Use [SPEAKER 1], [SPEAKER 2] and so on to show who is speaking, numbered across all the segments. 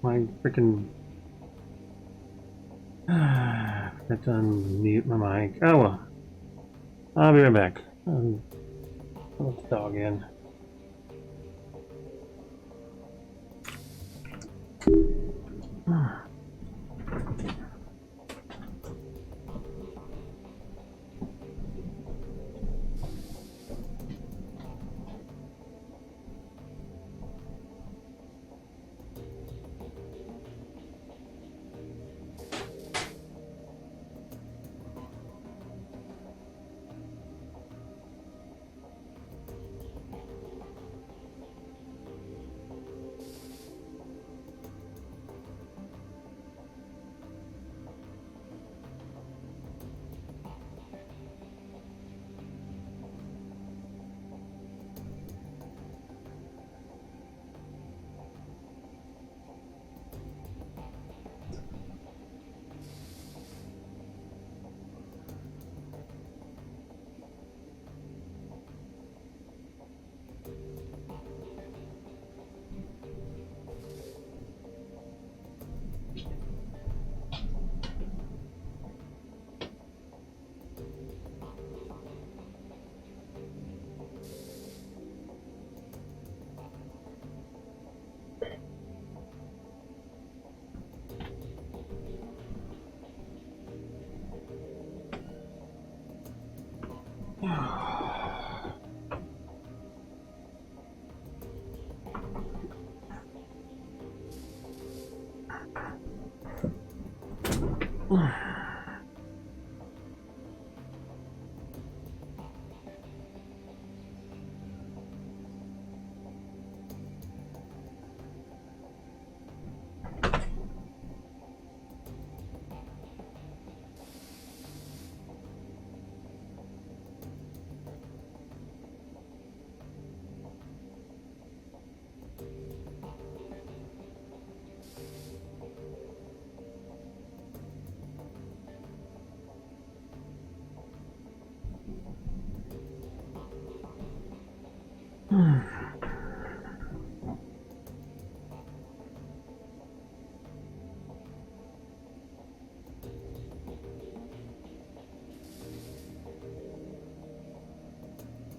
[SPEAKER 1] my freaking... Forgot to unmute my mic. Oh well. I'll be right back. Let the dog in.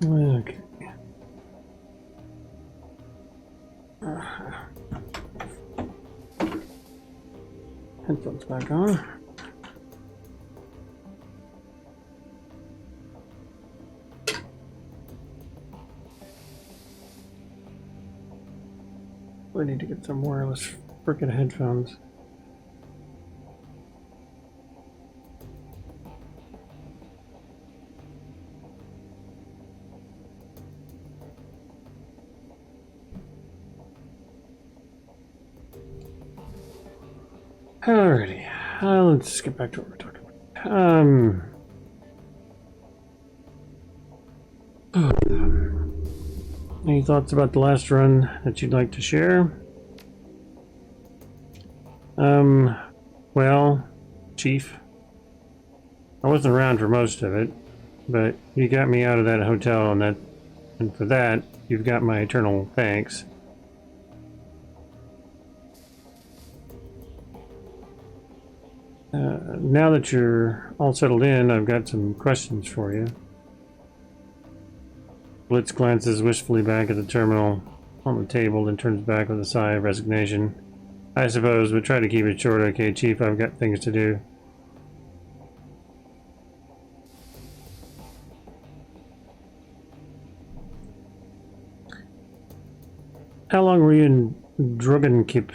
[SPEAKER 1] Okay. Headphones back on. I need to get some wireless frickin' headphones. Alrighty, let's get back to what we're talking about. Any thoughts about the last run that you'd like to share? Well, Chief, I wasn't around for most of it, but you got me out of that hotel, and for that, you've got my eternal thanks. Now that you're all settled in, I've got some questions for you. Blitz glances wistfully back at the terminal on the table, then turns back with a sigh of resignation. I suppose, but try to keep it short, okay, Chief? I've got things to do. How long were you in Dragonfall?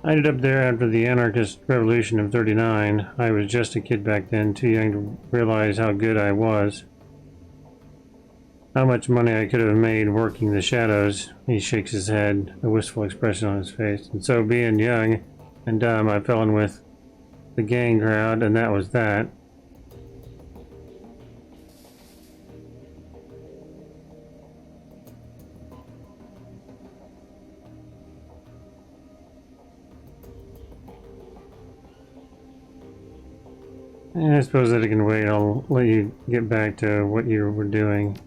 [SPEAKER 1] I ended up there after the anarchist revolution of '39. I was just a kid back then, too young to realize how good I was. How much money I could have made working the shadows. He shakes his head, a wistful expression on his face. And so, being young and dumb, I fell in with the gang crowd, and that was that. And I suppose that it can wait. I'll let you get back to what you were doing.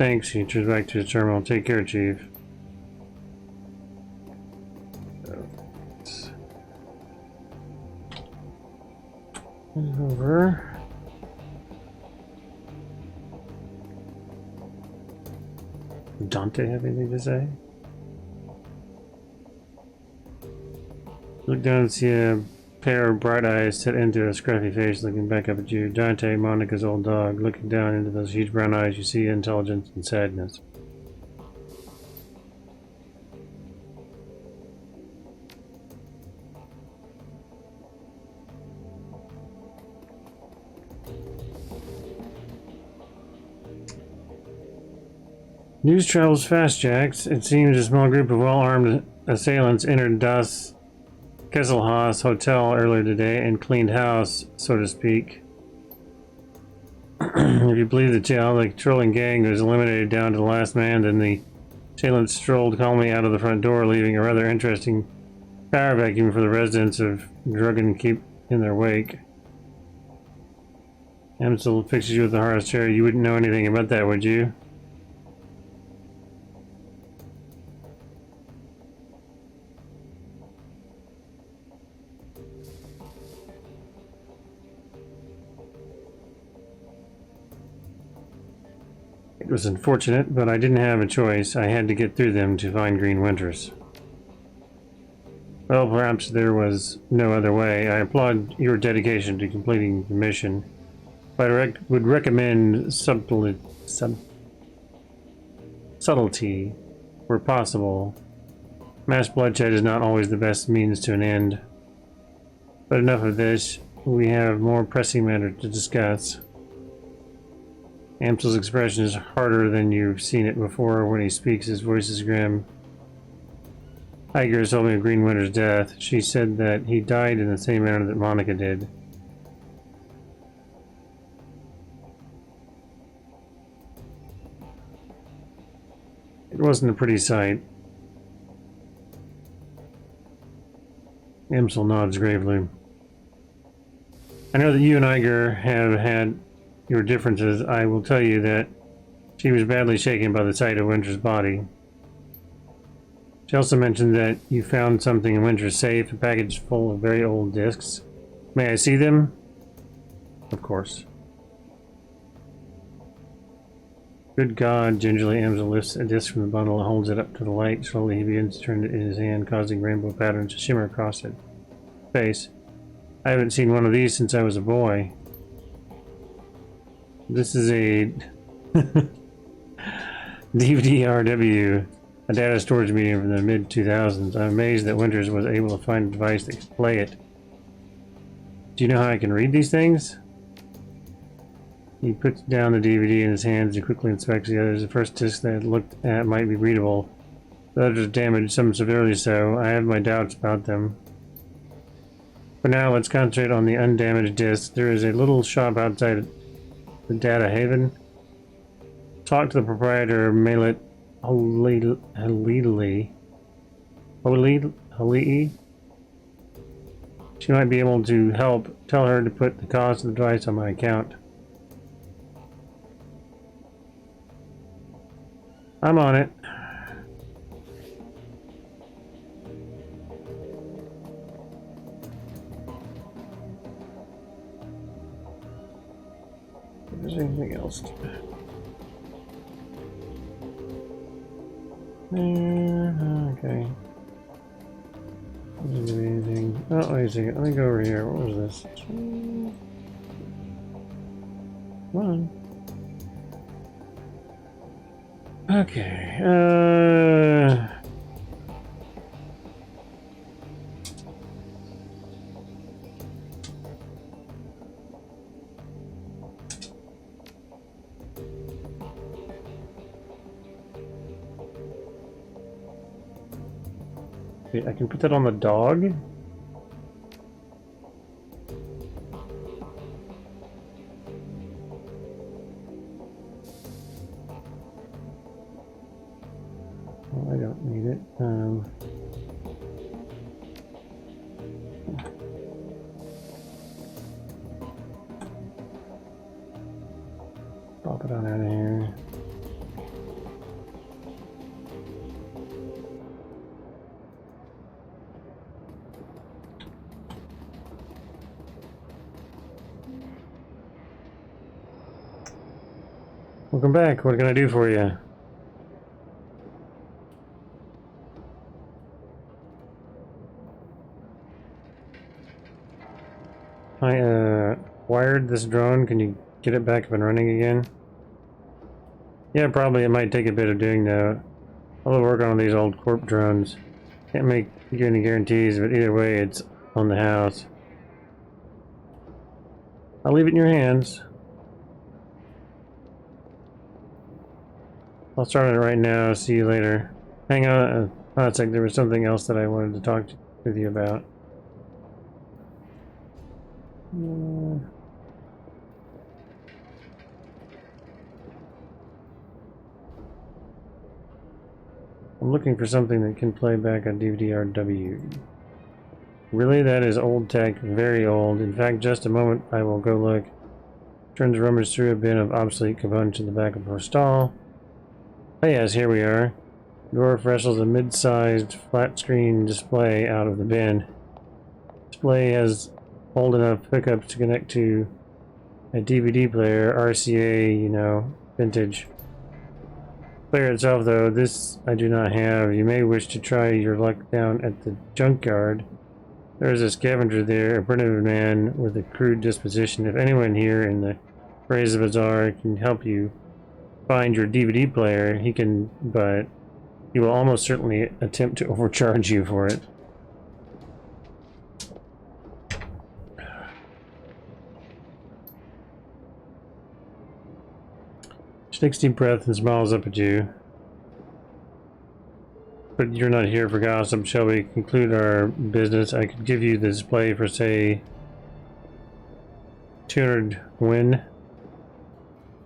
[SPEAKER 1] Thanks. He turns back to his terminal. Take care, Chief. Over. Dante have anything to say? Look down and see a pair of bright eyes set into a scruffy face looking back up at you. Dante, Monica's old dog. Looking down into those huge brown eyes, you see intelligence and sadness. News travels fast, Jax. It seems a small group of well-armed assailants entered Das Kesselhaus Hotel earlier today and cleaned house, so to speak. If you believe the tale, the trolling gang was eliminated down to the last man, then the assailants strolled calmly out of the front door, leaving a rather interesting power vacuum for the residents of Dragonkeep in their wake. Amsel fixes you with the hardest chair. You wouldn't know anything about that, would you? It was unfortunate, but I didn't have a choice. I had to get through them to find Green Winters. Well, perhaps there was no other way. I applaud your dedication to completing the mission, but I would recommend subtlety where possible. Mass bloodshed is not always the best means to an end. But enough of this. We have more pressing matter to discuss. Amsel's expression is harder than you've seen it before. When he speaks, his voice is grim. Iger told me of Green Winter's death. She said that he died in the same manner that Monica did. It wasn't a pretty sight. Amsel nods gravely. I know that you and Iger have had your differences. I will tell you that she was badly shaken by the sight of Winter's body. She also mentioned that you found something in Winter's safe, a package full of very old discs. May I see them? Of course. Good God, gingerly Amsel lifts a disc from the bundle and holds it up to the light. Slowly he begins to turn it in his hand, causing rainbow patterns to shimmer across its face. I haven't seen one of these since I was a boy. This is a DVD-RW, a data storage medium from the mid-2000s. I'm amazed that Winters was able to find a device that could play it. Do you know how I can read these things? He puts down the DVD in his hands and quickly inspects the others. The first disc that I looked at might be readable. The others are damaged, some severely so. I have my doubts about them. For now, let's concentrate on the undamaged discs. There is a little shop outside the Data Haven. Talk to the proprietor, Malit Halili. She might be able to help. Tell her to put the cost of the device on my account. I'm on it. If there's anything else. Okay. Doesn't do anything. Oh, wait a second. Let me go over here. What was this? Come on. Okay. Okay, I can put that on the dog. Well, I don't need it. Pop it on out of here. Welcome back. What can I do for you? I wired this drone. Can you get it back up and running again? Yeah, probably. It might take a bit of doing though. I'll work on these old corp drones. Can't make you any guarantees, but either way, it's on the house. I'll leave it in your hands. I'll start it right now. See you later. Hang on. Oh, it's like there was something else that I wanted to talk with you about. I'm looking for something that can play back on DVD-RW. Really? That is old tech. Very old. In fact, just a moment. I will go look. Turns rummage through a bin of obsolete components in the back of her stall. Oh yes, here we are. Dwarf wrestles a mid-sized flat-screen display out of the bin. Display has old enough hookups to connect to a DVD player, RCA, you know, vintage. Player itself, though, this I do not have. You may wish to try your luck down at the junkyard. There is a scavenger there, a primitive man with a crude disposition. If anyone here in the Praise Bazaar can help you find your DVD player, he can, but he will almost certainly attempt to overcharge you for it. She takes a deep breath and smiles up at you. But you're not here for gossip. Shall we conclude our business? I could give you the display for, say, 200 win.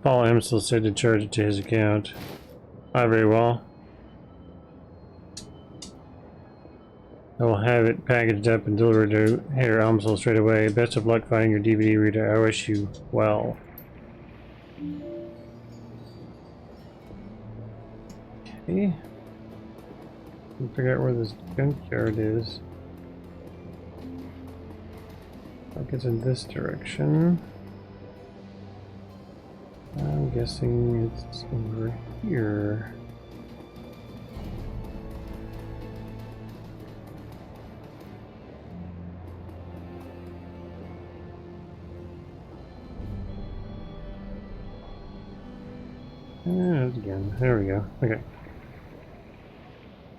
[SPEAKER 1] Paul Amsel said to charge it to his account. Ah, very well. I will have it packaged up and delivered to Herr Amsel straight away. Best of luck finding your DVD reader. I wish you well. Okay. Figure out where this junkyard is. Like it's in this direction. I'm guessing it's over here. Again, there we go. Okay.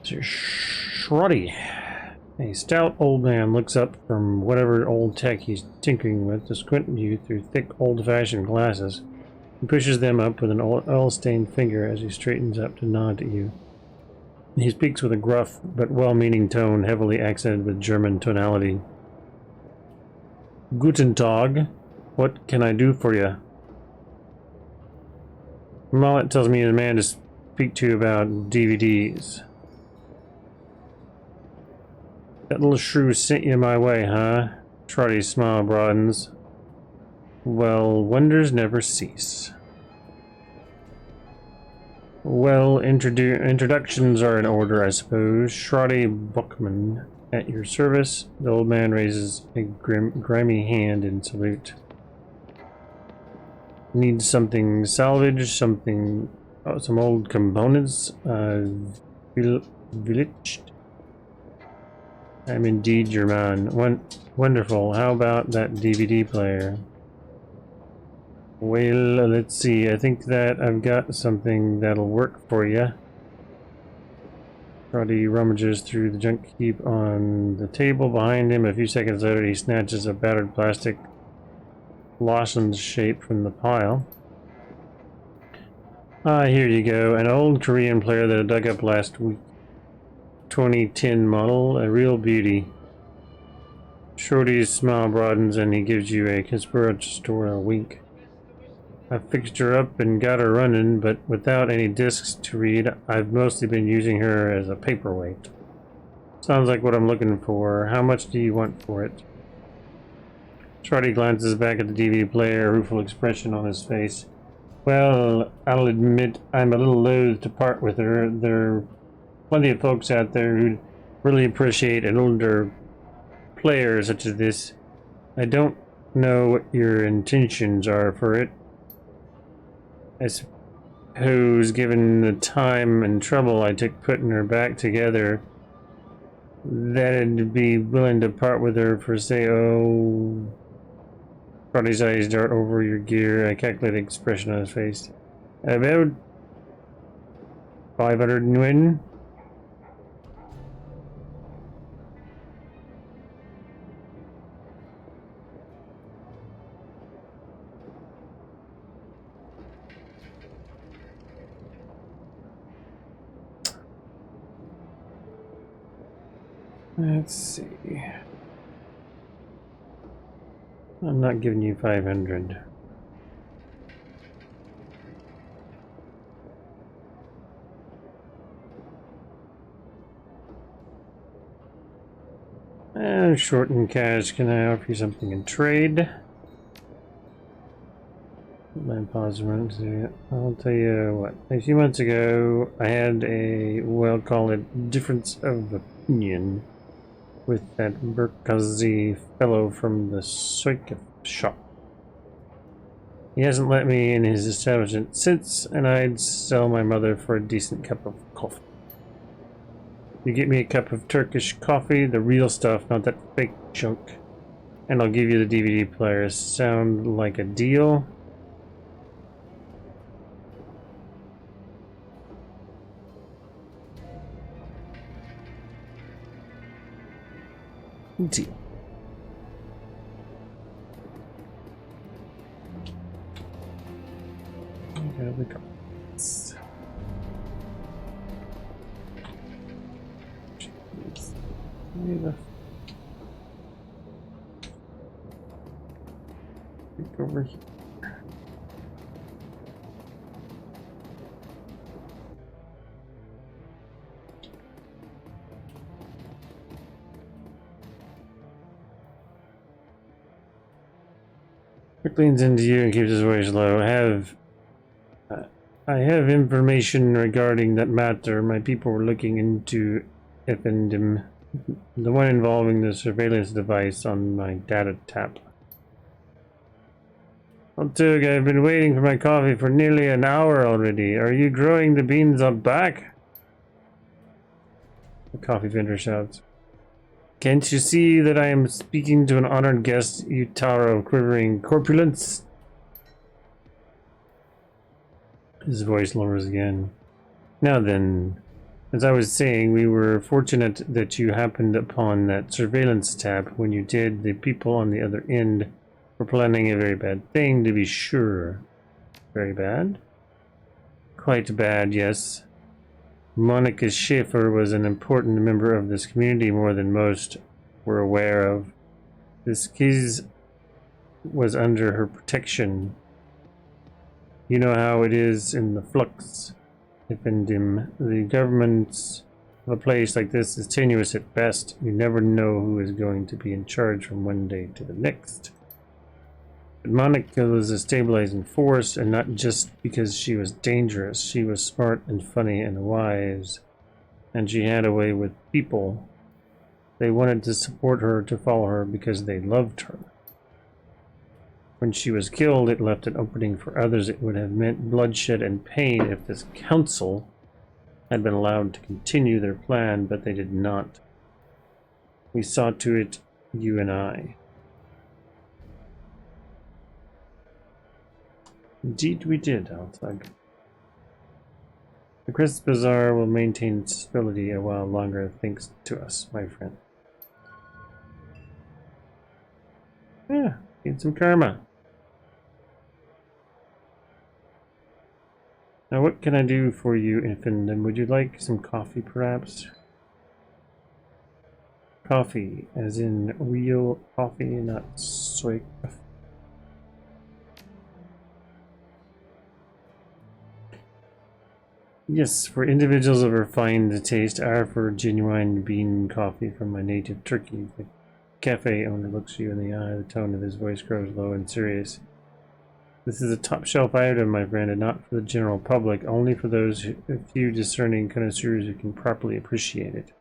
[SPEAKER 1] So, Shruddy. A stout old man looks up from whatever old tech he's tinkering with to squint at you through thick old-fashioned glasses. He pushes them up with an oil-stained finger as he straightens up to nod at you. He speaks with a gruff but well-meaning tone, heavily accented with German tonality. Guten Tag. What can I do for you? Mullet tells me the man to speak to you about DVDs. That little shrew sent you my way, huh? Trotty's smile broadens. Well, wonders never cease. Well, introductions are in order, I suppose. Shrotty Buckman, at your service. The old man raises a grimy hand in salute. Need something salvaged, something... Oh, some old components, villaged. I'm indeed your man. Wonderful. How about that DVD player? Well, let's see. I think that I've got something that'll work for you. Roddy rummages through the junk heap on the table behind him. A few seconds later, he snatches a battered plastic lozenge shape from the pile. Ah, here you go. An old Korean player that I dug up last week. 2010 model, a real beauty. Shorty's smile broadens and he gives you a conspiratorial wink. I fixed her up and got her running, but without any discs to read. I've mostly been using her as a paperweight. Sounds like what I'm looking for. How much do you want for it? Shorty glances back at the DVD player, a rueful expression on his face. Well, I'll admit I'm a little loath to part with her. There are plenty of folks out there who'd really appreciate an older player such as this. I don't know what your intentions are for it. who's given the time and trouble I took putting her back together, that'd be willing to part with her for, say, oh... Roddy's eyes dart over your gear. I calculate the expression on his face. About 500 Nguyen. Let's see. I'm not giving you 500. Short in cash. Can I offer you something in trade? My pause run. I'll tell you what. A few months ago, I had a, well, call it difference of opinion with that Burkazi fellow from the Soika shop. He hasn't let me in his establishment since, and I'd sell my mother for a decent cup of coffee. You get me a cup of Turkish coffee, the real stuff, not that fake junk, and I'll give you the DVD player. Sound like a deal? Deal. The cards. Over here. Quick leans into you and keeps his voice low. I have information regarding that matter. My people were looking into Effendim, the one involving the surveillance device on my data tap. Well, Tug, I've been waiting for my coffee for nearly an hour already. Are you growing the beans up back? The coffee vendor shouts. Can't you see that I am speaking to an honored guest, you tower of quivering corpulence? His voice lowers again. Now then, as I was saying, we were fortunate that you happened upon that surveillance tap. When you did, the people on the other end were planning a very bad thing, to be sure. Very bad? Quite bad, yes. Monica Schaefer was an important member of this community, more than most were aware of. This case was under her protection. You know how it is in the flux. The government of a place like this is tenuous at best. You never know who is going to be in charge from one day to the next. But Monica was a stabilizing force, and not just because she was dangerous. She was smart and funny and wise, and she had a way with people. They wanted to support her, to follow her, because they loved her. When she was killed, it left an opening for others. It would have meant bloodshed and pain if this council had been allowed to continue their plan, but they did not. We saw to it, you and I. Indeed we did, Altug. The Crest Bazaar will maintain its stability a while longer thanks to us, my friend. Yeah, need some karma. Now what can I do for you, Infinitum? Would you like some coffee, perhaps? Coffee, as in real coffee, not soy coffee. Yes, for individuals of refined taste, I offer genuine bean coffee from my native Turkey. The cafe owner looks you in the eye. The tone of his voice grows low and serious. This is a top-shelf item, my friend, and not for the general public, only for those a few discerning connoisseurs who can properly appreciate it.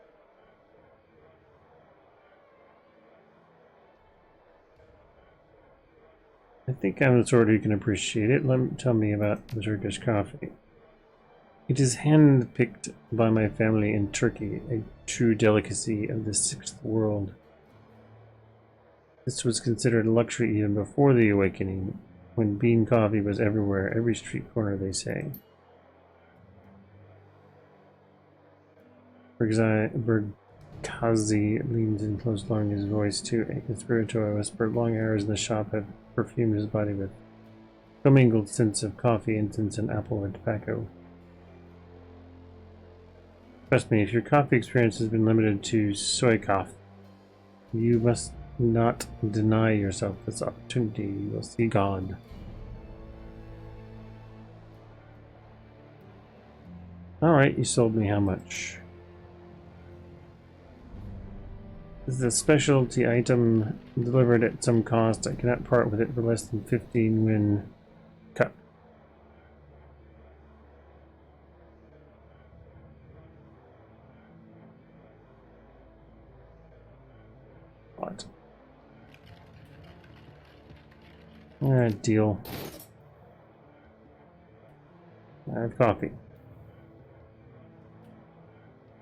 [SPEAKER 1] I think I'm the sort who can appreciate it. Tell me about the Turkish coffee. It is hand-picked by my family in Turkey, a true delicacy of the sixth world. This was considered a luxury even before the awakening, when bean coffee was everywhere, every street corner, they say. Bergkazi leans in close, lowering his voice to a conspirator. I whispered, long hours in the shop have perfumed his body with commingled scents of coffee, incense, and apple and tobacco. Trust me, if your coffee experience has been limited to soy coffee, you must not deny yourself this opportunity. You will see God. Alright, you sold me how much? This is a specialty item delivered at some cost. I cannot part with it for less than 15 win cup. What? Alright, deal. I have coffee.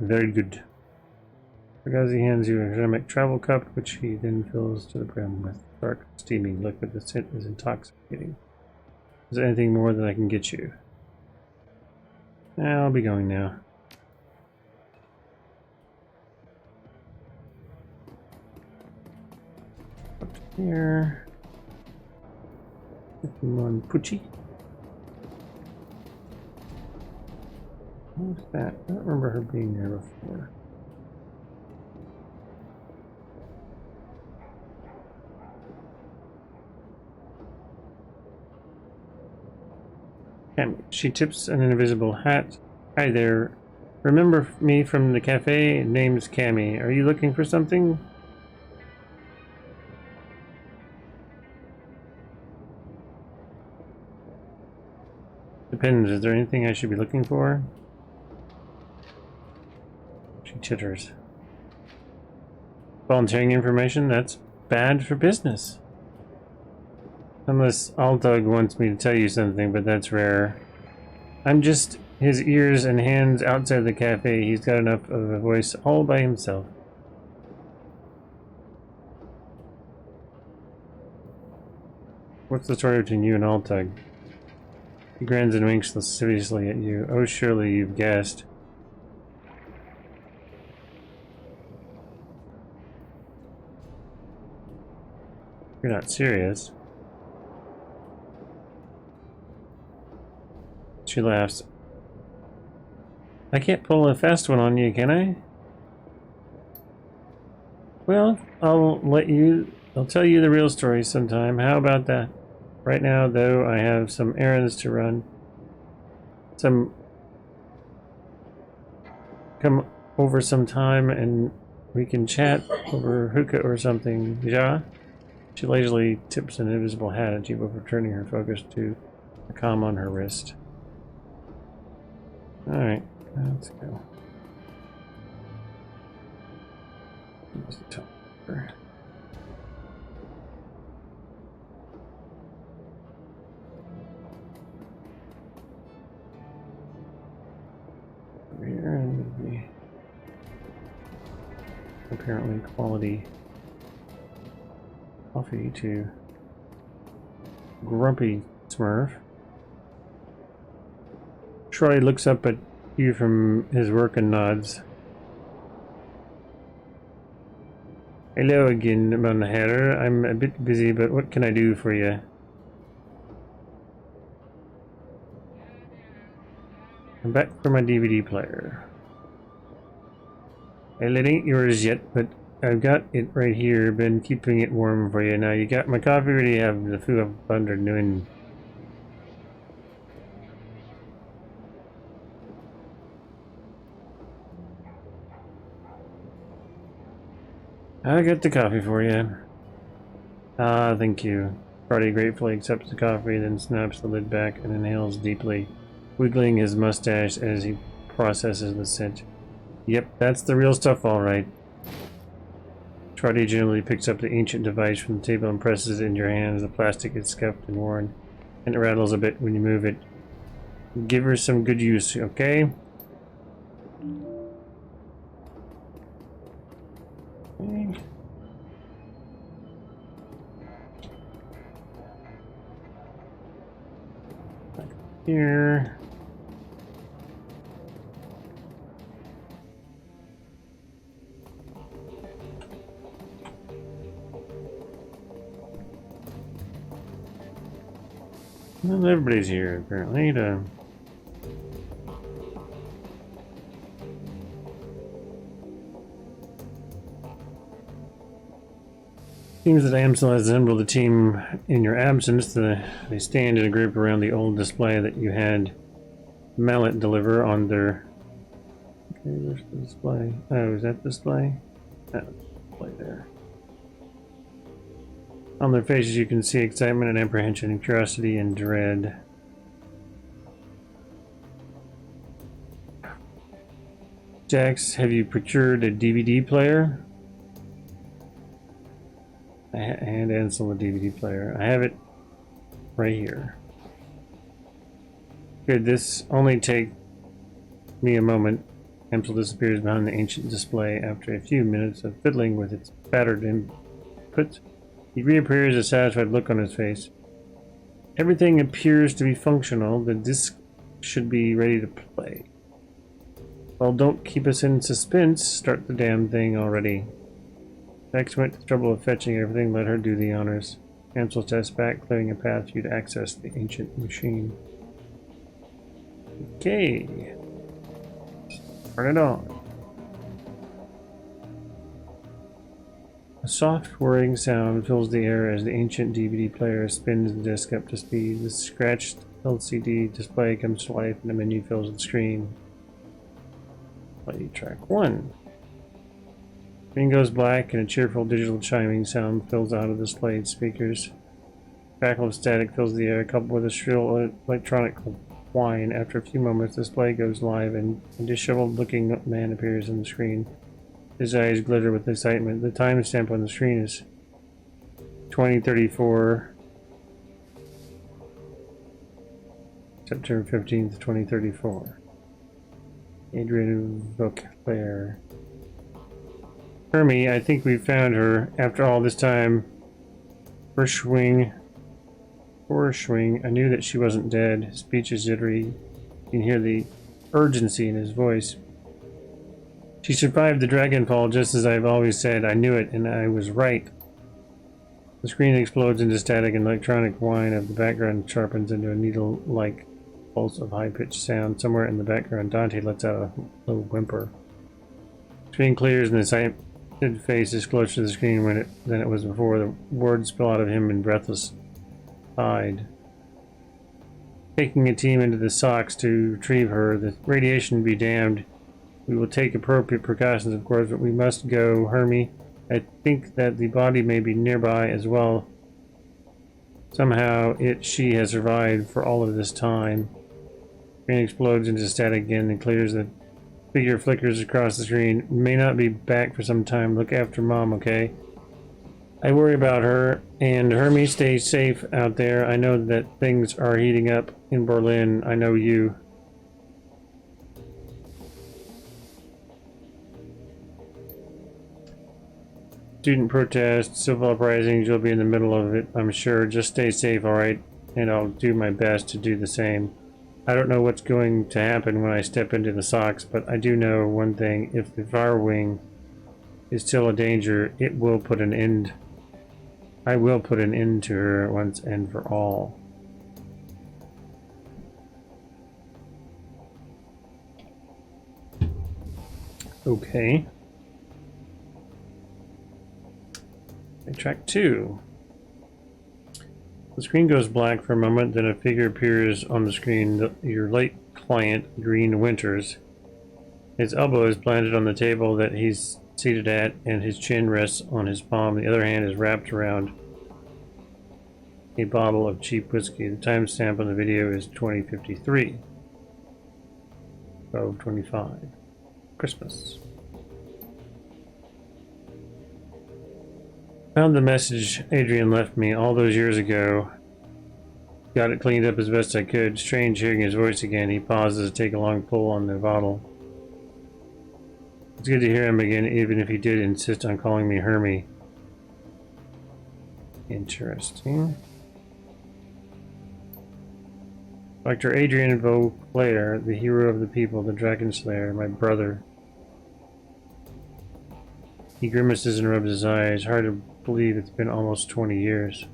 [SPEAKER 1] Very good. Bergkazi hands you a ceramic travel cup, which he then fills to the brim with dark, steaming liquid. The scent is intoxicating. Is there anything more that I can get you? I'll be going now. Up here. One Pucci. What's that? I don't remember her being there before. Cammy. She tips an invisible hat. Hi there. Remember me from the cafe? Name's Cammy. Are you looking for something? Depends. Is there anything I should be looking for? She chitters. Volunteering information? That's bad for business. Unless Altug wants me to tell you something, but that's rare. I'm just his ears and hands outside the cafe. He's got enough of a voice all by himself. What's the story between you and Altug? He grins and winks lasciviously at you. Oh, surely you've guessed. You're not serious. She laughs. I can't pull a fast one on you, can I? Well, I'll tell you the real story sometime. How about that? Right now, though, I have some errands to run. Come over sometime and we can chat over hookah or something. Ja? She lazily tips an invisible hat at you before turning her focus to the comm on her wrist. Alright, let's go. Over here and the apparently quality coffee to Grumpy Smurf. Troy looks up at you from his work and nods. Hello again, Manhatter. I'm a bit busy, but what can I do for you? I'm back for my DVD player. Well, it ain't yours yet, but I've got it right here. Been keeping it warm for you. Now you got my coffee ready. Have the food up under noon. I got the coffee for you. Ah, thank you. Freddy gratefully accepts the coffee, then snaps the lid back and inhales deeply, wiggling his mustache as he processes the scent. Yep, that's the real stuff, all right. Trotty generally picks up the ancient device from the table and presses it in your hands. The plastic is scuffed and worn, and it rattles a bit when you move it. Give her some good use, okay? Okay. Back here. Well, everybody's here apparently to seems that Amsel has assembled a team in your absence. They stand in a group around the old display that you had Mallet deliver on their... Okay, where's the display? Oh, is that display? That display there. On their faces you can see excitement and apprehension and curiosity and dread. Jax, have you procured a DVD player? And Ansel a DVD player. I have it right here. Could this only take me a moment? Ansel disappears behind the ancient display after a few minutes of fiddling with its battered inputs. He reappears, a satisfied look on his face. Everything appears to be functional. The disc should be ready to play. Well, don't keep us in suspense. Start the damn thing already. Jax went to the trouble of fetching everything. Let her do the honors. Ansel steps back, clearing a path for you to access the ancient machine. Okay. Turn it on. A soft whirring sound fills the air as the ancient DVD player spins the disc up to speed. The scratched LCD display comes to life and the menu fills the screen. Play track 1. Screen goes black and a cheerful digital chiming sound fills out of the displayed speakers. A crackle of static fills the air, coupled with a shrill electronic whine. After a few moments, the display goes live and a disheveled-looking man appears on the screen. His eyes glitter with excitement. The timestamp on the screen is 2034, September 15th, 2034. Adrian Vauclair. Hermie, I think we found her after all this time. Poor Schwing. I knew that she wasn't dead. His speech is jittery. You can hear the urgency in his voice. She survived the Dragonfall just as I've always said. I knew it, and I was right. The screen explodes into static and electronic whine of the background sharpens into a needle-like pulse of high-pitched sound. Somewhere in the background, Dante lets out a low whimper. The screen clears and the excited face is closer to the screen than it was before. The words spill out of him in breathless tide. Taking a team into the socks to retrieve her. The radiation be damned. We will take appropriate precautions, of course, but we must go. Hermie, I think that the body may be nearby as well. Somehow she has survived for all of this time. Screen explodes into static again and clears. The figure flickers across the screen. May not be back for some time. Look after Mom, okay? I worry about her, and Hermie, stay safe out there. I know that things are heating up in Berlin. I know you. Student protests, civil uprisings, you'll be in the middle of it, I'm sure. Just stay safe, alright? And I'll do my best to do the same. I don't know what's going to happen when I step into the socks, but I do know one thing. If the fire wing is still a danger, it will put an end. I will put an end to her once and for all. Okay. Track 2. The screen goes black for a moment, then a figure appears on the screen. Your late client, Green Winters. His elbow is planted on the table that he's seated at, and his chin rests on his palm. The other hand is wrapped around a bottle of cheap whiskey. The timestamp on the video is 2053. 12/25. Christmas. Found the message Adrian left me all those years ago. Got it cleaned up as best I could. Strange hearing his voice again. He pauses to take a long pull on the bottle. It's good to hear him again, even if he did insist on calling me Hermie. Interesting. Dr. Adrian Vauclair, the hero of the people, the Dragon Slayer, my brother. He grimaces and rubs his eyes. Hard to believe it's been almost 20 years.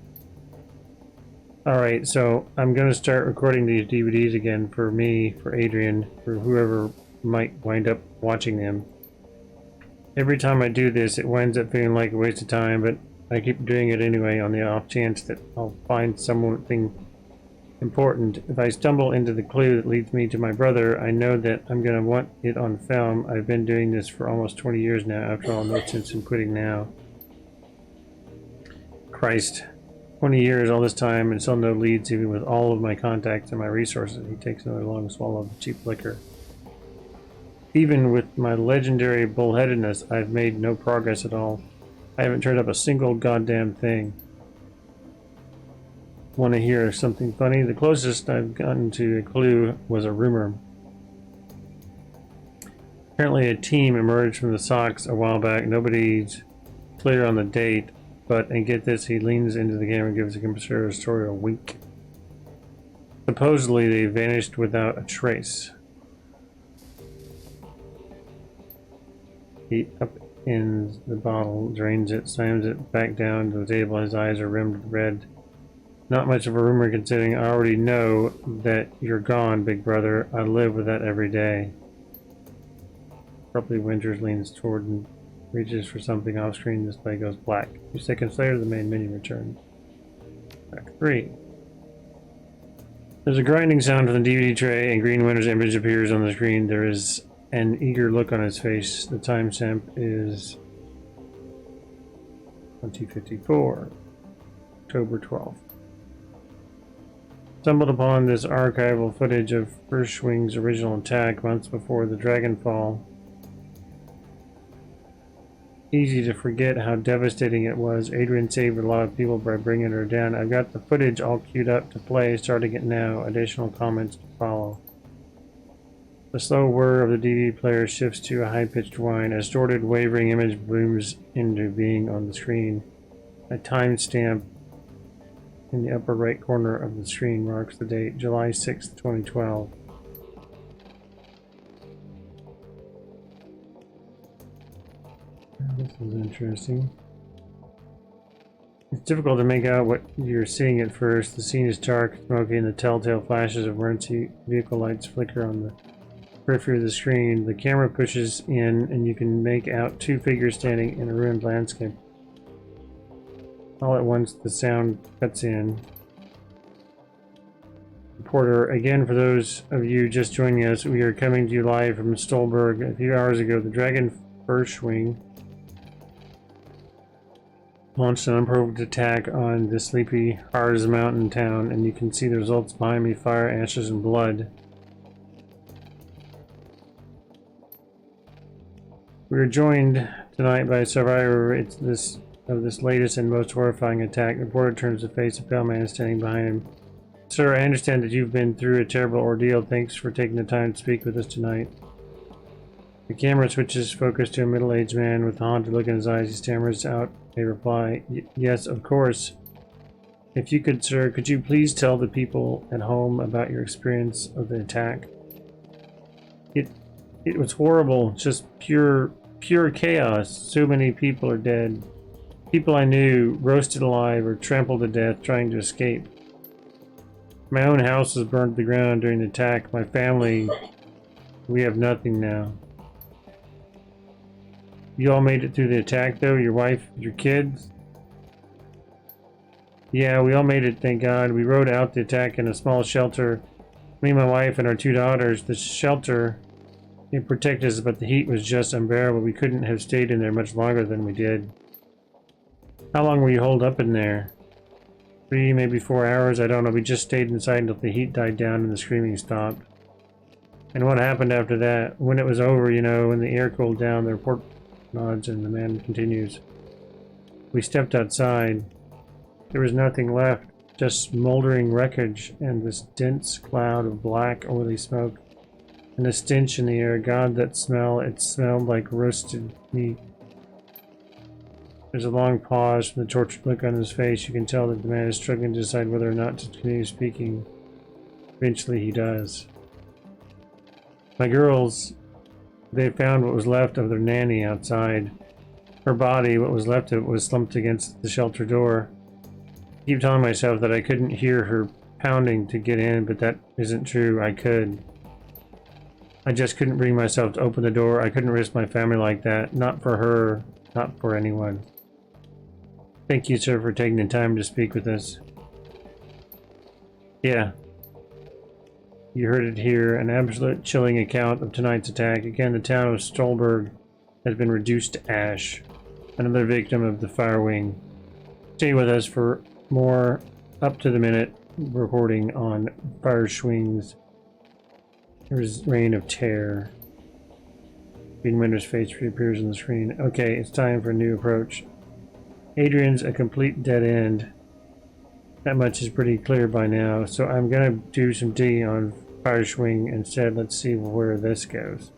[SPEAKER 1] Alright, so I'm going to start recording these DVDs again for me, for Adrian, for whoever might wind up watching them. Every time I do this, it winds up feeling like a waste of time, but I keep doing it anyway on the off chance that I'll find something important. If I stumble into the clue that leads me to my brother, I know that I'm going to want it on film. I've been doing this for almost 20 years now. After all, no sense in quitting now. Christ. 20 years, all this time, and still no leads, even with all of my contacts and my resources. He takes another long swallow of cheap liquor. Even with my legendary bullheadedness, I've made no progress at all. I haven't turned up a single goddamn thing. Want to hear something funny? The closest I've gotten to a clue was a rumor. Apparently a team emerged from the Sox a while back. Nobody's clear on the date. But, and get this, he leans into the camera and gives the conspiratorial wink. Supposedly, they vanished without a trace. He upends the bottle, drains it, slams it back down to the table. His eyes are rimmed with red. Not much of a rumor considering I already know that you're gone, big brother. I live with that every day. Abruptly, Winters leans toward and reaches for something off screen. Display goes black. 2 seconds later, the main menu returns. Act 3. There's a grinding sound from the DVD tray, and Green Winter's image appears on the screen. There is an eager look on his face. The timestamp is 2054, October 12th. Stumbled upon this archival footage of Hirschwing's original attack months before the Dragonfall. Easy to forget how devastating it was. Adrian saved a lot of people by bringing her down. I've got the footage all queued up to play, starting it now. Additional comments to follow. The slow whir of the DVD player shifts to a high-pitched whine. A distorted, wavering image blooms into being on the screen. A timestamp in the upper right corner of the screen marks the date, July 6, 2012. This is interesting. It's difficult to make out what you're seeing at first. The scene is dark, smoky, and the telltale flashes of emergency vehicle lights flicker on the periphery of the screen. The camera pushes in, and you can make out 2 figures standing in a ruined landscape. All at once, the sound cuts in. Reporter, again, for those of you just joining us, we are coming to you live from Stolberg. A few hours ago, the Dragon Hirschwing launched an unprovoked attack on the sleepy Harz mountain town, and you can see the results behind me: fire, ashes, and blood. We are joined tonight by a survivor of this latest and most horrifying attack. The reporter turns to face a pale man standing behind him. Sir, I understand that you've been through a terrible ordeal. Thanks for taking the time to speak with us tonight. The camera switches focus to a middle-aged man with a haunted look in his eyes. He stammers out a reply. Yes, of course. If you could, sir, could you please tell the people at home about your experience of the attack? It was horrible. Just pure chaos. So many people are dead. People I knew roasted alive or trampled to death trying to escape. My own house was burned to the ground during the attack. My family, we have nothing now. You all made it through the attack, though? Your wife, your kids? Yeah, we all made it, thank God. We rode out the attack in a small shelter. Me, my wife, and our 2 daughters. The shelter, it protected us, but the heat was just unbearable. We couldn't have stayed in there much longer than we did. How long were you holed up in there? 3, maybe 4 hours, I don't know. We just stayed inside until the heat died down and the screaming stopped. And what happened after that? When it was over, you know, when the air cooled down, the report nods and the man continues. We stepped outside. There was nothing left. just smoldering wreckage and this dense cloud of black, oily smoke. And a stench in the air. God, that smell. It smelled like roasted meat. There's a long pause. From the tortured look on his face, you can tell that the man is struggling to decide whether or not to continue speaking. Eventually he does. My girls, they found what was left of their nanny outside. Her body, what was left of it, was slumped against the shelter door. I keep telling myself that I couldn't hear her pounding to get in, but that isn't true. I could. I just couldn't bring myself to open the door. I couldn't risk my family like that. Not for her. Not for anyone. Thank you, sir, for taking the time to speak with us. Yeah. You heard it here. An absolute chilling account of tonight's attack. Again, the town of Stolberg has been reduced to ash. Another victim of the fire wing. Stay with us for more up-to-the-minute reporting on Fire Schwing's Reign of Terror. Green Winter's face reappears on the screen. Okay, it's time for a new approach. Adrian's a complete dead end. That much is pretty clear by now, so I'm gonna do some digging on Fire Schwing instead. Let's see where this goes.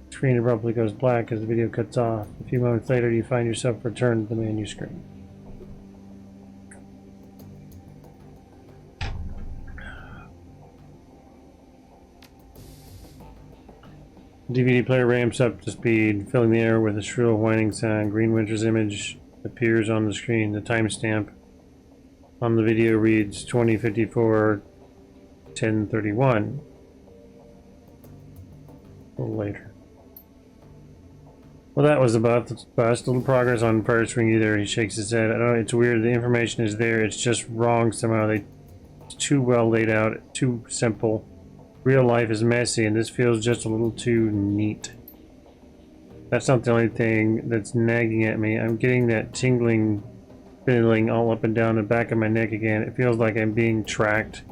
[SPEAKER 1] The screen abruptly goes black as the video cuts off. A few moments later, you find yourself returned to the menu screen. DVD player ramps up to speed, filling the air with a shrill whining sound. Green Winter's image appears on the screen. The timestamp on the video reads 2054-1031. A little later. Well, that was about the bust. Little progress on Fire Swing either. He shakes his head. I don't know, it's weird. The information is there. It's just wrong somehow. It's too well laid out, too simple. Real life is messy, and this feels just a little too neat. That's not the only thing that's nagging at me. I'm getting that tingling feeling all up and down the back of my neck again. It feels like I'm being tracked.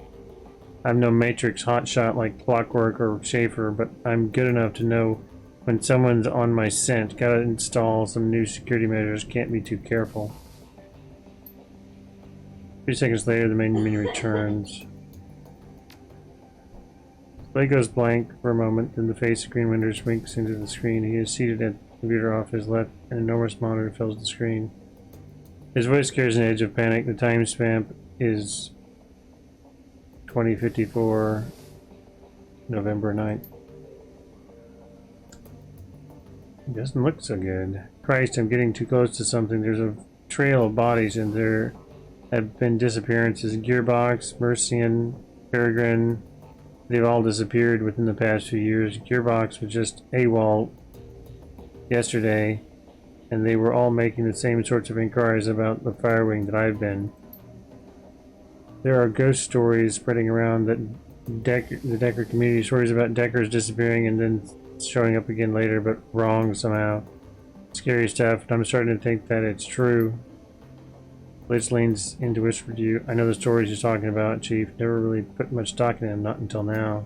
[SPEAKER 1] I'm no Matrix hotshot like Clockwork or Schaefer, but I'm good enough to know when someone's on my scent. Gotta install some new security measures. Can't be too careful. 3 seconds later, the main menu returns. Play goes blank for a moment, then the face of Green Winter winks into the screen. He is seated at the computer off his left. An enormous monitor fills the screen. His voice carries an edge of panic. The timestamp is 2054, November 9th. It doesn't look so good. Christ, I'm getting too close to something. There's a trail of bodies, and there have been disappearances. Gearbox, Mercian, Peregrine. They've all disappeared within the past few years. Gearbox was just AWOL yesterday, and they were all making the same sorts of inquiries about the Firewing that I've been. There are ghost stories spreading around that the Decker community, stories about Deckers disappearing and then showing up again later, but wrong somehow. Scary stuff, and I'm starting to think that it's true. Liz leans in to whisper to you. I know the stories you're talking about, Chief. Never really put much stock in them, not until now.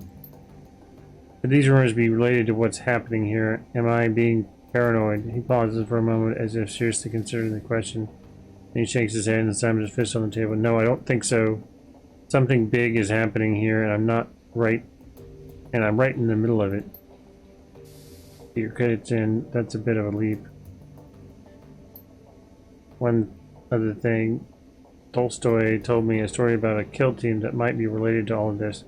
[SPEAKER 1] Could these rumors be related to what's happening here? Am I being paranoid? He pauses for a moment as if seriously considering the question. Then he shakes his head and slams his fist on the table. No, I don't think so. Something big is happening here, and I'm not right. And I'm right in the middle of it. Your credits in. That's a bit of a leap. One other thing, Tolstoy told me a story about a kill team that might be related to all of this.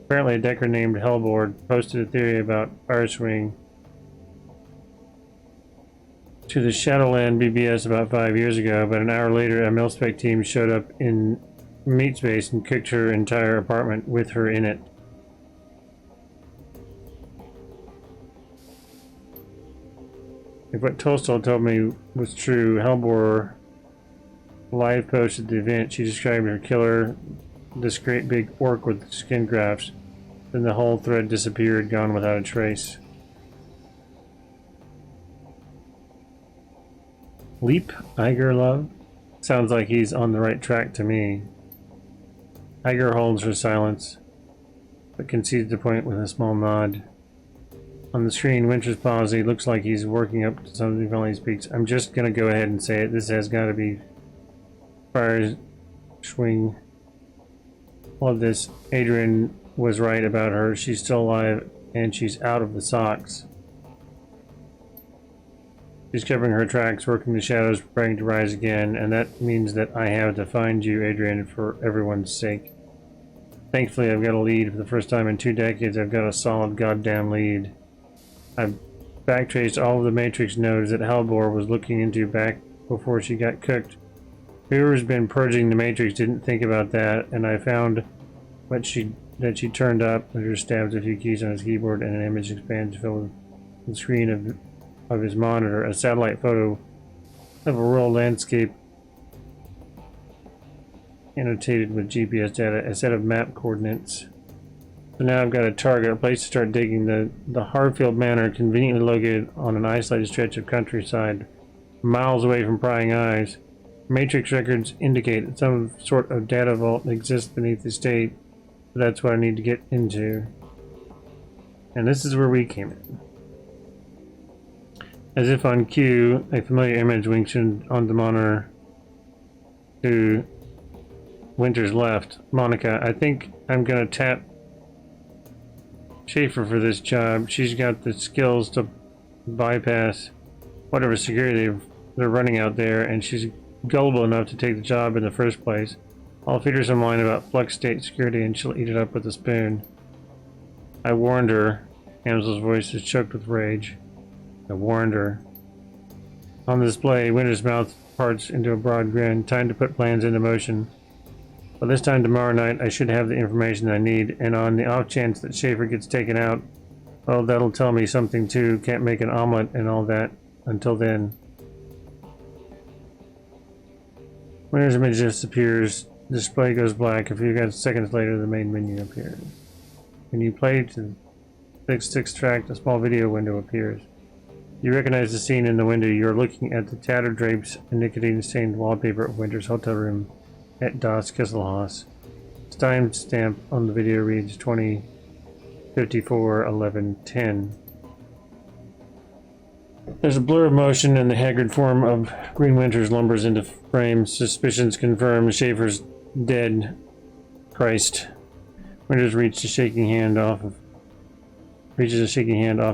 [SPEAKER 1] Apparently a Decker named Hellboard posted a theory about Fireswing to the Shadowrun BBS about 5 years ago, but an hour later a Milspec team showed up in Meat Space and cooked her entire apartment with her in it. If what Tolstoy told me was true, Hellboard live posted the event. She described her killer, this great big orc with skin grafts. Then the whole thread disappeared, gone without a trace. Leap, Iger love? Sounds like he's on the right track to me. Iger holds her silence, but concedes the point with a small nod. On the screen, Winter's palsy looks like he's working up to something while he speaks. I'm just gonna go ahead and say it. This has got to be Fire swing. Love this. Adrian was right about her. She's still alive, and she's out of the socks. She's covering her tracks, working the shadows, preparing to rise again, and that means that I have to find you, Adrian, for everyone's sake. Thankfully, I've got a lead. For the first time in 2 decades, I've got a solid goddamn lead. I've backtraced all of the Matrix nodes that Halbor was looking into back before she got cooked. Whoever's been purging the Matrix didn't think about that, and I found that she turned up. Her stabs a few keys on his keyboard, and an image expands to fill the screen of his monitor. A satellite photo of a rural landscape annotated with GPS data, a set of map coordinates. So now I've got a target, a place to start digging. The Harfield Manor, conveniently located on an isolated stretch of countryside, miles away from prying eyes. Matrix records indicate that some sort of data vault exists beneath the estate. So that's what I need to get into. And this is where we came in. As if on cue, a familiar image winks on the monitor to Winter's left. Monica, I think I'm gonna tap Schaefer for this job. She's got the skills to bypass whatever security they're running out there, and she's gullible enough to take the job in the first place. I'll feed her some line about Flux State security, and she'll eat it up with a spoon. I warned her. Amsel's voice is choked with rage. I warned her. On the display, Winter's mouth parts into a broad grin. Time to put plans into motion. By this time tomorrow night, I should have the information I need, and on the off chance that Schaefer gets taken out, well, that'll tell me something too. Can't make an omelet and all that until then. Winter's image disappears. Display goes black. A few seconds later, the main menu appears. When you play to 6 track, a small video window appears. You recognize the scene in the window. You're looking at the tattered drapes and nicotine-stained wallpaper of Winter's hotel room at Das Kisselhaus. The timestamp on the video reads 20:54:11:10. There's a blur of motion, and the haggard form of Green Winters lumbers into frame. Suspicions confirmed. Schaefer's dead. Christ. Winters reaches a shaking hand off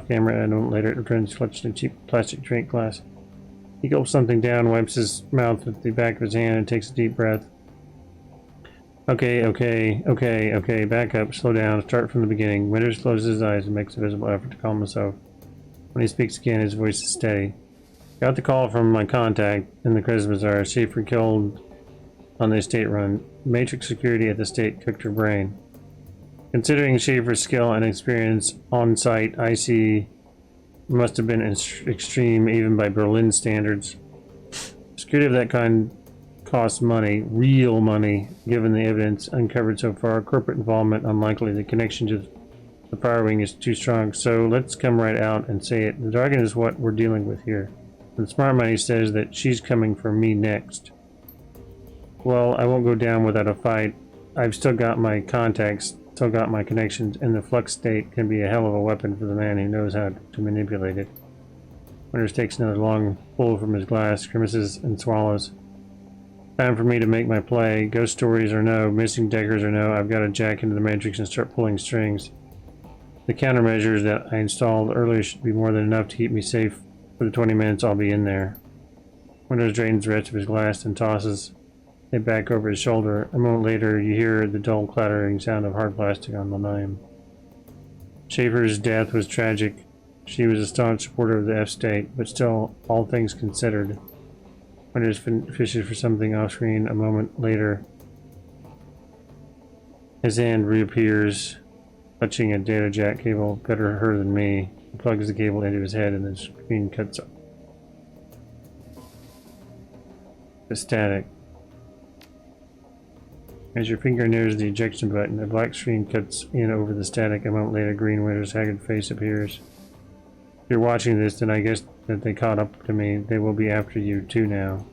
[SPEAKER 1] camera, and a moment later it returns clutching a cheap plastic drink glass. He gulps something down, wipes his mouth with the back of his hand, and takes a deep breath. Okay, back up, slow down, start from the beginning. Winters closes his eyes and makes a visible effort to calm himself. When he speaks again, his voice is steady. Got the call from my contact in the Christmas Bazaar. Schaefer killed on the estate run. Matrix security at the estate cooked her brain. Considering Schaefer's skill and experience on site, I see must have been extreme even by Berlin standards. Security of that kind costs money, real money, given the evidence uncovered so far. Corporate involvement unlikely. The connection to the Fire Wing is too strong. So let's come right out and say it. The Dragon is what we're dealing with here. And smart money says that she's coming for me next. Well, I won't go down without a fight. I've still got my contacts, still got my connections, and the Flux State can be a hell of a weapon for the man who knows how to manipulate it. Winters takes another long pull from his glass, grimaces, and swallows. Time for me to make my play. Ghost stories or no, missing deckers or no, I've got to jack into the Matrix and start pulling strings. The countermeasures that I installed earlier should be more than enough to keep me safe for the 20 minutes I'll be in there. Winters drains the rest of his glass and tosses it back over his shoulder. A moment later, you hear the dull clattering sound of hard plastic on the lime. Schaefer's death was tragic. She was a staunch supporter of the F-State, but still, all things considered. Winters fishes for something off-screen. A moment later, his hand reappears, touching a data jack cable. Better her than me. He plugs the cable into his head and the screen cuts up. The static. As your finger nears the ejection button, a black screen cuts in over the static. A moment later, Green Winter's haggard face appears. If you're watching this, then I guess that they caught up to me. They will be after you too now.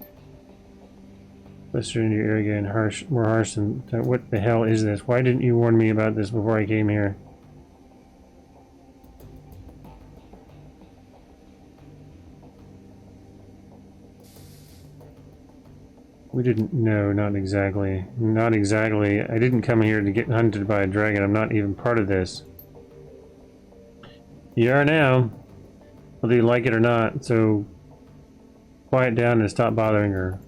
[SPEAKER 1] Whisper in your ear again, more harsh than what the hell is this? Why didn't you warn me about this before I came here? We didn't know, not exactly. Not exactly. I didn't come here to get hunted by a dragon. I'm not even part of this. You are now, whether you like it or not, so quiet down and stop bothering her.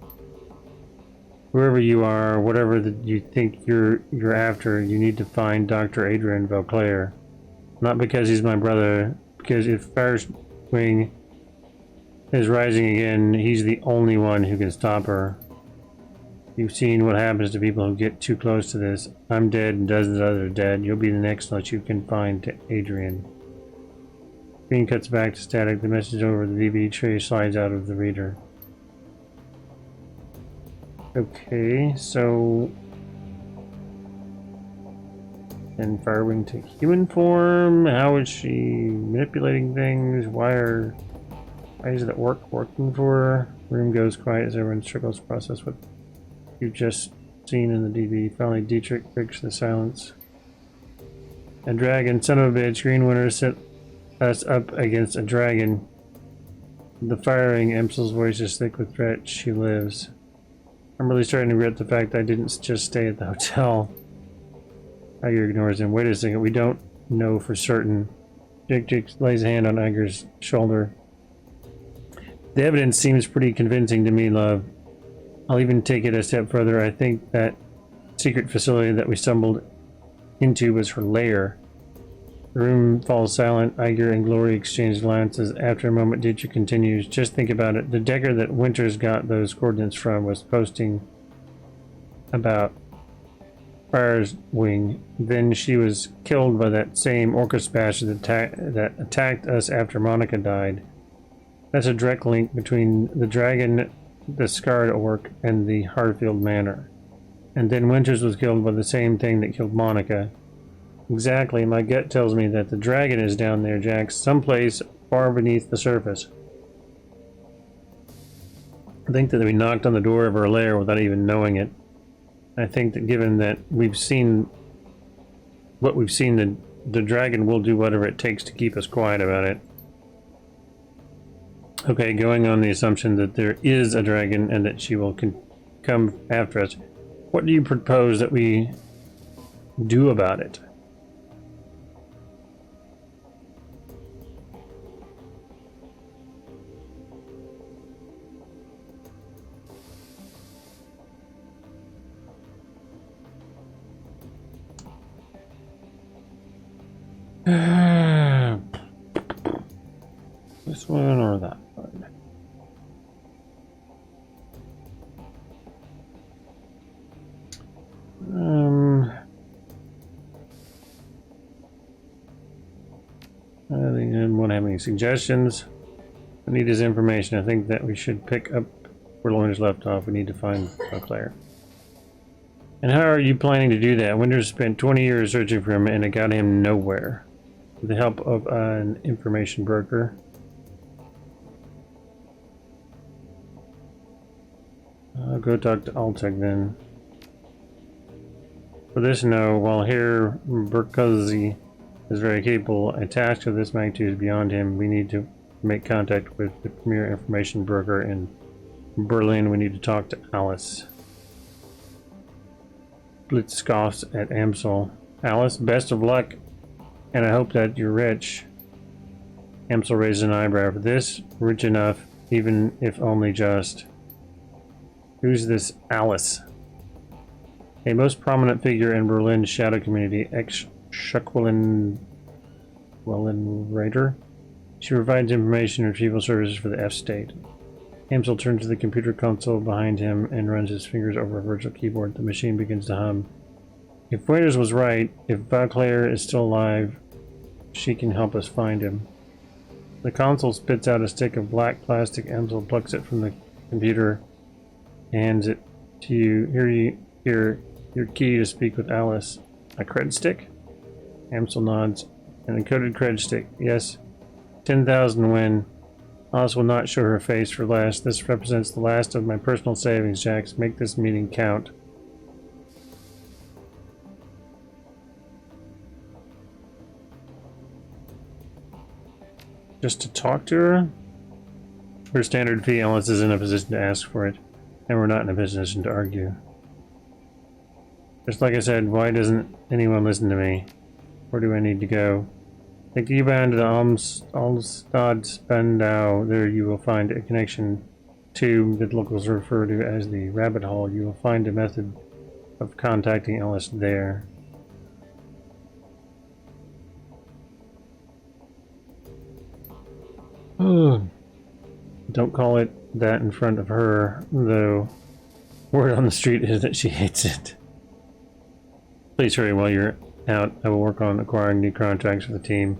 [SPEAKER 1] Whoever you are, whatever you think you're after, you need to find Dr. Adrian Valclair. Not because he's my brother, because if Fire's Wing is rising again, he's the only one who can stop her. You've seen what happens to people who get too close to this. I'm dead and dozens of others are dead. You'll be the next that you can find to Adrian. Screen cuts back to static. The message over the DVD tray slides out of the reader. Okay, so... Can Firewing take human form? How is she manipulating things? Why is that working for her? Room goes quiet as everyone struggles to process what you've just seen in the DV. Finally, Dietrich breaks the silence. A dragon, son of a bitch. Green Winter set us up against a dragon. The firing, Emsel's voice is thick with threat. She lives. I'm really starting to regret the fact that I didn't just stay at the hotel. Iger ignores him. Wait a second, we don't know for certain. Jake lays a hand on Iger's shoulder. The evidence seems pretty convincing to me, love. I'll even take it a step further. I think that secret facility that we stumbled into was her lair. The room falls silent. Iger and Glory exchange glances. After a moment, Dietrich continues. Just think about it. The decker that Winters got those coordinates from was posting about Fire's Wing. Then she was killed by that same Orcus bastard that attacked us after Monica died. That's a direct link between the dragon, the scarred orc, and the Harfield Manor. And then Winters was killed by the same thing that killed Monica. Exactly, my gut tells me that the dragon is down there, Jax, someplace far beneath the surface. I think that we knocked on the door of her lair without even knowing it. I think that given that we've seen what we've seen, the dragon will do whatever it takes to keep us quiet about it. Okay, going on the assumption that there is a dragon and that she will come after us, what do you propose that we do about it? This one or that one? I don't have any suggestions. I need his information. I think that we should pick up where Lawrence left off. We need to find Claire. And how are you planning to do that? Winters spent 20 years searching for him and it got him nowhere. With the help of an information broker. I'll go talk to Altec then. For this, no. While here, Berkuzzi is very capable, a task of this magnitude is beyond him. We need to make contact with the premier information broker in Berlin. We need to talk to Alice. Blitz scoffs at Amsel. Alice, best of luck, and I hope that you're rich. Amsel raises an eyebrow. For this, rich enough, even if only just. Who's this Alice? A most prominent figure in Berlin's shadow community, ex-Schuckwellen Writer. She provides information and retrieval services for the F-State. Amsel turns to the computer console behind him and runs his fingers over a virtual keyboard. The machine begins to hum. If Waiters was right, if Valclair is still alive, she can help us find him. The console spits out a stick of black plastic. Amsel plucks it from the computer, hands it to you. Here, your key to speak with Alice. A cred stick? Amsel nods. An encoded cred stick. Yes. 10,000 when. Alice will not show her face for less. This represents the last of my personal savings, Jax. Make this meeting count. Just to talk to her? For standard fee, Alice is in a position to ask for it. and we're not in a position to argue. Just like I said, why doesn't anyone listen to me? Where do I need to go? Take the U-bound to the Alstad Spandau. There you will find a connection to that locals refer to as the rabbit hole. You will find a method of contacting Ellis there. Oh, don't call it that in front of her, though word on the street is that she hates it. Please hurry while you're out. I will work on acquiring new contracts for the team.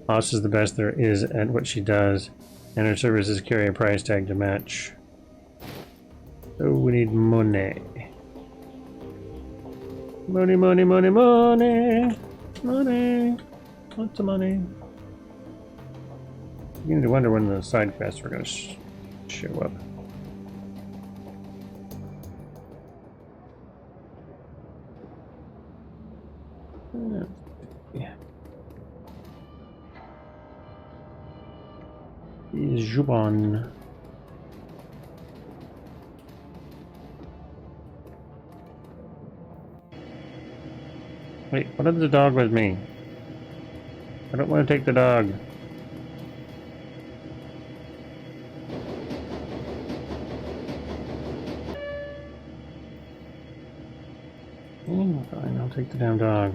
[SPEAKER 1] Oz is the best there is at what she does, and her services carry a price tag to match. So we need money. Money, money, money, money! Money! Lots of money. You need to wonder when the side quests are going to show up. Yeah. Juban. Wait, what is the dog with me? I don't want to take the dog. Fine, I'll take the damn dog.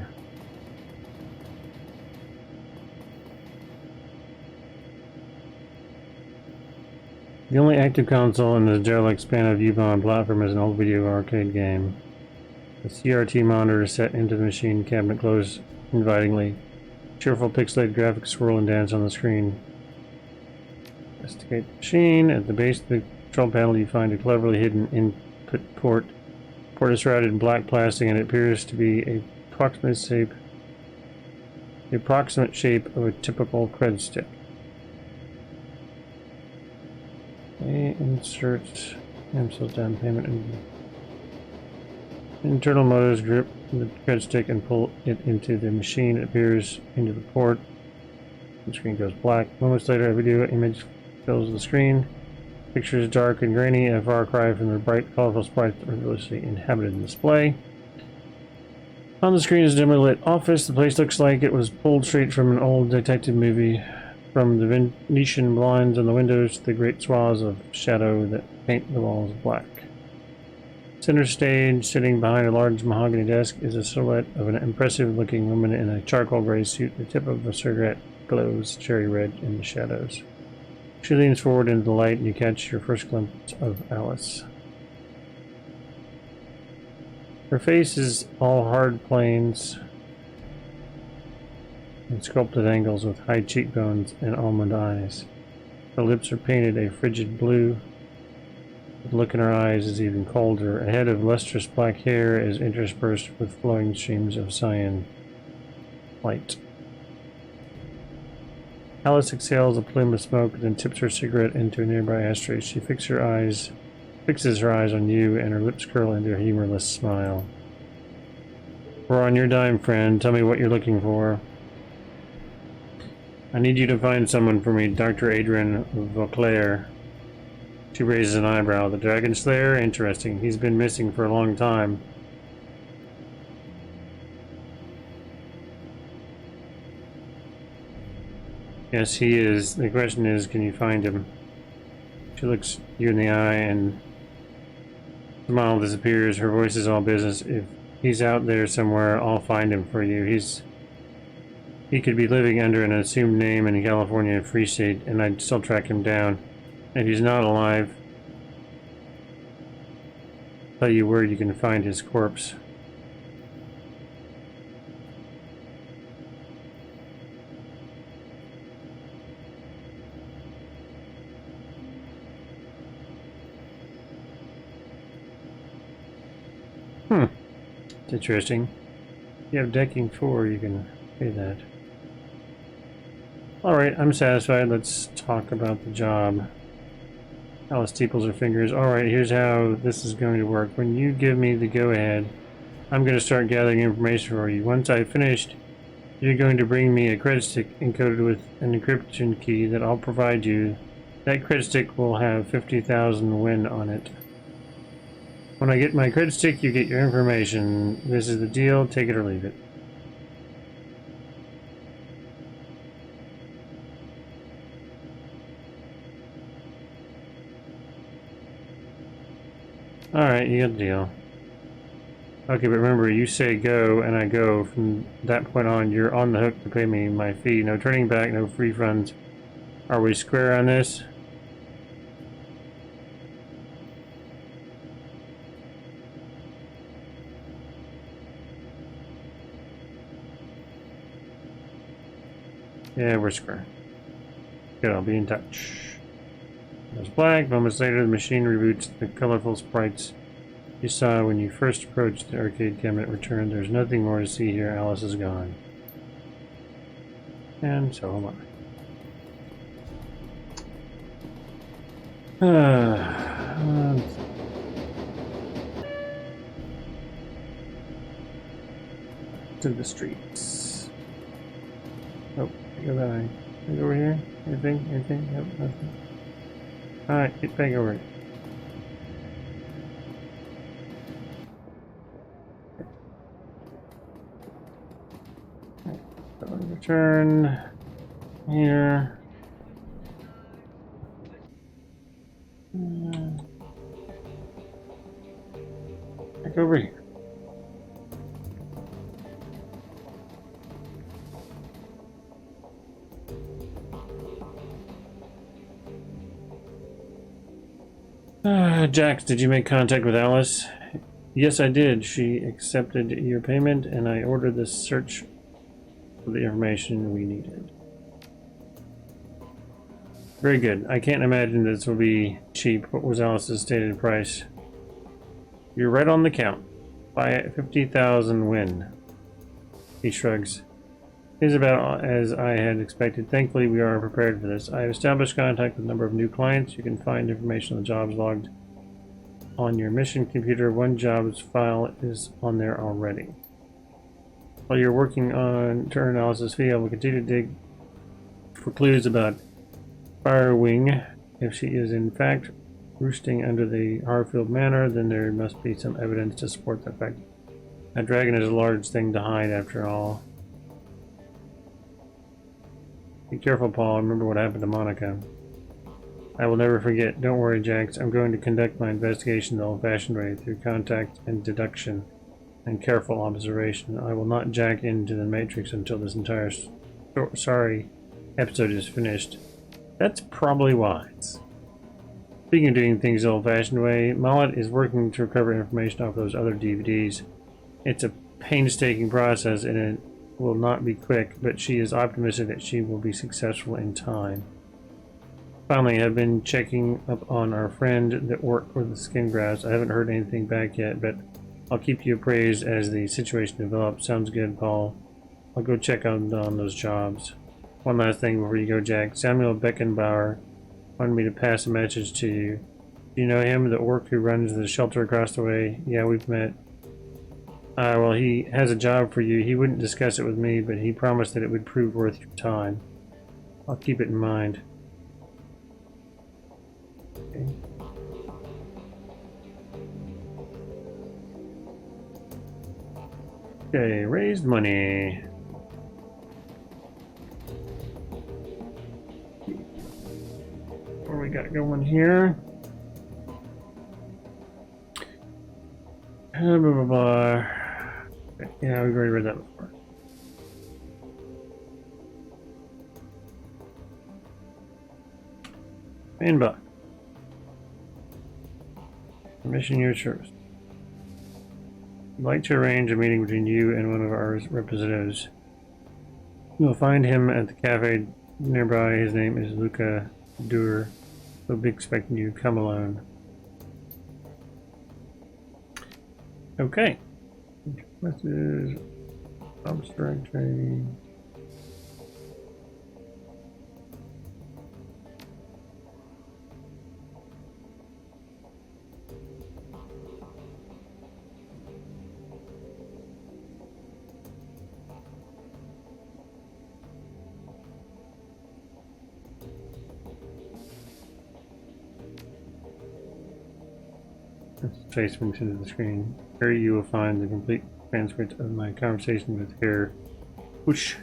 [SPEAKER 1] The only active console in the derelict span of U-Bound platform is an old video arcade game. The CRT monitor is set into the machine cabinet closed invitingly. Cheerful pixelated graphics swirl and dance on the screen. Investigate the machine. At the base of the control panel you find a cleverly hidden input port. The port is shrouded in black plastic and it appears to be the approximate shape of a typical cred stick. Insert cancel down payment and internal motors grip the cred stick and pull it into the machine. It appears into the port. The screen goes black. Moments later, a video image fills the screen. Picture is dark and grainy, a far cry from the bright, colorful sprites that religiously inhabited the display. On the screen is a dimly lit office. The place looks like it was pulled straight from an old detective movie. From the Venetian blinds on the windows to the great swaths of shadow that paint the walls black. Center stage, sitting behind a large mahogany desk, is a silhouette of an impressive-looking woman in a charcoal gray suit. The tip of a cigarette glows cherry red in the shadows. She leans forward into the light and you catch your first glimpse of Alice. Her face is all hard planes and sculpted angles with high cheekbones and almond eyes. Her lips are painted a frigid blue. The look in her eyes is even colder. A head of lustrous black hair is interspersed with flowing streams of cyan light. Alice exhales a plume of smoke, then tips her cigarette into a nearby ashtray. She fixes her eyes on you, and her lips curl into a humorless smile. We're on your dime, friend. Tell me what you're looking for. I need you to find someone for me, Dr. Adrian Vauclair. She raises an eyebrow. The Dragon Slayer? Interesting. He's been missing for a long time. Yes, he is. The question is, can you find him? She looks you in the eye and the smile disappears. Her voice is all business. If he's out there somewhere, I'll find him for you. He could be living under an assumed name in California Free State, and I'd still track him down. If he's not alive, I'll tell you where you can find his corpse. It's interesting. If you have decking 4, you can pay that. Alright, I'm satisfied. Let's talk about the job. Alice steeples her fingers. Alright, here's how this is going to work. When you give me the go-ahead, I'm going to start gathering information for you. Once I've finished, you're going to bring me a credit stick encoded with an encryption key that I'll provide you. That credit stick will have 50,000 Win on it. When I get my credit stick, you get your information. This is the deal. Take it or leave it. Alright, you got the deal. Okay, but remember, you say go, and I go. From that point on, you're on the hook to pay me my fee. No turning back, no free funds. Are we square on this? Yeah, we're square. Good, I'll be in touch. There's black. Moments later, the machine reboots. The colorful sprites you saw when you first approached the arcade cabinet return. There's nothing more to see here. Alice is gone. And so am I. To the streets. Oh, go that way. Can I go over here? Anything? Anything? Nope, nothing. Alright, get back over it. Return here. Back over here. Jax, did you make contact with Alice? Yes, I did. She accepted your payment, and I ordered the search for the information we needed. Very good. I can't imagine this will be cheap. What was Alice's stated price? You're right on the count. Buy 50,000 win. He shrugs. It is about as I had expected. Thankfully, we are prepared for this. I have established contact with a number of new clients. You can find information on the jobs logged on your mission computer. One jobs file is on there already. While you're working on to earn Alice's fee, I will continue to dig for clues about Firewing. If she is in fact roosting under the Harfield Manor, then there must be some evidence to support that fact. A dragon is a large thing to hide, after all. Be careful, Paul. Remember what happened to Monica. I will never forget. Don't worry, Jax. I'm going to conduct my investigation the old-fashioned way, through contact and deduction and careful observation. I will not jack into the Matrix until this entire episode is finished. That's probably wise. Speaking of doing things the old-fashioned way, Mollet is working to recover information off those other DVDs. It's a painstaking process, and it will not be quick, but she is optimistic that she will be successful in time. Finally, I've been checking up on our friend that worked with the skin grafts. I haven't heard anything back yet, but I'll keep you appraised as the situation develops. Sounds good, Paul. I'll go check on those jobs. One last thing before you go, Jack. Samuel Beckenbauer wanted me to pass a message to you. Do you know him, the orc who runs the shelter across the way? Yeah, we've met. Well, he has a job for you. He wouldn't discuss it with me, but he promised that it would prove worth your time. I'll keep it in mind. Okay. Okay, raised money. What do we got going here? Blah, blah, blah. Yeah, we've already read that before. Inbox. Permission your service. I'd like to arrange a meeting between you and one of our representatives. You'll find him at the cafe nearby. His name is Luca Duer. He'll be expecting you to come alone. Okay. Message. Abstract training. Its face moves into the screen. Here you will find the complete transcript of my conversation with Herr Whoosh,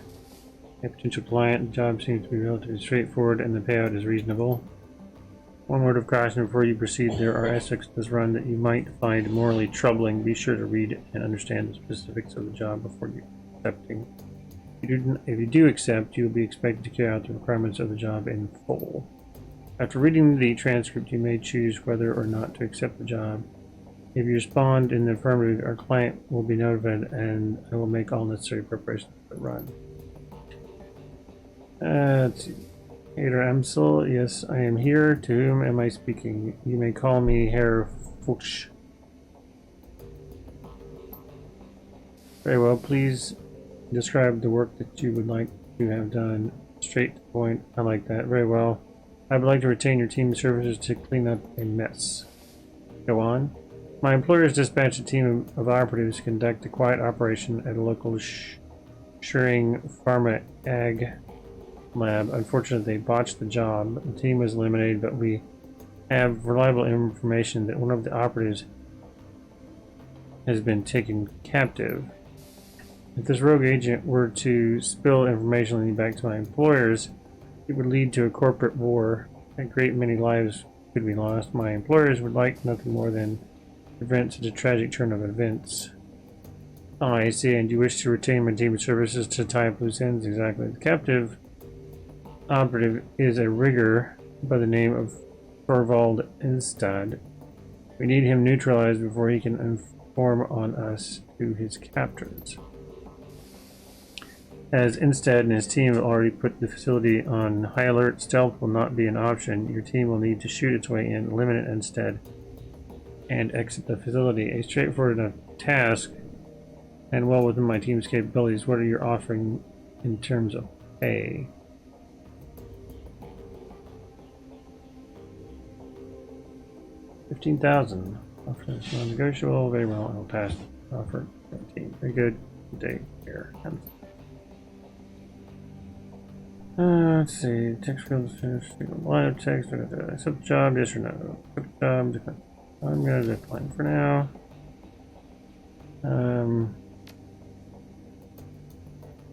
[SPEAKER 1] a potential client. The job seems to be relatively straightforward and the payout is reasonable. One word of caution before you proceed: there are aspects of this run that you might find morally troubling. Be sure to read and understand the specifics of the job before you accepting. If you do accept, you will be expected to carry out the requirements of the job in full. After reading the transcript, you may choose whether or not to accept the job. If you respond in the affirmative, our client will be notified and I will make all necessary preparations for the run. Let's see. Hader Amsel, yes, I am here. To whom am I speaking? You may call me Herr Fuchs. Very well, please describe the work that you would like to have done. Straight to the point. I like that. Very well. I would like to retain your team services to clean up a mess. Go on. My employer has dispatched a team of operatives to conduct a quiet operation at a local Schering Pharma Ag lab. Unfortunately, they botched the job. The team was eliminated, but we have reliable information that one of the operatives has been taken captive. If this rogue agent were to spill information back to my employers, it would lead to a corporate war. A great many lives could be lost. My employers would like nothing more than prevent such a tragic turn of events. Oh, I see, and you wish to retain my team of services to tie up loose ends? Exactly. The captive operative is a rigger by the name of Thorvald Instad. We need him neutralized before he can inform on us to his captors. As Instad and his team have already put the facility on high alert, stealth will not be an option. Your team will need to shoot its way in, eliminate Instad, and exit the facility. A straightforward enough task, and well within my team's capabilities. What are you offering in terms of pay? $15,000. Offer is non-negotiable. Very well. I will pass the offer. 15. Very good. Day here. Let's see. Text field is finished. Line of text. Accept the job. Yes or no. Accept the job. Decline. I'm going to decline for now.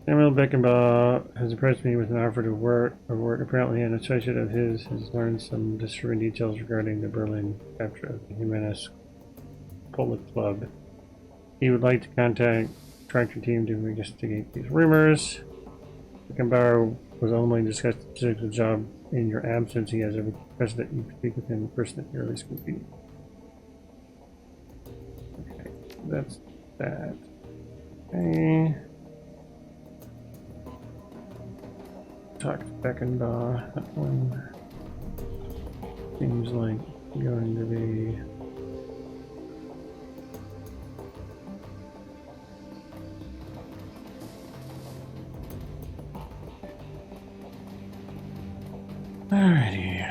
[SPEAKER 1] Samuel Beckenbaugh has approached me with an offer to work. Apparently, an associate of his has learned some disturbing details regarding the Berlin capture of the Humanist Polo Club. He would like to contact the tractor team to investigate these rumors. Beckenbauer was only discussed the particular job in your absence. He has every requested that you speak with him in person at your earliest convenience. Okay, that's that. Okay. Talk to Beckenbaugh. That one seems like going to be alrighty.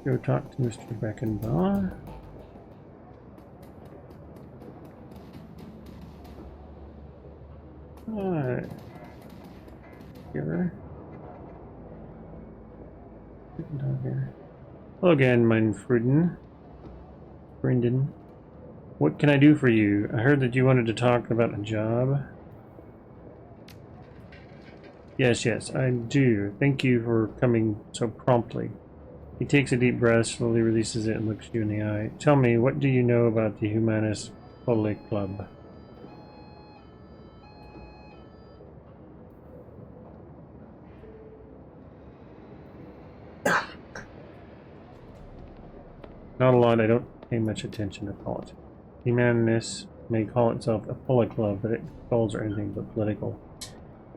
[SPEAKER 1] Go talk to Mr. Beckenbaugh. Alright. Give her. Here. Hello again, mein Frieden. Brendan. What can I do for you? I heard that you wanted to talk about a job. Yes, I do. Thank you for coming so promptly. He takes a deep breath, slowly releases it, and looks you in the eye. Tell me, what do you know about the Humanist Polo Club? Not a lot. I don't pay much attention to politics. Humanists may call itself a polo club, but its goals are anything but political.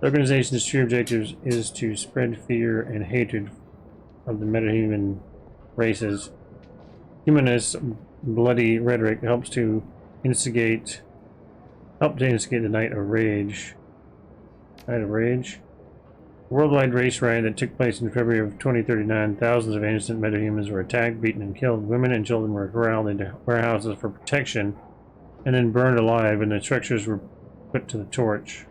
[SPEAKER 1] The organization's true objective is to spread fear and hatred of the metahuman races. Humanist bloody rhetoric helps to instigate the Night of Rage. Night of Rage? A worldwide race riot that took place in February of 2039. Thousands of innocent metahumans were attacked, beaten, and killed. Women and children were corralled into warehouses for protection and then burned alive, and the structures were put to the torch.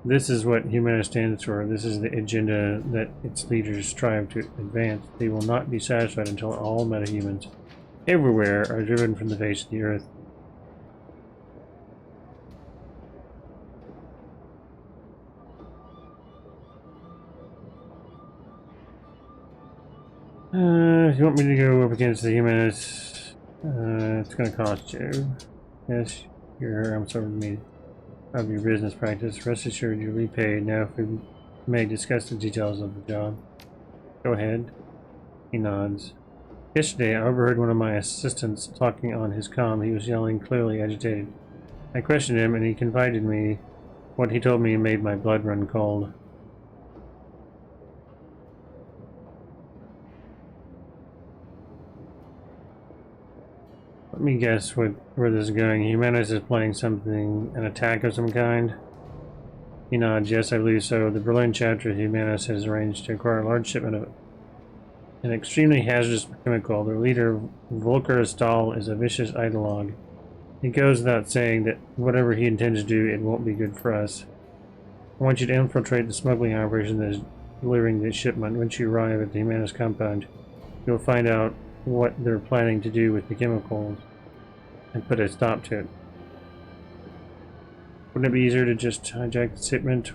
[SPEAKER 1] This is what Humanist stands for. This is the agenda that its leaders strive to advance. They will not be satisfied until all metahumans everywhere are driven from the face of the earth. If you want me to go up against the Humanists, it's going to cost you. Yes, I'm sorry me of your business practice. Rest assured you'll be paid. Now, if we may discuss the details of the job. Go ahead. He nods. Yesterday, I overheard one of my assistants talking on his comm. He was yelling, clearly agitated. I questioned him, and he confided me. What he told me made my blood run cold. Let me guess where this is going. Humanus is planning something, an attack of some kind? He nods. Yes, I believe so. The Berlin chapter of Humanus has arranged to acquire a large shipment of an extremely hazardous chemical. Their leader, Volker Stahl, is a vicious ideologue. It goes without saying that whatever he intends to do, it won't be good for us. I want you to infiltrate the smuggling operation that is delivering the shipment. Once you arrive at the Humanus compound, you'll find out what they're planning to do with the chemicals and put a stop to it. Wouldn't it be easier to just hijack the shipment?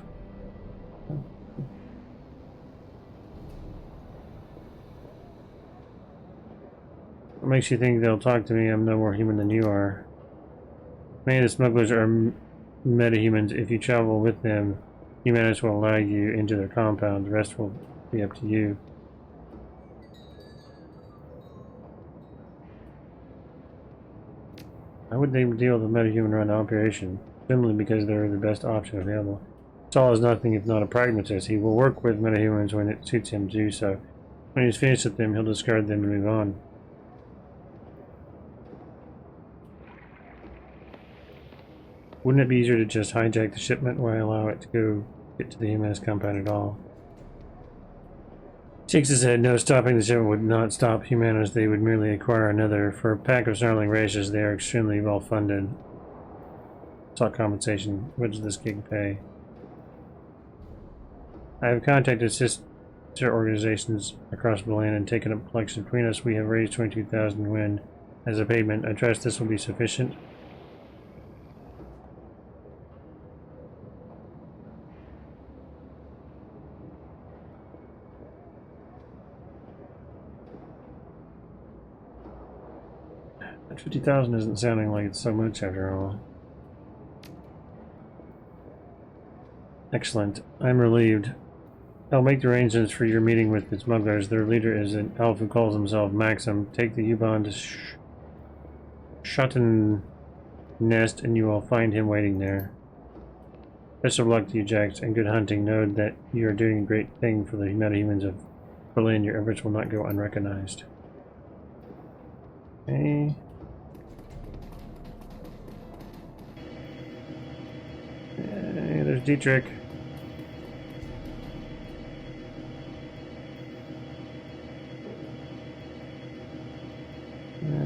[SPEAKER 1] What makes you think they'll talk to me? I'm no more human than you are. Many of the smugglers are metahumans. If you travel with them, Humanus will allow you into their compound. The rest will be up to you. How would they deal with a metahuman run operation? Simply because they're the best option available. Saul is nothing if not a pragmatist. He will work with metahumans when it suits him to do so. When he's finished with them, he'll discard them and move on. Wouldn't it be easier to just hijack the shipment? Why allow it to get to the Humanus compound at all? Shakes his head. No, stopping the shipment would not stop Humanus. They would merely acquire another. For a pack of snarling races, they are extremely well funded. Sought compensation. What does this gig pay? I have contacted sister organizations across Berlin and taken up collection. Between us, we have raised 22,000 Wen as a payment. I trust this will be sufficient. That 50,000 isn't sounding like it's so much after all. Excellent. I'm relieved. I'll make the arrangements for your meeting with the smugglers. Their leader is an elf who calls himself Maxim. Take the U-Bahn to Schotten Nest and you will find him waiting there. Best of luck to you, Jax, and good hunting. Know that you are doing a great thing for the metahumans of Berlin. Your efforts will not go unrecognized. Okay. Hey, there's Dietrich.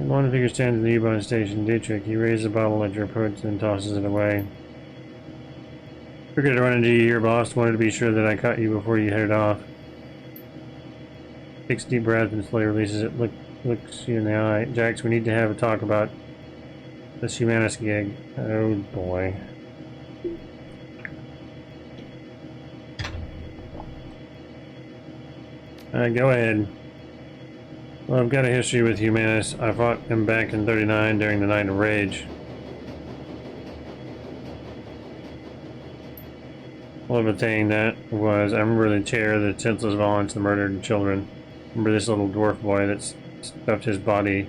[SPEAKER 1] One figure stands in the U-Bahn station. Dietrich. He raises a bottle at your approach and tosses it away. Figured I'd run into you here, boss. Wanted to be sure that I caught you before you headed off. Takes a deep breath and slowly releases it. Looks you in the eye. Jax, we need to have a talk about this Humanus gig. Oh boy. Go ahead. Well, I've got a history with Humanus. I fought him back in 39 during the Night of Rage. Well, of thing that was, I remember the terror, the senseless violence, the murdered children. Remember this little dwarf boy that stuffed his body.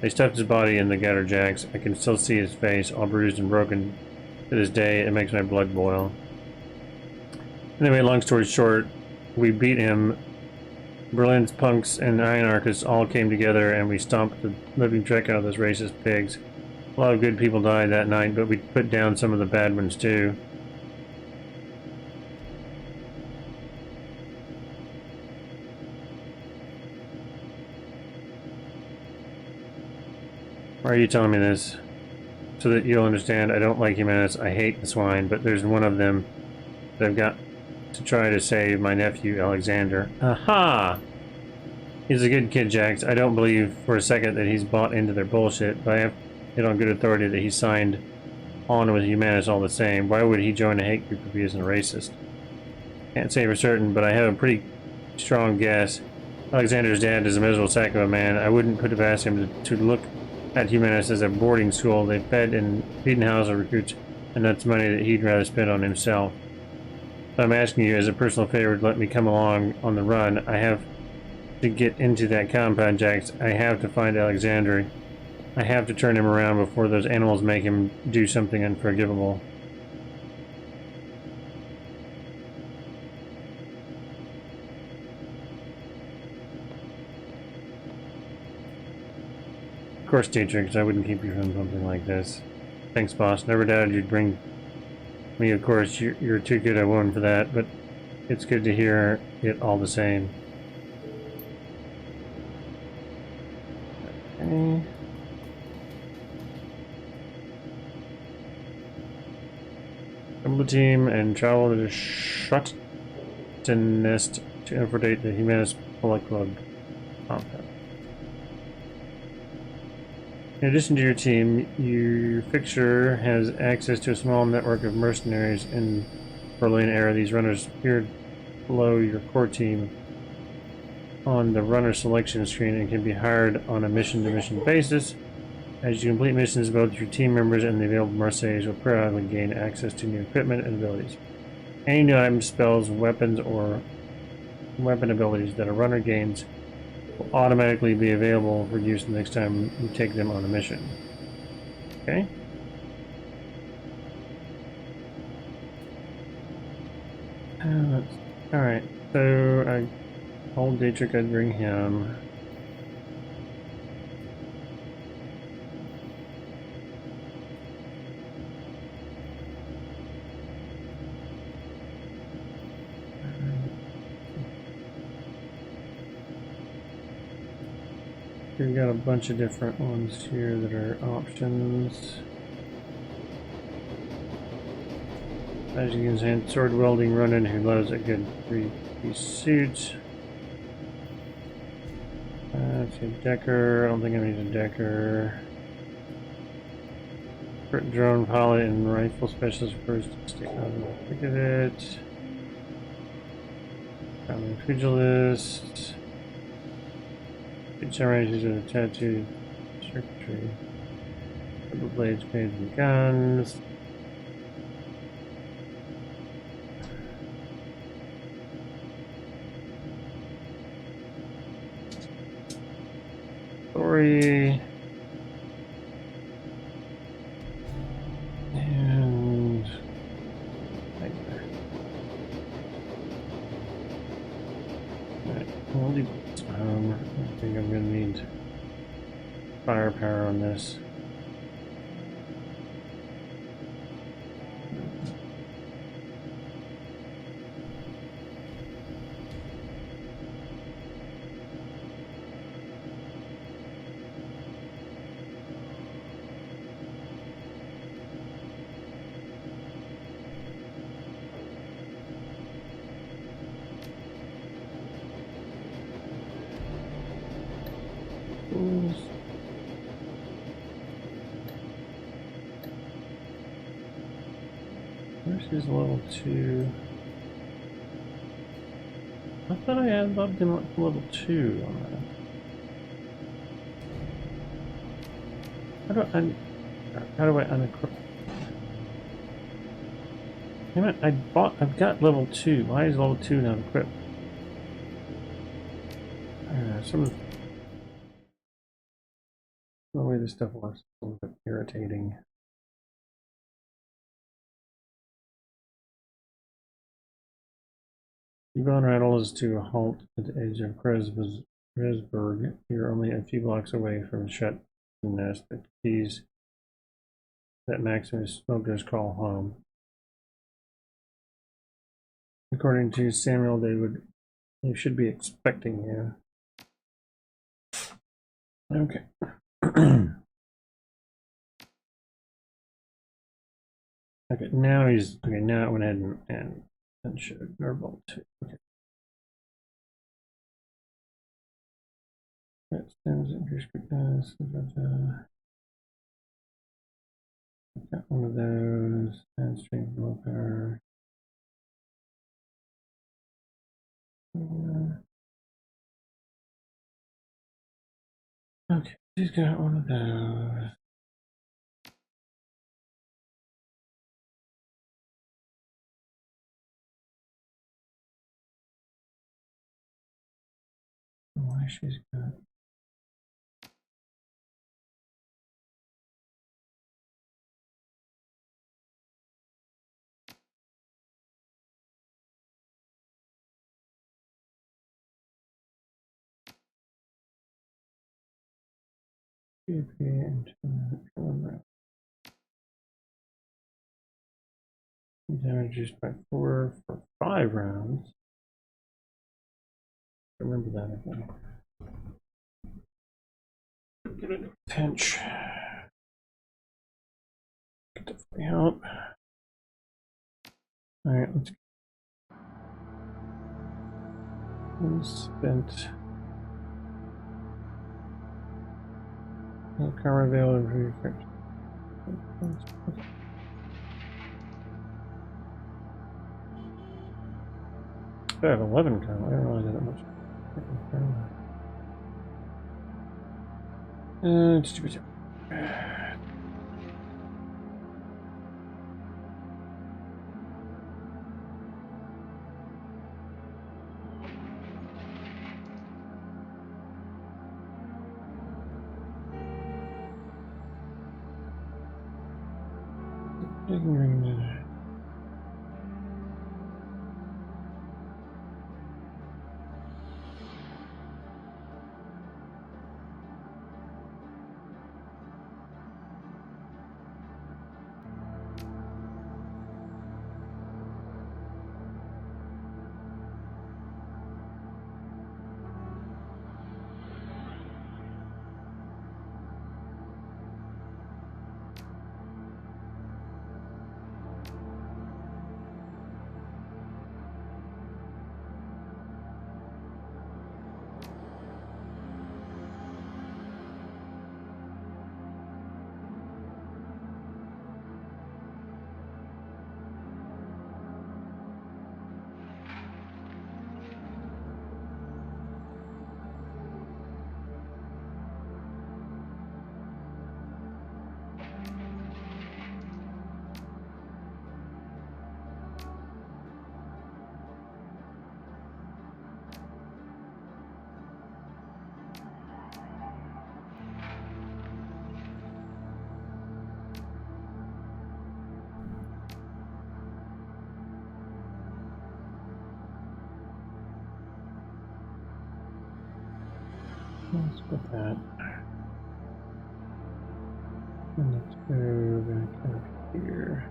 [SPEAKER 1] They stuffed his body in the gutter jacks. I can still see his face, all bruised and broken. To this day, it makes my blood boil. Anyway, long story short, we beat him. Berlin's punks and anarchists all came together and we stomped the living trick out of those racist pigs. A lot of good people died that night, but we put down some of the bad ones too. Why are you telling me this? So that you'll understand, I don't like Humanus. I hate the swine, but there's one of them I've got to try to save my nephew, Alexander. Aha! He's a good kid, Jax. I don't believe for a second that he's bought into their bullshit, but I have it on good authority that he signed on with Humanus all the same. Why would he join a hate group if he isn't a racist? Can't say for certain, but I have a pretty strong guess. Alexander's dad is a miserable sack of a man. I wouldn't put it past him to look at Humanus as a boarding school. They fed and house recruits, and that's money that he'd rather spend on himself. So I'm asking you as a personal favor to let me come along on the run. I have to get into that compound, Jax. I have to find Alexander. I have to turn him around before those animals make him do something unforgivable. Of course, Dietrich, I wouldn't keep you from something like this. Thanks, boss. Never doubted you'd bring me. Of course, you're too good a woman for that, but it's good to hear it all the same. Okay. Come the team and travel to the Shutton Nest to infiltrate the Humanist Bullet Club compound. In addition to your team, your fixture has access to a small network of mercenaries in Berlin area. These runners appear below your core team on the runner selection screen and can be hired on a mission-to-mission basis. As you complete missions, both your team members and the available mercenaries will periodically gain access to new equipment and abilities. Any new items, spells, weapons, or weapon abilities that a runner gains will automatically be available for use the next time you take them on a mission. Okay? Alright, so I told Dietrich I'd bring him. We've got a bunch of different ones here that are options. As you can see, sword welding running who loves a good three-piece suit. Let's see, Decker. I don't think I need a Decker. Drone pilot and rifle specialist first. Stick on the pick of it. Pugilist. Generations of the tattooed circuitry. Double blades, painted and guns. Story. And nightmare. Alright, I'll leave this home. I think I'm gonna need firepower on this. Where's his level 2? I thought I had loved him up to level 2 on that. How do I unequip? Damn it, I've got level 2. Why is level 2 not equipped? Some the way this stuff works is a little bit irritating. Yvonne rattles to a halt at the edge of Kresberg. You're only a few blocks away from Shut Nest. The keys that Maximus smokers call home. According to Samuel, they should be expecting you. Okay. Okay, now it went ahead and And should normal too. Okay. That stems increase quickness. Got one of those. And strength willpower. Okay, he's got one of those. Why she's got. PP into damage used by 4 for 5 rounds. Remember that again. Get a pinch. Could definitely help. Alright, let's spent. No karma available for your character. I have 11 karma. I didn't realize I had that much. Stupid. Let's put that. And let's go back up here.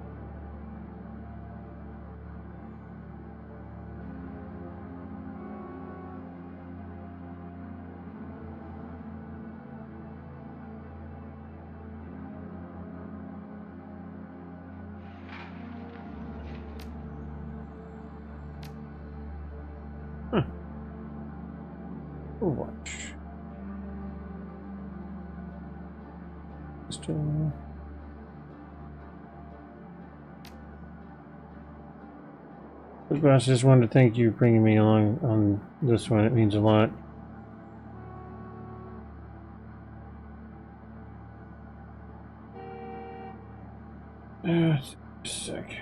[SPEAKER 1] Huh. Watch. Still. Boss, just wanted to thank you for bringing me along on this one. It means a lot. Just a sec.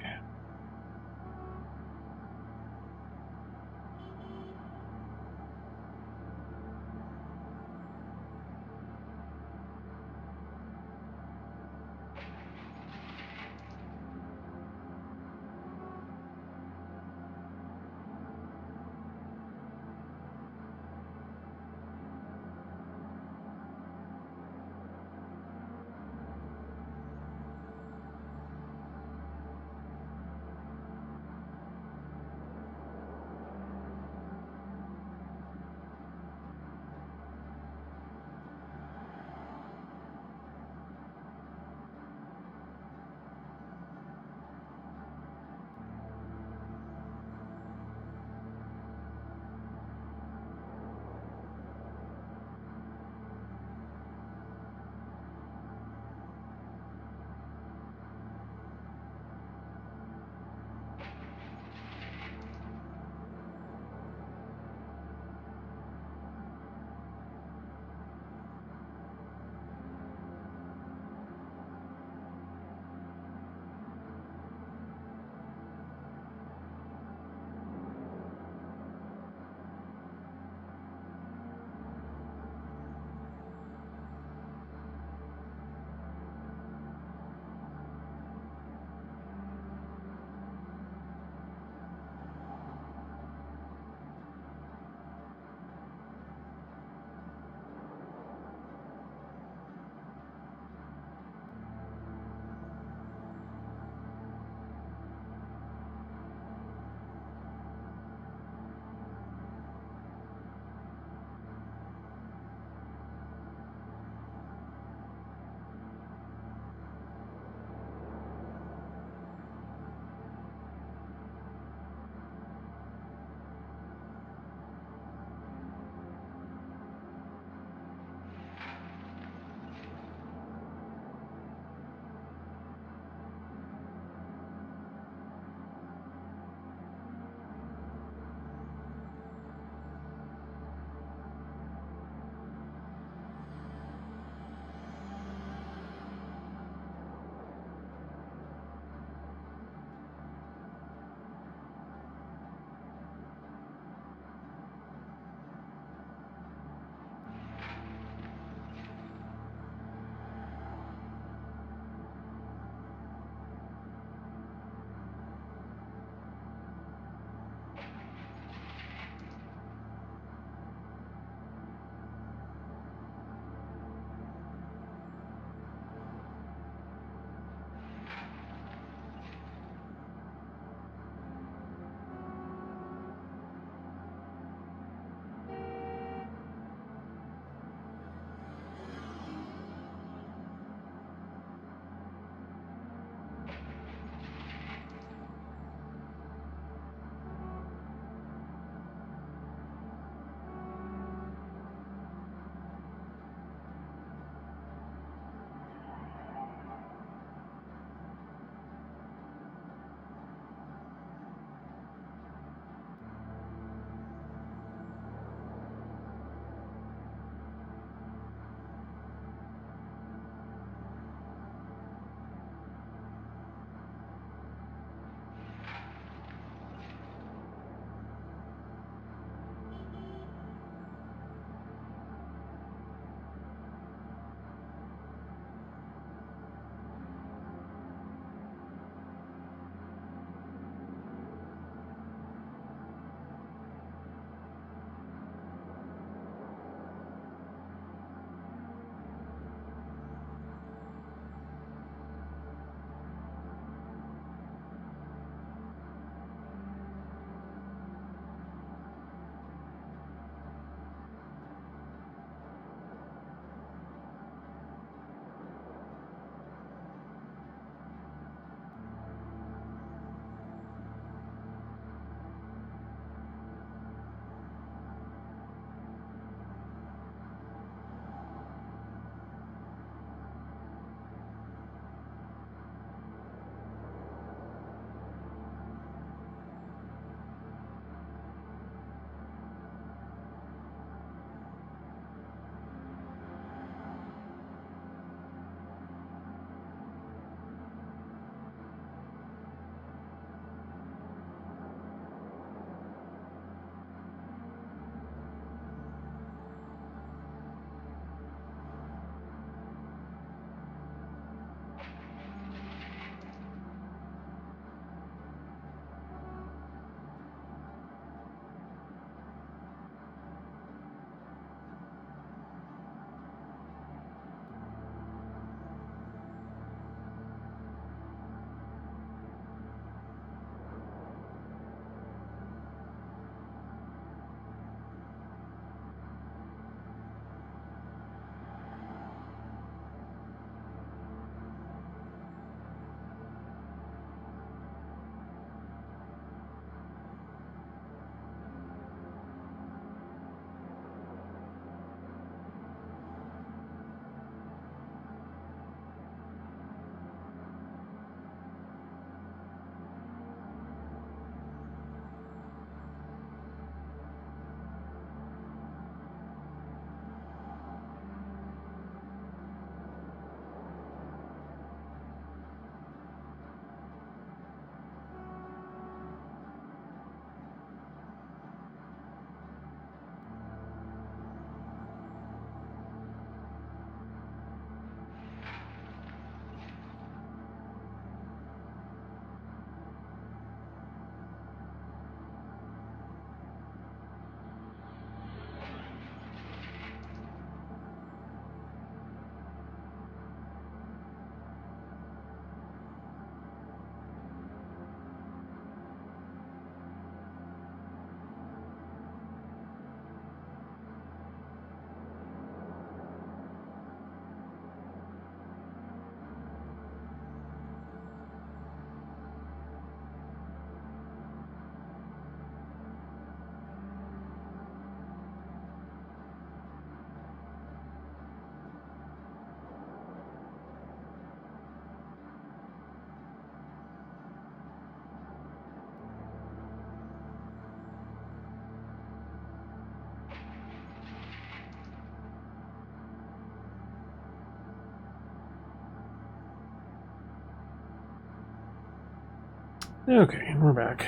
[SPEAKER 1] Okay, we're back.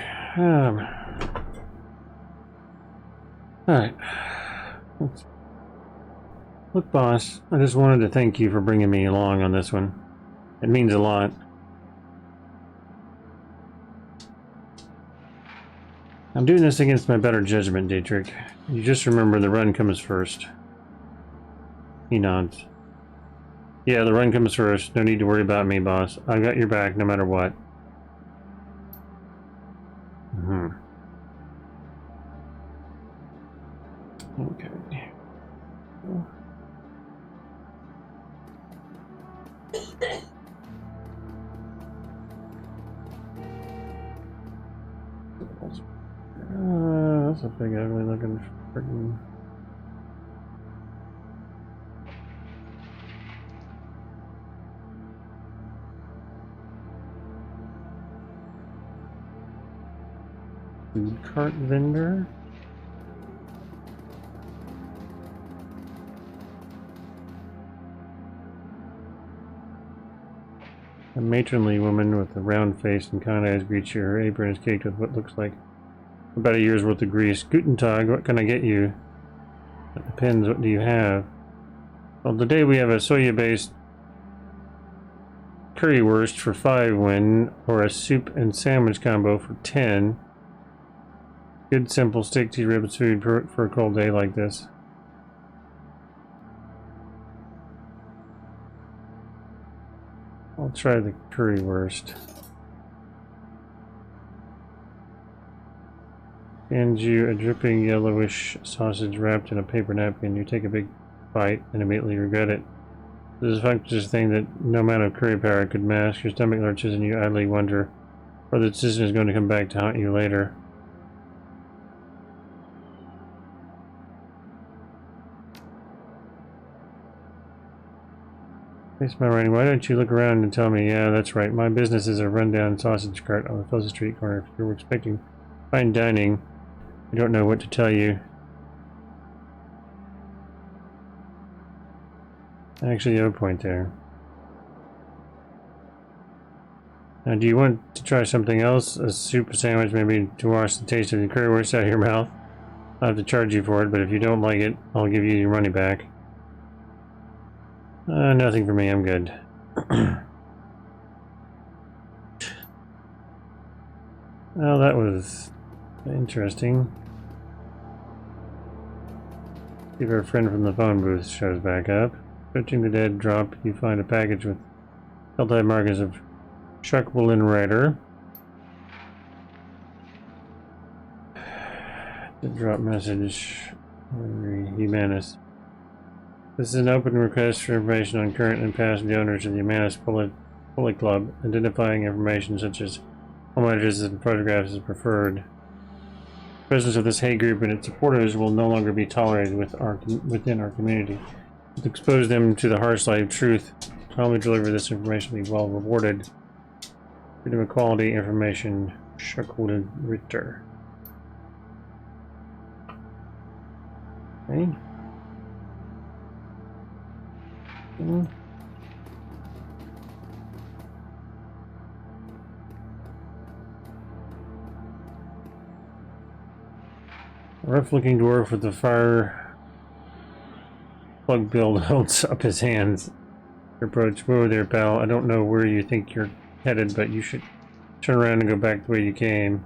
[SPEAKER 1] Alright. Look, boss, I just wanted to thank you for bringing me along on this one. It means a lot. I'm doing this against my better judgment, Dietrich. You just remember the run comes first. He nods. Yeah, the run comes first. No need to worry about me, boss. I've got your back no matter what. Okay. That's a big ugly looking freaking... food cart vendor? A matronly woman with a round face and kind eyes greets you. Her apron is caked with what looks like about a year's worth of grease. Guten Tag, what can I get you? It depends, what do you have? Well, today we have a soya-based currywurst for 5 win, or a soup and sandwich combo for 10. Good, simple, stick-to-ribs food for a cold day like this. I'll try the currywurst. And you a dripping yellowish sausage wrapped in a paper napkin. You take a big bite and immediately regret it. This is a factious thing that no amount of curry power could mask. Your stomach lurches and you idly wonder whether the decision is going to come back to haunt you later. Face my writing. Why don't you look around and tell me? Yeah, that's right. My business is a rundown sausage cart on the closest street corner. If you were expecting fine dining, I don't know what to tell you. Actually, you have a point there. Now, do you want to try something else? A soup sandwich, maybe, to wash the taste of the currywurst out of your mouth? I'll have to charge you for it, but if you don't like it, I'll give you your money back. Nothing for me, I'm good. Well, that was interesting. See if our friend from the phone booth shows back up. Searching the dead drop, you find a package with telltale markings of Shuckwoolen Rider. The drop message. Humanus. This is an open request for information on current and past donors of the Humanus Pulley Club. Identifying information such as home addresses and photographs is preferred. The presence of this hate group and its supporters will no longer be tolerated within our community. To expose them to the harsh light of truth, calmly deliver this information will be well rewarded. Freedom of quality information, Shuckwoolen Ritter. Okay. A rough-looking dwarf with a fire plug build holds up his hands. Approach. Whoa there, pal. I don't know where you think you're headed, but you should turn around and go back the way you came.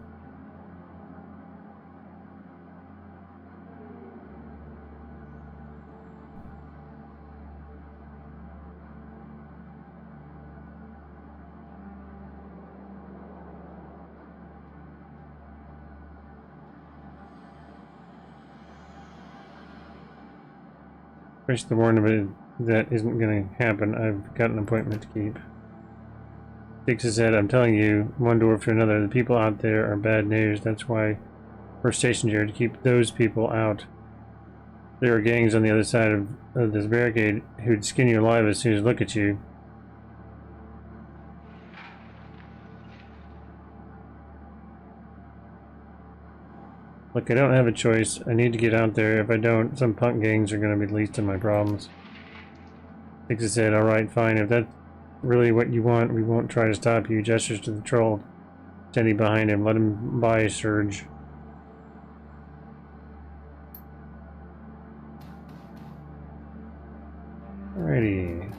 [SPEAKER 1] Wish the warning of it that isn't going to happen. I've got an appointment to keep. Sticks his head. I'm telling you, one dwarf to another, the people out there are bad news. That's why we're stationed here, to keep those people out. There are gangs on the other side of this barricade who'd skin you alive as soon as look at you. Look, I don't have a choice. I need to get out there. If I don't, some punk gangs are going to be the least of my problems. Dixie said, alright, fine. If that's really what you want, we won't try to stop you. Gestures to the troll. Steady behind him. Let him by, Surge. Alrighty.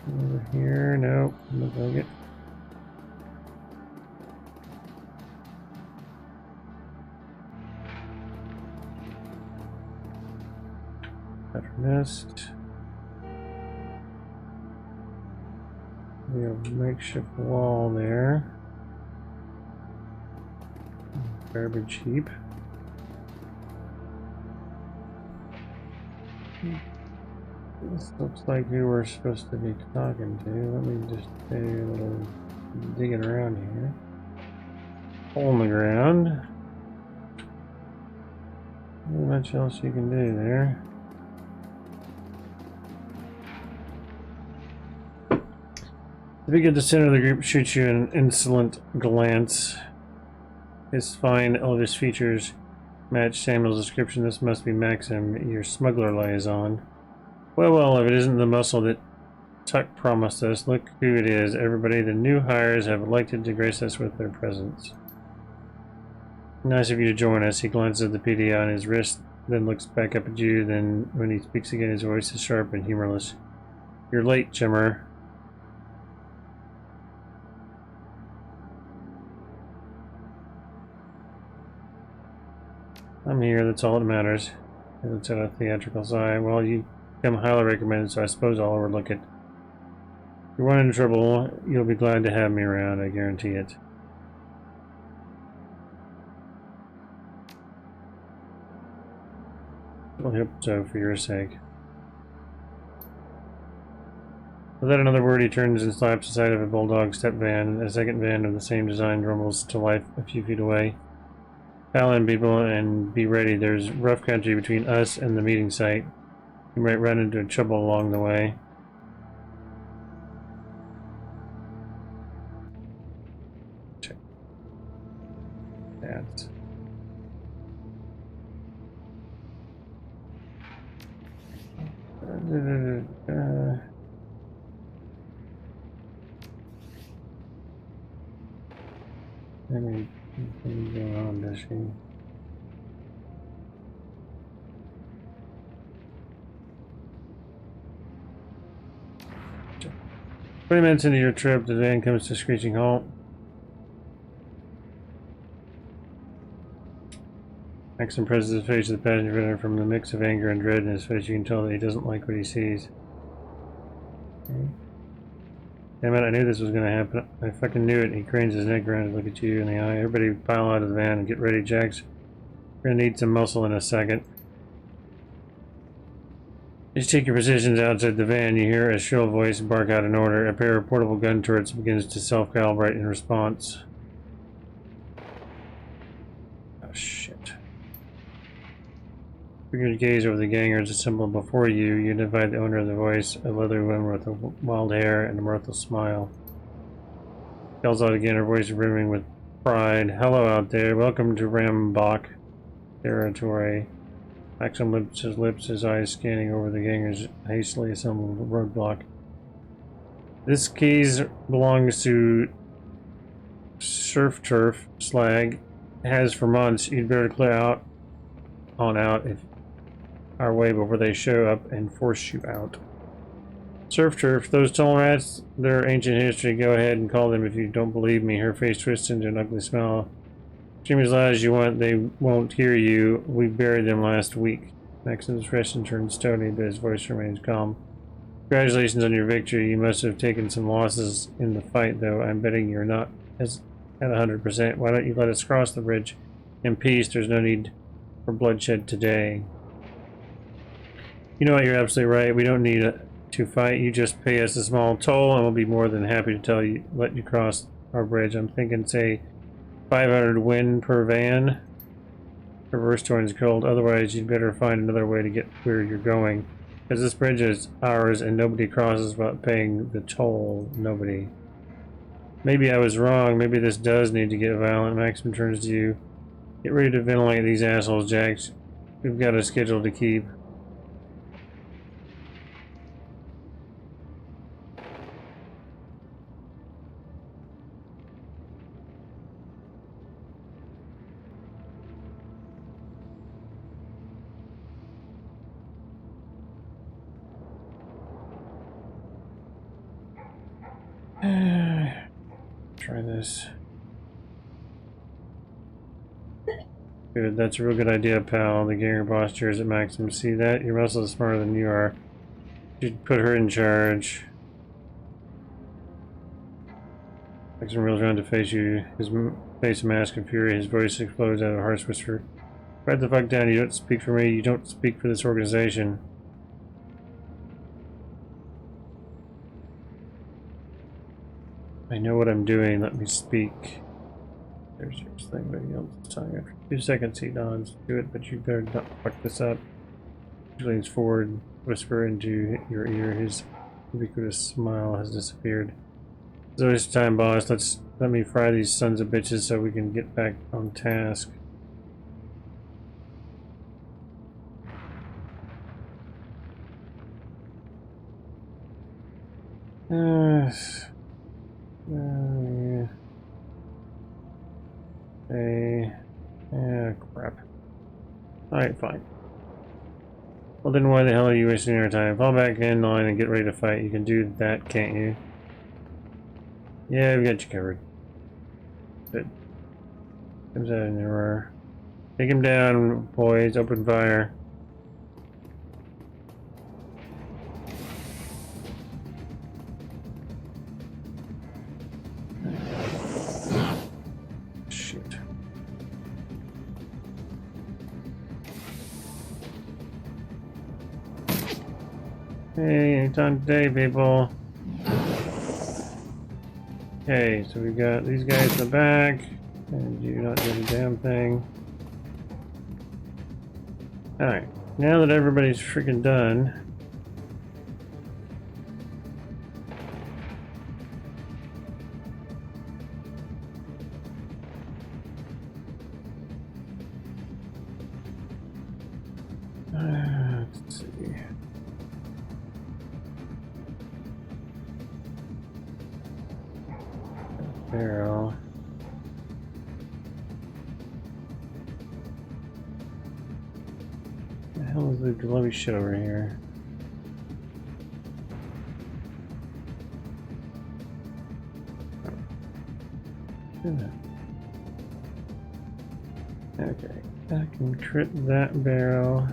[SPEAKER 1] Over here, no, look like it. After nest. We have a makeshift wall there. Garbage heap. This looks like who we're supposed to be talking to. Let me just do a little digging around here. Hole in the ground. Not much else you can do there. The figure at the center of the group shoots you an insolent glance. His fine elvish features match Samuel's description. This must be Maxim, your smuggler liaison. Well, if it isn't the muscle that Tuck promised us, look who it is. Everybody, the new hires have elected to grace us with their presence. Nice of you to join us. He glances at the PDA on his wrist, then looks back up at you. Then when he speaks again, his voice is sharp and humorless. You're late, Jimmer. I'm here, that's all that matters. He looks at a theatrical sigh. Well, you come highly recommended, so I suppose I'll overlook it. If you run into trouble, you'll be glad to have me around, I guarantee it. I hope so, for your sake. Without another word, he turns and slaps the side of a bulldog step van. A second van of the same design rumbles to life a few feet away. Pile in, people, and be ready. There's rough country between us and the meeting site. You might run into trouble along the way. Check that. Anything going on, does she? 20 minutes into your trip, the van comes to a screeching halt. Maxim presses the face of the passenger from the mix of anger and dread in his face. You can tell that he doesn't like what he sees. Okay. Damn it, I knew this was going to happen. I fucking knew it. He cranes his neck around to look at you in the eye. Everybody pile out of the van and get ready, Jax. We're going to need some muscle in a second. Just take your positions outside the van. You hear a shrill voice bark out an order. A pair of portable gun turrets begins to self-calibrate in response. Oh, shit. Figured gaze over the gangers assembled before you. You identified the owner of the voice, a leathery woman with wild hair and a mirthful smile. Yells out again, her voice brimming with pride. Hello out there. Welcome to Rambach territory. Maxim lips his lips, his eyes scanning over the gangers' hastily assembled roadblock. This keys belongs to Surf Turf Slag. Has for months. You'd better clear out on out if our way before they show up and force you out. Surf Turf, those tall rats, their ancient history. Go ahead and call them if you don't believe me. Her face twists into an ugly smile. Scream as loud as you want, they won't hear you. We buried them last week. Maxim's expression turns stony, but his voice remains calm. Congratulations on your victory. You must have taken some losses in the fight, though. I'm betting you're not as at 100%. Why don't you let us cross the bridge in peace? There's no need for bloodshed today. You know what? You're absolutely right. We don't need to fight. You just pay us a small toll, and we'll be more than happy to let you cross our bridge. I'm thinking, say, 500 win per van. Reverse torrent's cold. Otherwise, you'd better find another way to get where you're going. Because this bridge is ours, and nobody crosses without paying the toll. Nobody. Maybe I was wrong. Maybe this does need to get violent. Maxim turns to you. Get ready to ventilate these assholes, Jax. We've got a schedule to keep. Try this. Good, that's a real good idea, pal. The gang boss cheers at Maxim. See that? Your muscle is smarter than you are. You should put her in charge. Maxim reels around to face you. His face a mask of fury. His voice explodes out of a harsh whisper. Write the fuck down. You don't speak for me. You don't speak for this organization. I know what I'm doing. Let me speak. There's your thing, but you don't telling after 2 seconds he nods. Do it, but you better not fuck this up. He leans forward, whisper into your ear. His ubiquitous smile has disappeared. So it's time, boss. Let me fry these sons of bitches so we can get back on task. Yeah. Yeah, crap. Alright, fine. Well then why the hell are you wasting your time? Fall back in line and get ready to fight. You can do that, can't you? Yeah, we got you covered. Good. Comes out in your take him down, boys. Open fire. Hey, it's on today, people. Okay, so we got these guys in the back, and you not doing a damn thing. Alright, now that everybody's freaking done. Let's see. Barrel. What the hell is the glowy shit over here? Okay, I can trip that barrel.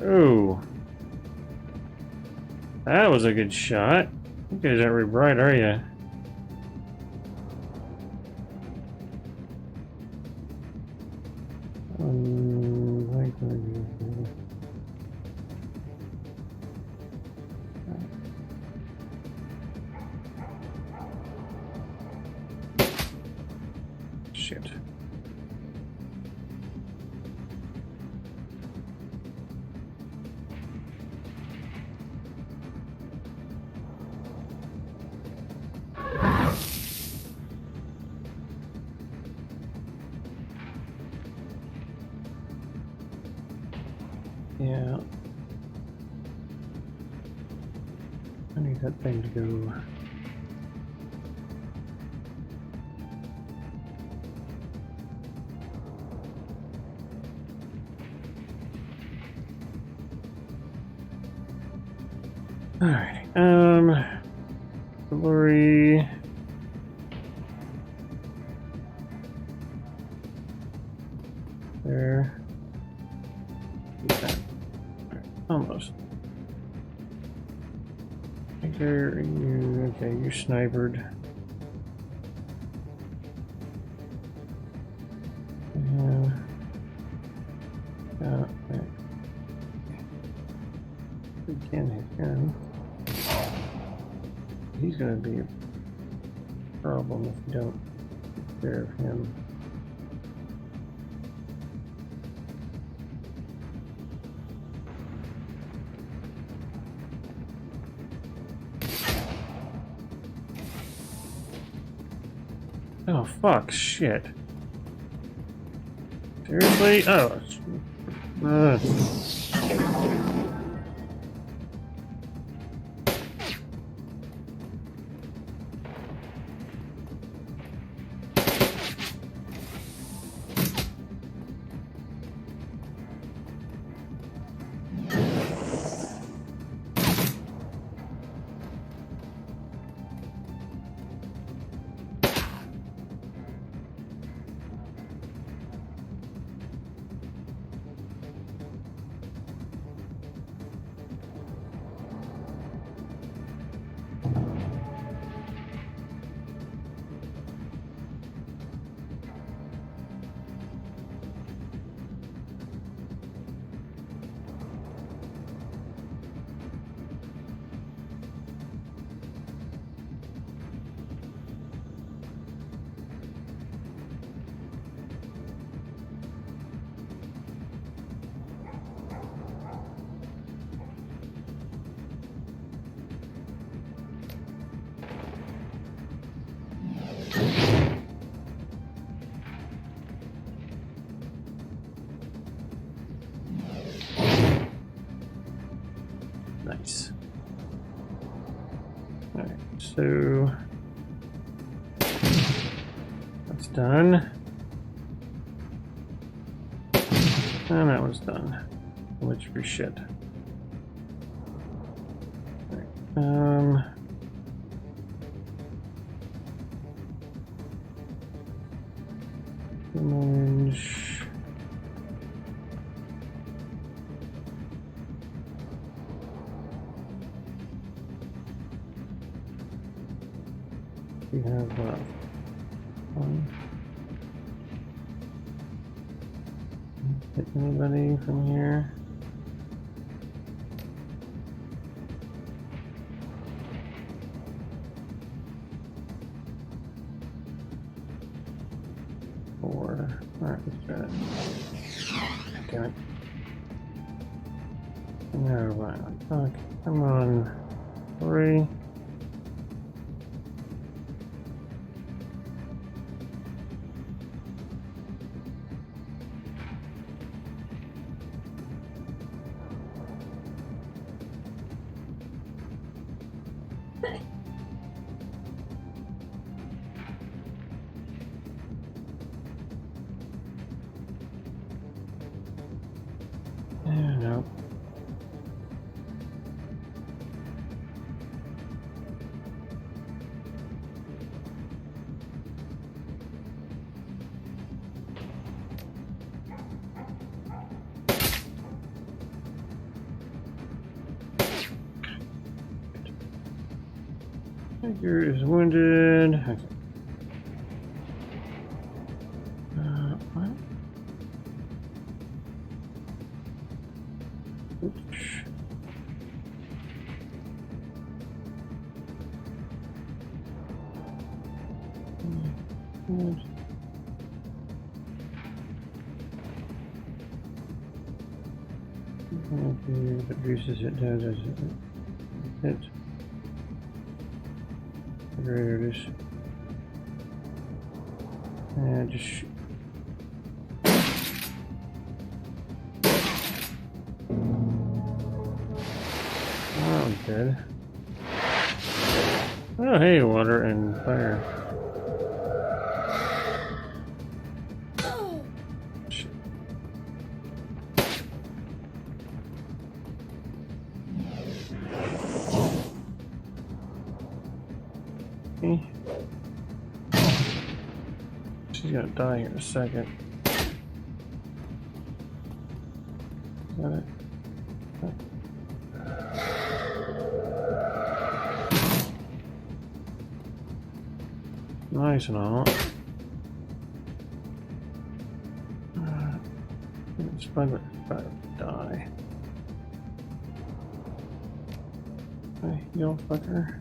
[SPEAKER 1] Oh, that was a good shot. You guys aren't very bright, are you? Shit. Yeah. I need that thing to go. Alright, Glory. There. Okay. Alright, almost. There, you, okay, you snipered. Yeah. Okay. We can hit him. He's gonna be a problem if we don't take care of him. Oh fuck, shit. Seriously? Oh. So that's done. And that one's done. Which for shit. Orange. We have one. Hit anybody from here? Four. Alright, let's try it. Damn it. No, one. Okay, come on. 3. No. Tiger is wounded. Okay. What? Oops. Good. If it reduces it down, does it hit? Greater it is. And just shoot. Oh, I'm dead. Oh, hey, water and fire. Shit. Okay. She's gonna die here in a second. Got it. Nice and all. It's about to die. Hey, you old fucker.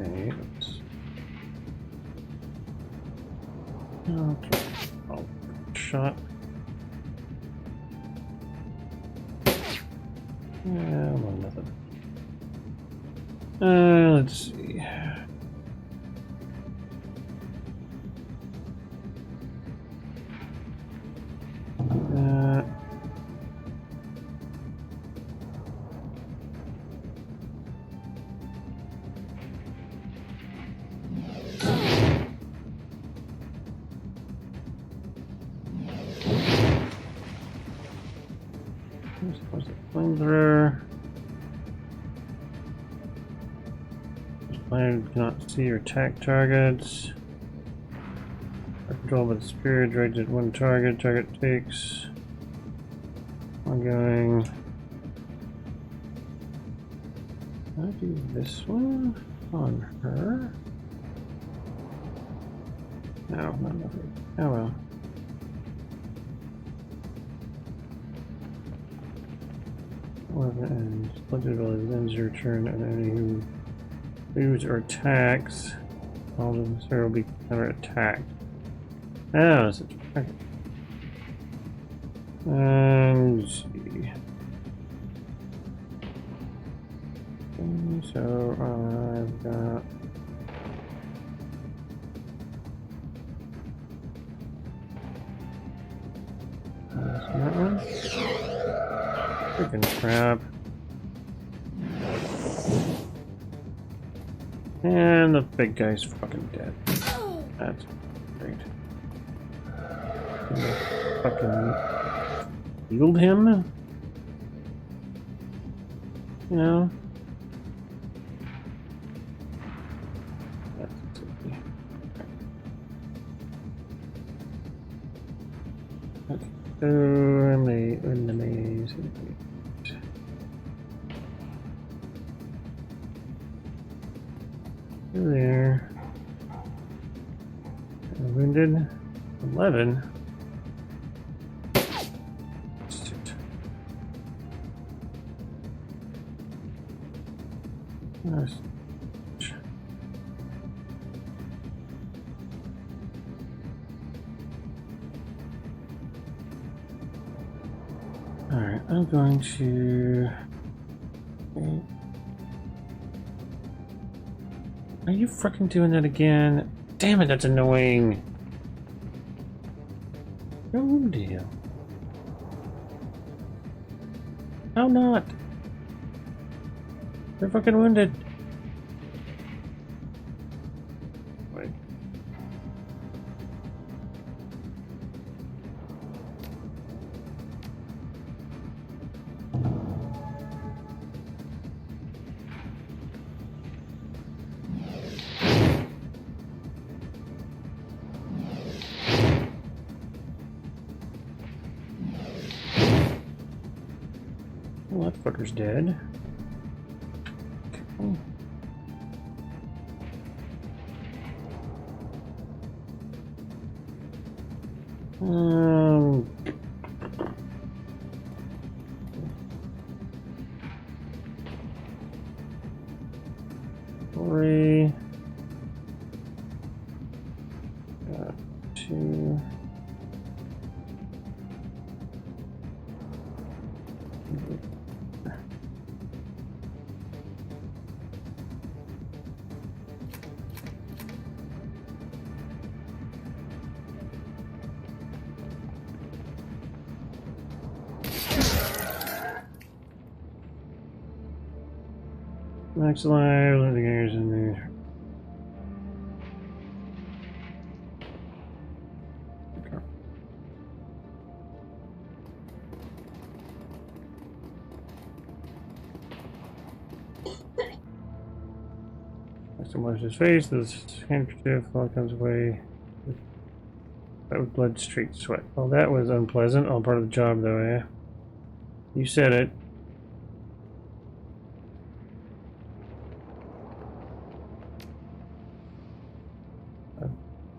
[SPEAKER 1] Okay. Okay. Oh, shot. Yeah, well, nothing. Let's see. Where's the flamethrower? Planet cannot see or attack targets. Controlled by the spirit, directed at one target. Target takes. Ongoing. Can I do this one on her? No, not nothing. Oh well. Weapon and splinter ability ends your turn, and enemy who moves or attacks, all of them will be counter attacked. Oh, it's okay. And let's see. So I've got that one. Freaking crap. And the big guy's fucking dead. That's great. Fucking healed him? You know? That's silly. Let's go in the maze. There. Wounded. 11. Shit. Nice. Alright, I'm going to... Are you frickin' doing that again? Damn it, that's annoying. Oh dear. How not? They're fucking wounded. Wait. Well, that fucker's dead. Okay. Three. Two. Max alive, let the gears in there. Next to wash his face, this handkerchief all comes away with blood streaked sweat. Well, that was unpleasant. All part of the job, though, eh? You said it.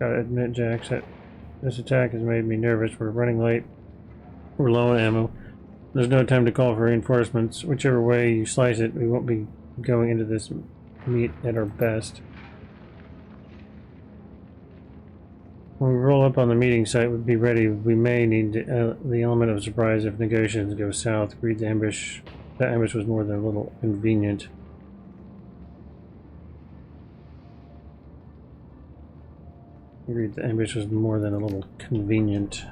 [SPEAKER 1] Gotta admit, Jax, that this attack has made me nervous. We're running late. We're low on ammo. There's no time to call for reinforcements. Whichever way you slice it, we won't be going into this meet at our best. When we roll up on the meeting site, we'd be ready. We may need the element of surprise if negotiations go south. Agreed the ambush. That ambush was more than a little convenient. Agreed the ambush was more than a little convenient.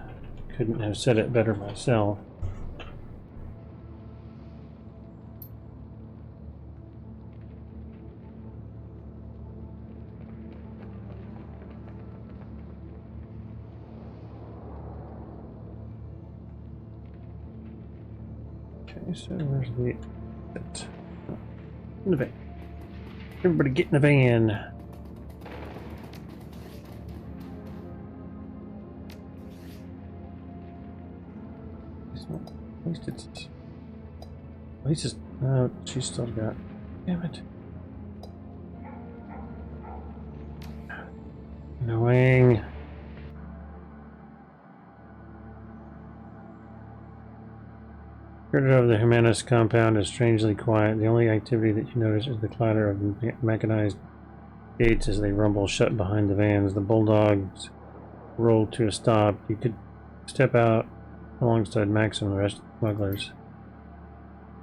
[SPEAKER 1] Couldn't have said it better myself. Okay, so where's the... In the van. Everybody get in the van. At least it's... Oh, she's still got... Damn it. Annoying. Perimeter of the Humanist compound is strangely quiet. The only activity that you notice is the clatter of mechanized gates as they rumble shut behind the vans. The bulldogs roll to a stop. You could step out alongside Max and the rest of the smugglers.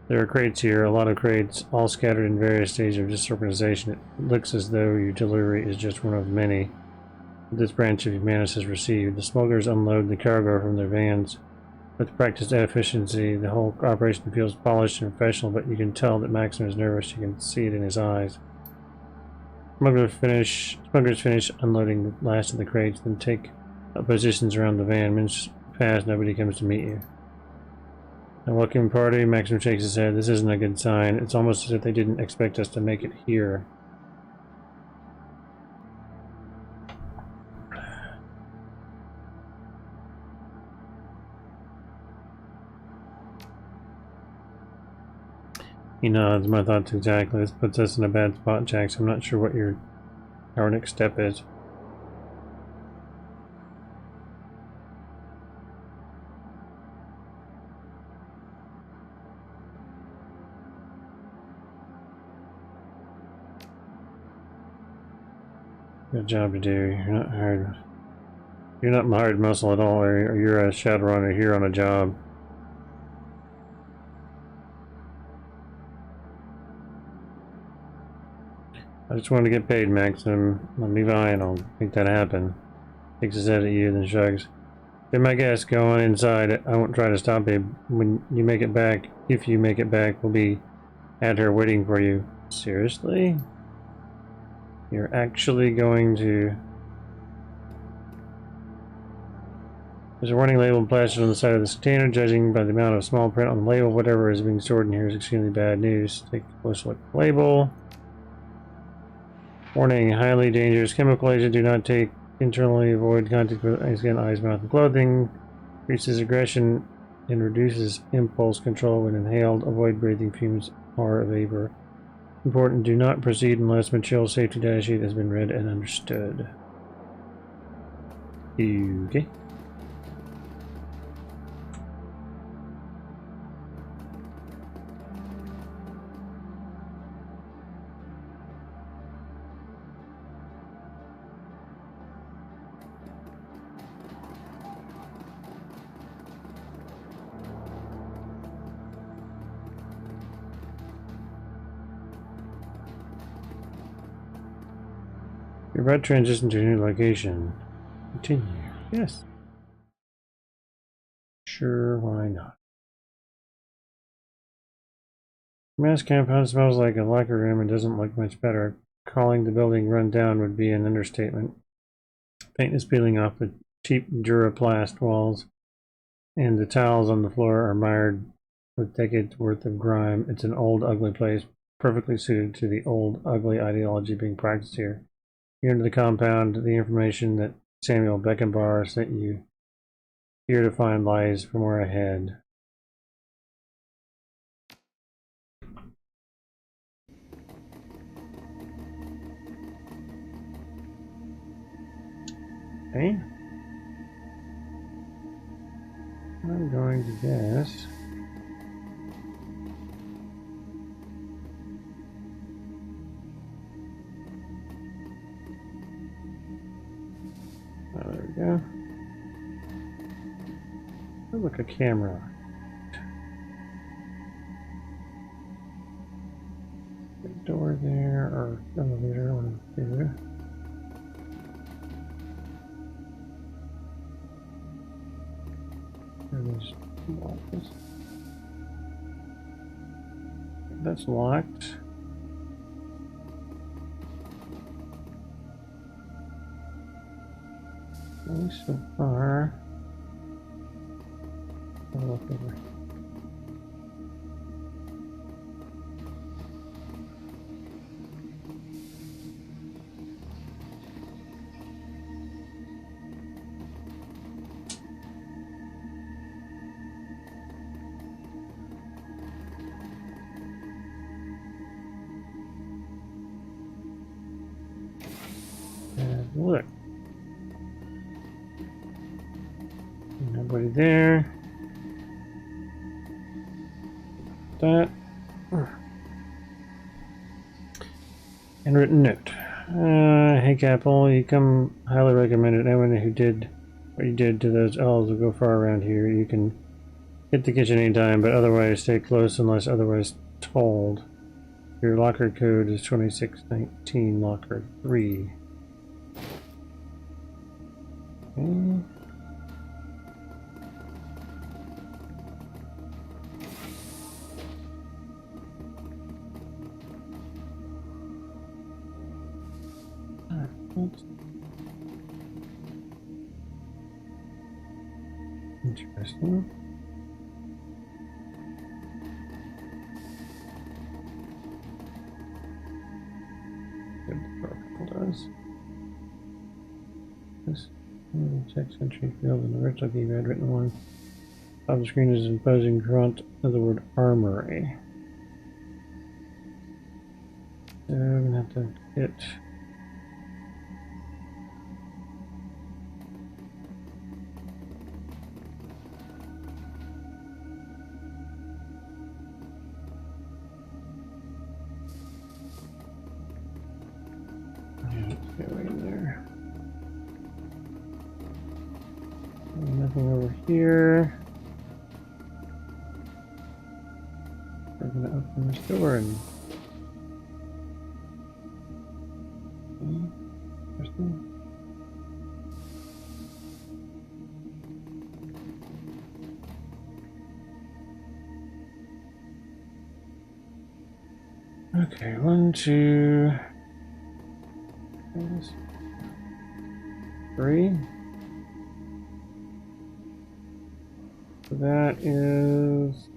[SPEAKER 1] There are crates here, a lot of crates, all scattered in various stages of disorganization. It looks as though your delivery is just one of many this branch of Humanist has received. The smugglers unload the cargo from their vans with practiced efficiency. The whole operation feels polished and professional, but you can tell that Maxim is nervous. You can see it in his eyes. Smugglers finish unloading the last of the crates, then take up positions around the van. Minutes pass, nobody comes to meet you. A welcome party, Maxim shakes his head. This isn't a good sign. It's almost as if they didn't expect us to make it here. He nods. My thoughts exactly. This puts us in a bad spot, Jax. I'm not sure what our next step is. Good job to do. You're not hired. You're not my hired muscle at all, or you're a Shadowrunner here on a job. I just want to get paid, Maxim. Let me fine. I'll make that happen. Takes his head at you, then shrugs. Be my guest. Go on inside. I won't try to stop you. When you make it back, if you make it back, we'll be at her waiting for you. Seriously? You're actually going to... There's a warning label plastered on the side of the container. Judging by the amount of small print on the label, whatever is being stored in here is extremely bad news. Take a close look at the label. Warning, highly dangerous chemical agent. Do not take internally, avoid contact with skin, eyes, mouth, and clothing. Increases aggression and reduces impulse control when inhaled. Avoid breathing fumes or vapor. Important, do not proceed unless material safety data sheet has been read and understood. Okay. You're about to transition to a new location. Continue. Yes. Sure, why not? Mass compound smells like a locker room and doesn't look much better. Calling the building run down would be an understatement. Paint is peeling off the cheap Duraplast walls, and the tiles on the floor are mired with decades worth of grime. It's an old, ugly place, perfectly suited to the old, ugly ideology being practiced here. You enter the compound. The information that Samuel Beckenbauer sent you here to find lies from where ahead. Okay. I'm going to guess. There we Oh, look, a camera. Big door there, or elevator, one of two. There's walls. That's locked. At least so far. I'll look over. And look. Nobody there. That. Handwritten note. Hey Capel, you come highly recommended. Anyone who did what you did to those elves will go far around here. You can hit the kitchen anytime, but otherwise stay close unless otherwise told. Your locker code is 2619 locker 3. Okay. That's interesting. Good, the Dragonfall does. This text entry field in the original keypad written one. Top of the screen is an imposing font of the word armory. So I'm gonna have to hit. Go in there. Nothing over here. We're gonna open this door and. Interesting. Okay, 1, 2. 3. So that is.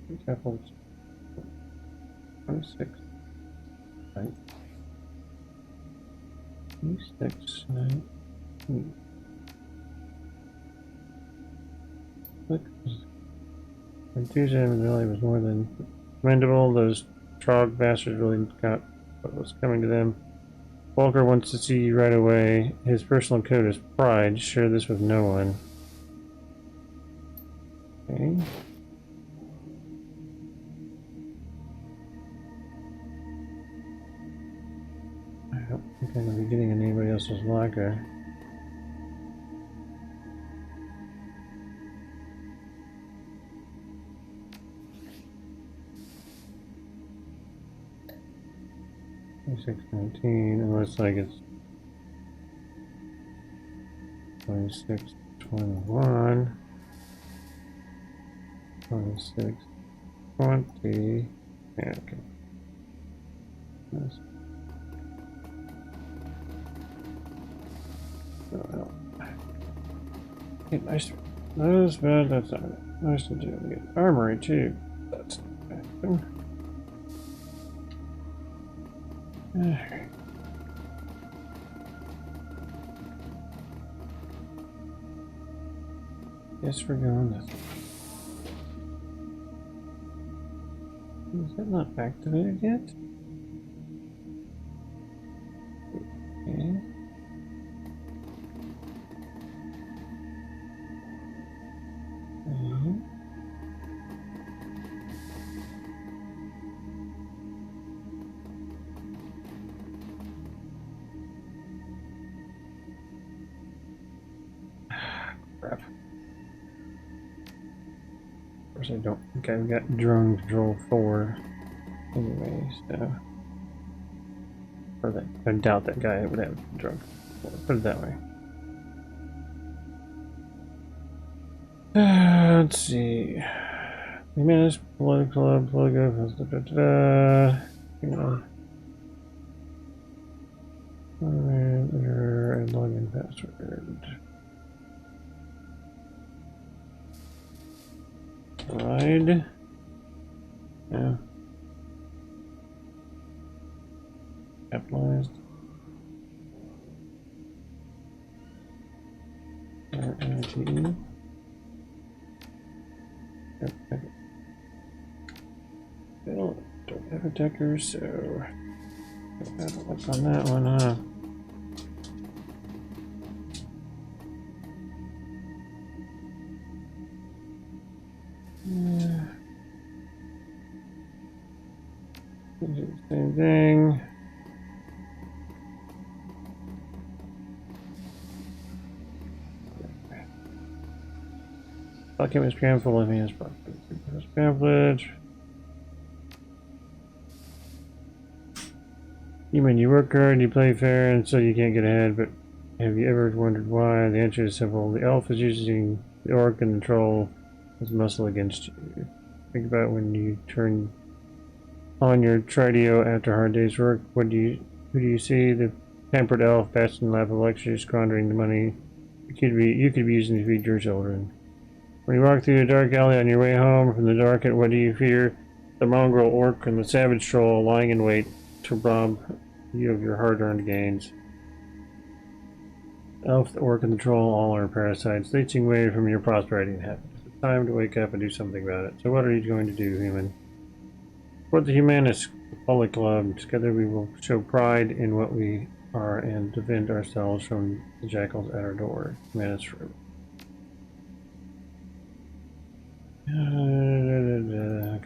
[SPEAKER 1] Example 26. Right. 26, 9. Look, enthusiasm really was more than commendable. Those Trog bastards really got what was coming to them. Volker wants to see you right away. His personal code is pride. Share this with no one. Okay. I don't think I'm going to be getting in anybody else's locker. Six 19, unless like it's 26 21 26 20. Yeah, okay. Nice. Oh, get nice. Those bad. That's not it. Nice to do. We get armory too. That's not bad thing. Guess we're going this way. Is that not activated yet? Okay. Okay. course, I don't think I've got drone control 4 anyway, so. Or that, I doubt that guy would have drone control 4. Put it that way. Let's see. Manage political club, logo, error and login password. Ride. Yeah. Capitalized. R-I-T-E. Yep, okay. Don't have a decker, so what's on that one, huh? Yeah. Same thing. Document is crammed full of me as pamphlet. Human, you work hard, you play fair, and so you can't get ahead, but have you ever wondered why? The answer is simple. The elf is using the orc and the troll as muscle against you. Think about when you turn on your trideo after a hard day's work. Who do you see? The pampered elf, basking in lap of luxury, squandering the money you could be using to feed your children. When you walk through the dark alley on your way home from the market, what do you fear? The mongrel orc and the savage troll lying in wait to rob you of your hard-earned gains. Elf, the orc, and the troll all are parasites, leeching away from your prosperity and happiness. It's time to wake up and do something about it. So what are you going to do, human? For the Humanist Public Club, together we will show pride in what we are and defend ourselves from the jackals at our door. Humanist Room.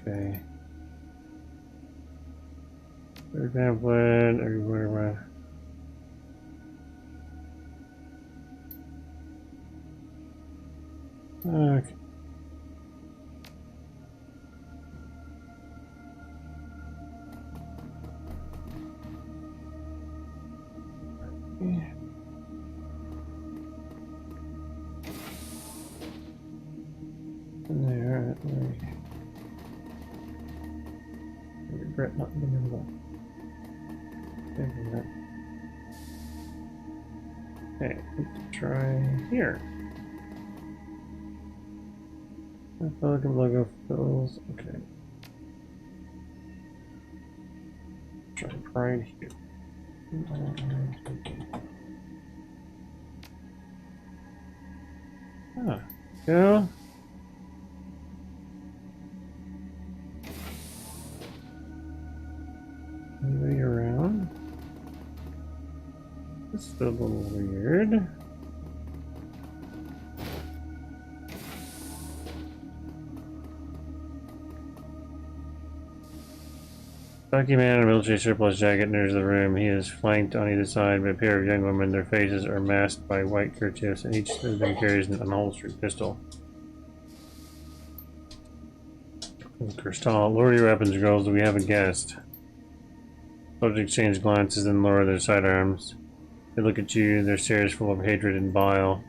[SPEAKER 1] Okay. Third pamphlet, everywhere. Okay. There. I regret not being able to. Okay, let's try here. Welcome logo fills. Okay. Try pride here. Ah, go. Anybody around? This is a little weird. Stocky man in a military surplus jacket enters the room. He is flanked on either side by a pair of young women. Their faces are masked by white kerchiefs, and each of them carries an unholstered pistol. Crystal, lower your weapons, girls. We have a guest. Both exchange glances and lower their sidearms. They look at you, their stares full of hatred and bile.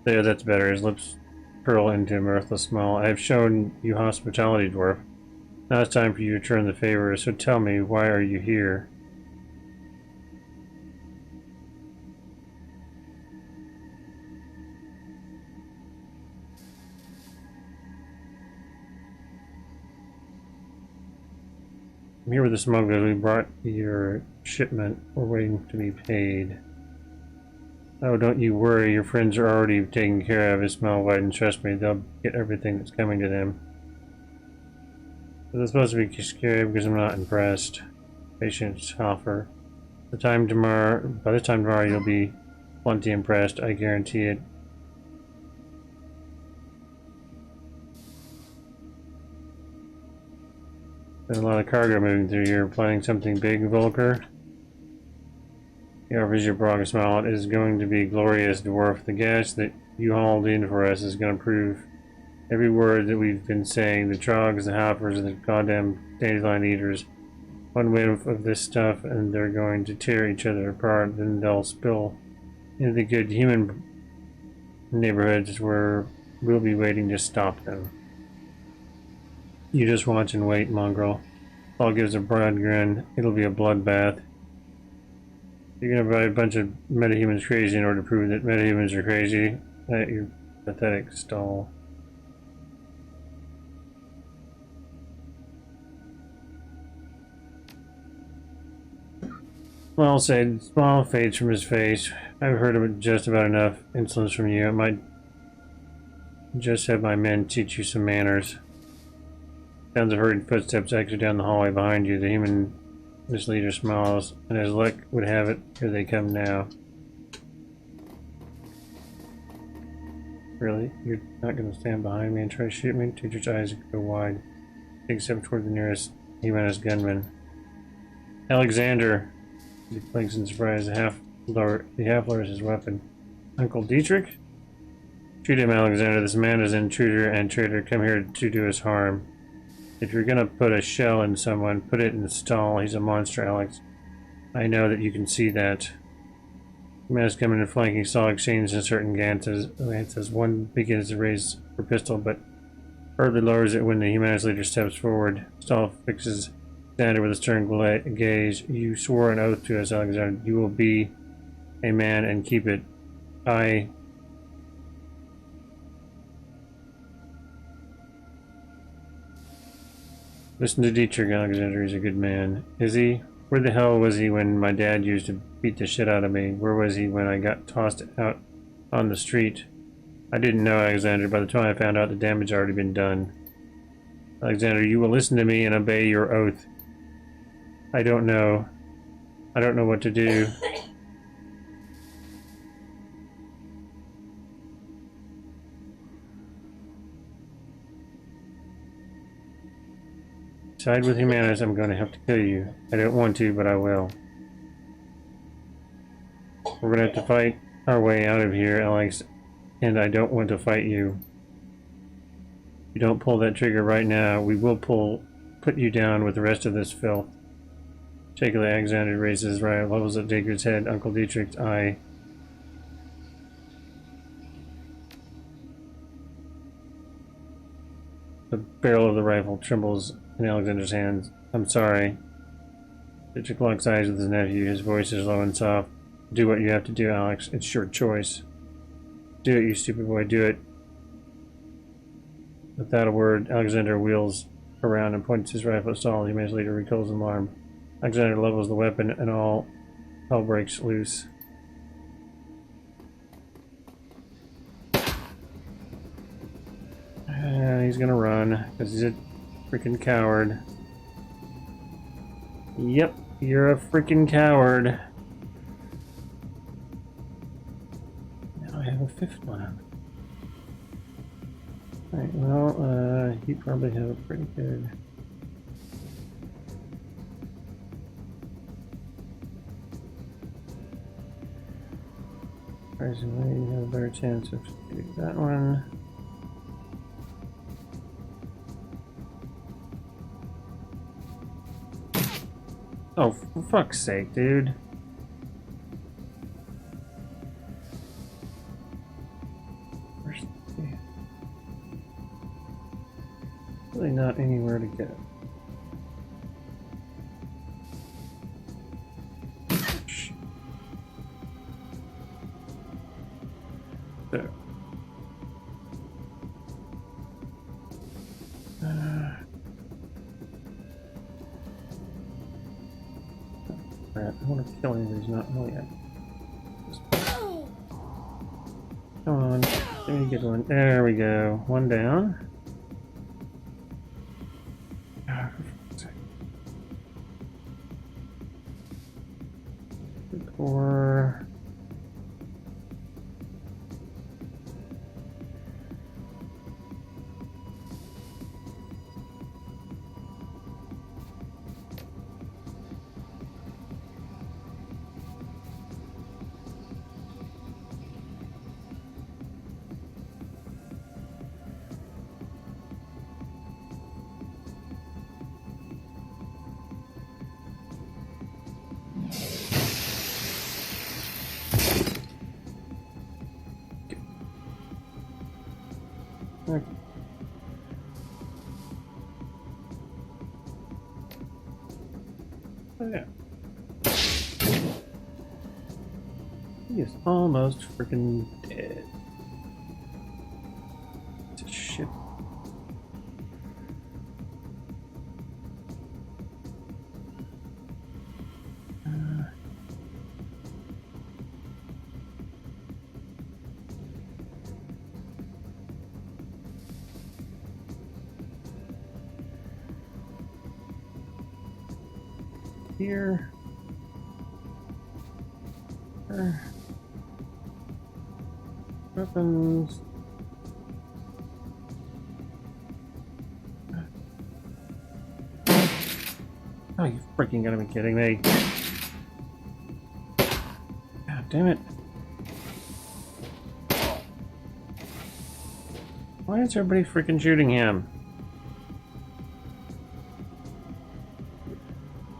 [SPEAKER 1] There, that's better. His lips curl into a mirthless smile. I have shown you hospitality, dwarf. Now it's time for you to return the favor, so tell me, why are you here? I'm here with the smugglers. We brought your shipment. We're waiting to be paid. Oh, don't you worry. Your friends are already taken care of. His smile widens. Trust me, they'll get everything that's coming to them. But it's supposed to be scary because I'm not impressed. Patience, offer. By the time tomorrow, you'll be plenty impressed. I guarantee it. There's a lot of cargo moving through here. Planning something big, Volker? He offers you a broad smile. It is going to be glorious, dwarf. The gas that you hauled in for us is going to prove Every word that we've been saying, the trogs, the hoppers, the goddamn dandelion eaters. One whiff of this stuff and they're going to tear each other apart, then they'll spill into the good human neighborhoods where we'll be waiting to stop them. You just watch and wait, mongrel. Paul gives a broad grin. It'll be a bloodbath. You're gonna buy a bunch of metahumans crazy in order to prove that metahumans are crazy? That you pathetic stall. Small said, smile fades from his face. I've heard of just about enough insolence from you. I might just have my men teach you some manners. Sounds of hurried footsteps exit down the hallway behind you. The human misleader smiles, and as luck would have it, here they come now. Really? You're not going to stand behind me and try to shoot me? Teacher's eyes go wide. Take a step toward the nearest humanist gunman. Alexander! He blinks in surprise. He half lowers his weapon. Uncle Dietrich? Shoot him, Alexander. This man is an intruder and traitor. Come here to do us harm. If you're gonna put a shell in someone, put it in the stall. He's a monster, Alex. I know that you can see that. The man is coming in flanking. Saw exchange in certain glances. One begins to raise her pistol, but hardly lowers it when the humanist leader steps forward. Stall fixes Alexander with a stern gaze. You swore an oath to us, Alexander. You will be a man and keep it. Listen to Dietrich, Alexander. He's a good man. Is he? Where the hell was he when my dad used to beat the shit out of me? Where was he when I got tossed out on the street? I didn't know, Alexander. By the time I found out, the damage had already been done. Alexander, you will listen to me and obey your oath. I don't know. I don't know what to do. Side with humanity, I'm going to have to kill you. I don't want to, but I will. We're going to have to fight our way out of here, Alex, and I don't want to fight you. If you don't pull that trigger right now, we will put you down with the rest of this filth. Shakily, Alexander raises his right, levels at Dietrich's head. Uncle Dietrich's eye. The barrel of the rifle trembles in Alexander's hands. I'm sorry. Dietrich locks eyes with his nephew. His voice is low and soft. Do what you have to do, Alex. It's your choice. Do it, you stupid boy. Do it. Without a word, Alexander wheels around and points his rifle at Saul. He minutes later recalls in alarm. Alexander levels the weapon and all hell breaks loose. He's gonna run because he's a freaking coward. Yep, you're a freaking coward. Now I have a fifth one. Alright, well, you probably have a pretty good. Surprisingly, you have a better chance of getting that one. Oh, for fuck's sake, dude. Where's the... Really not anywhere to go. Shit. There. Crap, I want to kill him, but he's not. Oh, yeah. Come on. Let me get one. There we go. One down. Four. Okay. Oh yeah. He is almost freaking dead. It's a shit. Here. Weapons. Oh, you freaking gotta be kidding me. God damn it. Why is everybody freaking shooting him?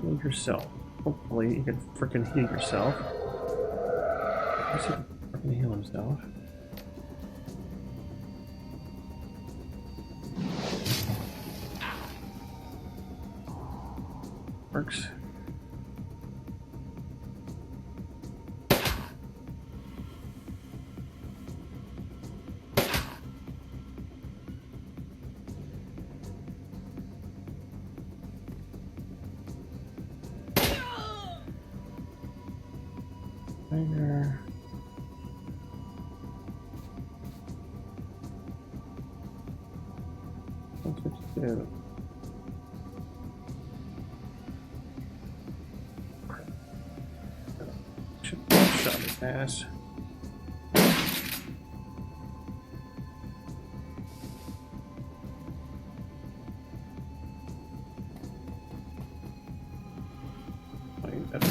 [SPEAKER 1] Heal yourself. Hopefully you can freaking heal yourself. I guess he can freaking heal himself. Works. Tiger. That's what you do. Should have shot his ass. Oh, you better.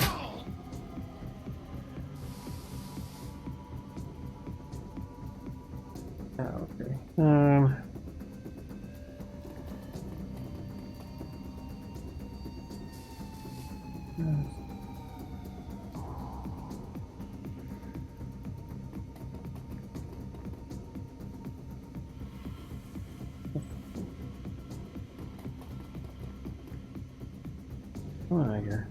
[SPEAKER 1] Oh, okay. Come on, here.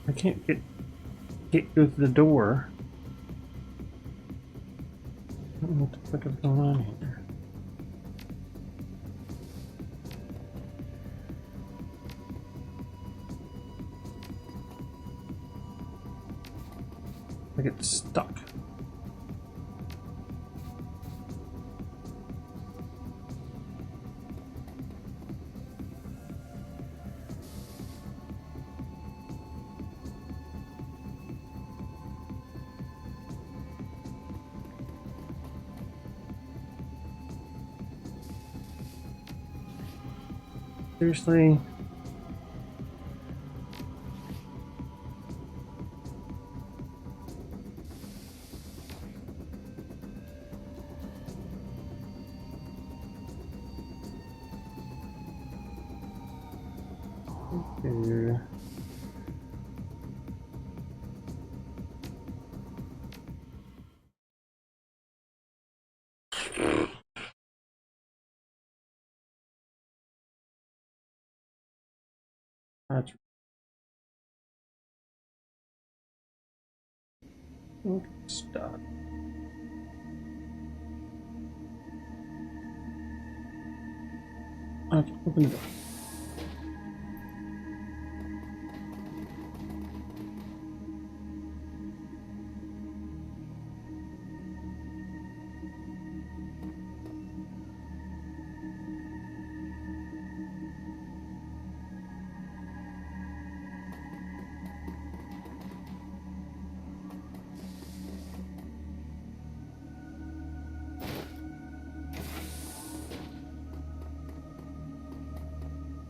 [SPEAKER 1] I can't get go through the door. I don't know what the fuck is going on here. I get stuck. Seriously? Okay. That's stuck. Okay, open the door.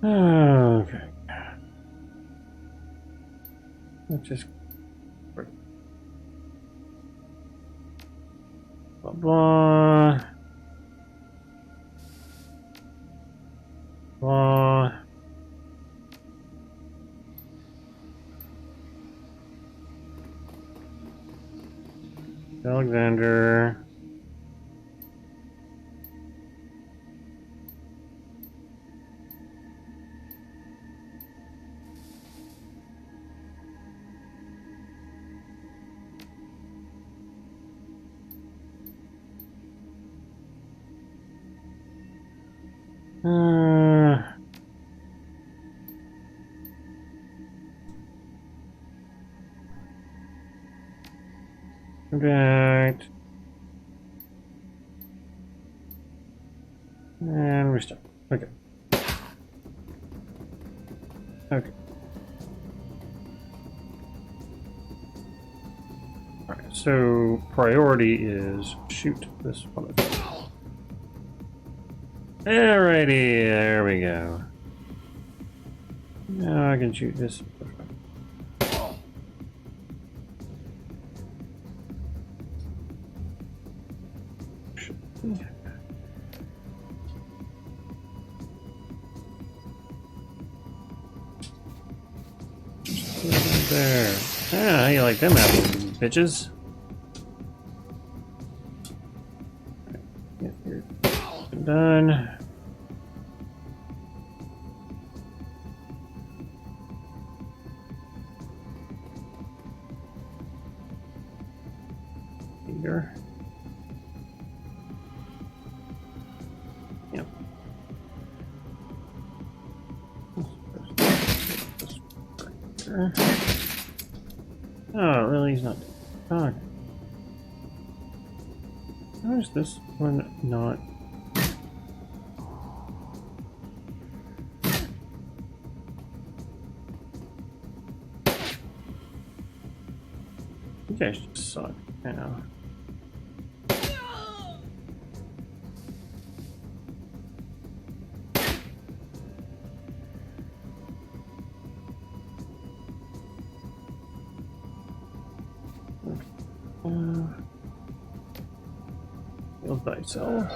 [SPEAKER 1] Okay. Let's just blah blah blah. Alexander. Contact. And restart. Okay. Okay. Alright, so priority is shoot this one. Alrighty, there we go. Now I can shoot this. There. Ah, how you like them apples, bitches? Get your done. Here. Yep. Oh, really? He's not. Oh. How is this one not? You guys just suck now. Build thyself.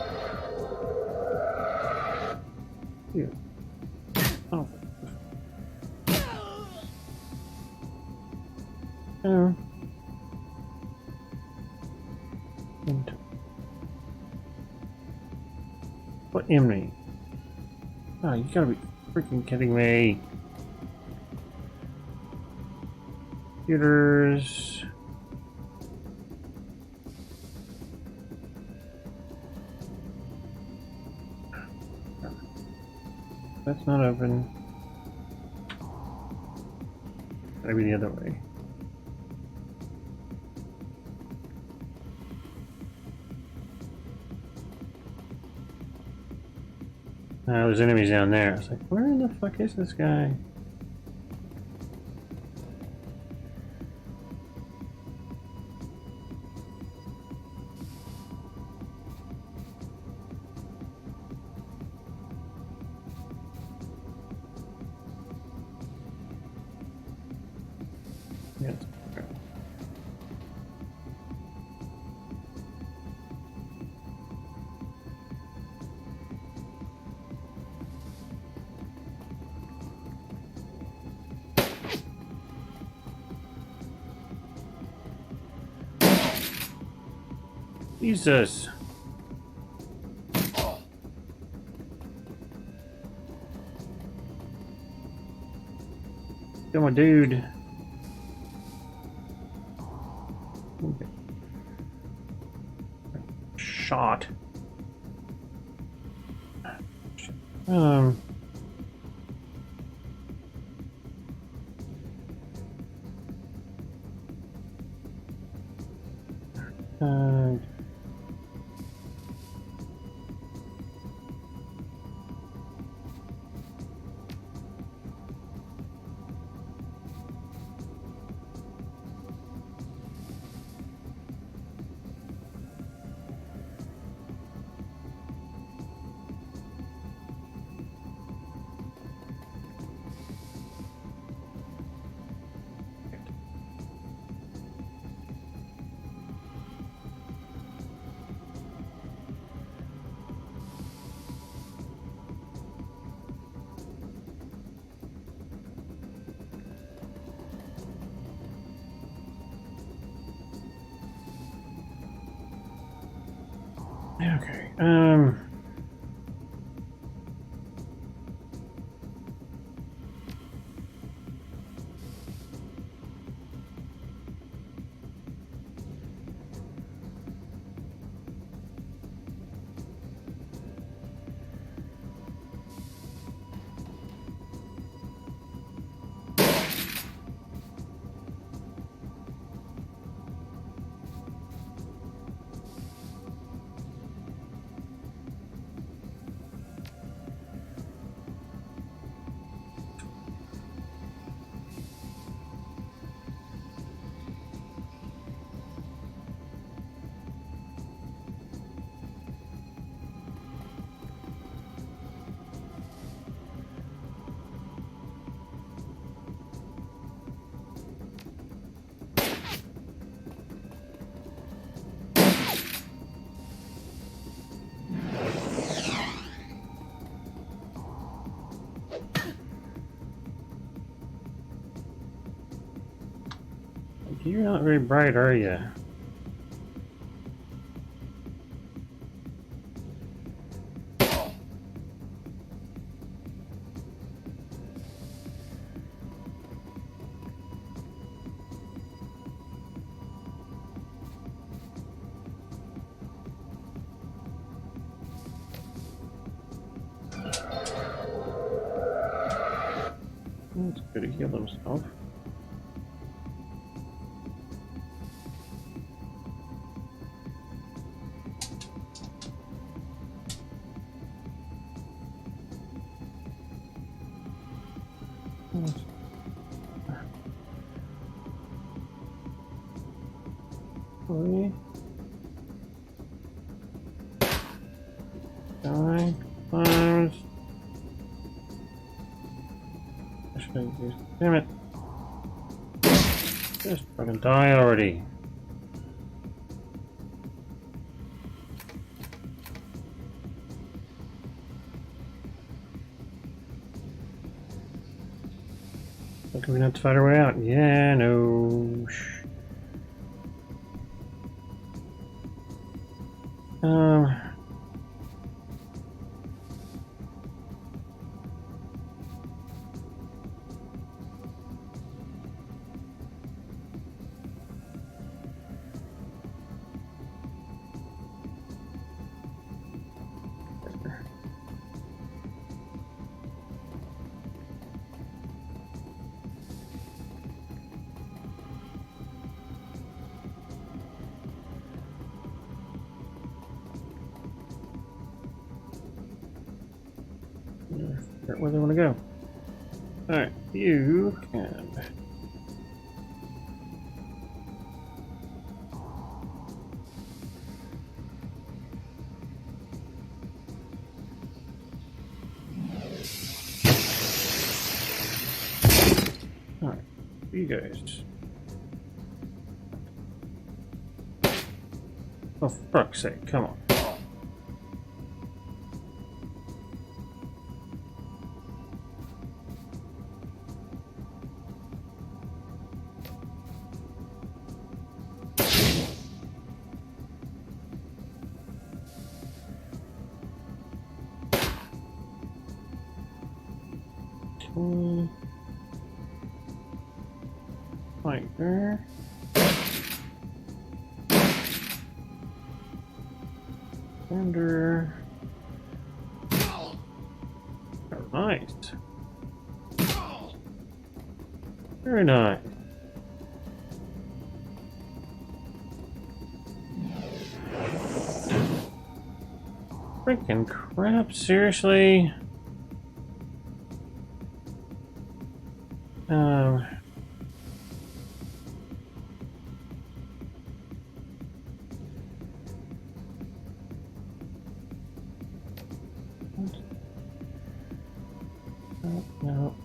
[SPEAKER 1] Here. Oh. Oh. And what Emily? Oh, you gotta be freaking kidding me. Computers. That's not open. Gotta be the other way. There's enemies down there. I was like, where in the fuck is this guy? Yes. Jesus. Come on, dude. Okay. Shot. Um. Uh. Okay. You're not very bright, are you? It's good to heal himself. Three. Die. Close. Damn it. Just fucking die already. Look, we have to fight our way out. Yeah, no. Where they want to go. Alright, you can. Alright, you guys. Oh, for fuck's sake, come on. Like there. Under. Oh, nice. Very nice. Freaking crap, seriously? No.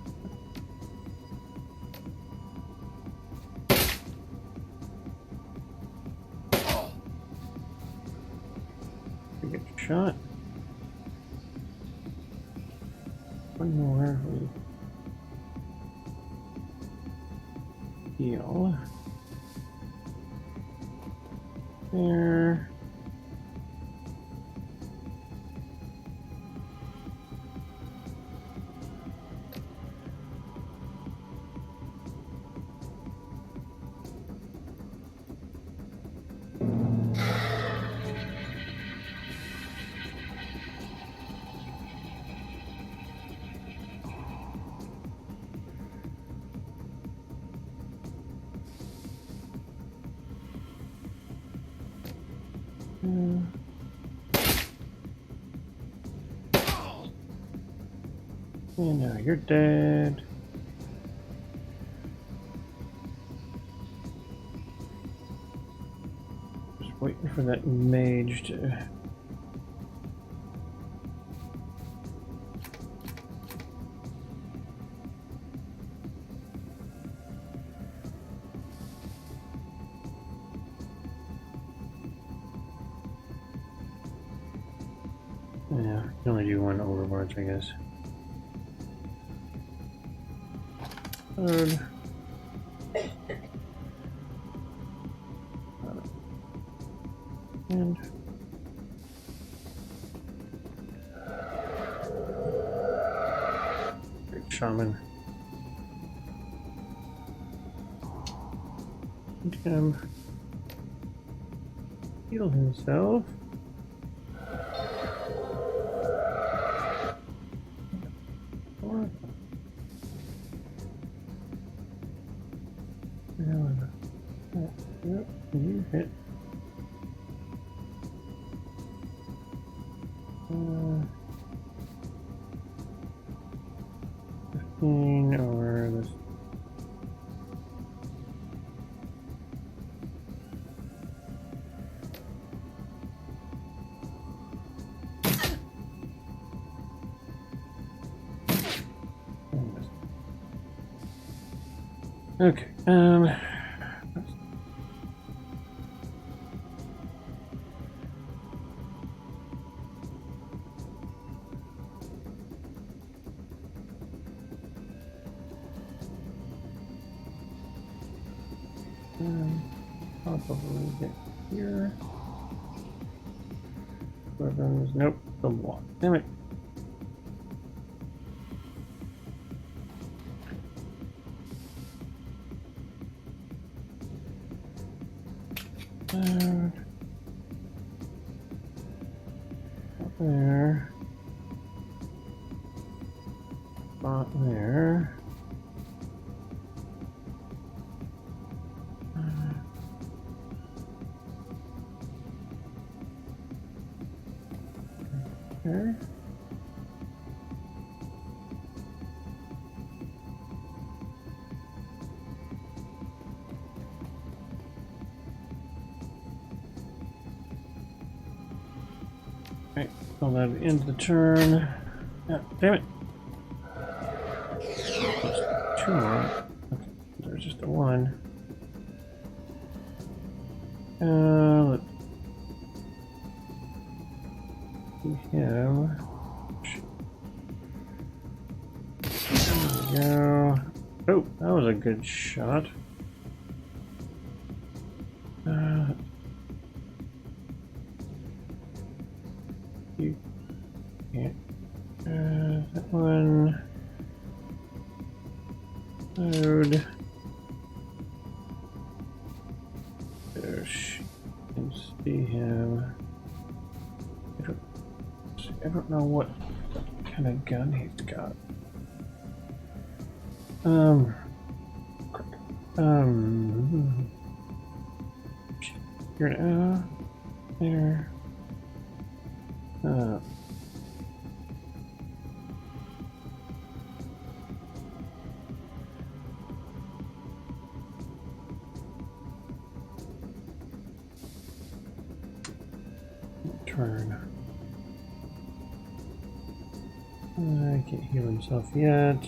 [SPEAKER 1] We get shot. One more. We heal. There. And now you're dead. Just waiting for that mage to... Yeah, you can only do one overmarch, I guess. Third. And great shaman. Let him heal himself. Yep, you hit. 15 or this. Okay, probably get here. Weapons, nope, the block. Damn it. Up there. Spot there. There. Right, pull that into the turn. Yeah, damn it. Plus 2 more. Okay, there's just a 1. Let's see him. There we go. Oh, that was a good shot. You can't. That one. Load. There she can see him. I don't know what kind of gun he's got. Here now. There. Turn. I can't heal himself yet.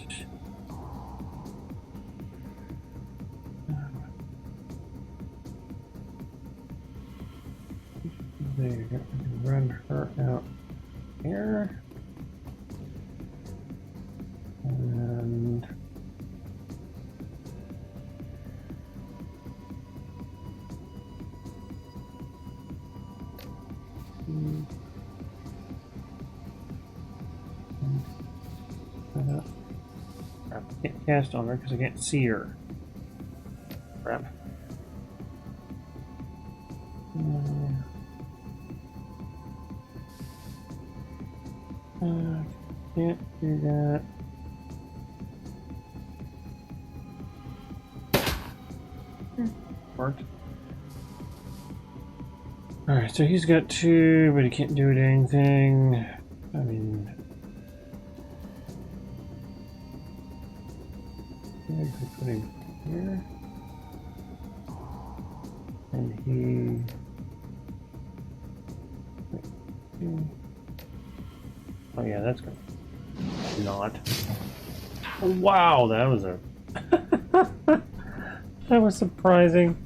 [SPEAKER 1] There, I can run her out here. And I can't cast on her because I can't see her. Crap. Can't do that. Worked. Alright, so he's got 2, but he can't do anything. I mean... maybe put him here. And he... oh yeah, that's good. Not. Wow, that was a... that was surprising.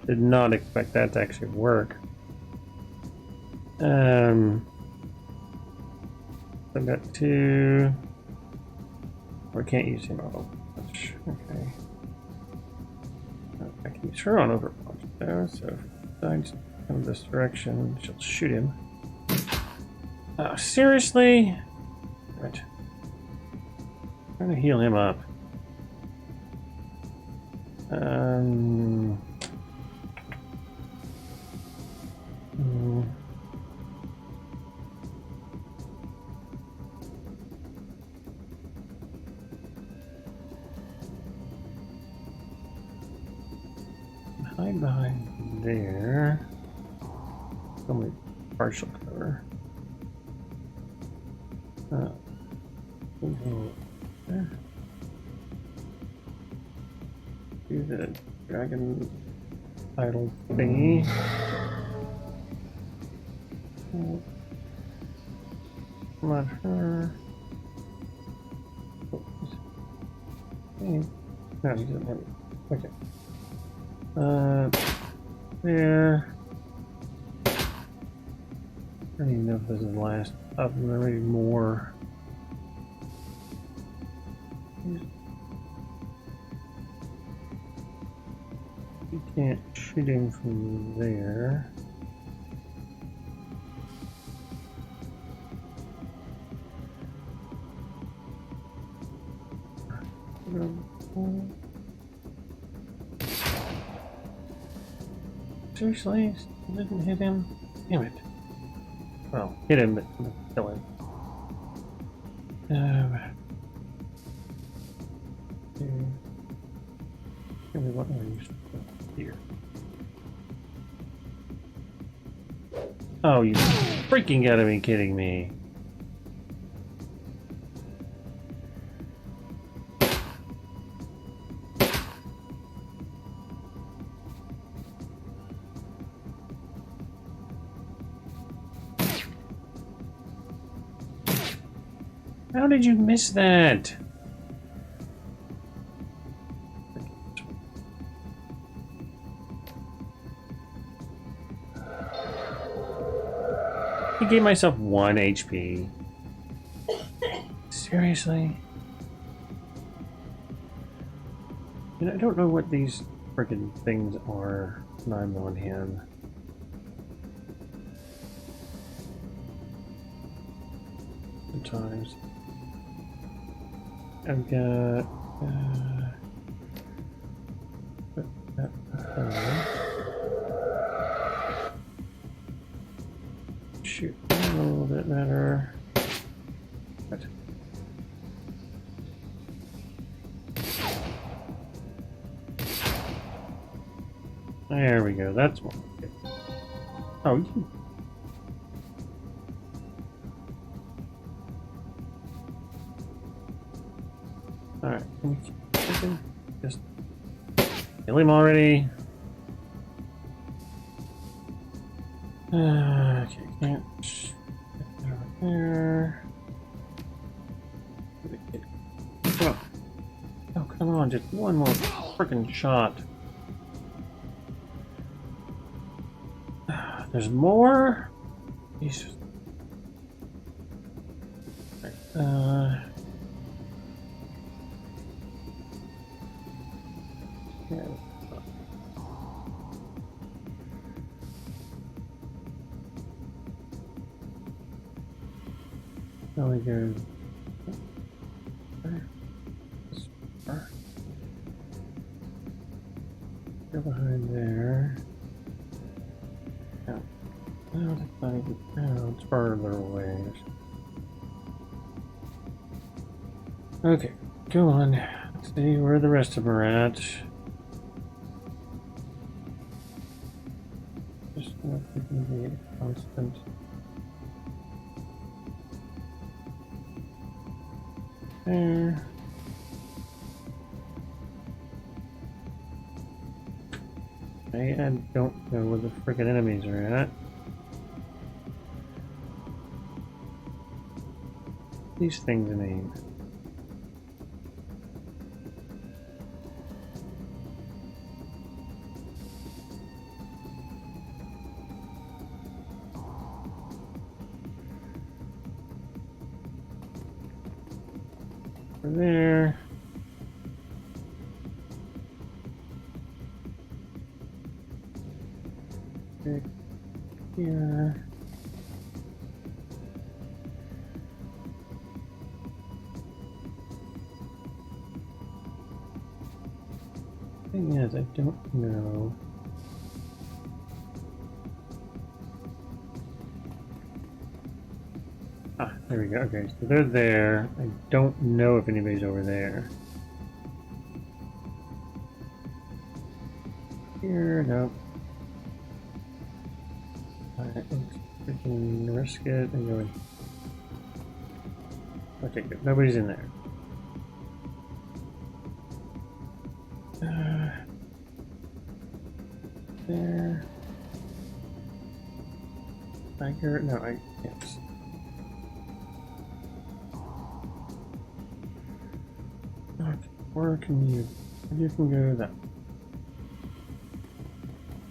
[SPEAKER 1] Did not expect that to actually work. I've got 2. We can't use him on Overwatch. Okay. I can use her on Overwatch though, so if he decides to come this direction, she'll shoot him. Seriously? Right. Trying to heal him up. Hide behind there. Only partial cover. There. Do the dragon idol thingy. Come on, her. No, he doesn't have it. Okay. There. I don't even know if this is the last of them. There may be more. You can't shoot him from there. Seriously? Still didn't hit him? Damn it. Well, hit him, but kill him. Tell me what are you here? Oh, you freaking gotta be kidding me. How did you miss that? I gave myself 1 HP. Seriously? And I don't know what these freaking things are when I'm on him. Sometimes. I've got... shoot, a little bit better. What? There we go, that's one. Oh, you... Alright, just kill him already. Okay, can't get over there. Oh. Oh, come on, just one more freaking shot. There's more? Jesus. Right, yeah. Now we go. Go behind there. Yeah. No, that's not even. No, it's farther away. Okay, go on. Let's see where the rest of them are at. constant. There. I don't know where the frickin' enemies are at. These things mean. Over there. Right here. Thing is, I don't know. Ah, there we go. Okay, so they're there. I don't know if anybody's over there. Here, no. Alright, let's freaking risk it and go in. Okay, good. Nobody's in there. There. Tiger? No, I can't. Okay, where can you? You can go that.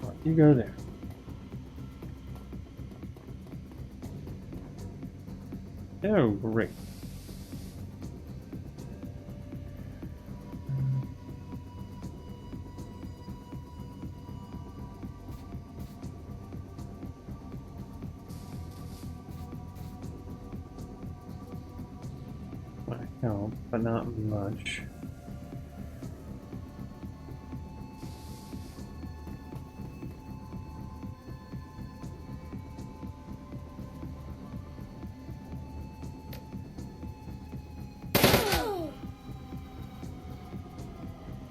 [SPEAKER 1] Right, you go there. Oh, great. Might help, but not much.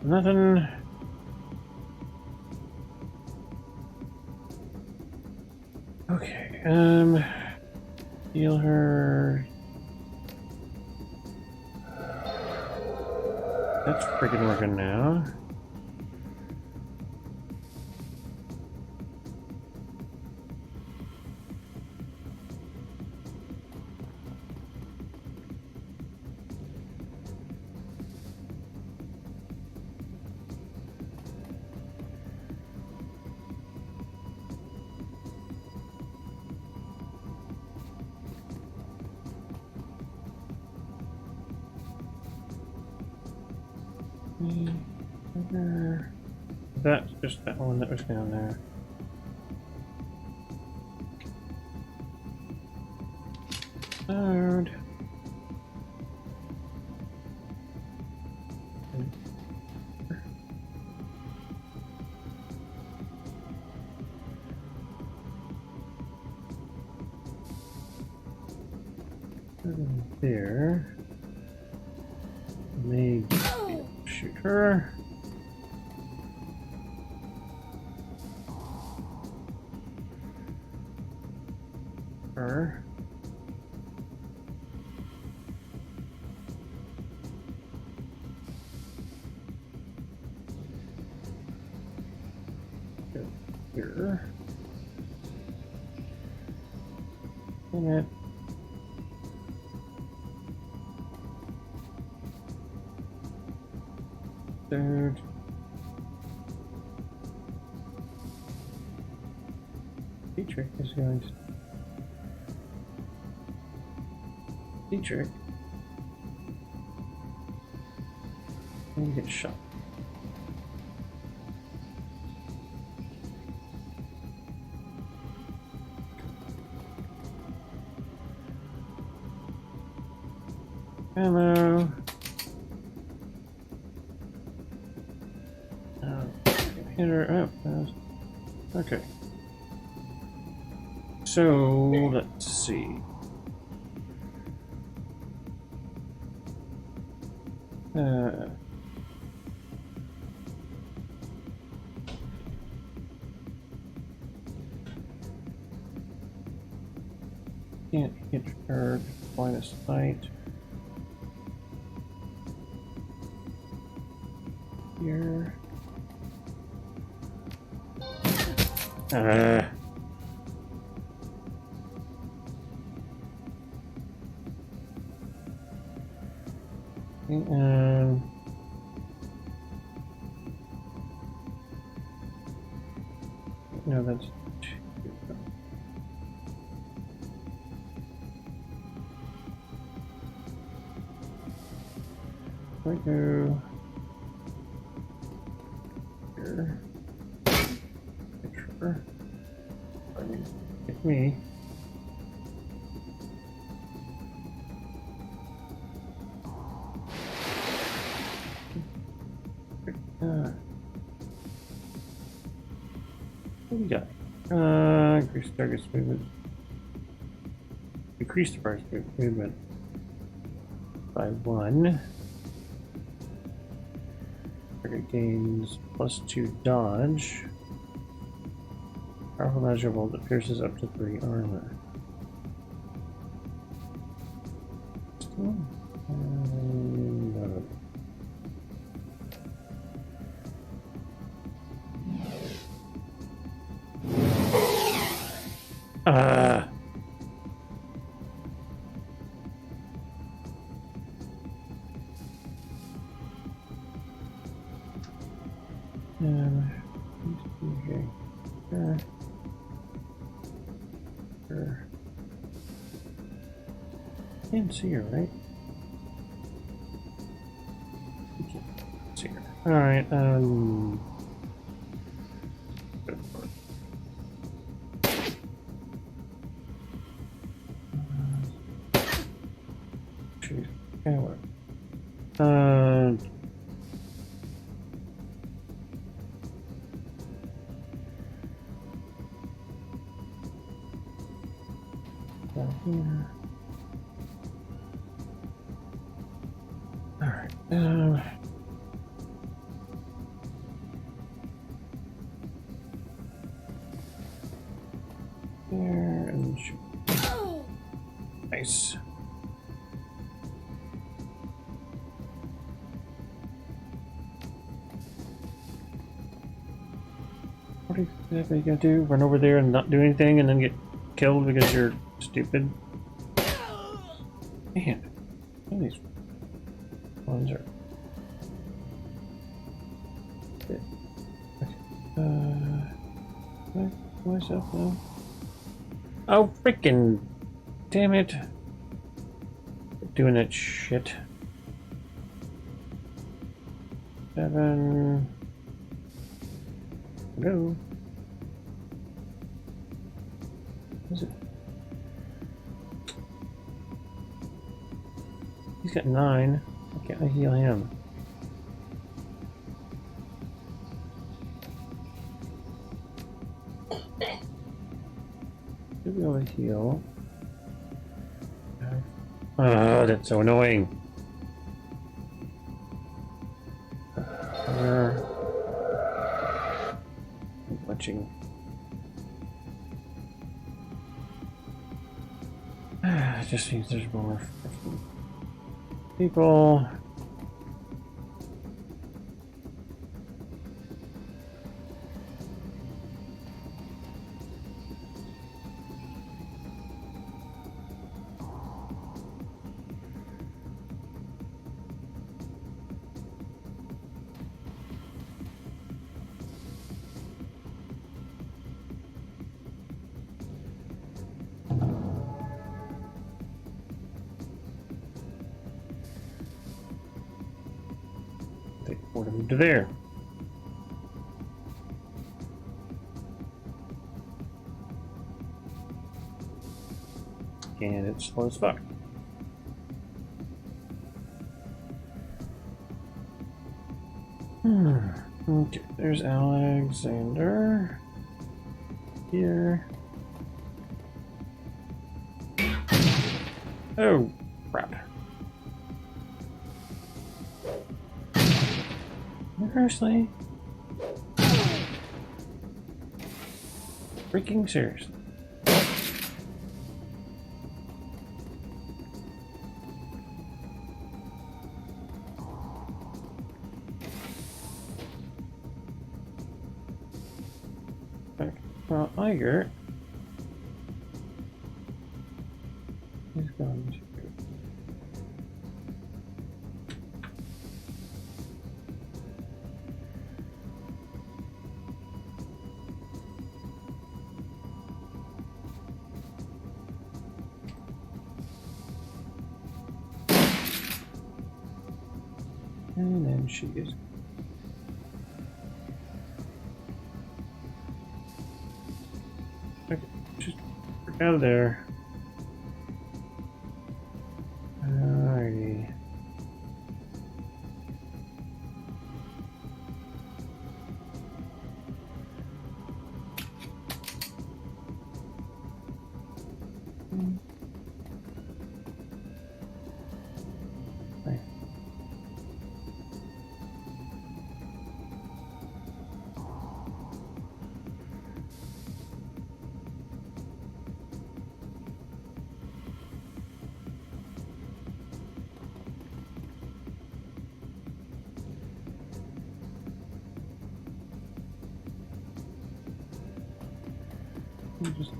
[SPEAKER 1] Nothing. Okay, heal her. That's freaking working now. That's just that one that was down there. Load. There. Maybe shoot her. Her. Go here. Dang it. Dude. Dietrich is going to. Dietrich. And get shot. Ammo. Hit her up. Okay. So let's see. Can't hit her. Line of sight. Here. And no, that's two. I go here. Sure. I mean, hit me. What do we got? Increase target's movement. Increase the target's movement by 1. Target gains +2 dodge. Powerful measurable that pierces up to 3 armor. Can't see her, right? You can't see her. Alright, shoot. Okay, what? Down here. Alright, there and shoot. Nice. What are you exactly gonna do? Run over there and not do anything and then get killed because you're stupid? Man, some of these ones are... Okay. Myself now. Oh, freaking damn it. Doing that shit. 7. Go. What is it? He's got 9. Why can't I heal him? Should be able to heal. Oh, that's so annoying. Watching. Just means there's more people. To there. And it's slow as fuck. Okay, there's Alexander. Here. Oh, crap. Seriously? Freaking seriously. Well, Iger is going to. And then she is. Okay, just out of there. Alrighty. Right. Just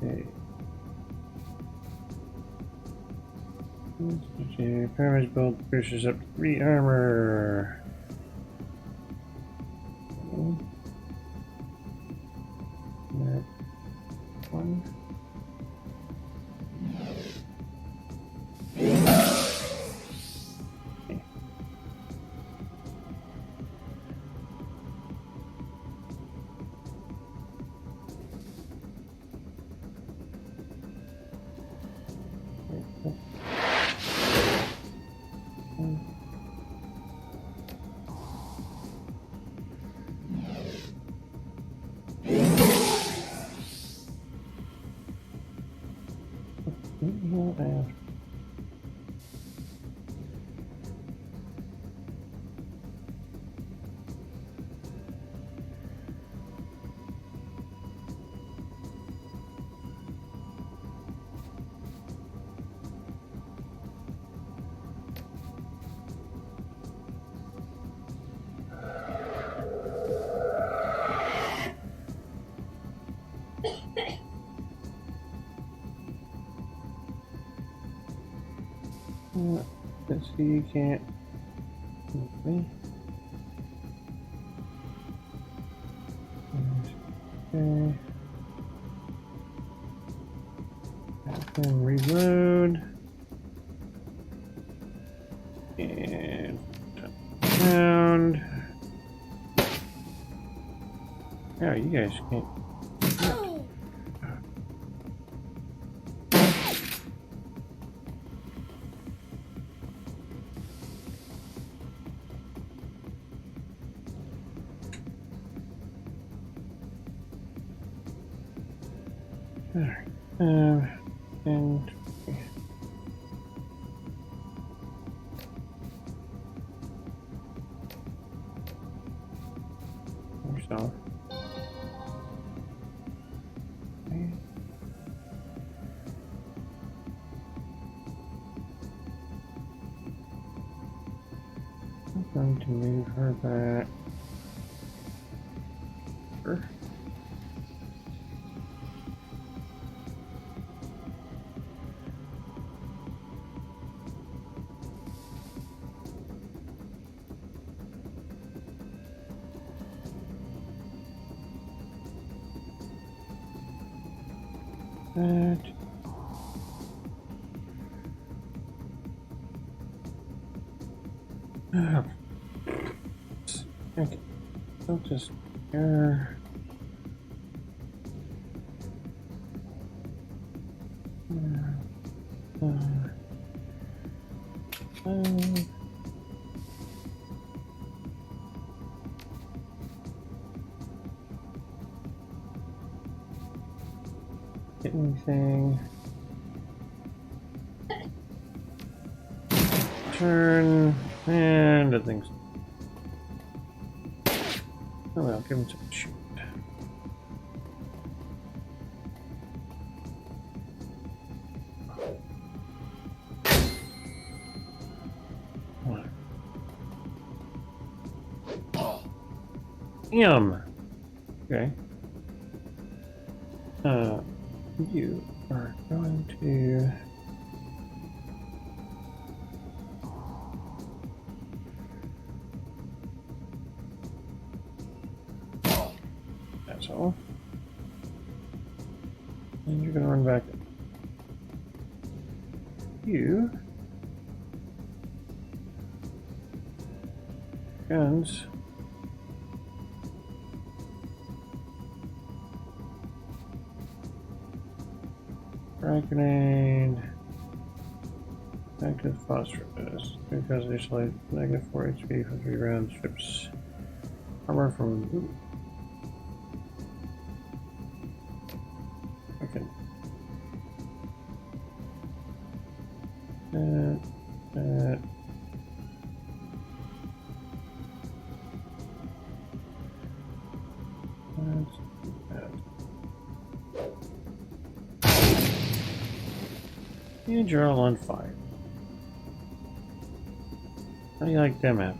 [SPEAKER 1] okay. Pyramid build pushes up 3 armor. That one. Let's see, you can't. Okay. Okay. And reload. And around. Oh, you guys can't. Alright, and yourself. Okay. I'm going to move her back. That. Okay, so just here. Get anything? Turn and I think so. Oh well, give him some shoot. him. Okay. You are going to... That's all. And you're gonna run back. You... Guns. Frag grenade. Active phosphorus. Because they select negative 4 HP for 3 rounds. Strips. Armor from. Ooh. Okay. And you're all on fire. How do you like them at?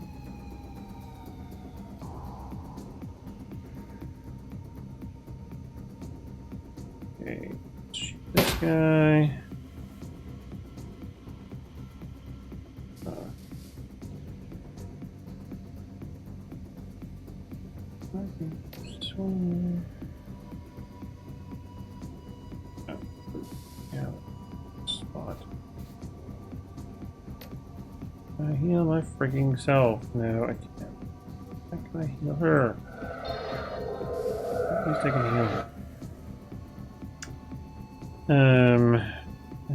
[SPEAKER 1] Okay, let's shoot this guy. Heal my freaking self. No, I can't. How can I heal her? At least I can heal her. And then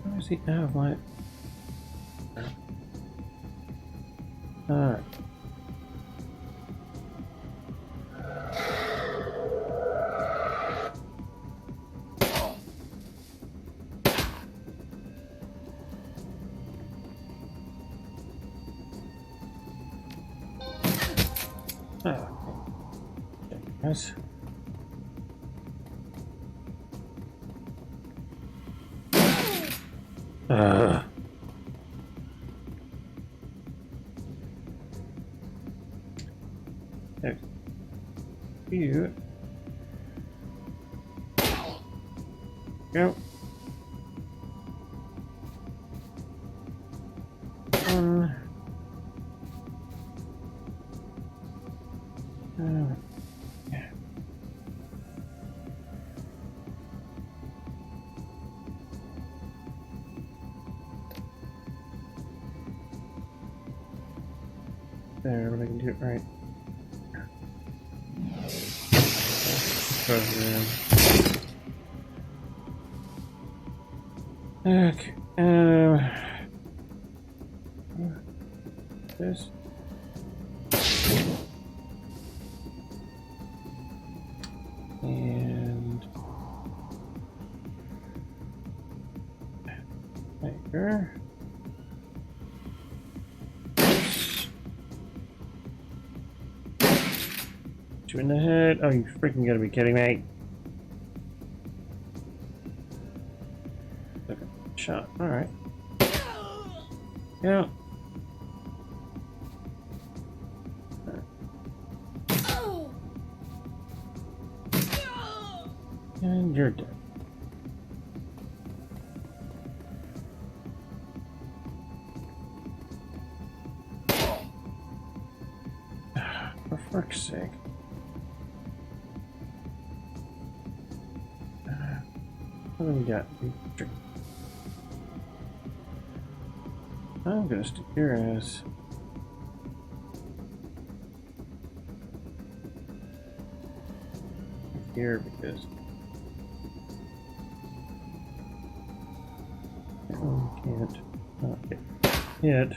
[SPEAKER 1] where is he out of my... Alright. Yes. Next. You. Go. One. Yeah. There, but I can do it right. Okay. This. And there. Two in the head. Oh, you freaking gotta be kidding me. Okay. Shot. Alright. Yeah. And you're dead. For fuck's sake. What do we got? I'm gonna stick your ass. Here because can't not get hit.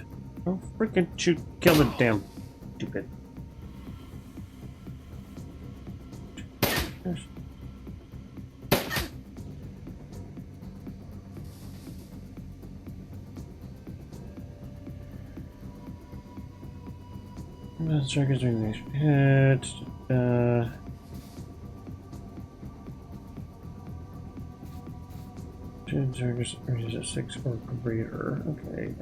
[SPEAKER 1] Oh, freaking shoot! Kill the damn stupid. There's... Strikers doing the extra hit. Strikers is a 6 or greater. Okay.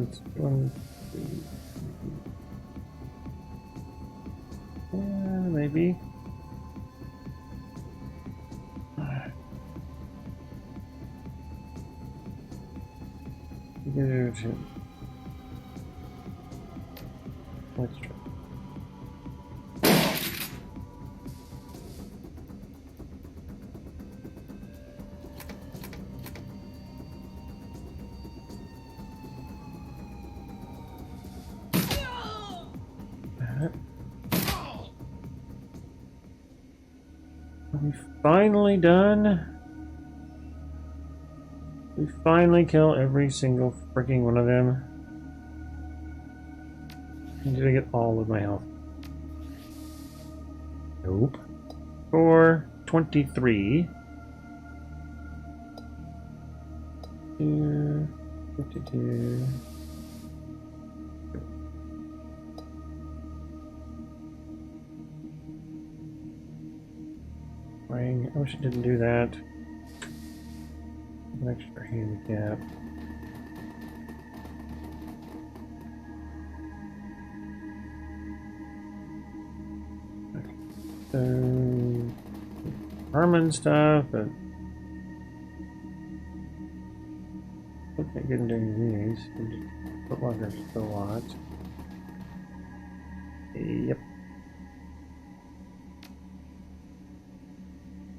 [SPEAKER 1] It's 1, 2, maybe? Good. Let's try. Are we finally done? We finally kill every single freaking one of them. Did I get all of my health? Nope. 423. 52. I wish it didn't do that. An extra handicap. Okay. So, Harmon stuff, but okay, good in doing these. Footlockers a lot. Yep.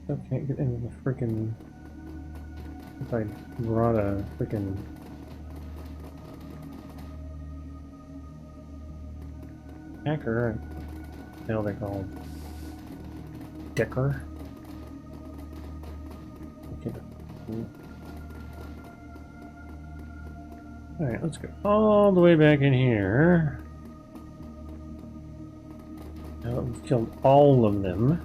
[SPEAKER 1] Still can't get into the freaking. If I brought a freaking hacker, what the hell they call Decker. Okay. Alright, let's go all the way back in here. Now that we've killed all of them.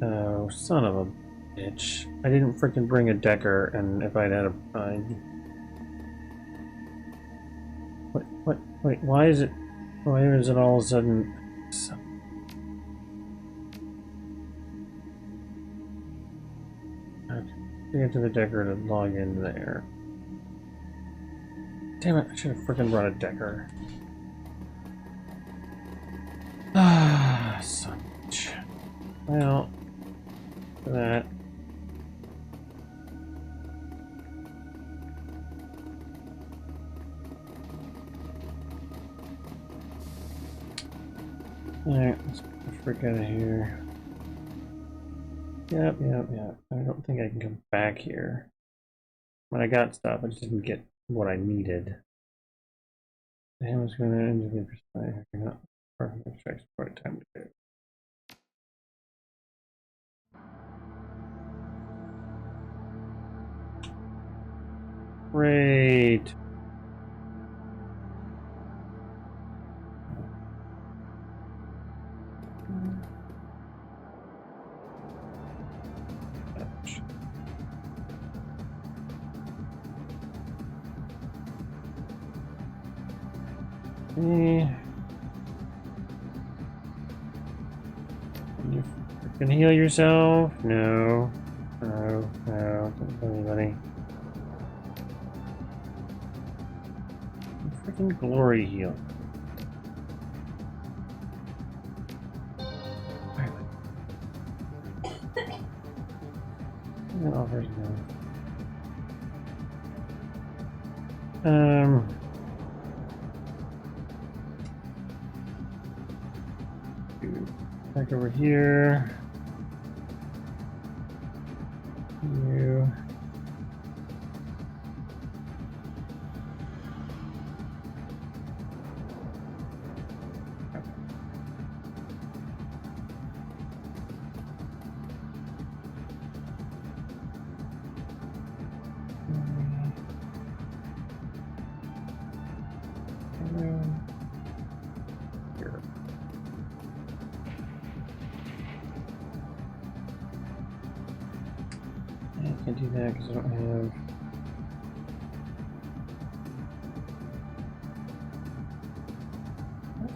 [SPEAKER 1] Oh, son of a bitch. I didn't freaking bring a Decker, and if I'd had a... Wait, why is it all of a sudden... Okay, get to the Decker to log in there. Damn it, I should have freaking brought a Decker. Ah, son of a bitch. Well... that. Alright, let's get the frick out of here. Yep. I don't think I can come back here. When I got stuff, I just didn't get what I needed. The hammer's gonna end the precise. You're not perfect extract support time to do. Great. Can you freaking heal yourself? No. No. Don't tell anybody. Freaking glory heal. Offers no. Back over here. You. I can't do that because I don't have.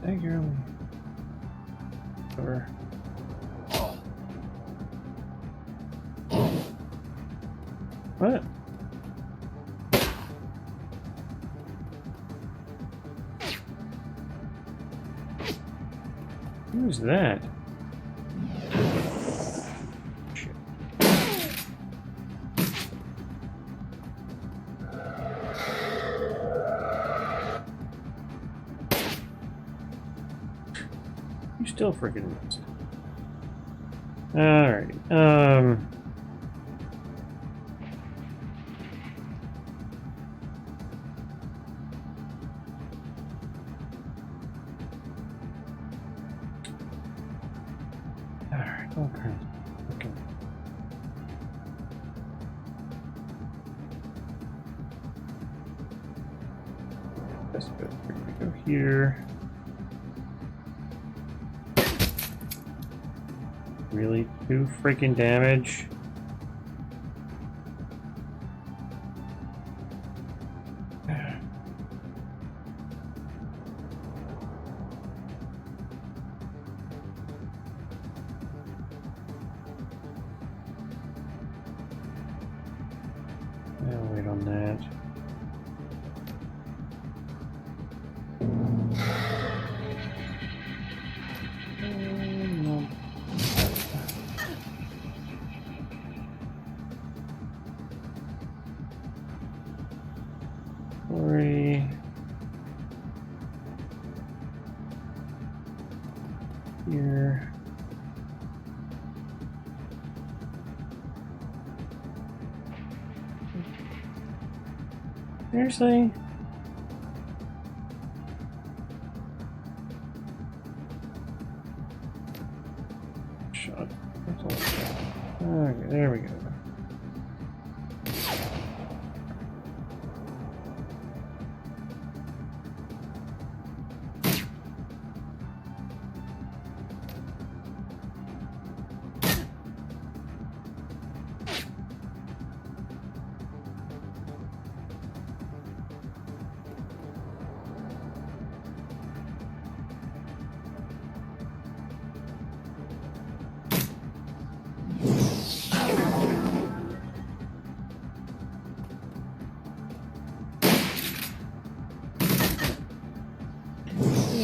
[SPEAKER 1] Thank you. Or. What? Who's that? Shit. You still freaking missed. Alright, alright, okay. Okay. That's good. We're gonna go here. Really? 2 freaking damage? I'll wait on that. No. Sorry. Here. Seriously? Shot. That's all shot. Okay, there we go.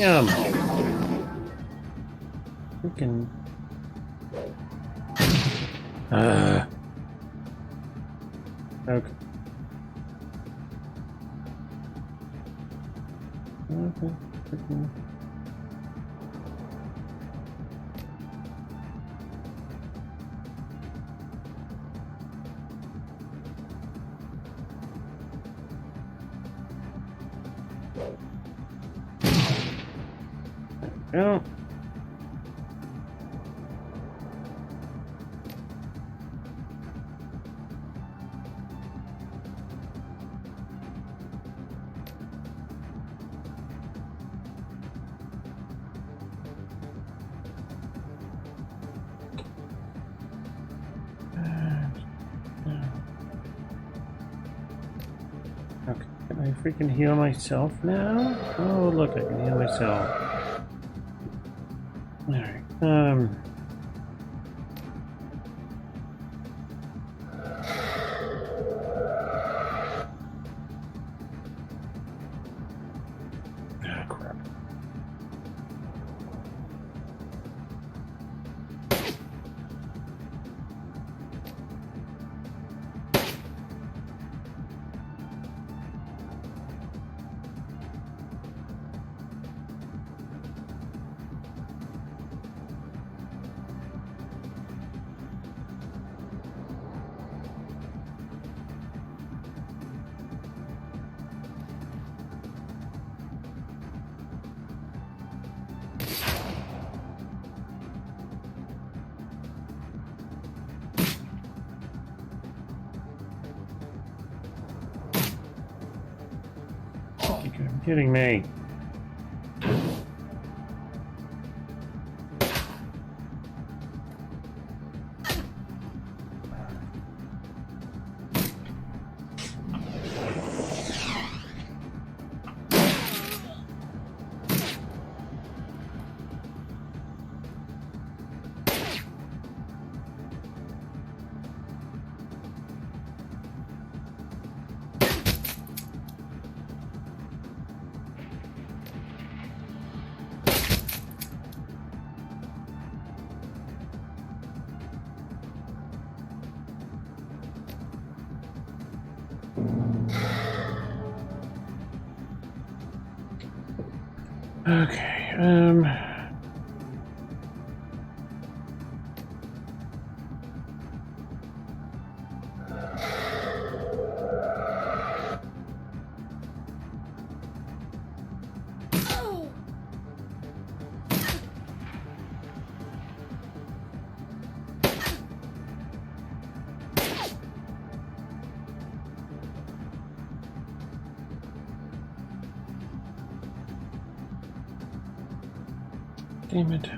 [SPEAKER 1] Yum. Freaking. Okay. Okay. Freaking. No. Okay, can I freaking heal myself now? Oh, look, I can heal myself. Alright, ah, crap. You're kidding me. Okay, damn it.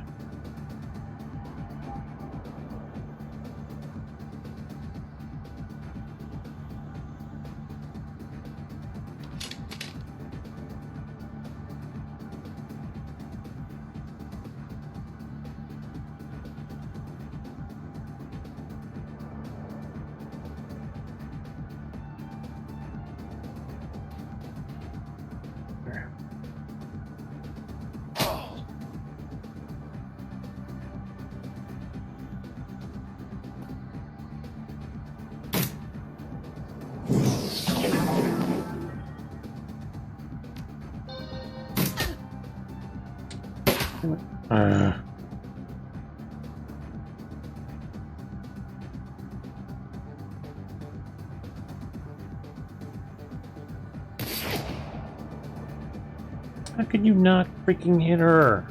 [SPEAKER 1] How could you not freaking hit her?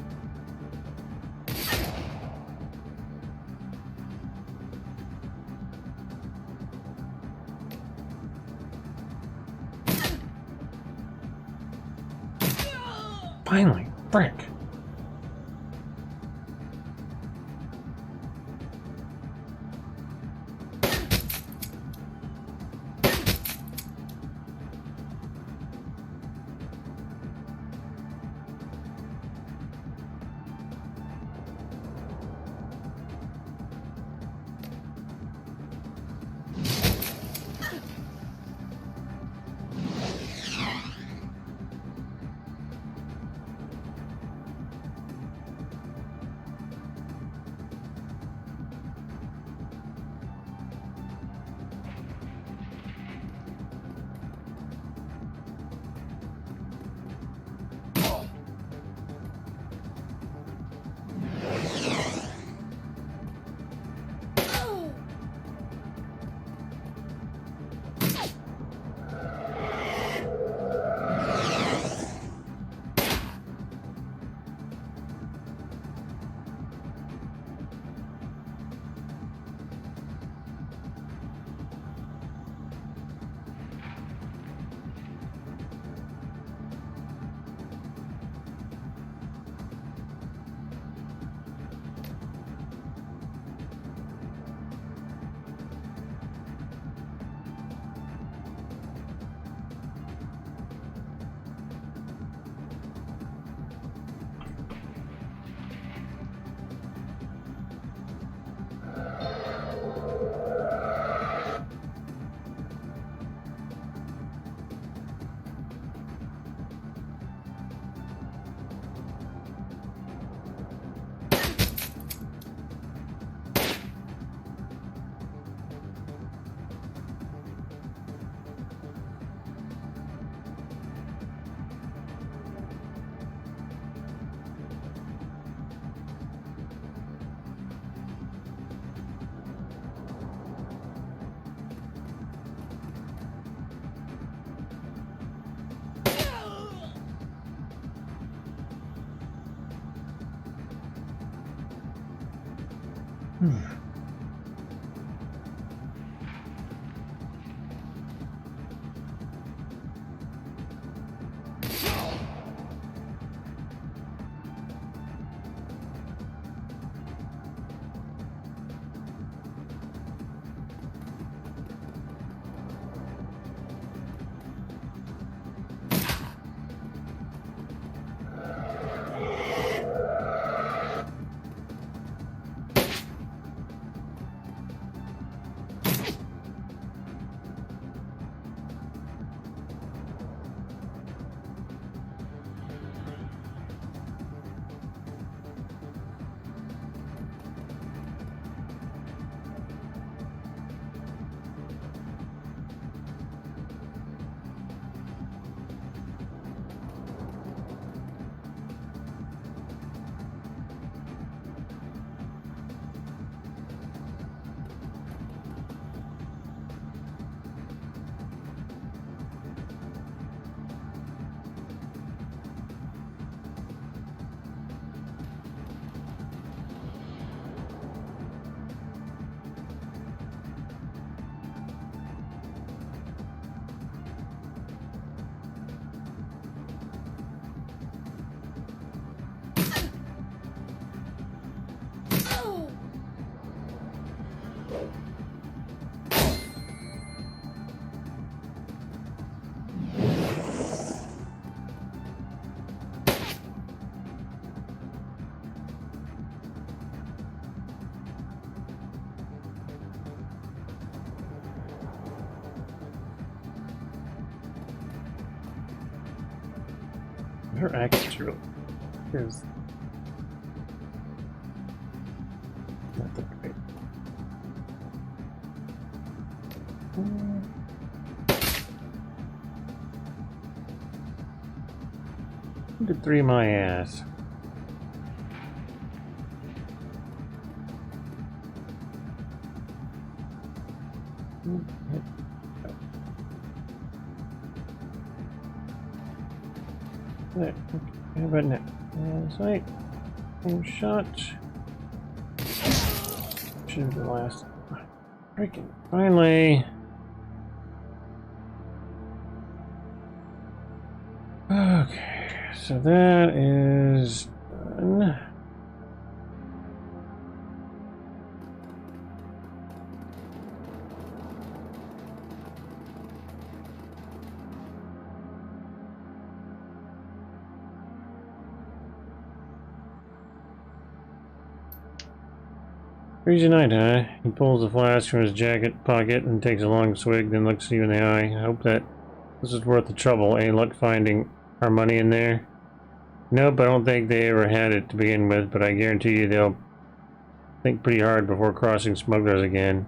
[SPEAKER 1] Finally, frick. Her accuracy is not that great. Did 3 my ass. There. How about now? Sight. Aim shot. Should have been the last. Freaking finally. Okay, so that is done. Crazy night, huh? He pulls the flask from his jacket pocket and takes a long swig, then looks you in the eye. I hope that this is worth the trouble. Any luck finding our money in there? Nope, I don't think they ever had it to begin with, but I guarantee you they'll think pretty hard before crossing smugglers again.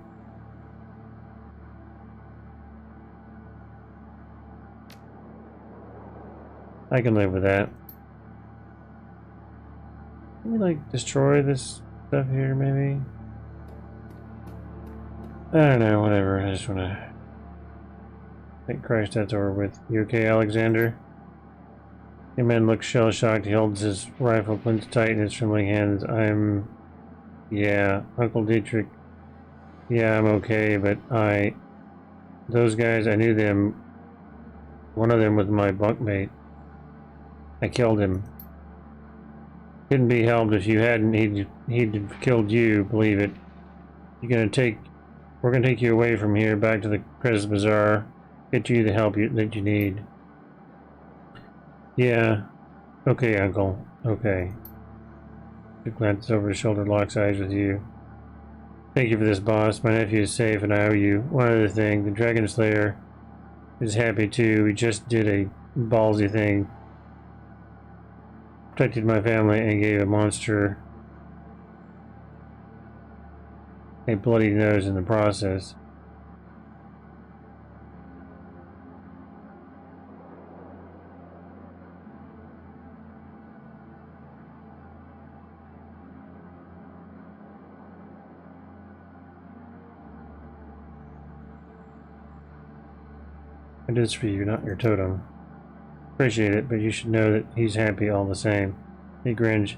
[SPEAKER 1] I can live with that. Can we, like, destroy this stuff here, maybe? I don't know, whatever. I just want to... Thank Christ that's over with. You okay, Alexander? The man looks shell-shocked. He holds his rifle clenched tight in his trembling hands. Yeah, Uncle Dietrich. Yeah, I'm okay, but those guys, I knew them. One of them was my bunkmate. I killed him. Couldn't be helped. If you hadn't, he'd have killed you, believe it. We're gonna take you away from here, back to the Crest Bazaar. Get you the help that you need. Yeah. Okay, Uncle. Okay. He glances over his shoulder, locks eyes with you. Thank you for this, boss. My nephew is safe, and I owe you. One other thing, the Dragon Slayer is happy too. We just did a ballsy thing. Protected my family and gave a monster a bloody nose in the process. I did this for you, not your totem. Appreciate it, but you should know that he's happy all the same. He grins.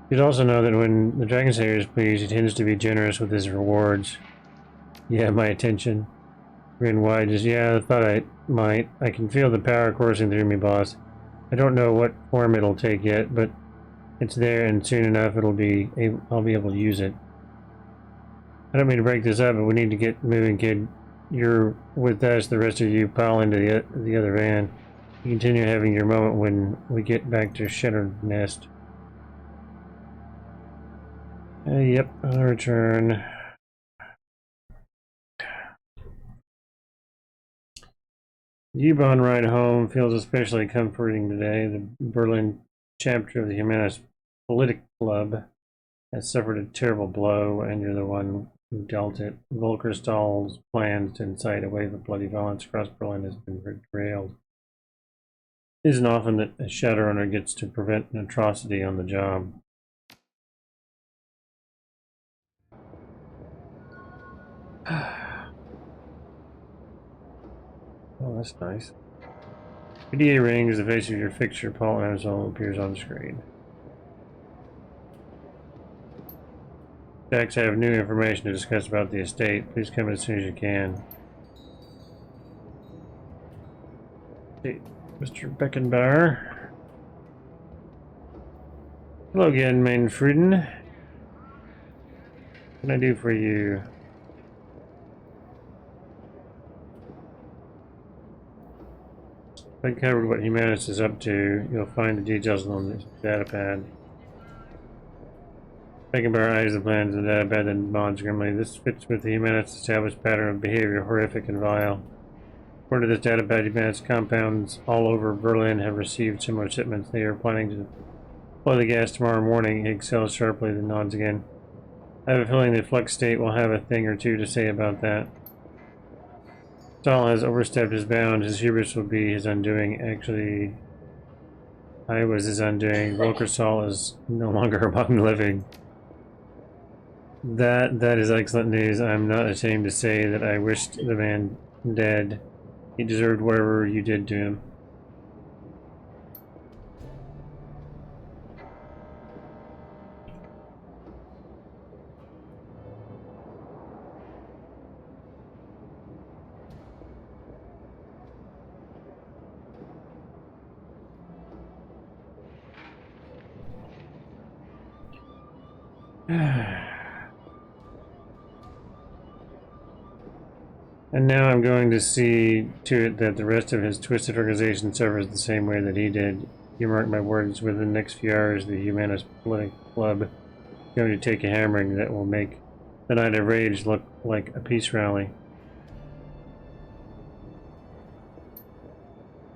[SPEAKER 1] You should also know that when the Dragon Slayer is pleased, he tends to be generous with his rewards. Yeah, my attention. Grin wide, just, yeah, I thought I might. I can feel the power coursing through me, boss. I don't know what form it'll take yet, but it's there, and soon enough I'll be able to use it. I don't mean to break this up, but we need to get moving, kid. You're with us, the rest of you pile into the other van. You continue having your moment when we get back to Shadowrun Nest. Yep, I'll return. The U-Bahn ride home feels especially comforting today. The Berlin chapter of the Humanist Politic Club has suffered a terrible blow, and you're the one who dealt it. Volker Stahl's plans to incite a wave of bloody violence across Berlin has been derailed. It isn't often that a Shadowrunner gets to prevent an atrocity on the job. Oh, that's nice. PDA rings, the face of your fixture, Paul Amazon, appears on screen. Jax, I have new information to discuss about the estate. Please come as soon as you can. Hey, Mr. Beckenbauer. Hello again, Mainfrieden. What can I do for you? I covered what Humanist is up to. You'll find the details on this data pad. Taken by our eyes, the plans of the data pad and bonds grimly. This fits with the Humanist established pattern of behavior, horrific and vile. According to this data pad, Humanist compounds all over Berlin have received similar shipments. They are planning to deploy the gas tomorrow morning. He exhales sharply, then nods again. I have a feeling the Flux State will have a thing or two to say about that. Stahl has overstepped his bounds. His hubris will be his undoing. Actually, I was his undoing. Volker Stahl is no longer among the living. That is excellent news. I'm not ashamed to say that I wished the man dead. He deserved whatever you did to him. And now I'm going to see to it that the rest of his twisted organization suffers the same way that he did. You mark my words, within the next few hours, the Humanist Political Club is going to take a hammering that will make the Night of Rage look like a peace rally.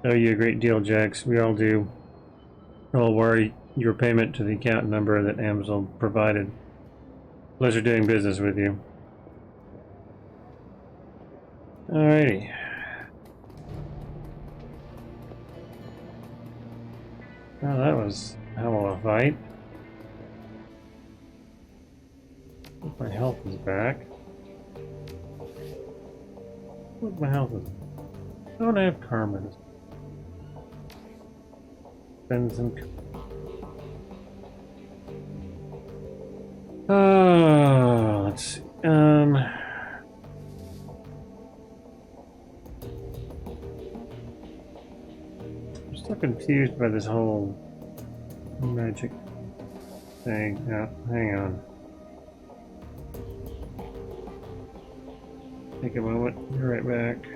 [SPEAKER 1] I owe you a great deal, Jax. We all do. I'll worry your payment to the account number that Amsel provided. Pleasure doing business with you. Alrighty. Well, that was a hell of a fight. Hope my health is back. What my health is? I don't have karma. Spend some. Let's see. I'm still confused by this whole magic thing. Yeah, hang on. Take a moment. Be right back.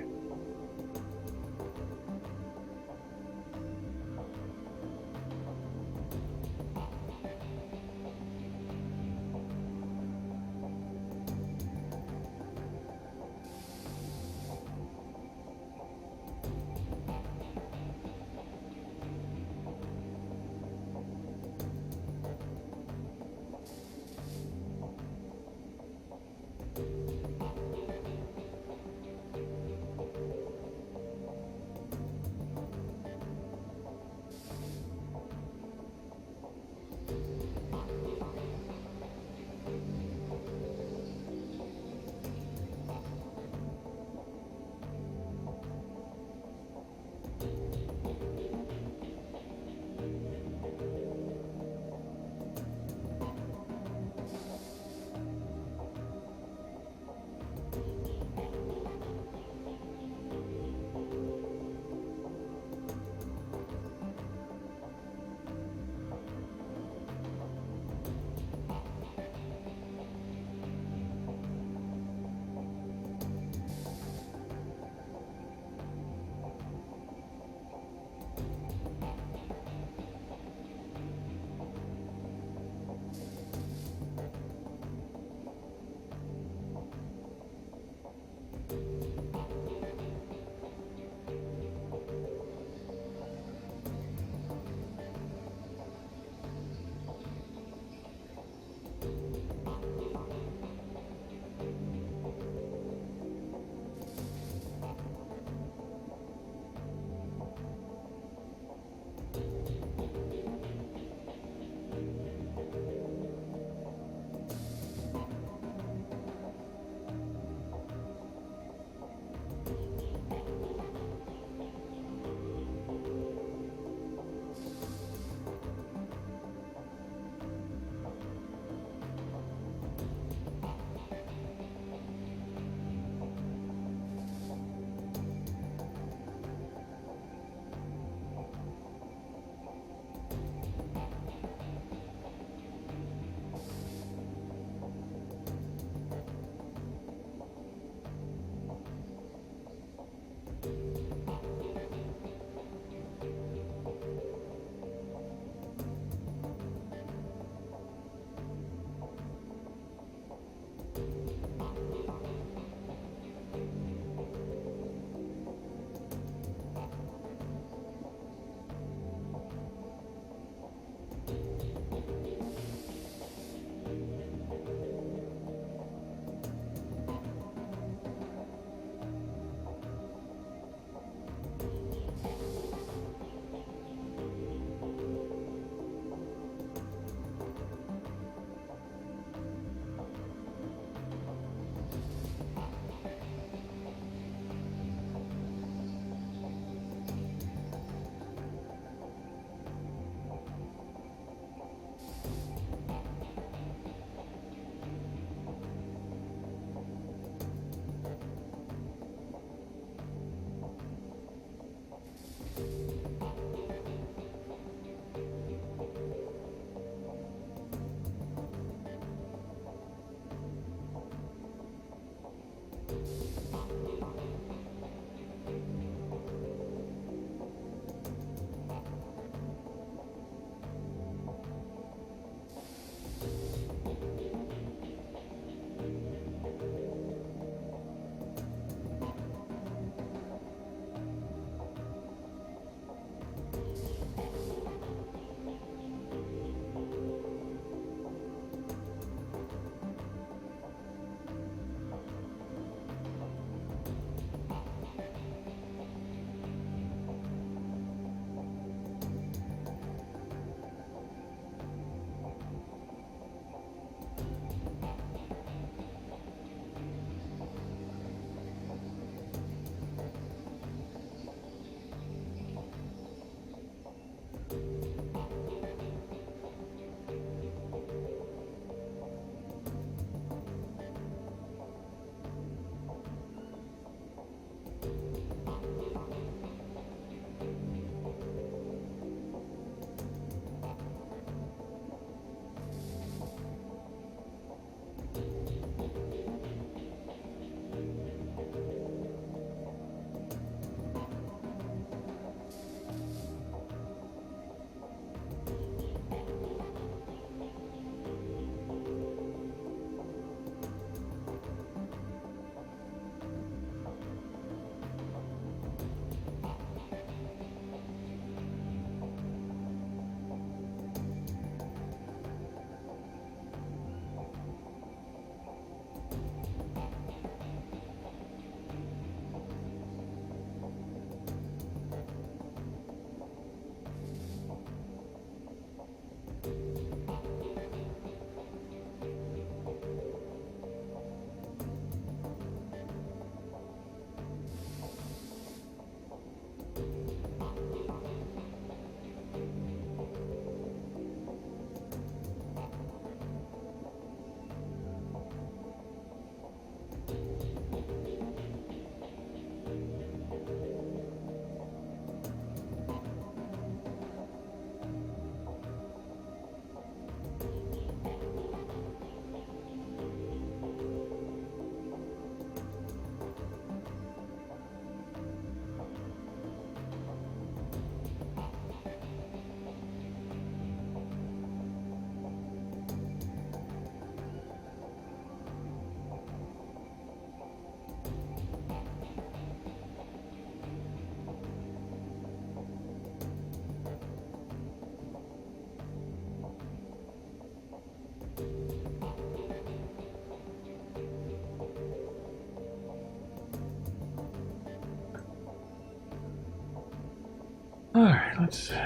[SPEAKER 1] let's get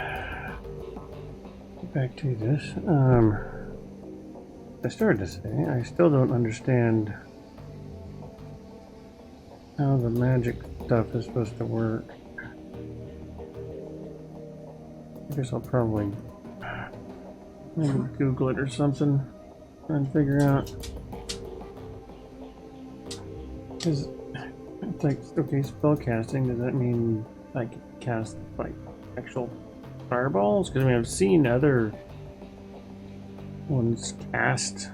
[SPEAKER 1] back to this. I started to say, I still don't understand how the magic stuff is supposed to work. I guess I'll probably maybe Google it or something and figure out. Because it's like, okay, spell casting, does that mean I can cast like actual fireballs? Because I mean, I've seen other ones cast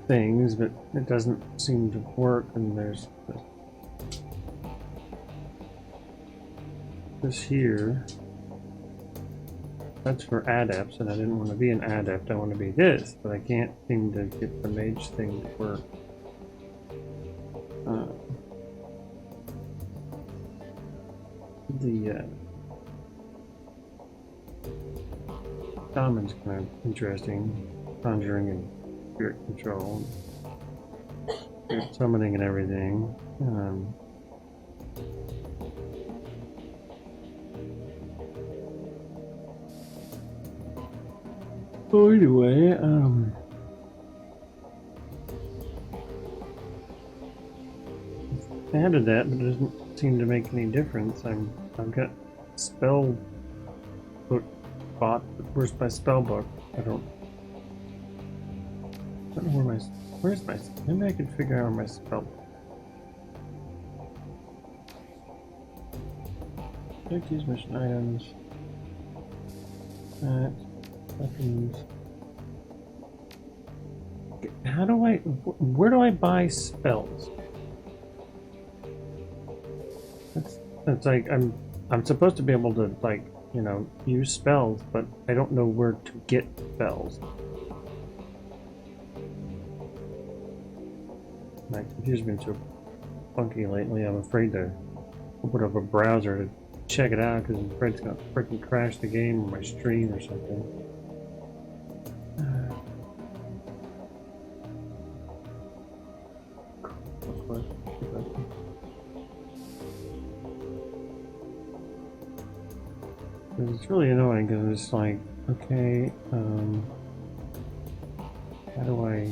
[SPEAKER 1] things, but it doesn't seem to work. And there's this here. That's for adepts, and I didn't want to be an adept. I want to be this, but I can't seem to get the mage thing to work. The shaman's kind of interesting, conjuring and spirit control, spirit summoning and everything. So anyway, I added that, but it doesn't seem to make any difference. I've got spell book bought, but where's my spell book? I don't know where's my, maybe I can figure out where my spell book. Check these mission items. Weapons. How do I, where do I buy spells? That's like, I'm supposed to be able to, like, you know, use spells, but I don't know where to get spells. My computer's been so funky lately, I'm afraid to open up a browser to check it out, because I'm afraid it's gonna freaking crash the game or my stream or something. It's really annoying because it's like, okay, how do I...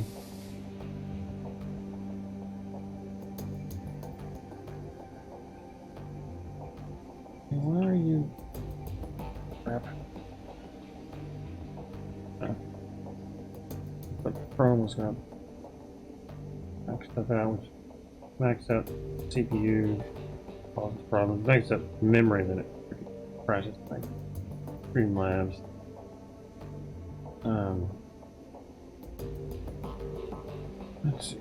[SPEAKER 1] Where are you? Crap. But Chrome was gonna max stuff out, which maxed out CPU, causes problems, maxed out memory that it crashes, like Streamlabs. Let's see.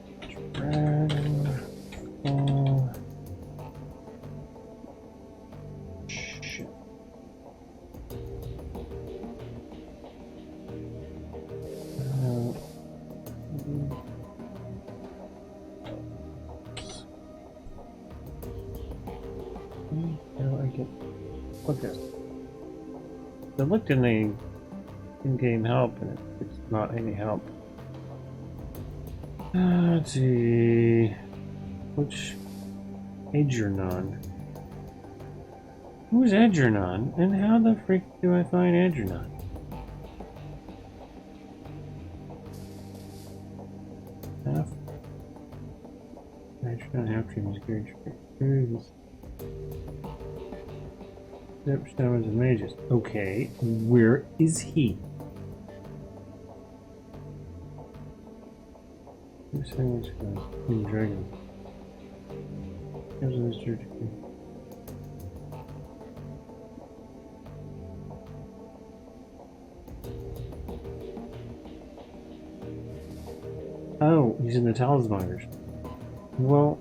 [SPEAKER 1] Dragonfall. Shit. How do I get... Look at it. I looked in the in-game help and it's not any help. Let's see. Which Edgernon? Who's Edgernon? And how the freak do I find Edgernon? Half. Edgernon, half dream is good. Yep, shamans and mages. Okay, where is he? Who's saying this guy? Green Dragon. Here's this church. Oh, he's in the Talismonger. Well,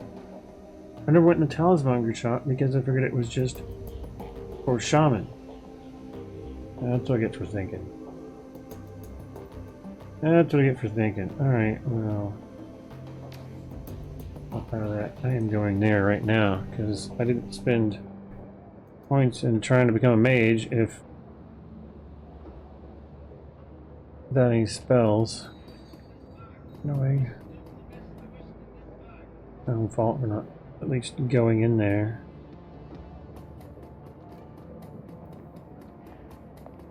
[SPEAKER 1] I never went in the Talismonger shop because I figured it was just for shaman. That's what I get for thinking. That's what I get for thinking. Alright, well, up out of that. I am going there right now because I didn't spend points in trying to become a mage if without any spells. No way. No fault for not at least going in there.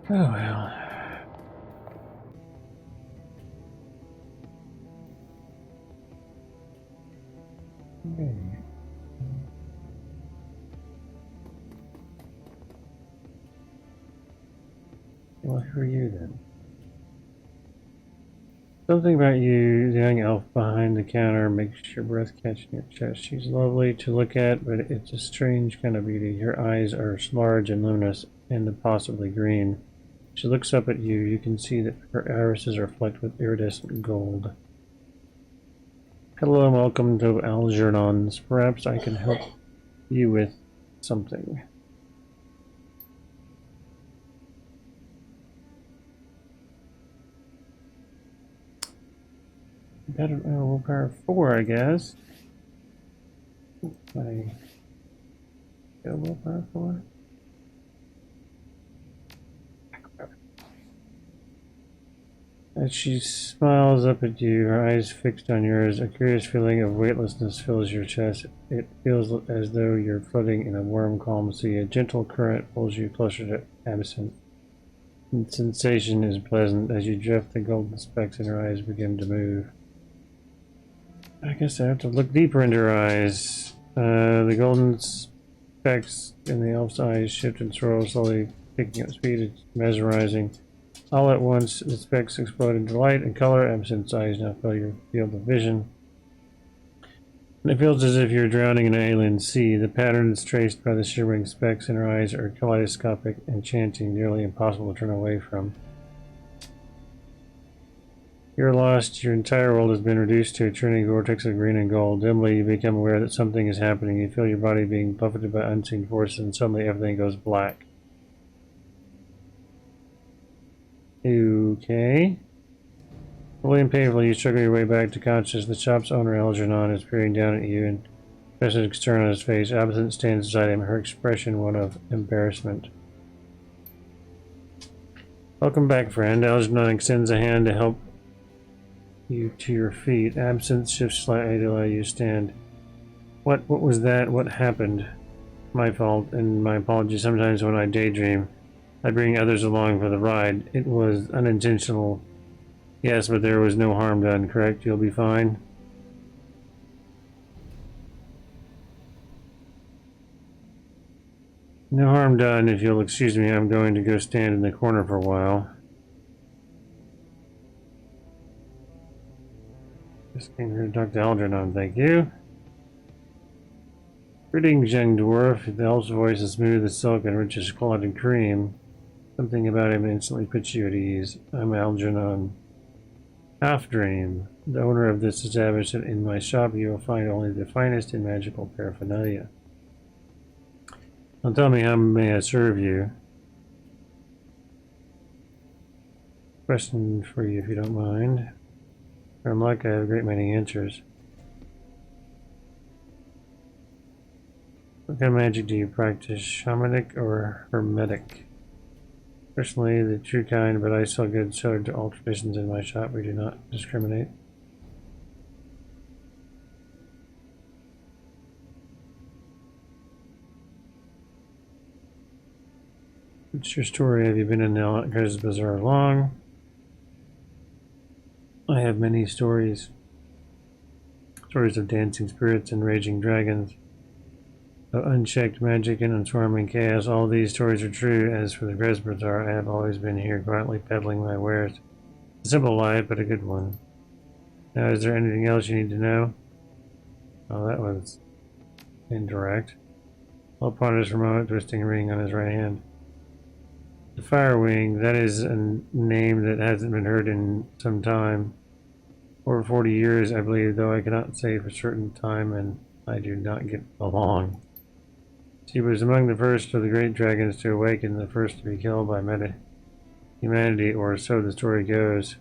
[SPEAKER 1] Oh well. Okay. Well, who are you then? Something about you, the young elf behind the counter, makes your breath catch in your chest. She's lovely to look at, but it's a strange kind of beauty. Her eyes are large and luminous, and possibly green. She looks up at you. You can see that her irises are flecked with iridescent gold. Hello and welcome to Algernon's. Perhaps I can help you with something. Better willpower 4, I guess. I go willpower 4. As she smiles up at you, her eyes fixed on yours, a curious feeling of weightlessness fills your chest. It feels as though you're floating in a warm, calm sea. A gentle current pulls you closer to Absinthe. The sensation is pleasant. As you drift, the golden specks in her eyes begin to move. I guess I have to look deeper into her eyes. The golden specks in the elf's eyes shift and swirl, slowly picking up speed. It's mesmerizing. All at once, the specks explode into light and color. Absinthe's eyes now fill your field of vision. And it feels as if you're drowning in an alien sea. The patterns traced by the shimmering specks in her eyes are kaleidoscopic, enchanting, nearly impossible to turn away from. You're lost. Your entire world has been reduced to a churning vortex of green and gold. Dimly, you become aware that something is happening. You feel your body being buffeted by unseen forces, and suddenly everything goes black. Okay. Slowly and painfully, you struggle your way back to consciousness. The shop's owner, Algernon, is peering down at you and presses a stern on his face. Absinthe stands beside him, her expression one of embarrassment. Welcome back, friend. Algernon extends a hand to help you to your feet. Absinthe shifts slightly to allow you to stand. What was that? What happened? My fault, and my apologies. Sometimes when I daydream, I bring others along for the ride. It was unintentional. Yes, but there was no harm done, correct? You'll be fine? No harm done. If you'll excuse me, I'm going to go stand in the corner for a while. Just came here to talk to Algernon, thank you. Greetings, young dwarf. The elf's voice is smooth as silk and rich as clotted cream. Something about him instantly puts you at ease. I'm Algernon. Half-Dream, the owner of this establishment. In my shop you will find only the finest in magical paraphernalia. Now tell me, how may I serve you? Question for you if you don't mind. From luck, I have a great many answers. What kind of magic do you practice? Shamanic or hermetic? Personally, the true kind, but I sell goods tailored to all traditions in my shop. We do not discriminate. What's your story? Have you been in the Alcatraz Bazaar long? I have many stories. Stories of dancing spirits and raging dragons, of unchecked magic and unswarming chaos. All these stories are true. As for the Grez Bazaar, I have always been here quietly peddling my wares. A simple life, but a good one. Now, is there anything else you need to know? Oh, that was indirect. Paul ponders for a moment, twisting a ring on his right hand. The Firewing, that is a name that hasn't been heard in some time. Over 40 years, I believe, though I cannot say for certain time, and I do not get along. She was among the first of the great dragons to awaken, the first to be killed by humanity, or so the story goes.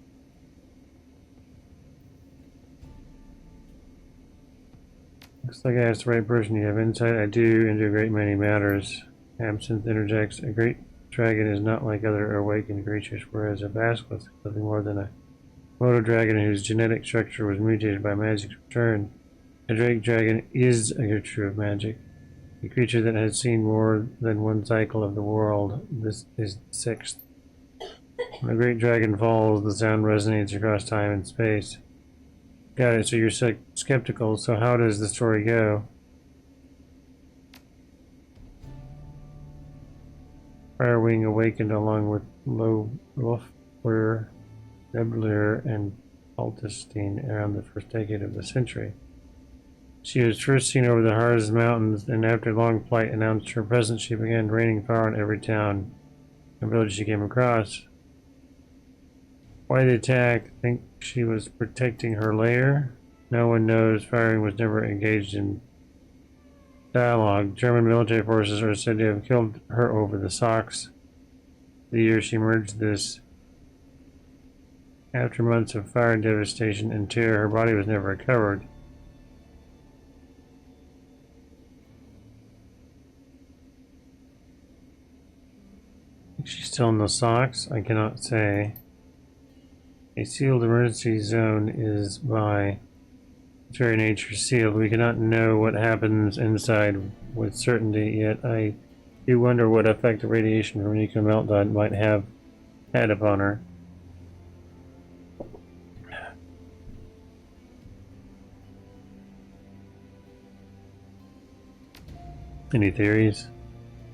[SPEAKER 1] Looks like I asked the right person. You have insight. I do into a great many matters. Absinthe interjects. A great dragon is not like other awakened creatures, whereas a basilisk is nothing more than a Moto dragon whose genetic structure was mutated by magic's return. A drake dragon is a creature of magic. A creature that has seen more than one cycle of the world. This is the sixth. When a great dragon falls, the sound resonates across time and space. Got it, so you're skeptical, so how does the story go? Firewing awakened along with Lofwer, Nebler, and Altenstein around the first decade of the century. She was first seen over the Harz Mountains, and after long flight announced her presence, she began raining fire on every town and village she came across. Why the attack? Think she was protecting her lair? No one knows. Firing was never engaged in dialogue. German military forces are said to have killed her over the socks. The year she merged this. After months of fire, devastation, and terror, her body was never recovered. Think she's still in the socks? I cannot say. A sealed emergency zone is by its very nature sealed. We cannot know what happens inside with certainty, yet I do wonder what effect the radiation from nuclear meltdown might have had upon her. Any theories?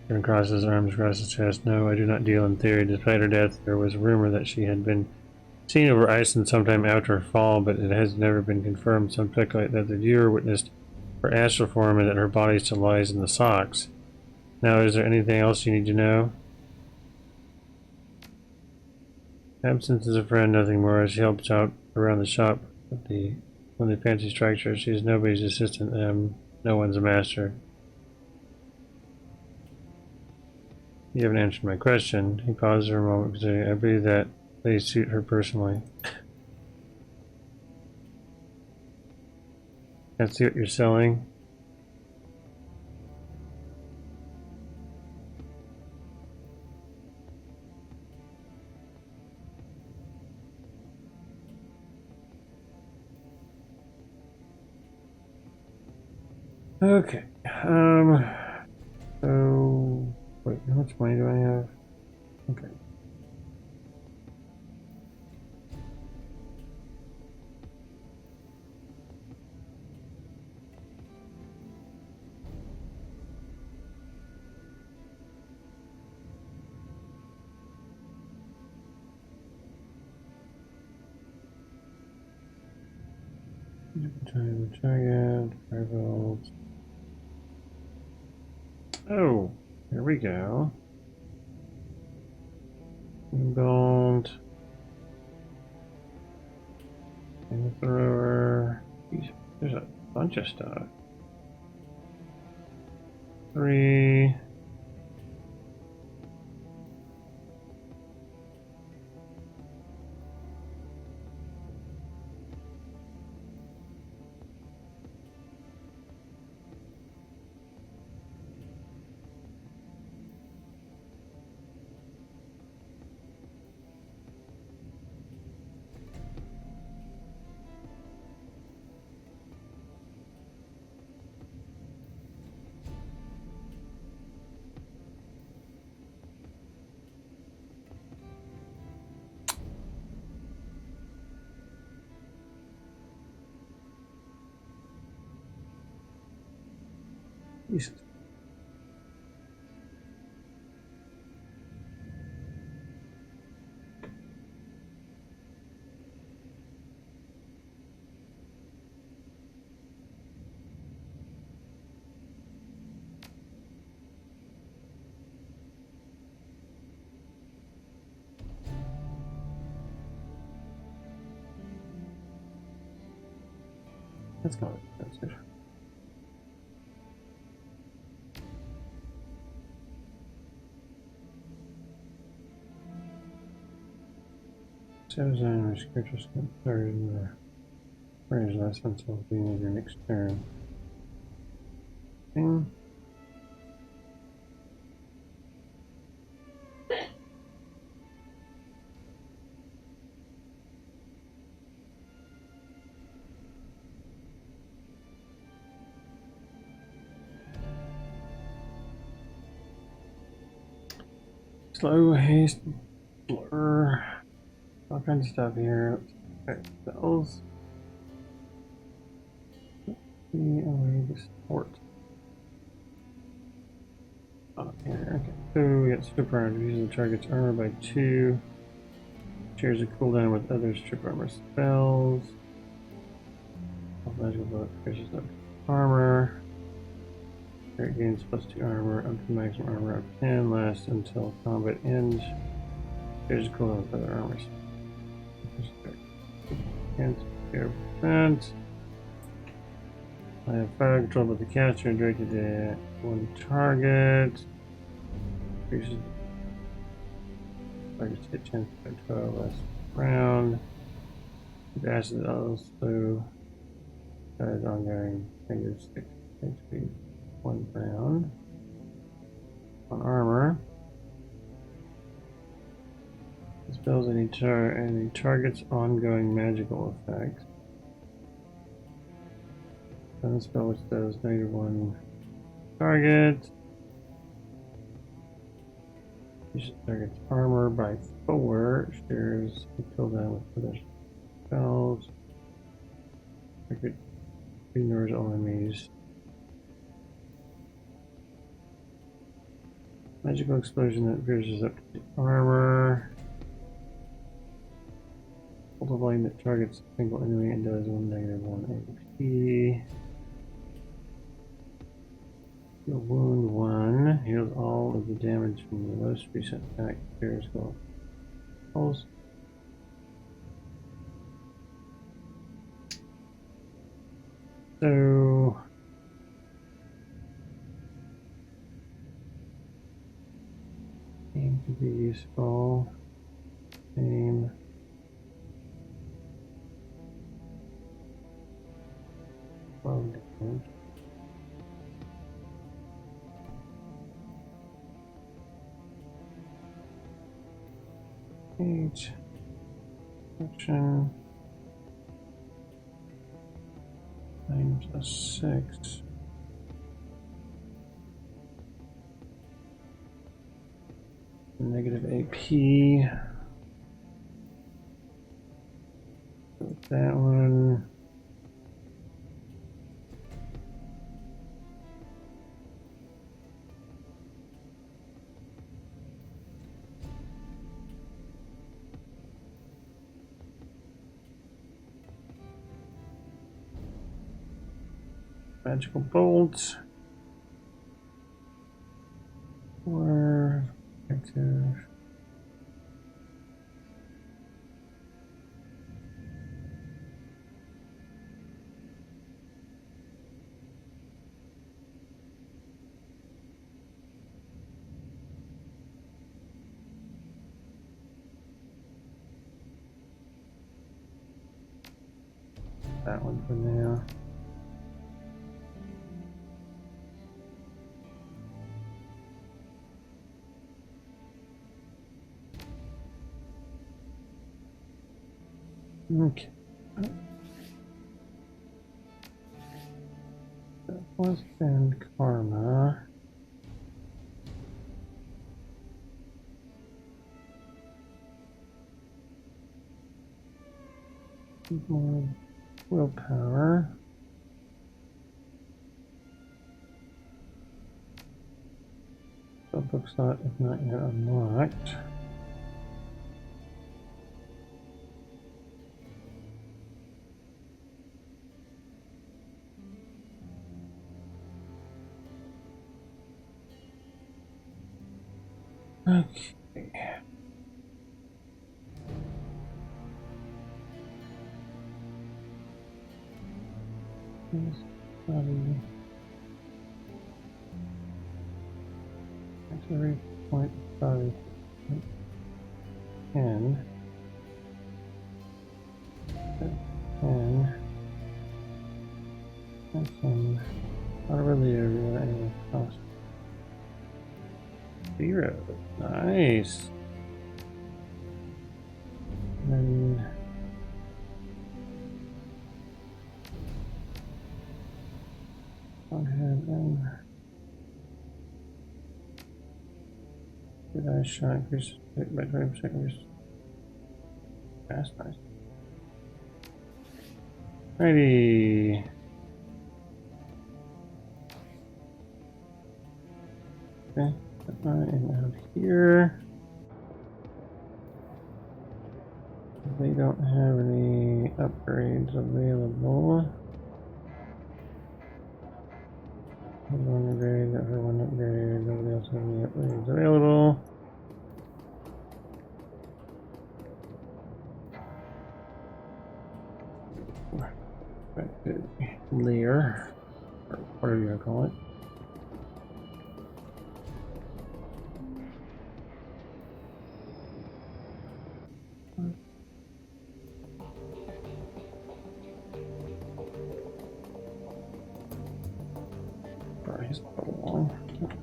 [SPEAKER 1] Aaron crosses his arms across his chest. No, I do not deal in theory. Despite her death, there was a rumor that she had been seen over Iceland sometime after her fall, but it has never been confirmed. Some speculate that the viewer witnessed her astral form and that her body still lies in the socks. Now, is there anything else you need to know? Absence is a friend, nothing more. She helps out around the shop when the fancy strikes her. She is nobody's assistant, no one's a master. You haven't answered my question. He paused for a moment, considering I believe that they suit her personally. Can't see what you're selling. Okay. So wait, how much money do I have? Okay. Target, 5 volts. Oh, here we go. Gold. And thrower. There's a bunch of stuff. 3. Jesus. That's not expensive. Shadowrun characters get started in the range less until the beginning of your next turn. Slow haste blur. all kinds of stuff here. Okay, spells. Only the sport. Oh, here, okay. So we got super armor. Reduces the target's armor by 2. Shares a cooldown with other strip armor spells. Magical bullet increases up armor. It gains +2 armor up to maximum armor of 10. Lasts until combat ends. Shares a cooldown with other armors. Against 0%. I have fire control with the caster directed at one target. Increases target's hit chance by 12 last round. It acid also has ongoing -6 HP 1 round. On armor. Spells any target's ongoing magical effects. Then the spell which does -1 target. Uses target's armor by 4. Shares a cooldown with other spells. Target ignores all enemies. Magical explosion that pierces up to the armor. Multiplying that targets a single enemy and does -1 AP. Heal wound 1. Heals all of the damage from the most recent attack. Shares go. Pulse. So aim could be useful. Aim. Damage. Page. Action. 9 + 6. Negative AP. That one. Magical bolts. Or active. That one for now. Okay. That was then karma. More willpower. Spellbook slot is not yet unlocked. Okay. Every point body 10. 10. And not really any cost. 0. Nice. And then go ahead and good eye shot increases by 20%. fast, nice. Righty. Okay, and out here. They don't have any upgrades available. One upgrade, that one upgrade, nobody else has any upgrades available. Back to Lear, or whatever you want to call it.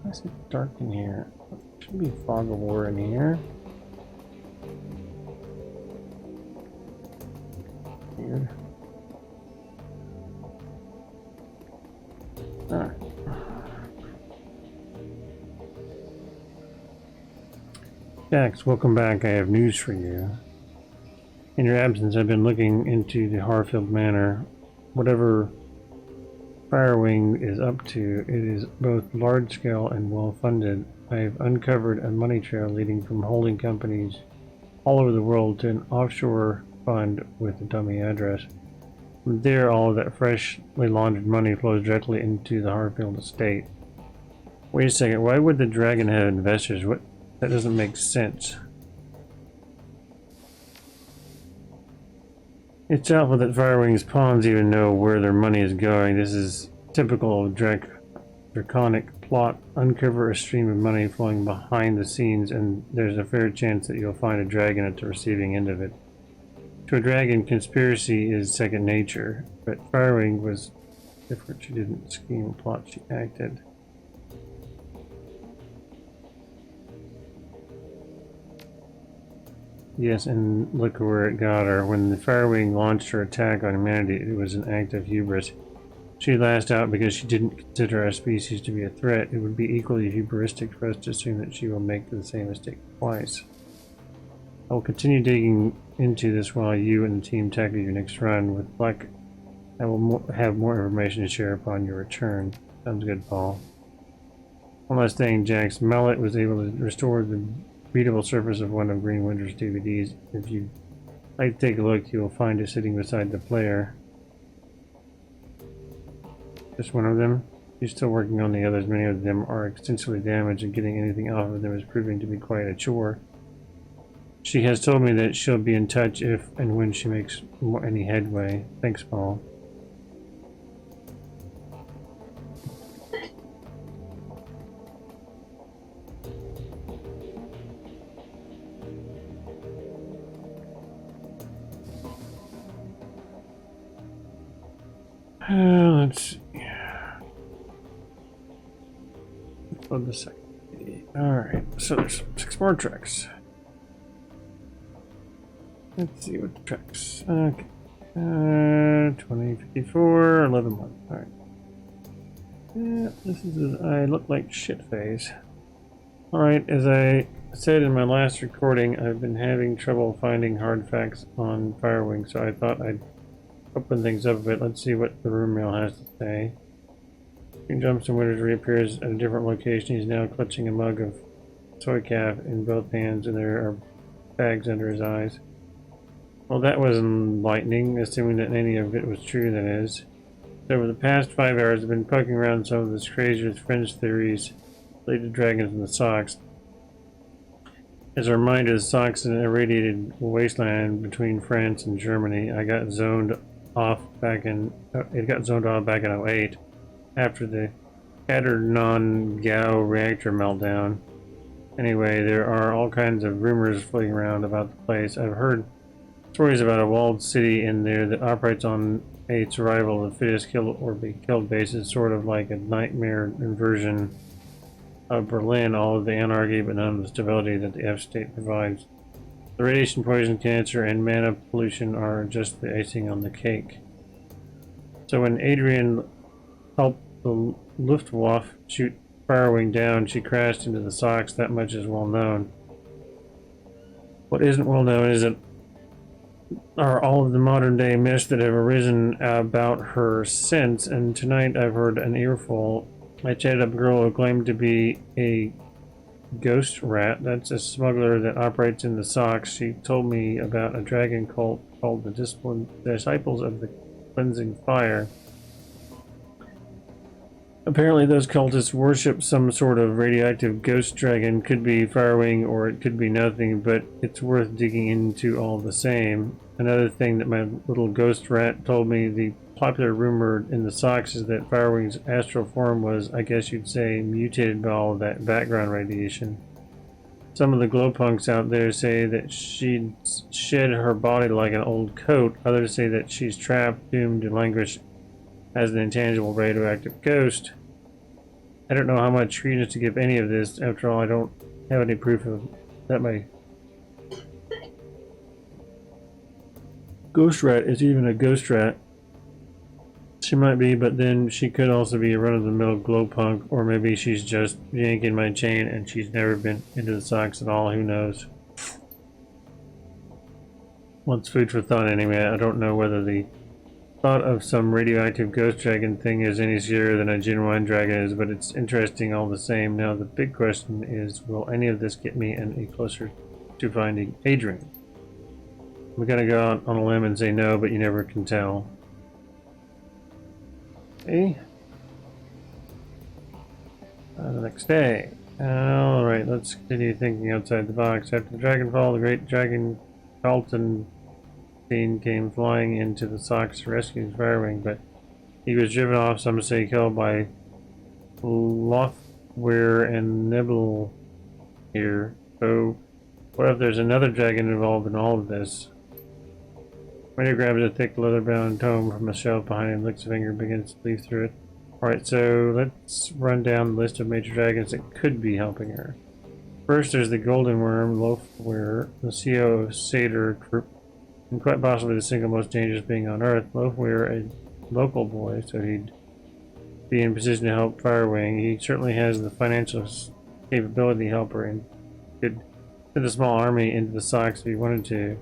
[SPEAKER 1] Why is it dark in here? Should be fog of war in here. Weird. Alright. Jax, welcome back. I have news for you. In your absence, I've been looking into the Harfield Manor. Whatever Firewing is up to, it is both large-scale and well-funded. I have uncovered a money trail leading from holding companies all over the world to an offshore fund with a dummy address. From there, all of that freshly laundered money flows directly into the Harfield estate. Wait a second, why would the dragon have investors? What? That doesn't make sense. It's doubtful that Firewing's pawns even know where their money is going. This is typical of draconic plot. Uncover a stream of money flowing behind the scenes, and there's a fair chance that you'll find a dragon at the receiving end of it. To a dragon, conspiracy is second nature, but Firewing was different. She didn't scheme or plot, she acted. Yes, and look where it got her. When the Firewing launched her attack on humanity, it was an act of hubris. She lashed out because she didn't consider our species to be a threat. It would be equally hubristic for us to assume that she will make the same mistake twice. I will continue digging into this while you and the team tackle your next run. With luck, I will have more information to share upon your return. Sounds good, Paul. One last thing, Jax. Mallet was able to restore the readable surface of one of Green Winter's DVDs. If you'd like to take a look, you will find it sitting beside the player. Just one of them. She's still working on the others. Many of them are extensively damaged, and getting anything off of them is proving to be quite a chore. She has told me that she'll be in touch if and when she makes any headway. Thanks, Paul. Let's see. Load the second. Alright, so there's 6 more tracks. Let's see what the tracks. Okay. 2054, 11 months. Alright. Yeah, this is I look like shit phase. Alright, as I said in my last recording, I've been having trouble finding hard facts on Firewing, so I thought I'd open things up a bit. Let's see what the room mail has to say. King Jumps and Winters reappears at a different location. He's now clutching a mug of soy calf in both hands, and there are bags under his eyes. Well, that was enlightening, assuming that any of it was true, that is. So over the past 5 hours, I've been poking around some of this crazier's fringe theories related to dragons and the socks. As a reminder, the socks in an irradiated wasteland between France and Germany. I got zoned off back in it got zoned off back in '08 after the Shadowrun reactor meltdown. Anyway, there are all kinds of rumors floating around about the place. I've heard stories about a walled city in there that operates on a survival of the fittest kill or be killed basis, sort of like a nightmare version of Berlin, all of the anarchy but none of the stability that the F-state provides. The radiation, poison, cancer, and mana pollution are just the icing on the cake. So when Adrian helped the Luftwaffe shoot Firewing down, she crashed into the socks. That much is well known. What isn't well known is that are all of the modern day myths that have arisen about her since, and tonight I've heard an earful. I chatted up a girl who claimed to be a ghost rat. That's a smuggler that operates in the socks. She told me about a dragon cult called the Disciples of the Cleansing Fire. Apparently those cultists worship some sort of radioactive ghost dragon. Could be Firewing or it could be nothing, but it's worth digging into all the same. Another thing that my little ghost rat told me, the popular rumor in the socks is that Firewing's astral form was, I guess you'd say, mutated by all of that background radiation. Some of the glowpunks out there say that she'd shed her body like an old coat. Others say that she's trapped, doomed to languish as an intangible radioactive ghost. I don't know how much credence to give any of this. After all, I don't have any proof of that my ghost rat is even a ghost rat. She might be, but then she could also be a run-of-the-mill glowpunk, or maybe she's just yanking my chain and she's never been into the socks at all. Who knows? What's food for thought anyway? I don't know whether the thought of some radioactive ghost dragon thing is any scarier than a genuine dragon is, but it's interesting all the same. Now the big question is, will any of this get me any closer to finding Adrian? We gotta go out on a limb and say no, but you never can tell. Okay. The next day. Alright, let's continue thinking outside the box. After the Dragonfall, the great dragon Carlton came flying into the socks to rescue his Firewing, but he was driven off, some say killed, by Lothware and Nibble here. So, what if there's another dragon involved in all of this? Raider grabs a thick leather-bound tome from a shelf behind him, licks a finger, and begins to leaf through it. Alright, so let's run down the list of major dragons that could be helping her. First, there's the Golden Worm, Lothware, the CEO of Seder Group, and quite possibly the single most dangerous being on Earth. Lothware, a local boy, so he'd be in position to help Firewing. He certainly has the financial capability to help her and could send a small army into the socks if he wanted to.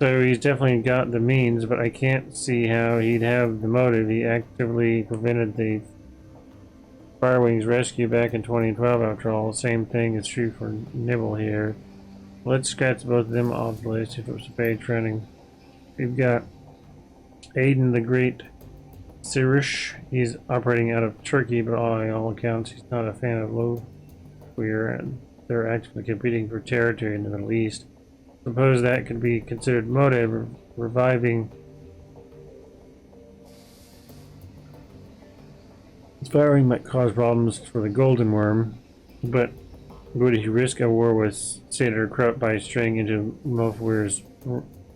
[SPEAKER 1] So he's definitely got the means, but I can't see how he'd have the motive. He actively prevented the Firewing's rescue back in 2012 after all. Same thing is true for Nibble here. Let's scratch both of them off the list if it was a paid training. We've got Aiden the Great Sirish. He's operating out of Turkey, but by all accounts he's not a fan of Lothware, and they're actively competing for territory in the Middle East. Suppose that could be considered motive. Reviving Firing might cause problems for the Golden Worm, but would he risk a war with Seder Krupp by straying into Lothware's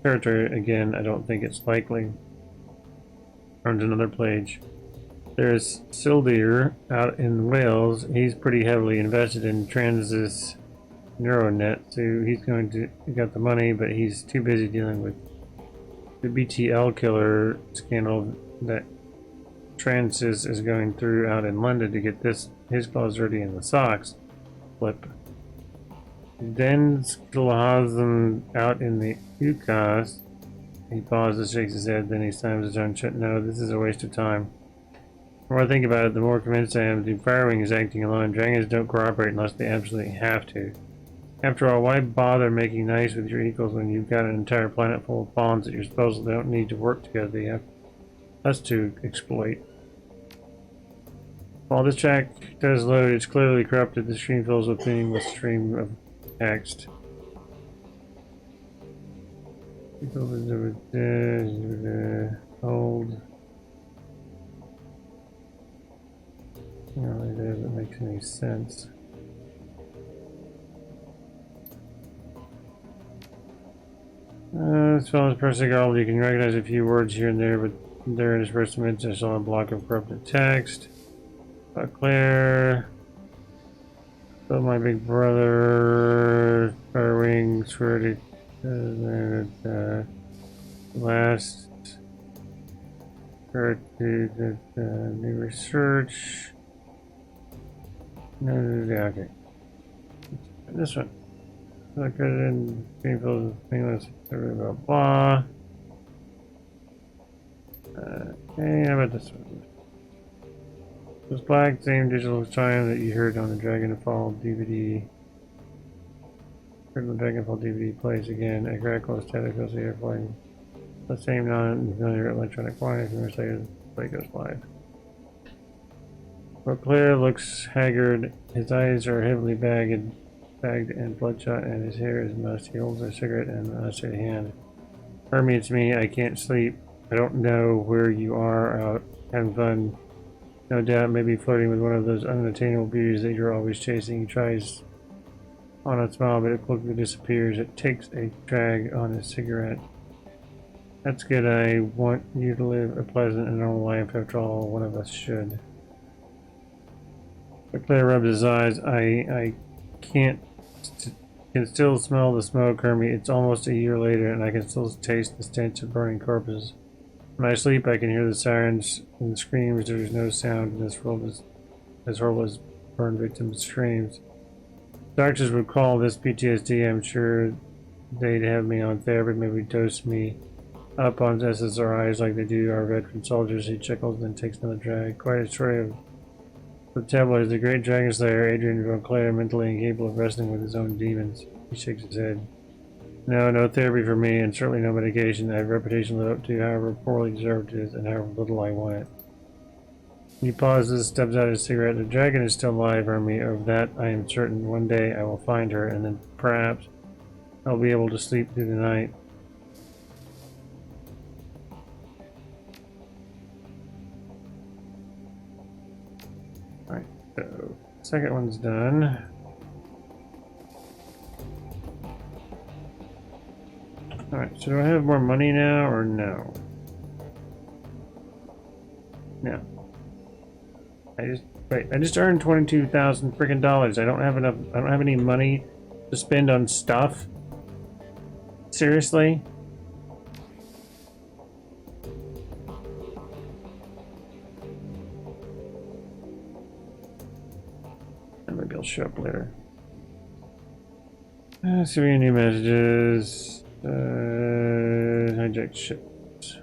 [SPEAKER 1] territory again? I don't think it's likely. Turns another page. There's Sildir out in Wales. He's pretty heavily invested in Transys Neuronet, so he's going to got the money, but he's too busy dealing with the BTL killer scandal that Transys is going through out in London to get his claws dirty in the socks. Flip. Then Sklahazan out in the UCAS. He pauses, shakes his head, then he slams his own shut. No, this is a waste of time. The more I think about it, the more convinced I am the Firewing is acting alone. Dragons don't cooperate unless they absolutely have to. After all, why bother making nice with your equals when you've got an entire planet full of pawns at your disposal? They don't need to work together. They have us to exploit. While this track does load, it's clearly corrupted. The screen fills with meaningless stream of text. Old. No, it doesn't make any sense. As well as pressing all, you can recognize a few words here and there, but there in his first image I saw a block of corrupted text. Claire. So my big brother, Firewing, swear to last new research. No, okay. This one. Credited Greenfield English, blah blah. Okay, how about this one? This black, same digital chime that you heard on the Dragonfall DVD. Heard the Dragonfall DVD plays again. A crackle static goes the airplane. The same non-familiar electronic wire from the play goes live. But Claire looks haggard. His eyes are heavily bagged and bloodshot, and his hair is mussed. He holds a cigarette in an unsteady hand. Hermie, it's me. I can't sleep. I don't know where you are out having fun. No doubt, maybe flirting with one of those unattainable beauties that you're always chasing. He tries on a smile, but it quickly disappears. It takes a drag on his cigarette. That's good. I want you to live a pleasant and normal life. After all, one of us should. But Claire rubs his eyes. I can still smell the smoke, Hermie. It's almost a year later, and I can still taste the stench of burning corpses. When I sleep, I can hear the sirens and the screams. There is no sound in this world as horrible as burned victims' screams. Doctors would call this PTSD. I'm sure they'd have me on therapy, maybe dose me up on SSRIs like they do our veteran soldiers. He chuckles and then takes another drag. Quite a story of the tabloids. The great dragon slayer, Adrian Von Clare, mentally incapable of wrestling with his own demons. He shakes his head. No therapy for me, and certainly no medication. I have a reputation to live up to, however poorly deserved it is, and however little I want it. He pauses, stubs out his cigarette. The dragon is still alive, Hermie. Of that I am certain. One day I will find her, and then perhaps I'll be able to sleep through the night. Alright, so second one's done. Alright, so do I have more money now or no? No. I just earned 22,000 freaking dollars. I don't have any money to spend on stuff. Seriously? Maybe I'll show up later. See any new messages. Hijacked ships.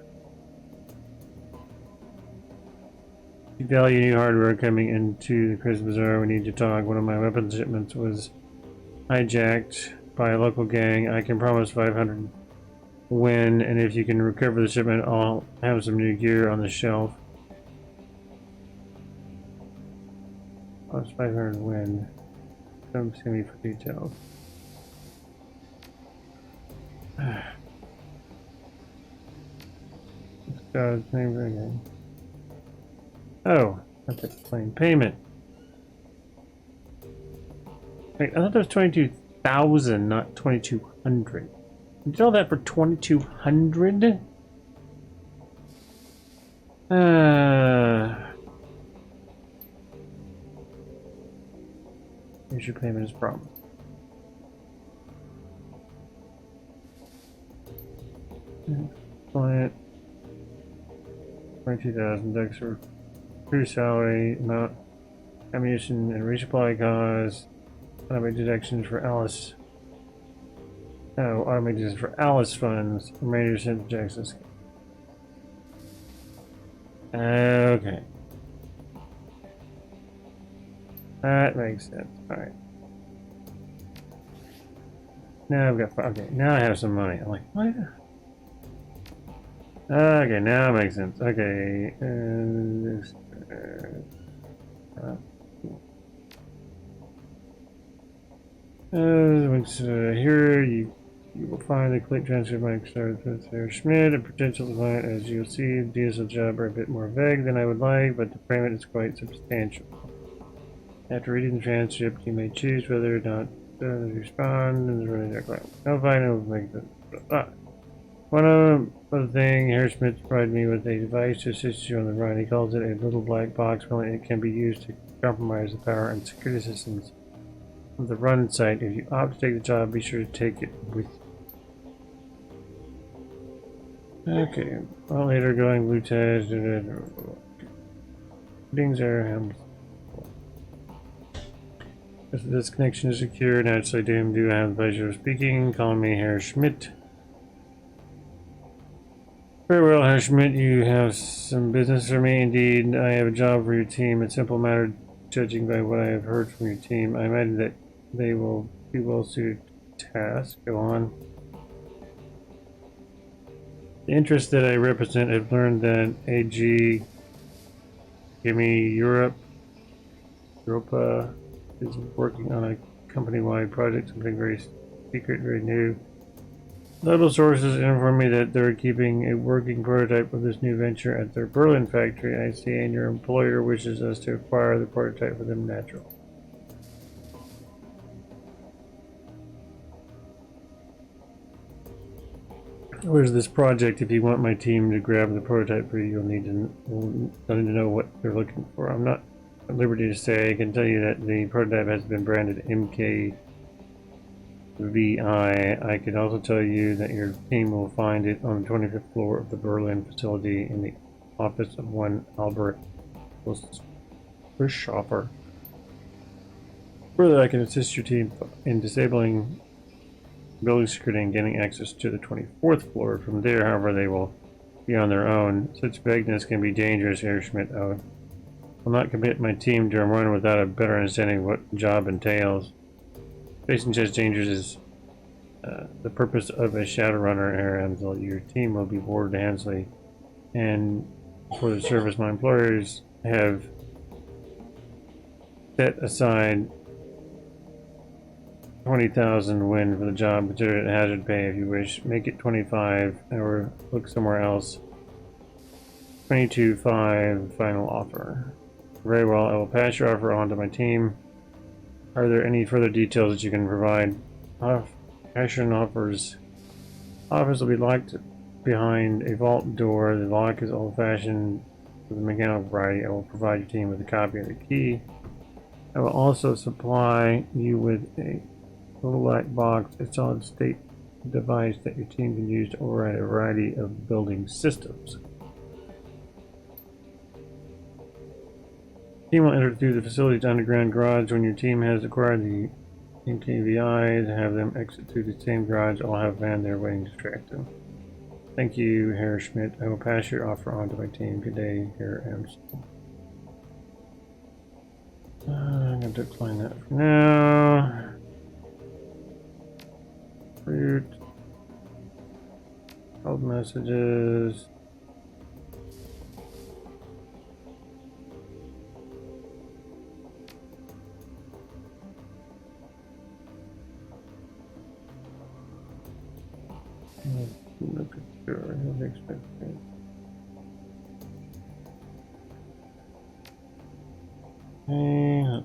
[SPEAKER 1] You value new hardware coming into the Christmas Bazaar. We need to talk. One of my weapons shipments was hijacked by a local gang. I can promise 500 win, and if you can recover the shipment, I'll have some new gear on the shelf. Plus 500 win. Come see me for details. God's name again. Oh, that's a plain payment. Wait, I thought that was 22,000, not 2,200. You did all that for 2,200? Here's your payment as promised. Client 22,000 decks for crew salary, amount, ammunition, and resupply costs. Automated deductions for Alice. Oh, automated deductions for Alice funds. Remainder sent to Jackson's. Okay. That makes sense. Alright. Now I've got. Okay, now I have some money. I'm like, what? Okay, now it makes sense. Okay. Here you will find the click transfer by Sarah Schmidt, a potential client. As you'll see, the deals of the job are a bit more vague than I would like, but the payment is quite substantial. After reading the transcript, you may choose whether or not to respond and really their client. No final make the one other thing, Harry Smith provided me with a device to assist you on the run. He calls it a little black box. Well, it can be used to compromise the power and security systems of the run site. If you opt to take the job, be sure to take it with you. Okay. Well, later going blue test. Things are This connection is secure. Naturally, do I have the pleasure of speaking? Call me Herr Schmidt. Very well, Herr Schmidt. You have some business for me. Indeed, I have a job for your team. A simple matter, judging by what I have heard from your team. I imagine that they will be well suited to task. Go on. The interests that I represent have learned that AG Gimme Europa is working on a company-wide project, something very secret, very new. Local sources inform me that they're keeping a working prototype of this new venture at their Berlin factory. I see, and your employer wishes us to acquire the prototype for them natural. Where's this project? If you want my team to grab the prototype for you, you'll need to know what they're looking for. I'm not at liberty to say. I can tell you that the prototype has been branded MKVI. I can also tell you that your team will find it on the 25th floor of the Berlin facility in the office of one Albert Frischhofer. Further, I can assist your team in disabling building security and getting access to the 24th floor. From there, however, they will be on their own. Such vagueness can be dangerous, Herr Schmidt. I will not commit my team to a run without a better understanding of what the job entails. Facing such dangers is the purpose of a Shadowrunner, Herr Amsel. Your team will be boarded handsomely, and for the service, my employers have set aside 20,000 win for the job. Consider it hazard pay if you wish. Make it 25 or look somewhere else. 22.5 final offer. Very well, I will pass your offer on to my team. Are there any further details that you can provide? Cash and offers. Office will be locked behind a vault door. The lock is old-fashioned with a mechanical variety. I will provide your team with a copy of the key. I will also supply you with a little black box, a solid-state device that your team can use to override a variety of building systems. The team will enter through the facility's underground garage. When your team has acquired the MKVI, have them exit through the same garage. I'll have a van there waiting to extract them. Thank you, Herr Schmidt. I will pass your offer on to my team. Good day, Herr Amstel. I'm going to decline that for now. Fruit. Old messages. Look at your expected. Okay.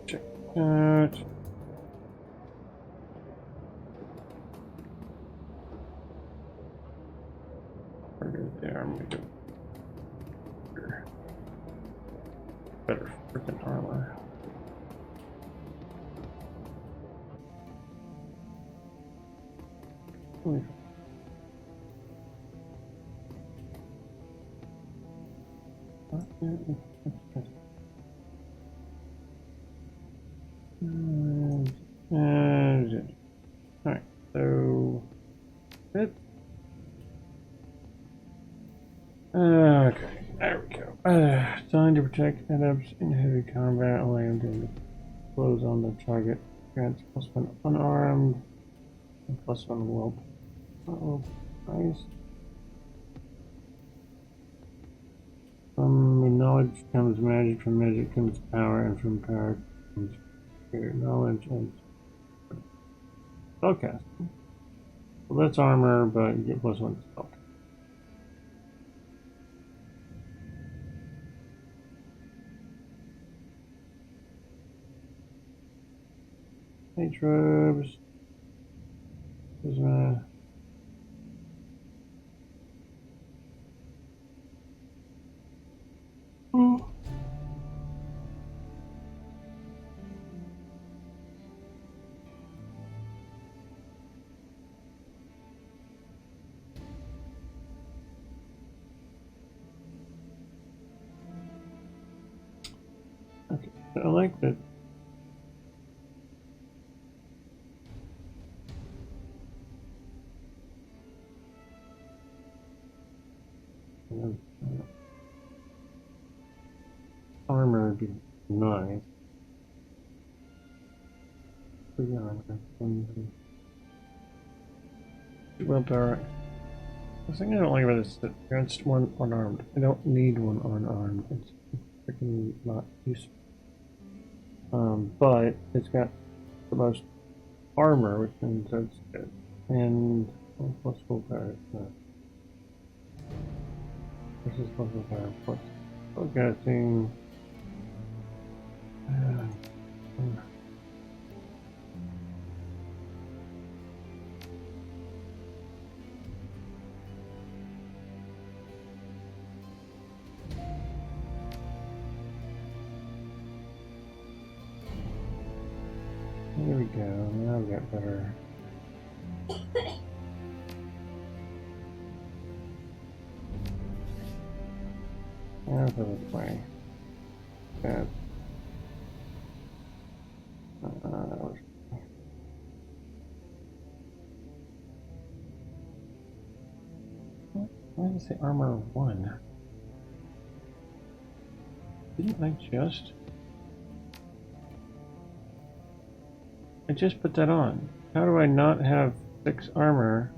[SPEAKER 1] Check that. There, I'm gonna go better freaking armor. Alright, so it. Okay, there we go. Designed to protect adepts in heavy combat, only to close on the target. Grants +1 unarmed and +1 will. Oh, nice. From knowledge comes magic, from magic comes power, and from power comes greater knowledge and spellcasting. Well, that's armor, but you get +1 spellcasting. Robes. There's my I like that. Armor would be nice. Willpower. The thing I don't like about this is that against one unarmed. I don't need one unarmed. It's freaking not useful. But it's got the most armor, which means that's good. And plus willpower. This is plus willpower plus. Spellcasting. There we go. Now I've got better. Now go this way. That. Why did it say armor 1? Didn't I just? I just put that on. How do I not have 6 armor?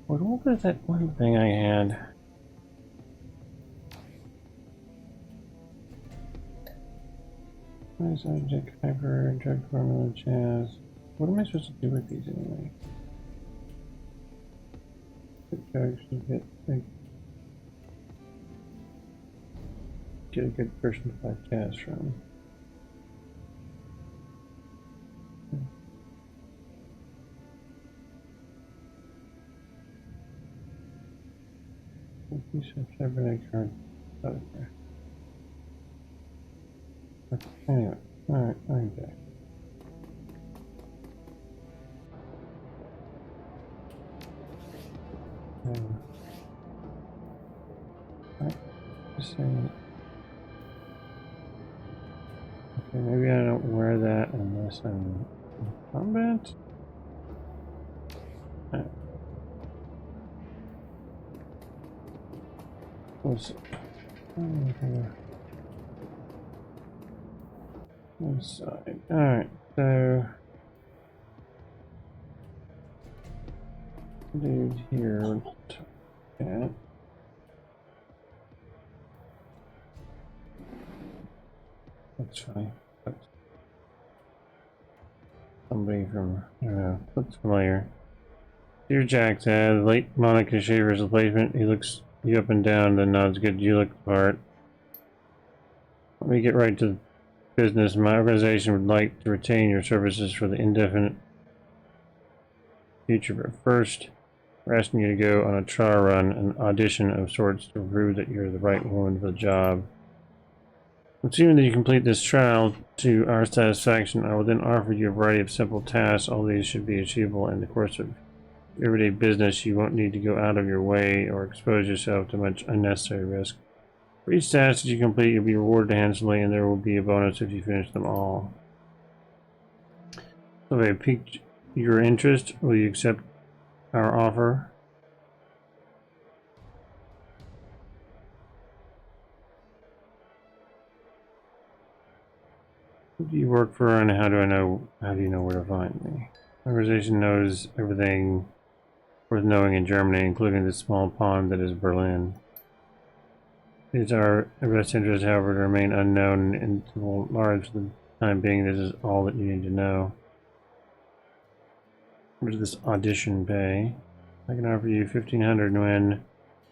[SPEAKER 1] What was that one thing I had? Nice object hyper, drug formula, jazz. What am I supposed to do with these anyway? Get a good person to buy jazz from. Piece of Chevrolet card. Anyway, alright, I'm back. Okay, maybe I don't wear that unless I'm in combat. One side. Alright, so dude here. Yeah. That's fine. That's somebody from, I don't know, looks familiar. Dear Jack, late Monica Shaver's replacement. He looks you up and down, then nods good. You look the part. Let me get right to business. My organization would like to retain your services for the indefinite future, but first, we're asking you to go on a trial run, an audition of sorts to prove that you're the right woman for the job. Assuming that you complete this trial to our satisfaction, I will then offer you a variety of simple tasks. All these should be achievable in the course of everyday business. You won't need to go out of your way or expose yourself to much unnecessary risk. For each task that you complete, you'll be rewarded handsomely, and there will be a bonus if you finish them all. So if I piqued your interest, will you accept our offer? Who do you work for, and how do you know where to find me? My organization knows everything worth knowing in Germany, including the small pond that is Berlin. It is our best interest, however, to remain unknown and large for the time being. This is all that you need to know. What does this audition pay? I can offer you 1,500 when,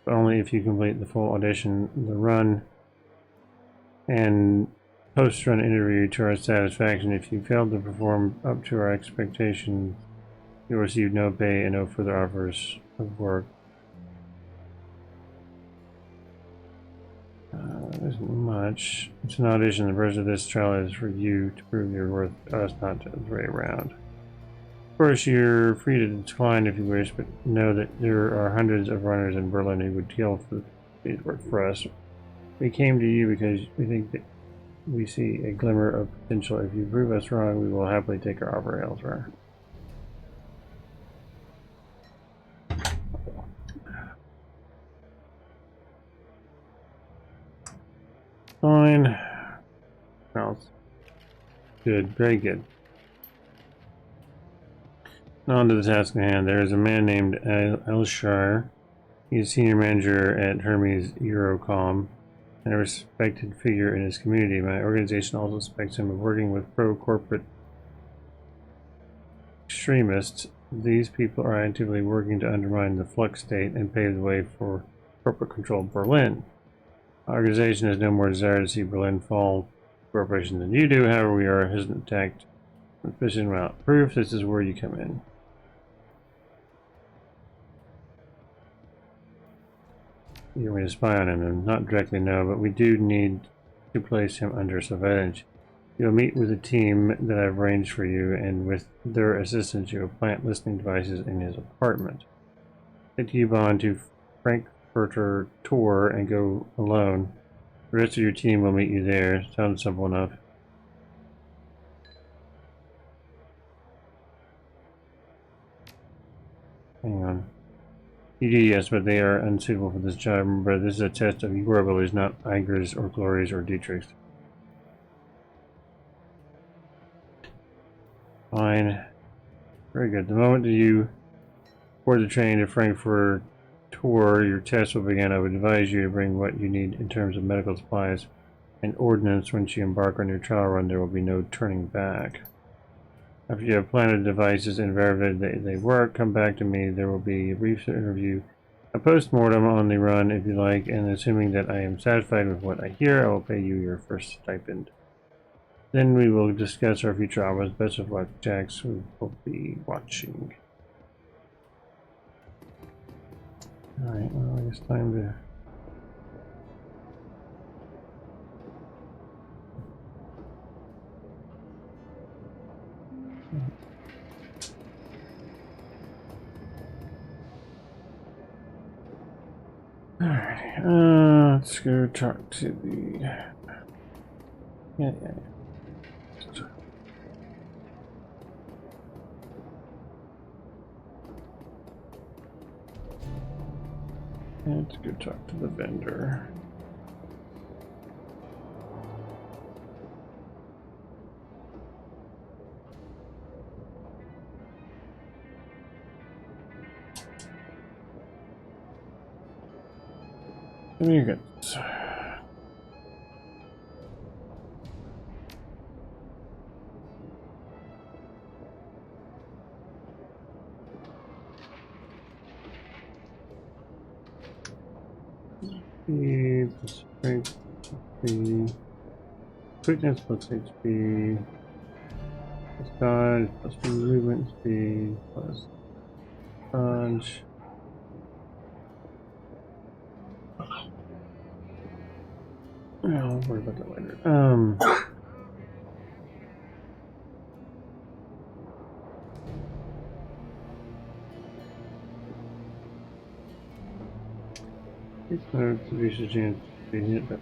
[SPEAKER 1] but only if you complete the full audition, the run, and post-run interview to our satisfaction. If you fail to perform up to our expectations, you'll receive no pay and no further offers of work. isn't much. It's an audition. The purpose of this trial is for you to prove your worth to us, not to the way around. Of course, you're free to decline if you wish, but know that there are hundreds of runners in Berlin who would kill for these work for us. We came to you because we think that we see a glimmer of potential. If you prove us wrong, we will happily take our offer elsewhere. Fine. Well, good. Very good. On to the task at hand. There is a man named Elshire. He's senior manager at Hermes Eurocom and a respected figure in his community. My organization also suspects him of working with pro-corporate extremists. These people are actively working to undermine the Flux state and pave the way for corporate-controlled Berlin. Our organization has no more desire to see Berlin fall to corporations than you do. However, we are hesitant to act sufficient without proof. This is where you come in. You want me to spy on him? Not directly, no, but we do need to place him under surveillance. You'll meet with a team that I've arranged for you, and with their assistance, you'll plant listening devices in his apartment. Take the U-Bahn to Frankfurter Tor and go alone. The rest of your team will meet you there. Sounds simple enough. Hang on. You do, yes, but they are unsuitable for this job. Remember, this is a test of your abilities, not Iger's or Glory's or Dietrich's. Fine. Very good. The moment that you board the train to Frankfurt Tor, your test will begin. I would advise you to bring what you need in terms of medical supplies and ordnance. Once you embark on your trial run, there will be no turning back. After you have planted devices and verified that they work, come back to me. There will be a brief interview, a post-mortem on the run if you like, and assuming that I am satisfied with what I hear, I will pay you your first stipend. Then we will discuss our future hours. Best of luck, Jax. We will be watching. Alright, well, I guess time to... Alright, let's go talk to the... Yeah. Let's go talk to the vendor. Very good. The strength, the quickness plus HP, plus dodge, plus movement speed, plus dodge. I'll worry about that later. It's no producer chance to be hit by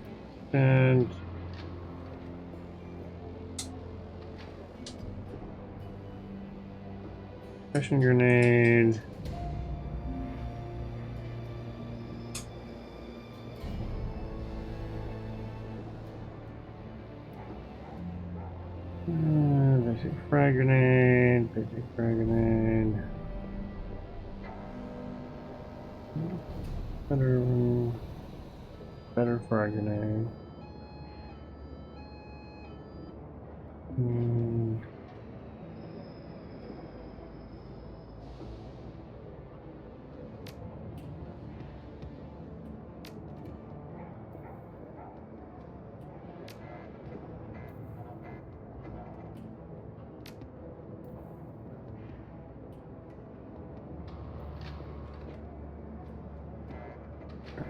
[SPEAKER 1] and fashion grenade. Basic frag grenade, basic frag grenade. Better frag grenade.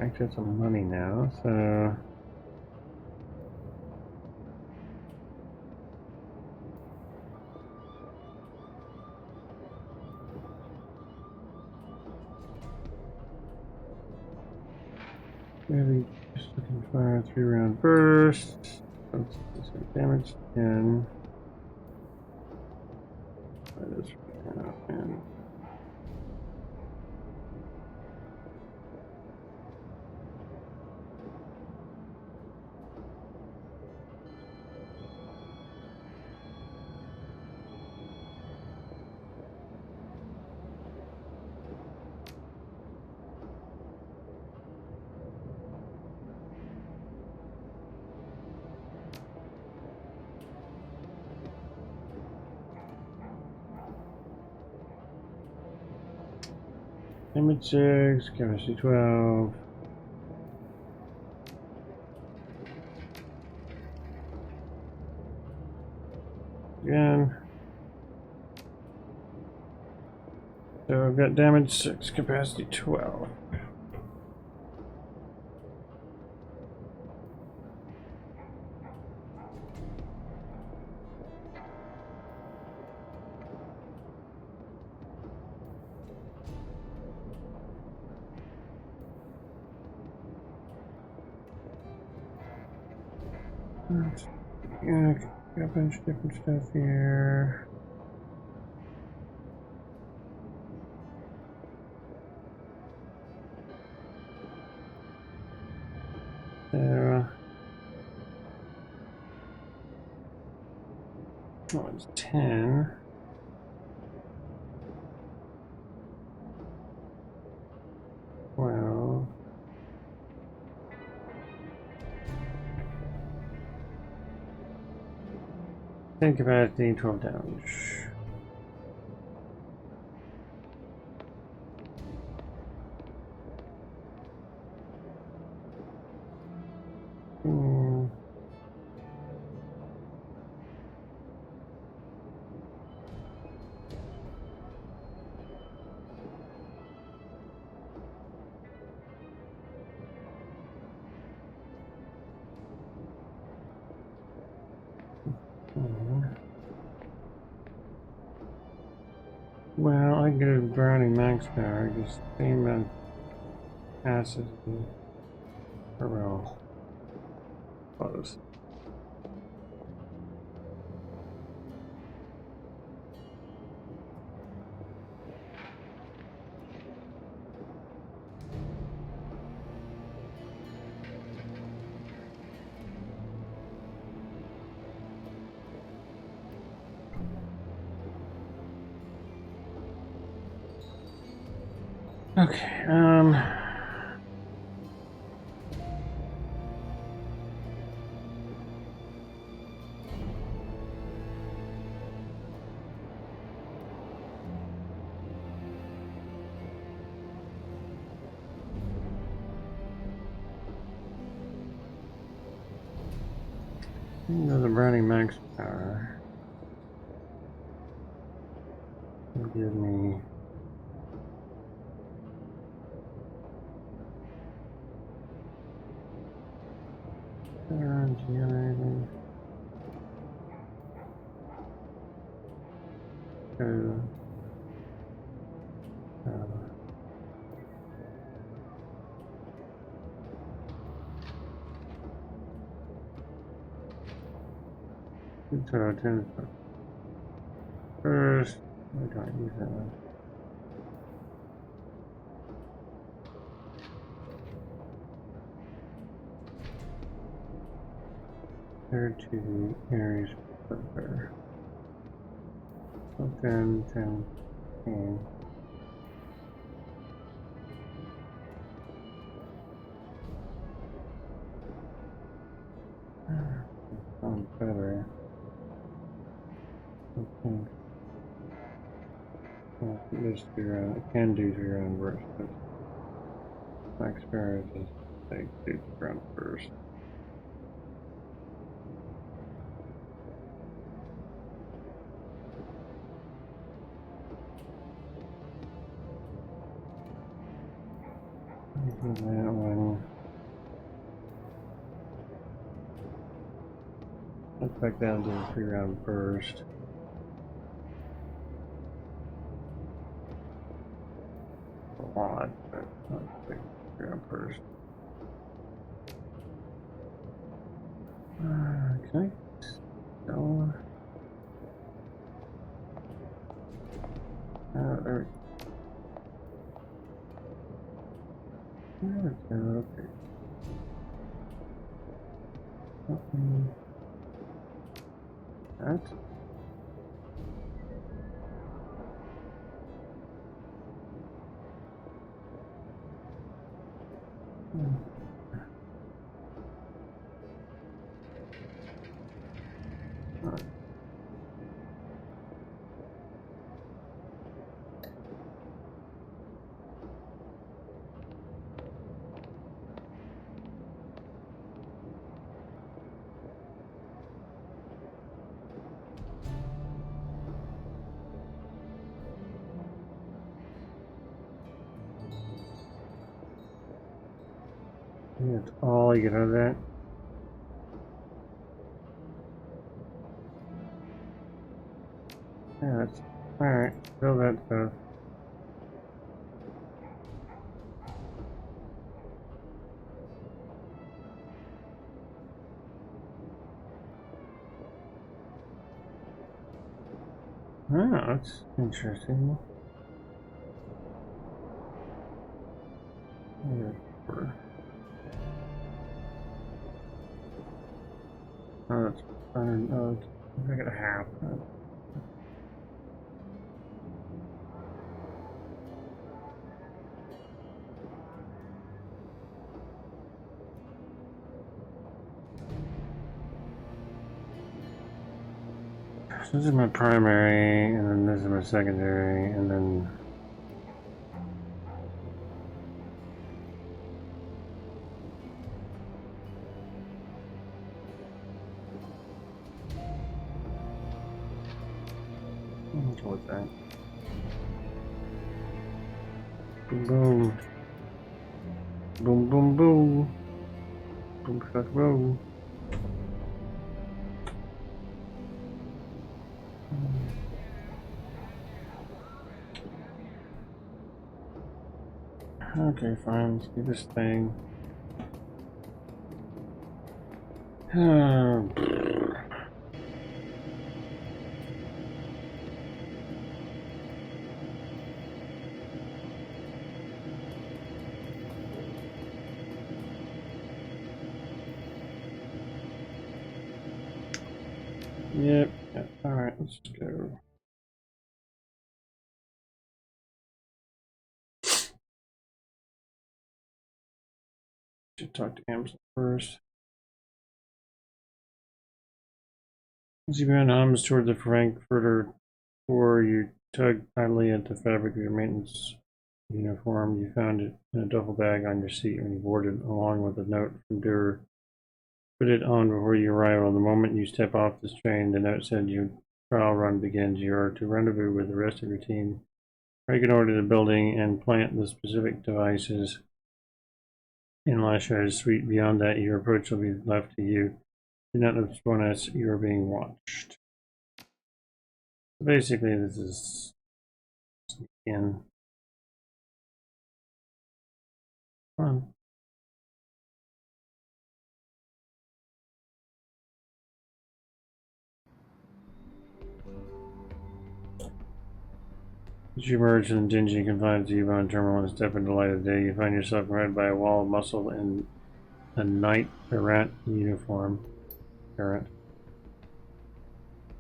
[SPEAKER 1] I got some money now, so Maybe just looking for a 3-round burst. Damage 10. That is 10 out of 10. Damage 6, chemistry 12. Again. So I've got damage 6, capacity 12. Yeah, got a bunch of different stuff here. There. Oh, it's 10. Well. Think about the 12 damage. Well, I get a browning max power, just same amount of acid or well, close. Okay, another browning max power will give me generating 2. So 10 first. I don't use that one. Third to Aries Burger. So 10, 10, 10. Sounds better. Okay. Well, this 3-round, it can do 3-round burst, but max power is take 2-round burst. Do that one. Let's back down to the 3-round burst. A lot, but not big 3-round burst. Okay. So, there we go. Okay. That. That's all you get out of that. Yeah, that's alright. Fill that stuff. Oh, that's interesting. Oh, that's fine. Oh, I got a half. So this is my primary, and then this is my secondary, and then what's that? Boom, boom, boom, boom, boom, boom, shot, boom. Okay, fine. Let's do this thing. Yep. Alright, let's go. Should talk to Amazon first. As you run arms toward the Frankfurter tour, you tug idly at the fabric of your maintenance uniform. You found it in a duffel bag on your seat when you boarded, along with a note from Durer. Put it on before you arrive. On the moment you step off this train, the note said your trial run begins. You are to rendezvous with the rest of your team. Break and order the building and plant the specific devices in Lashar's suite. Beyond that, your approach will be left to you. Do not respond as you are being watched. Basically, this is in fun. As you emerge from the dingy confined U-Bahn terminal and step into the light of day, you find yourself surrounded by a wall of muscle in a knight errant uniform.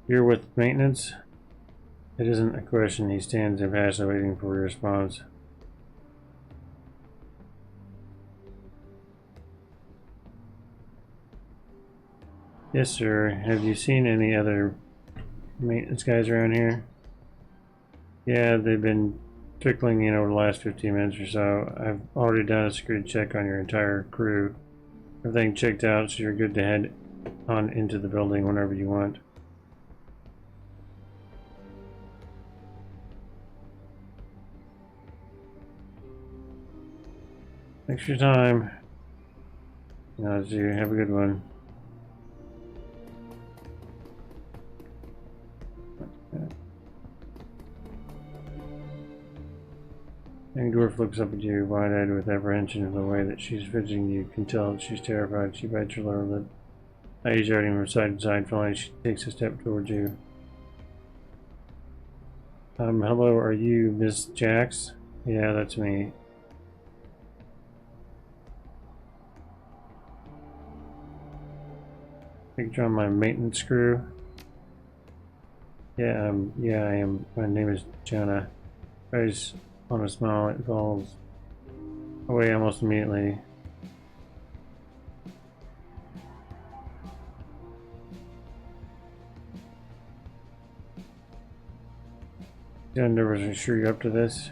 [SPEAKER 1] You're with maintenance? It isn't a question. He stands impassive, waiting for your response. Yes, sir. Have you seen any other maintenance guys around here? Yeah, they've been trickling in over the last 15 minutes or so. I've already done a security check on your entire crew. Everything checked out, so you're good to head on into the building whenever you want. Thanks for your time. Now, you have a good one. Young dwarf looks up at you, wide-eyed with apprehension of the way that she's fidgeting. You can tell that she's terrified. She bites her lower lip. He's darting from side to side. Finally, she takes a step towards you. Hello, are you Miss Jax? Yeah, that's me. Picture on my maintenance crew. Yeah, I am. My name is Jonah. Eyes on a smile, it falls away almost immediately. I'm nervous. Sure you're up to this?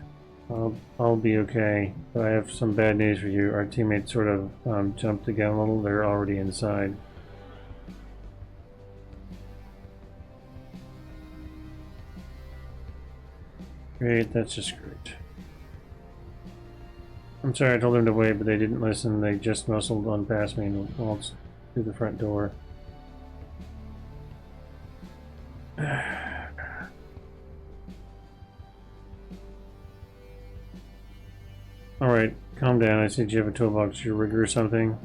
[SPEAKER 1] I'll be okay, but I have some bad news for you. Our teammates sort of jumped the gun a little. They're already inside. Great, that's just great. I'm sorry I told them to wait, but they didn't listen. They just muscled on past me and waltzed through the front door. Alright, calm down. I said you have a toolbox, your rigger or something.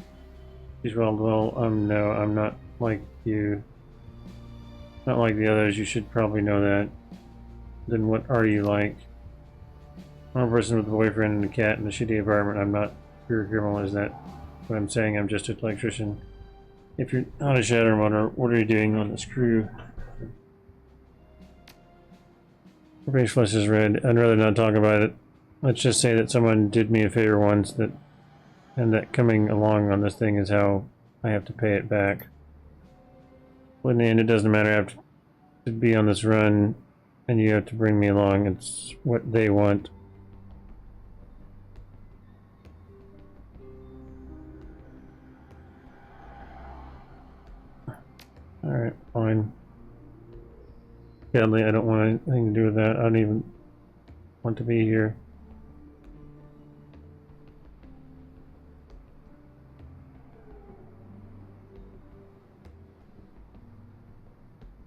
[SPEAKER 1] She's rolled well. No, I'm not like you. Not like the others, you should probably know that. Then what are you like? I'm a person with a boyfriend and a cat in a shitty apartment. I'm not pure criminal, is that what I'm saying? I'm just an electrician. If you're not a Shadowrunner, what are you doing on this crew? Her face flushes red. I'd rather not talk about it. Let's just say that someone did me a favor once, and that coming along on this thing is how I have to pay it back. Well, in the end, it doesn't matter. I have to be on this run, and you have to bring me along. It's what they want. Alright, fine. Sadly, I don't want anything to do with that. I don't even want to be here.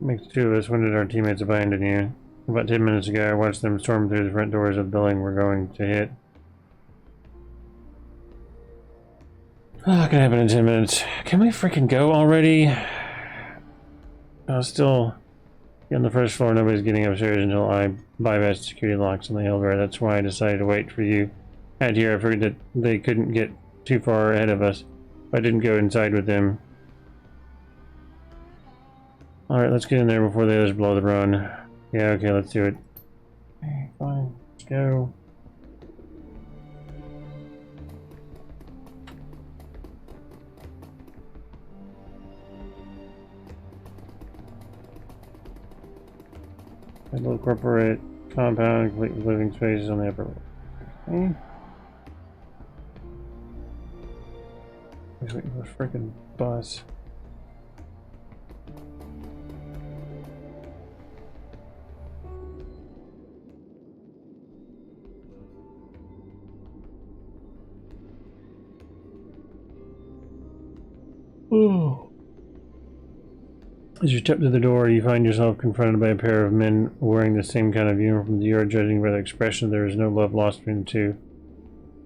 [SPEAKER 1] Makes two of us. When did our teammates abandon you? About 10 minutes ago, I watched them storm through the front doors of the building we're going to hit. Oh, it can happen in 10 minutes. Can we freaking go already? I was still on the first floor. Nobody's getting upstairs until I bypass security locks on the elevator. That's why I decided to wait for you. Out here, I figured that they couldn't get too far ahead of us. I didn't go inside with them. Alright, let's get in there before the others blow the run. Yeah, okay, let's do it. Okay, fine. Let's go. A little corporate compound, complete with living spaces on the upper level. Okay. He's waiting for a freaking bus. Ooh. As you step to the door, you find yourself confronted by a pair of men wearing the same kind of uniform. You are judging by the expression there is no love lost between the two.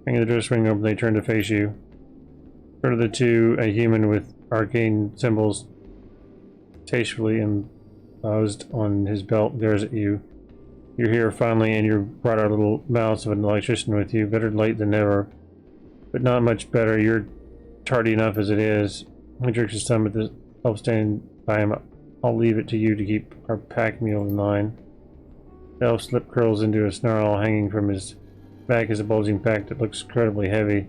[SPEAKER 1] Hanging the door swing open, they turn to face you. In front of the two, a human with arcane symbols tastefully embossed on his belt glares at you. You're here finally, and you brought our little mouse of an electrician with you. Better late than never, but not much better. You're tardy enough as it is. He jerks his thumb at the elf standing by him. I'll leave it to you to keep our pack mule in line. The elf's lip curls into a snarl. Hanging from his back is a bulging pack that looks incredibly heavy.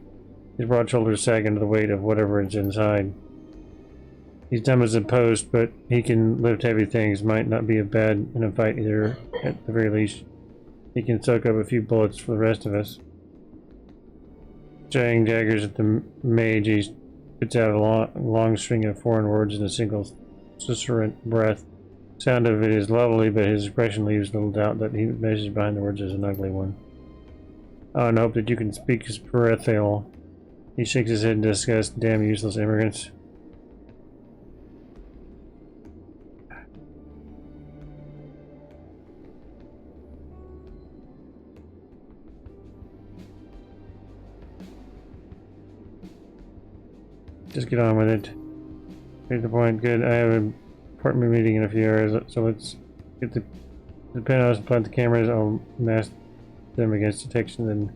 [SPEAKER 1] His broad shoulders sag under the weight of whatever is inside. He's dumb as a post, but he can lift heavy things. Might not be bad in a fight either. At the very least, he can soak up a few bullets for the rest of us. Jaying daggers at the mage, he spits out a long string of foreign words in a single susurrant breath. The sound of it is lovely, but his expression leaves little doubt that he message behind the words is an ugly one. Oh, and hope that you can speak his Parethial. He shakes his head in disgust. Damn useless immigrants. Just get on with it. Straight to the point. Good. I have an appointment meeting in a few hours, so let's get the penthouse and plant the cameras. I'll mask them against detection, then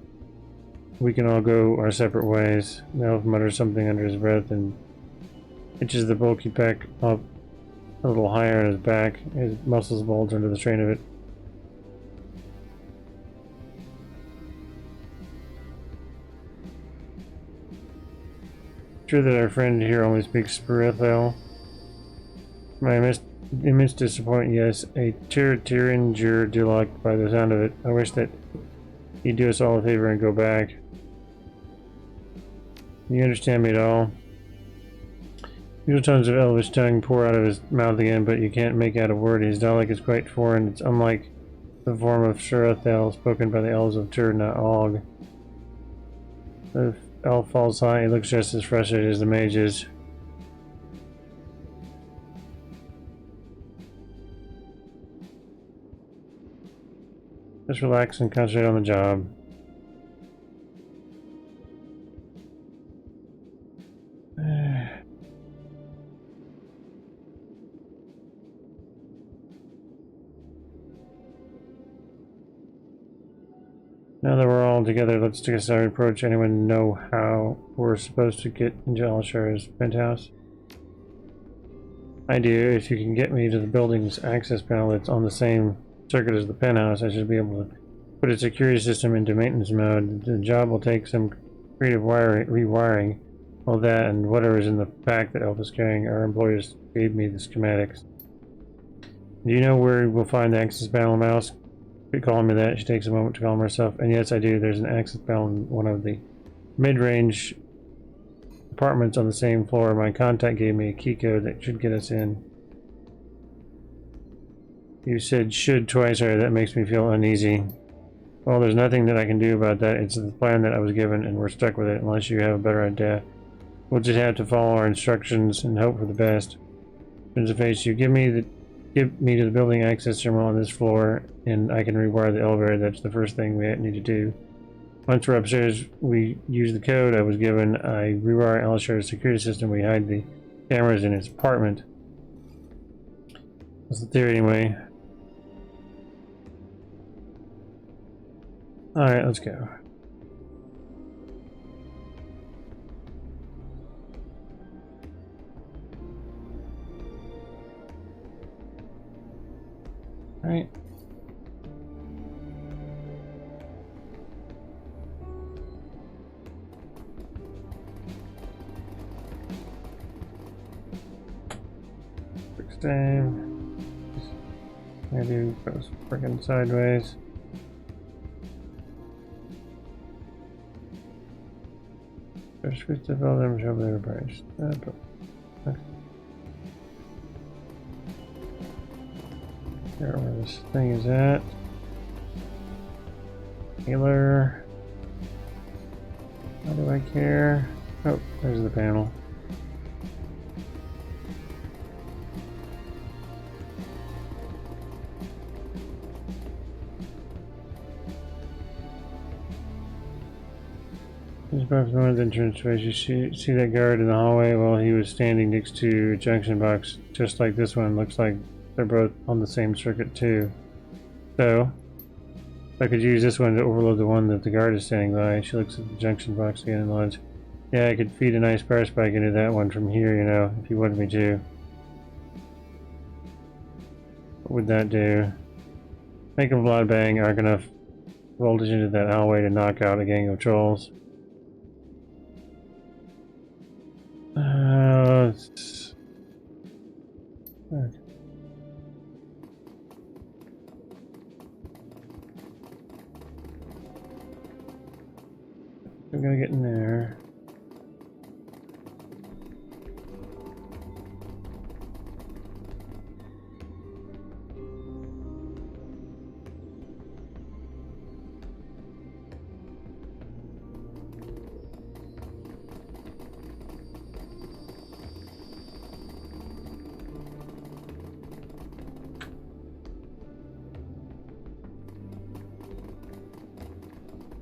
[SPEAKER 1] we can all go our separate ways. The elf mutters something under his breath and hitches the bulky pack up a little higher on his back. His muscles bulge under the strain of it. True that our friend here only speaks Spirithel. My immense disappointment, yes, a Tyringer delight by the sound of it. I wish that he'd do us all a favor and go back. You understand me at all? Usual tones of elvish tongue pour out of his mouth again, but you can't make out a word. His dialect is quite foreign. It's unlike the form of Shirathel spoken by the elves of Tyr na Og. The elf falls high. He looks just as frustrated as the mage is. Just relax and concentrate on the job. Now that we're all together, let's take a side approach. Anyone know how we're supposed to get into Alishar's penthouse? I do. If you can get me to the building's access panel that's on the same circuit as the penthouse, I should be able to put a security system into maintenance mode. The job will take some creative rewiring. All that and whatever is in the pack that Elf is carrying. Our employers gave me the schematics. Do you know where we'll find the access panel, Mouse? Quit calling me that. She takes a moment to calm herself. And yes, I do. There's an access panel in one of the mid-range apartments on the same floor. My contact gave me a key code that should get us in. You said should twice, or that makes me feel uneasy. Well, there's nothing that I can do about that. It's the plan that I was given, and we're stuck with it unless you have a better idea. We'll just have to follow our instructions and hope for the best. Turns of face, you give me to the building access terminal on this floor, and I can rewire the elevator. That's the first thing we need to do. Once we're upstairs, we use the code I was given. I rewire Alishar's security system. We hide the cameras in his apartment. That's the theory, anyway. Alright, let's go. Alright. Quick save. Maybe goes freaking sideways. There's sweet stuff all them show their price. Okay. Here where this thing is at. Healer. How do I care? Oh, there's the panel. Just perhaps one of the entranceways. You see that guard in the hallway? Well, he was standing next to a junction box, just like this one. Looks like they're both on the same circuit too. So, I could use this one to overload the one that the guard is standing by. She looks at the junction box again and nods. Yeah, I could feed a nice power spike into that one from here, you know, if you wanted me to. What would that do? Make a blood bang, arc enough voltage into that hallway to knock out a gang of trolls. Okay. I'm gonna get in there.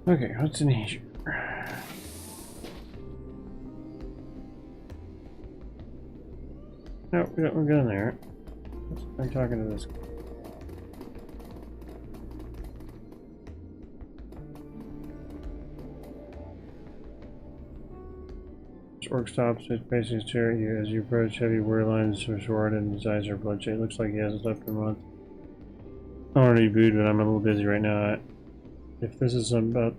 [SPEAKER 1] Okay, what's in here? No, we're going there. I'm talking to this. Orc stops, it basically staring at you as you approach. Heavy wear lines from sword and his eyes are bloodshot. It looks like he hasn't slept in a month. I'm already booed, but I'm a little busy right now. If this is about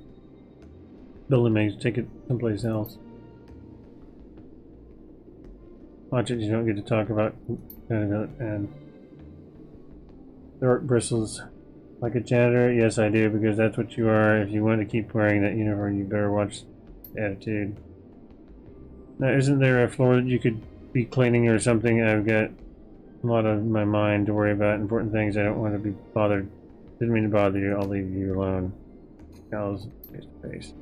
[SPEAKER 1] building mates, take it someplace else. Watch it, you don't get to talk about and the orc bristles. Like a janitor? Yes, I do, because that's what you are. If you want to keep wearing that uniform, you better watch the attitude. Now, isn't there a floor that you could be cleaning or something? I've got a lot of my mind to worry about important things. I don't want to be bothered. Didn't mean to bother you. I'll leave you alone. Cal's face to face.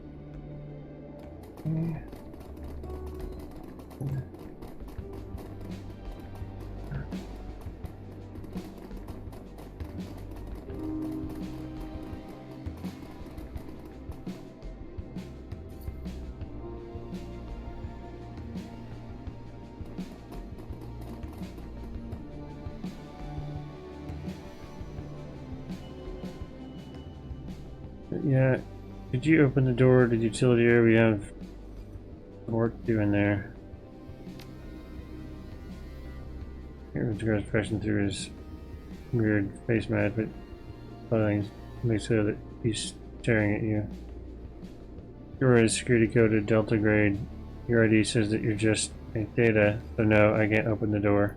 [SPEAKER 1] Yeah, did you open the door to the utility area? We have work to do in there. Here's the guy's pressing through his weird face mat, but things make sure that he's staring at you. Door is security coded Delta grade. Your ID says that you're just a data, so no, I can't open the door.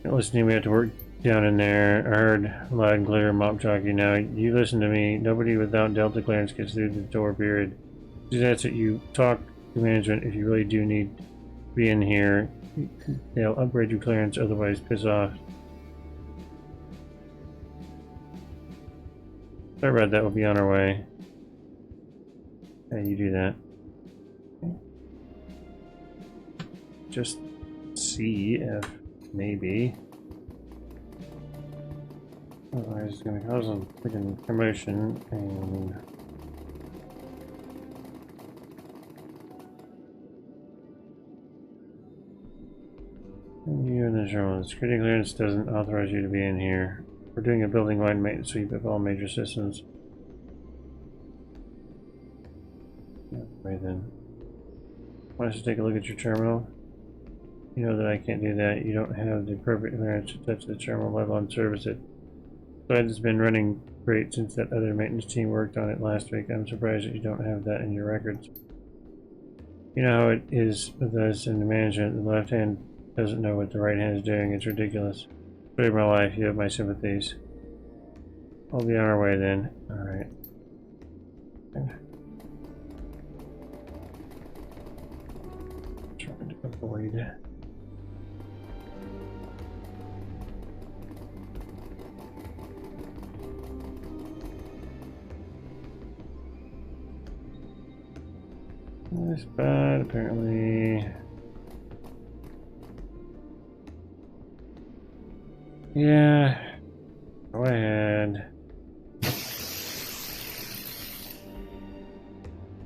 [SPEAKER 1] Listen to me, we have to work down in there. I heard loud and clear mop jockey. Now, you listen to me. Nobody without Delta clearance gets through the door, period. That's it. You talk to management if you really do need to be in here. They'll upgrade your clearance, otherwise piss off. Sorry about that, we'll be on our way. Yeah, you do that. Just see if maybe. Otherwise, it's going to cause a freaking commotion and. You in this room. Security clearance doesn't authorize you to be in here. We're doing a building-wide maintenance sweep of all major systems. Right then. Want us to take a look at your terminal? You know that I can't do that. You don't have the appropriate clearance to touch the terminal, let alone service it. Besides, it's been running great since that other maintenance team worked on it last week. I'm surprised that you don't have that in your records. You know how it is with us in the management. The left hand doesn't know what the right hand is doing. It's ridiculous. Save my life. You have my sympathies. I'll be on our way then. Alright. Trying to avoid. This bad, apparently. Yeah. Go ahead.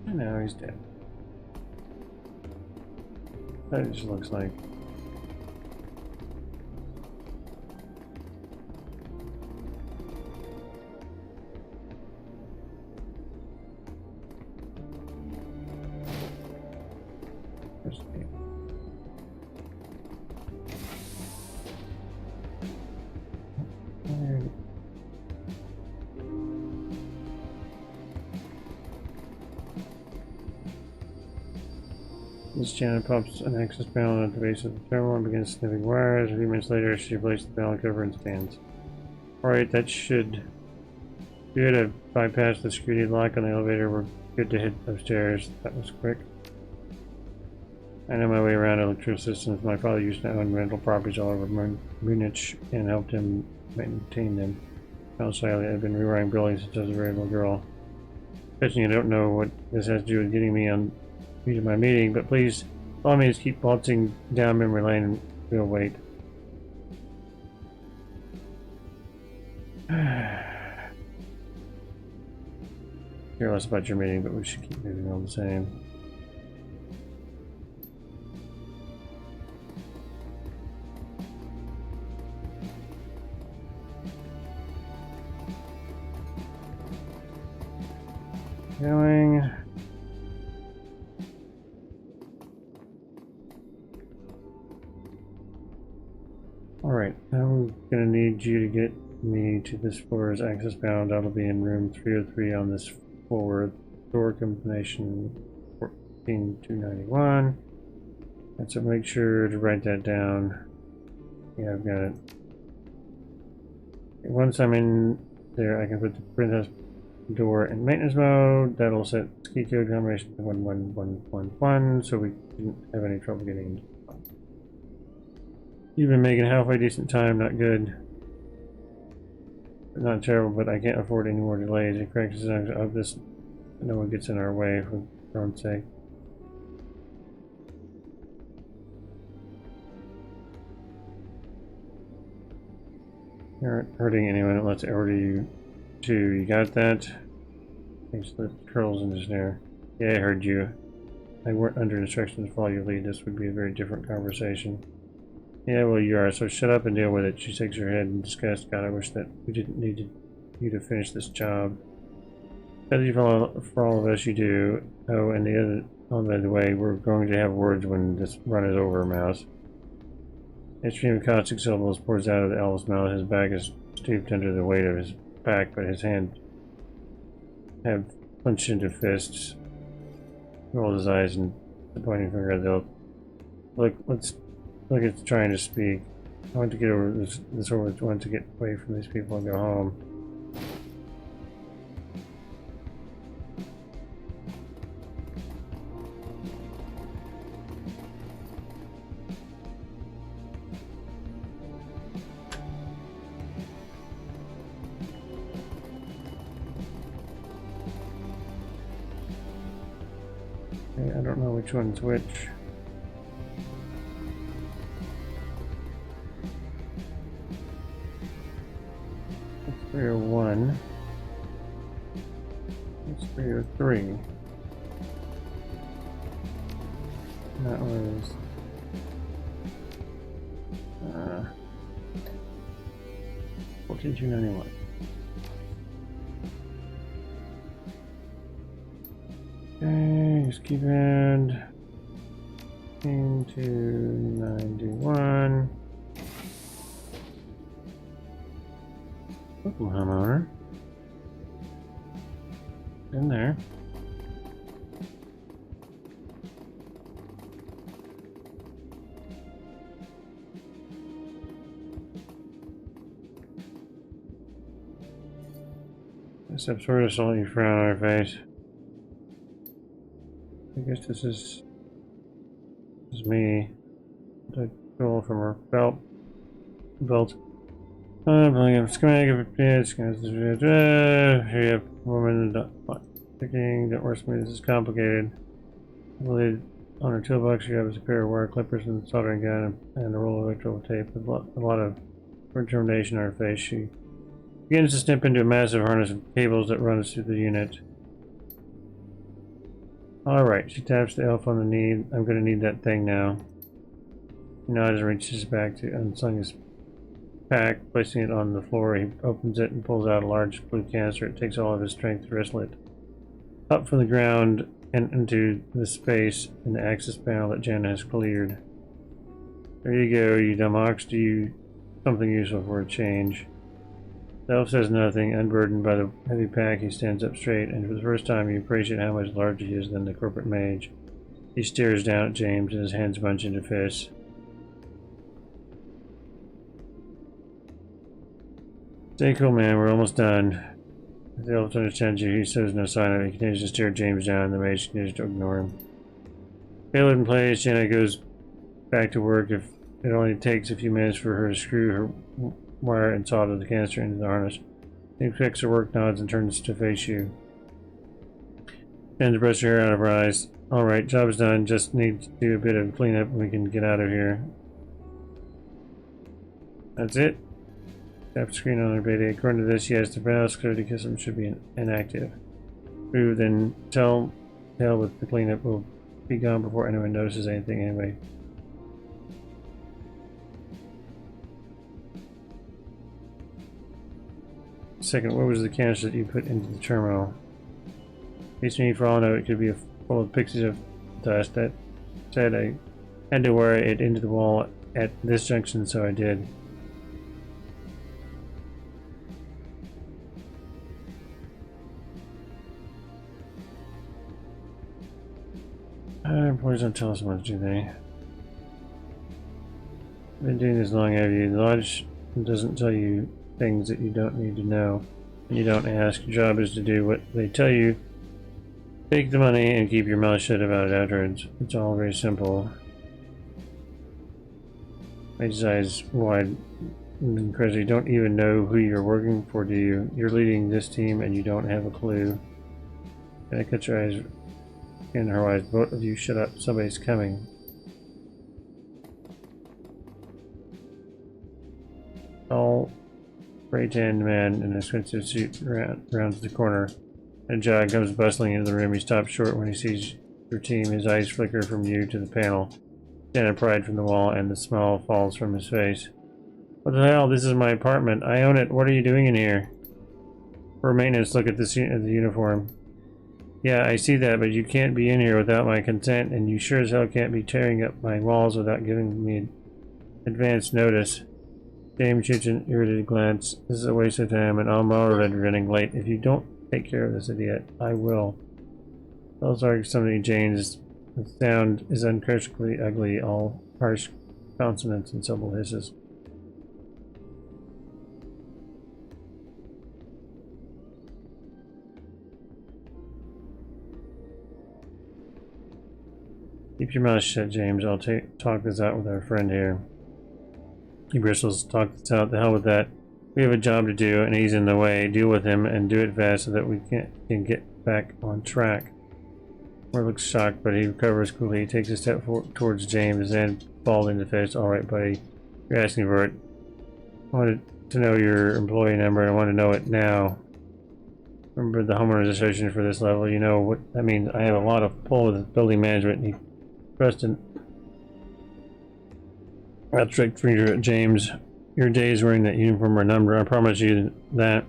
[SPEAKER 1] No, he's dead. That just looks like. This Janet pops an access panel at the base of the terminal and begins snipping wires. A few minutes later, she replaces the panel cover and stands. Alright, that should be good. To bypass the security lock on the elevator. We're good to hit upstairs. That was quick. I know my way around electrical systems. My father used to own rental properties all over Munich and helped him maintain them. Outside, I've been rewiring buildings since I was a very little girl. Catching, I don't know what this has to do with getting me to my meeting, but please allow me to keep waltzing down memory lane and we'll wait. Care less about your meeting, but we should keep moving on the same. going. Alright, I'm gonna need you to get me to this floor's access bound. That'll be in room 303 on this floor. Door combination 14291. And so make sure to write that down. Yeah, I've got it. Once I'm in there, I can put the print house door in maintenance mode. That'll set key code combination to 11111, so we didn't have any trouble getting into. You've been making halfway decent time, not good. Not terrible, but I can't afford any more delays. It corrects of this. No one gets in our way, for their own sake. You aren't hurting anyone unless I order you to. You got that? Thanks to the curls in his hair. Yeah, I heard you. I weren't under instructions to follow your lead. This would be a very different conversation. Yeah, well, you are, so shut up and deal with it. She shakes her head in disgust. God, I wish that we didn't need you to finish this job. Thank you for all of us, you do. Oh, and by the way, we're going to have words when this run is over, Mouse. A stream of caustic syllables pours out of the elf's mouth. His back is stooped under the weight of his back, but his hands have clenched into fists. He rolls his eyes and the pointing finger at the elf. Look, it's trying to speak. I want to get over this over. I want to get away from these people and go home. Okay, I don't know which one's which. That's 301. That's 303. That was 14291. Okay, just keep it. 14291. Welcome, homeowner. In there. This absurd assault, you frown on our face. I guess this is me. The girl from her belt. Pulling up schematic of a pitch. Here you have woman thinking that works for me. This is complicated. I believe on her toolbox you have a pair of wire clippers and a soldering gun and a roll of electrical tape with a lot of determination on her face. She begins to snip into a massive harness of cables that runs through the unit. Alright, she taps the elf on the knee. I'm gonna need that thing now. He nods and reaches back to unsung his pack, placing it on the floor. He opens it and pulls out a large blue canister. It takes all of his strength to wrestle it up from the ground and into the space in the access panel that Jana has cleared. There you go, you dumb ox. Do you something useful for a change. The elf says nothing. Unburdened by the heavy pack, he stands up straight, and for the first time you appreciate how much larger he is than the corporate mage. He stares down at James, and his hands bunch into fists. Stay cool, man. We're almost done. The elf understands you. He shows no sign of it. He continues to stare James down. The mage continues to ignore him. Payload in place. Jenna goes back to work. If it only takes a few minutes for her to screw her wire and solder the canister into the harness. He picks her work, nods, and turns to face you. And to brush her hair out of her eyes. Alright, job's done. Just need to do a bit of cleanup and we can get out of here. That's it. Tap screen on her beta. According to this, yes, the browse security system should be inactive. True, then hell with the cleanup will be gone before anyone notices anything anyway. Second, what was the canister that you put into the terminal? Face me, for all I know, it could be full of pixies of dust. That said, I had to wear it into the wall at this junction, so I did. Employees don't tell us much, do they? I've been doing this long, have you? The lodge doesn't tell you things that you don't need to know. You don't ask. Your job is to do what they tell you. Take the money and keep your mouth shut about it afterwards. It's all very simple. His eyes wide and crazy. You don't even know who you're working for, do you? You're leading this team and you don't have a clue. Can I catch your eyes in her eyes? Both of you shut up. Somebody's coming. Tall, gray-tanned man in an expensive suit rounds the corner. And John comes bustling into the room. He stops short when he sees your team. His eyes flicker from you to the panel. Janet pried from the wall, and the smile falls from his face. What the hell? This is my apartment. I own it. What are you doing in here? For maintenance, look at the uniform. Yeah, I see that, but you can't be in here without my consent, and you sure as hell can't be tearing up my walls without giving me advance notice. James shoots an irritated glance. This is a waste of time, and I'm already running late. If you don't take care of this idiot, I will. Those are something James. The sound is uncomfortably ugly, all harsh consonants and syllable hisses. Keep your mouth shut, James. I'll talk this out with our friend here. He bristles. Talk this out. The hell with that. We have a job to do, and he's in the way. Deal with him and do it fast so that we can get back on track. Moore looks shocked, but he recovers quickly. He takes a step towards James, then balled in the face. All right, buddy. You're asking for it. I wanted to know your employee number, and I want to know it now. Remember the homeowners association for this level. You know what that means. I have a lot of pull with building management. He pressed an outstretched finger at James. Your days wearing that uniform are numbered. I promise you that.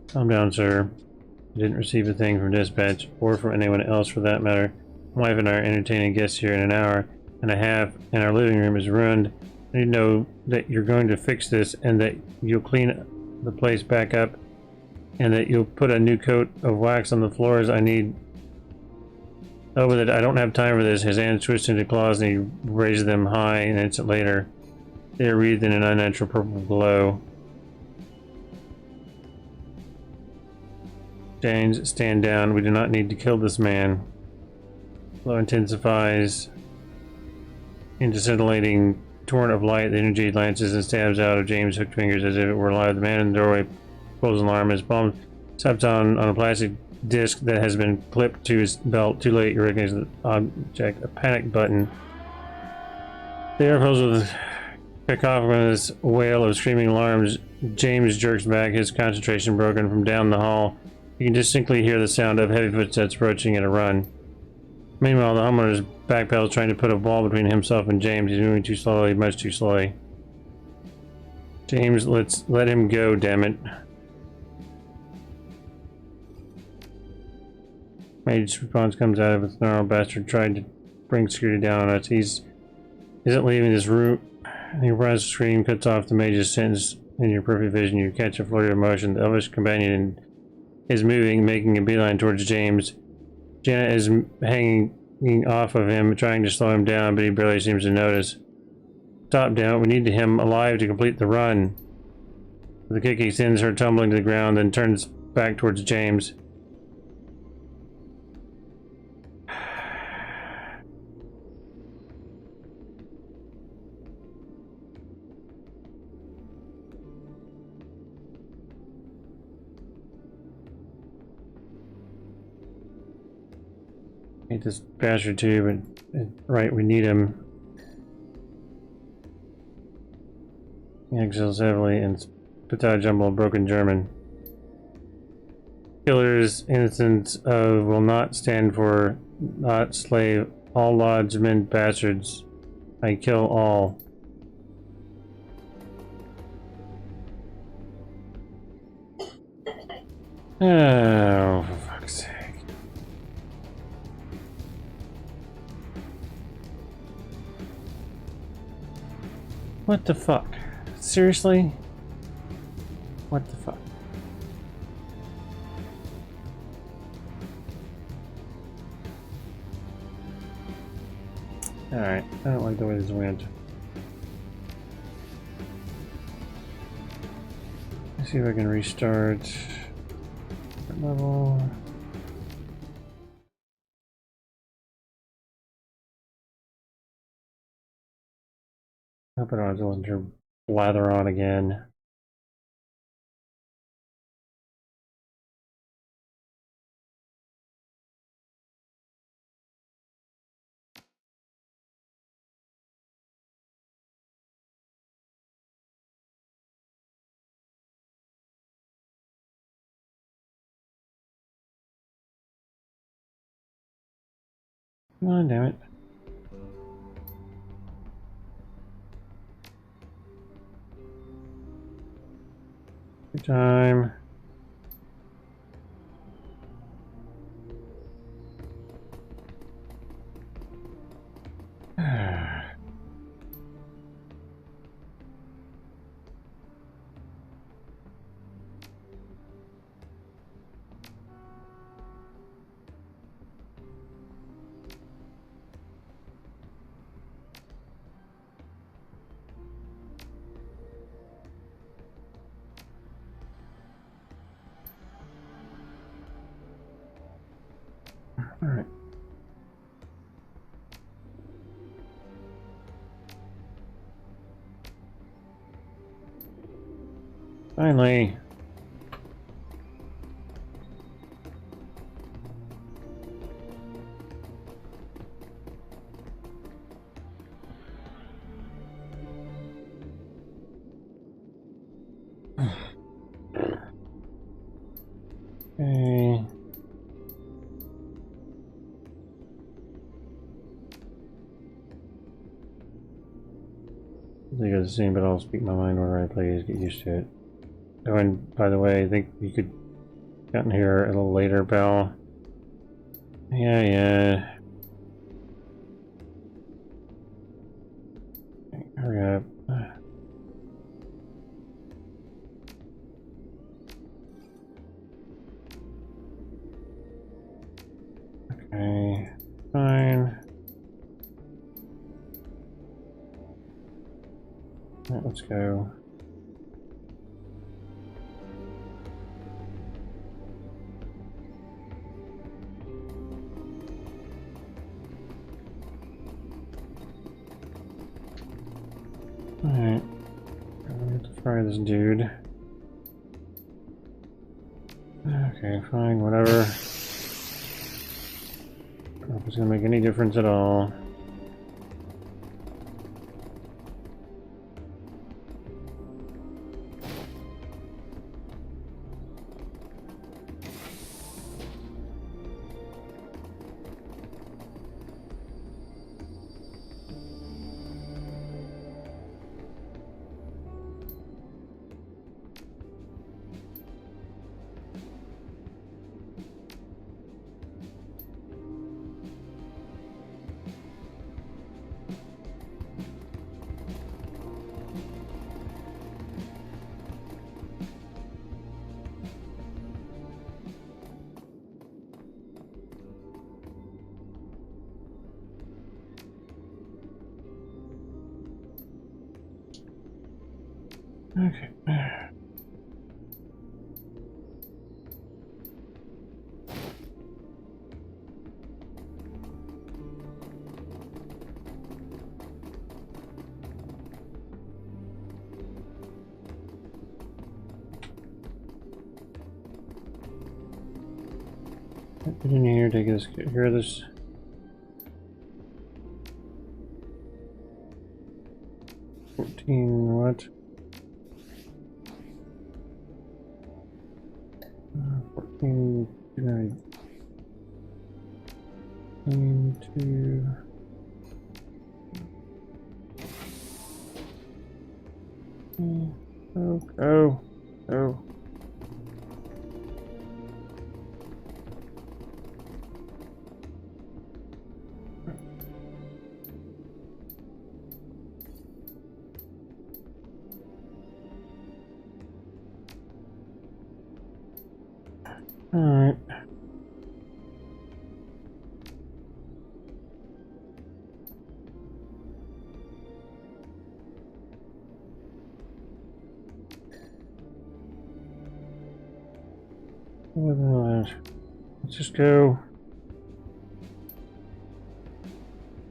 [SPEAKER 1] Calm down, sir. I didn't receive a thing from dispatch, or from anyone else for that matter. My wife and I are entertaining guests here in an hour and a half, and our living room is ruined. I need to know that you're going to fix this, and that you'll clean the place back up, and that you'll put a new coat of wax on the floors. I need... Over that, I don't have time for this. His hands twist into claws, and he raises them high. An instant later, they are wreathed in an unnatural purple glow. James, stand down. We do not need to kill this man. Glow intensifies into scintillating torrent of light. The energy lances and stabs out of James' hooked fingers as if it were alive. The man in the doorway pulls an alarm. His palm taps on a plastic disc that has been clipped to his belt. Too late, you recognize the object. A panic button. The air fills with a cacophonous wail of screaming alarms. James jerks back, his concentration broken. From down the hall, you can distinctly hear the sound of heavy footsteps approaching at a run. Meanwhile, the homeowner's backpedals, trying to put a wall between himself and James. He's moving too slowly, much too slowly. James, let him go, damn it. Mage's response comes out of a snarl. Bastard tried to bring security down on us. He isn't leaving this room. He runs the scream, cuts off the mage's sentence. In your perfect vision, you catch a flurry of motion. The elvish companion is moving, making a beeline towards James. Janet is hanging off of him, trying to slow him down, but he barely seems to notice. Stop, down. We need him alive to complete the run. The kick, he sends her tumbling to the ground, then turns back towards James. Hate this bastard too, but right, we need him. He exhales heavily and spits out a jumble of broken German. Killers, innocents of, will not stand for, not slave. All lodgemen bastards. I kill all. Oh, for fuck's sake. What the fuck? Seriously? What the fuck? Alright, I don't like the way this went. Let's see if I can restart. Level. Hope I don't have to let her blather on again. Come on, damn it. Good time. Alright. Finally. Okay. I think it's the same, but I'll speak my mind whenever I please. Get used to it. Oh, and by the way, I think you could get in here a little later, Belle. Yeah, yeah. Okay, hurry up. Okay, fine. Alright, let's go. Alright. We have to fry this dude. Okay, fine, whatever. I don't know if it's gonna make any difference at all. Okay. Get in here, take this, hear this. What? 14, 2. Oh, go. Alright. Let's just go.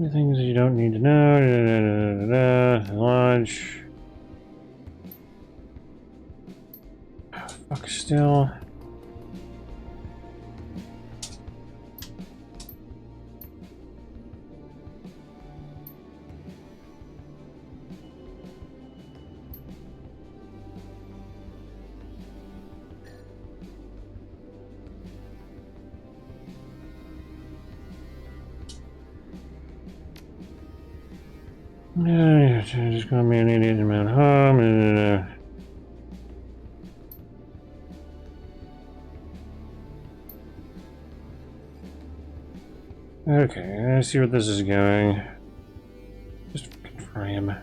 [SPEAKER 1] The things you don't need to know. Launch. Fuck still. Just gonna be an idiot man home. Okay, let's see where this is going. Just frame.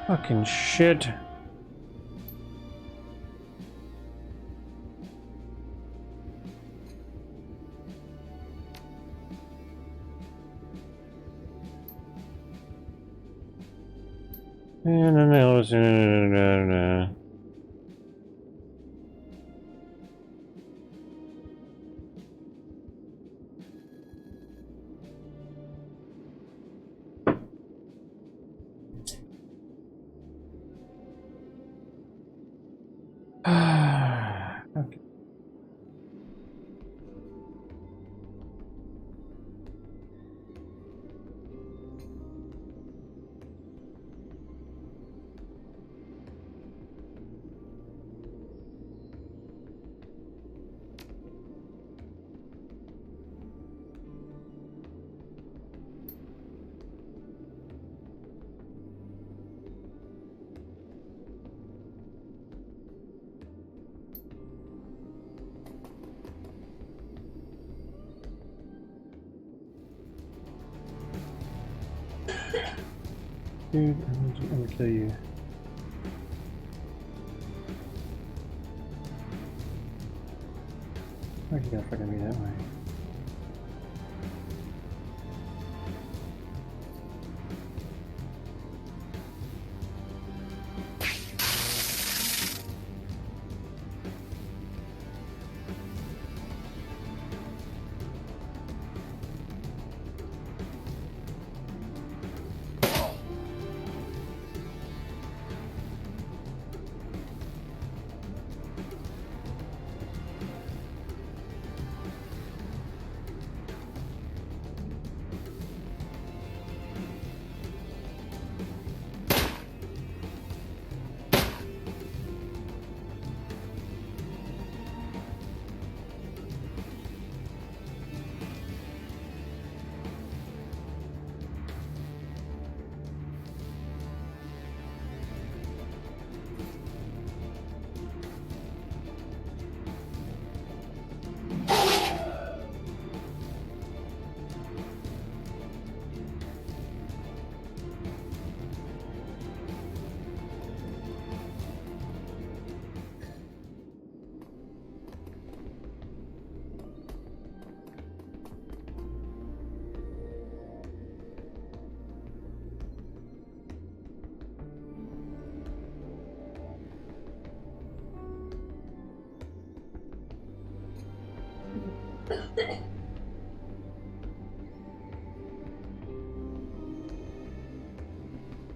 [SPEAKER 1] Fucking shit. And then else. Okay. Dude, I'm gonna kill you. Why'd you gotta fucking be that way?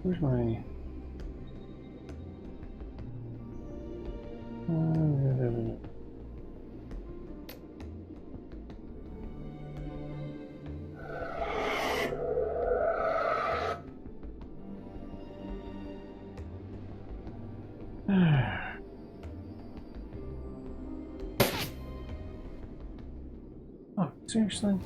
[SPEAKER 1] Where's my... Oh, seriously?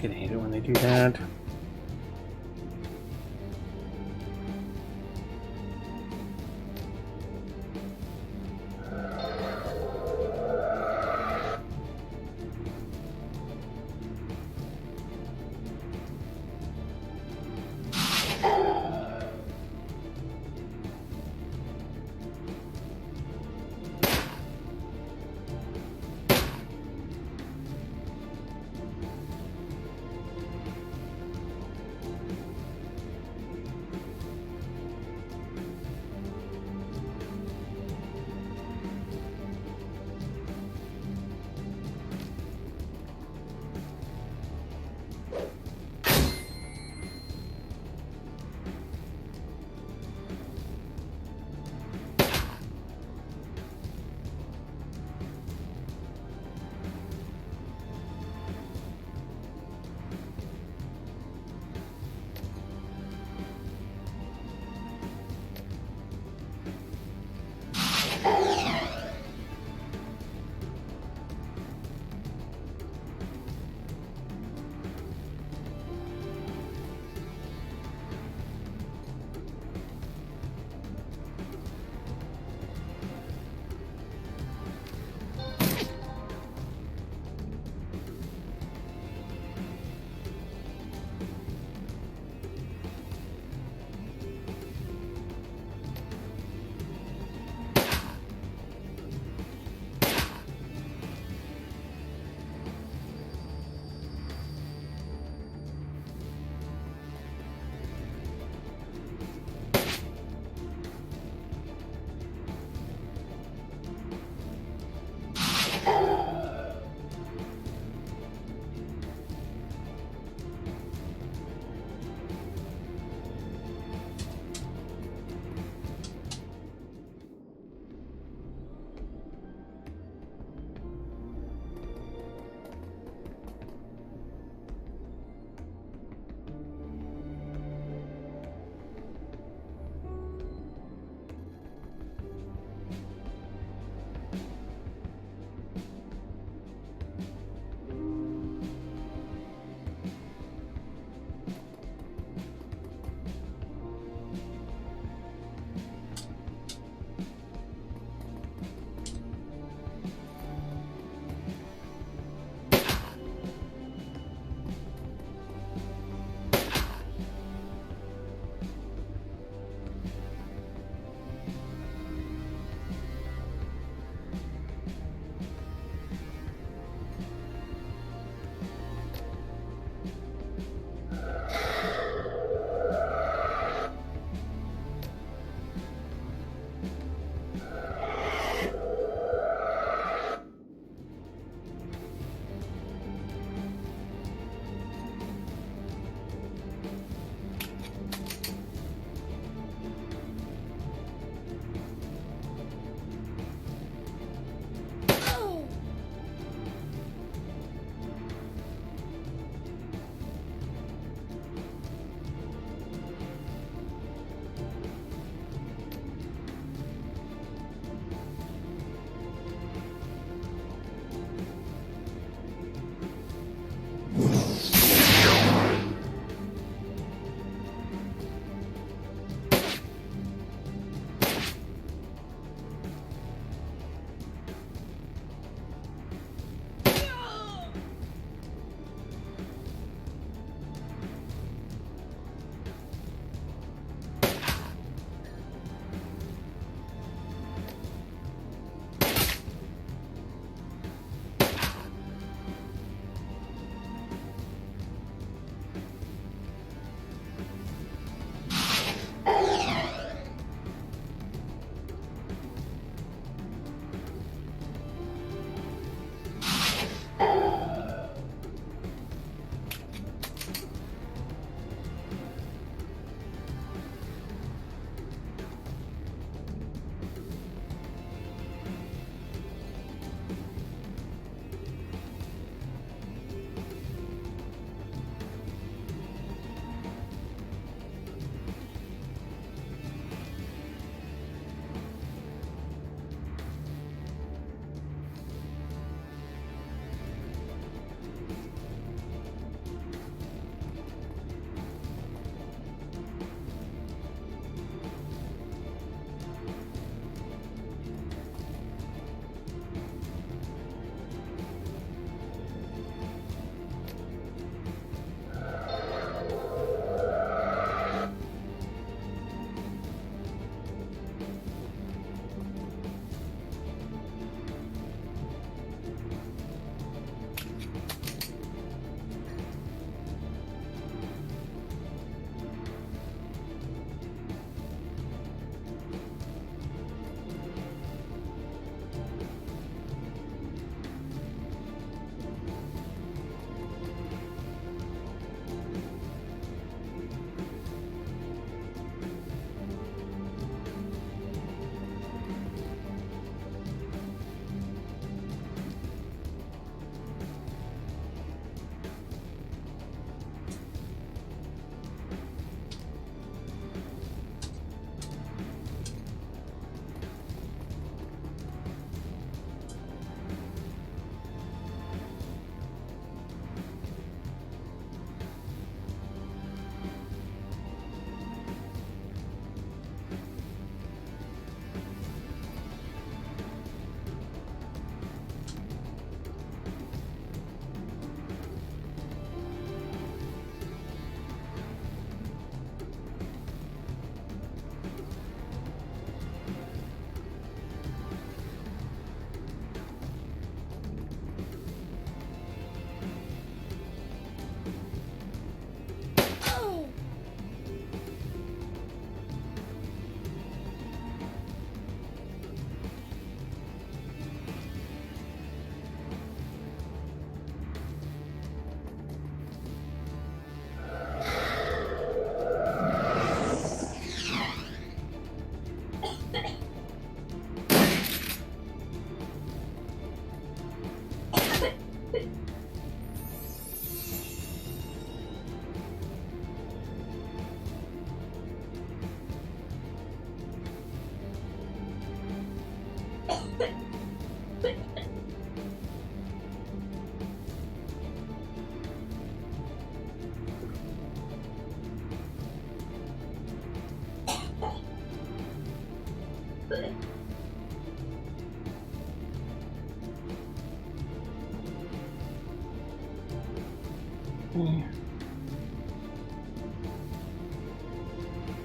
[SPEAKER 1] I hate it when they do that.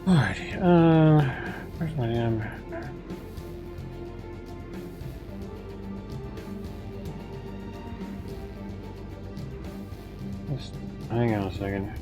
[SPEAKER 1] Alrighty, where's my damn... Just hang on a second.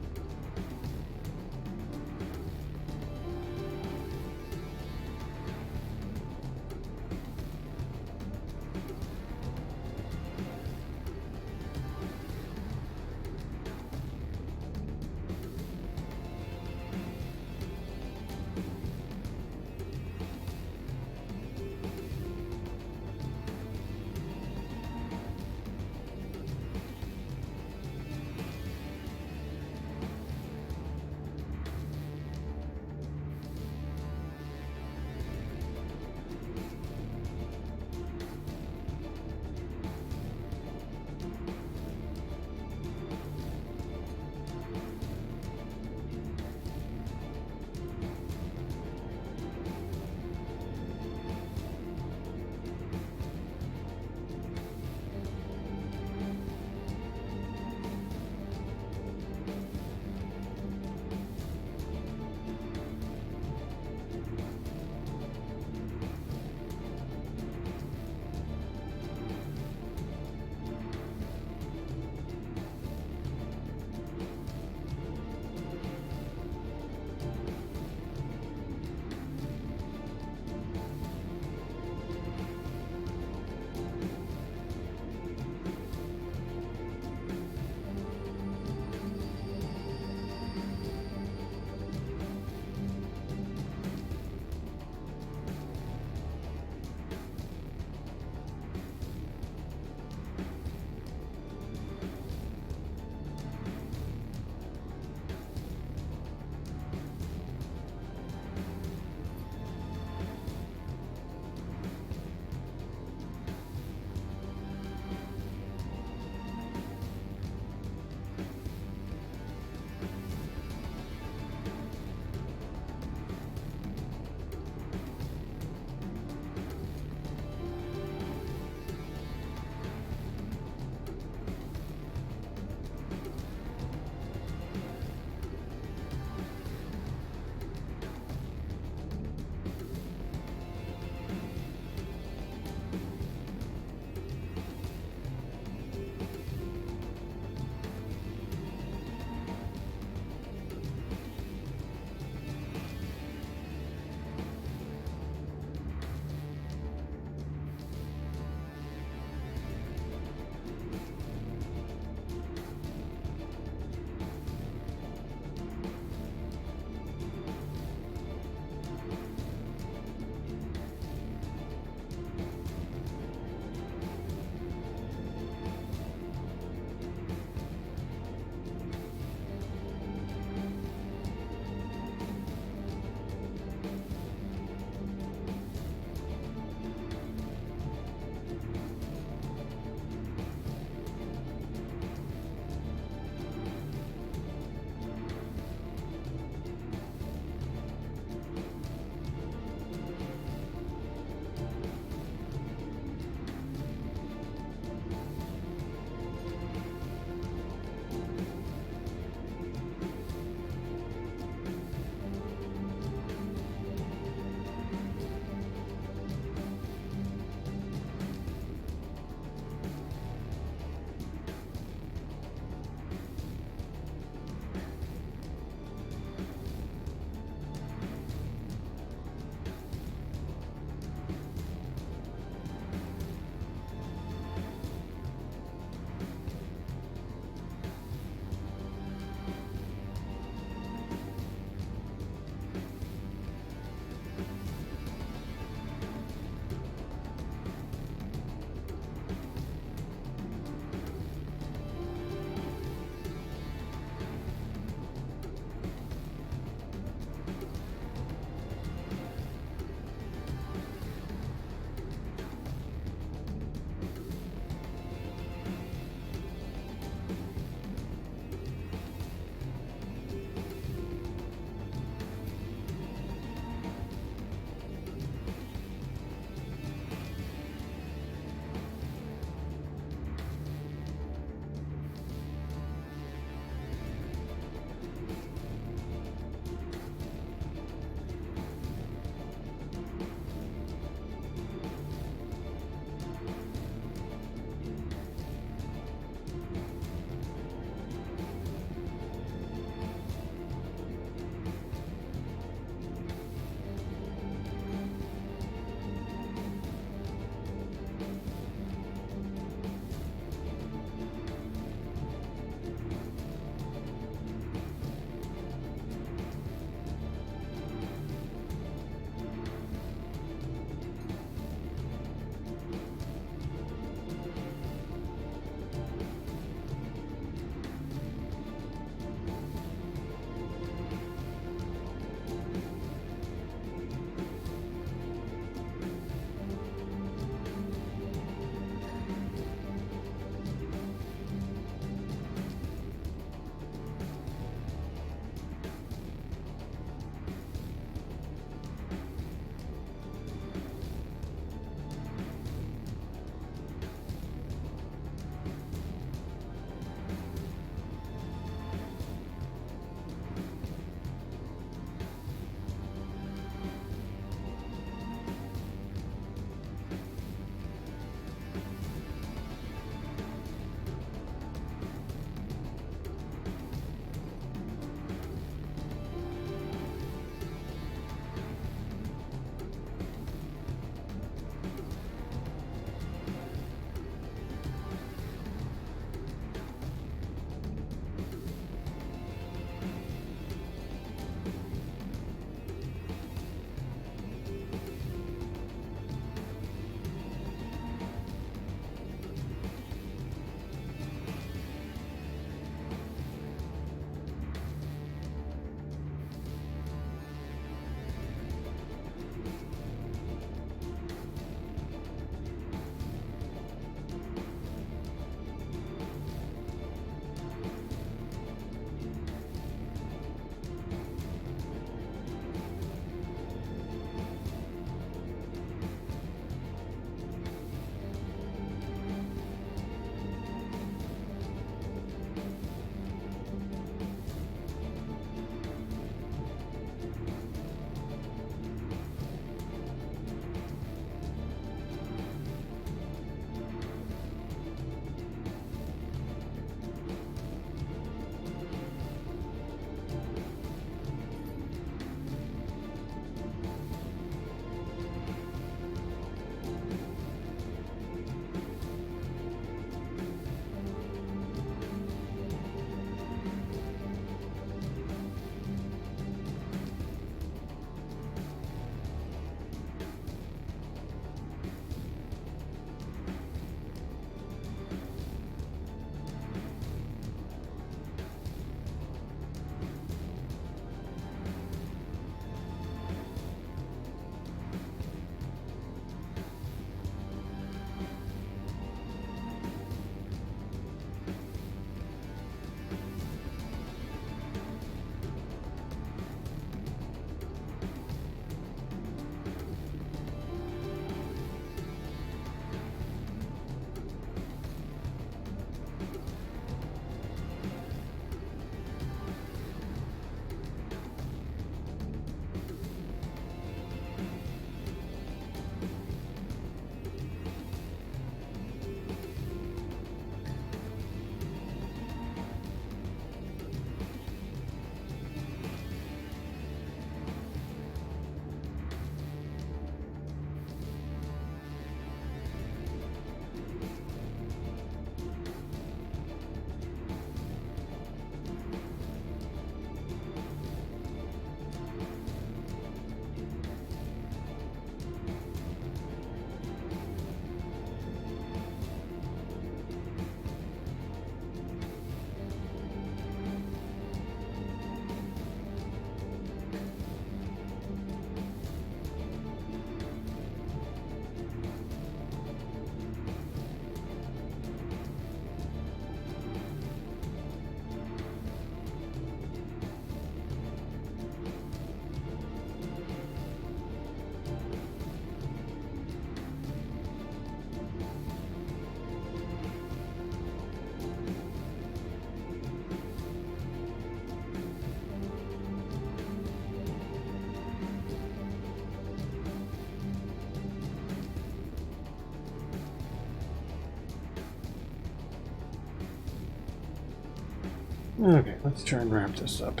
[SPEAKER 1] Okay, let's try and wrap this up.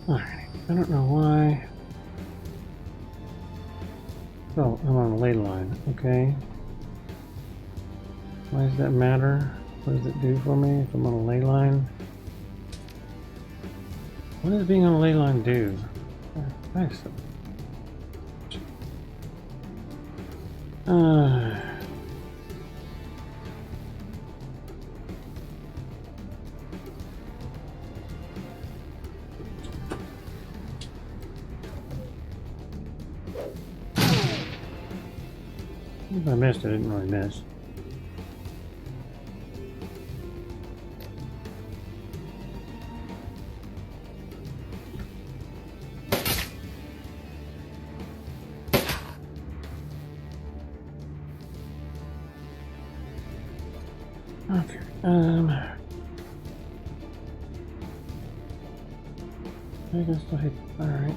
[SPEAKER 1] Alright, I don't know why. Oh, I'm on a ley line, okay. Why does that matter? What does it do for me if I'm on a ley line? What does being on a ley line do? Nice. If I missed it, I didn't really miss. Okay, I can still hit, alright.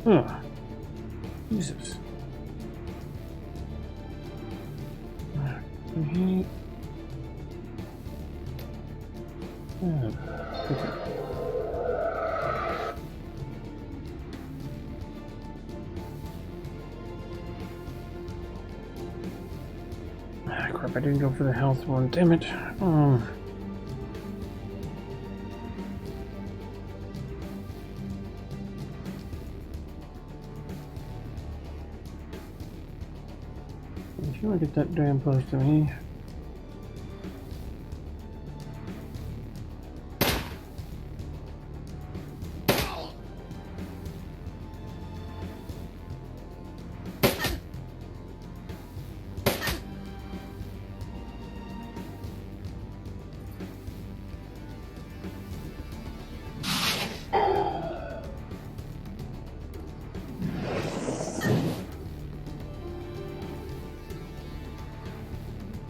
[SPEAKER 1] Oh, Jesus. Okay. Ah, crap, I didn't go for the health one, damn it. If you want to get that damn close to me.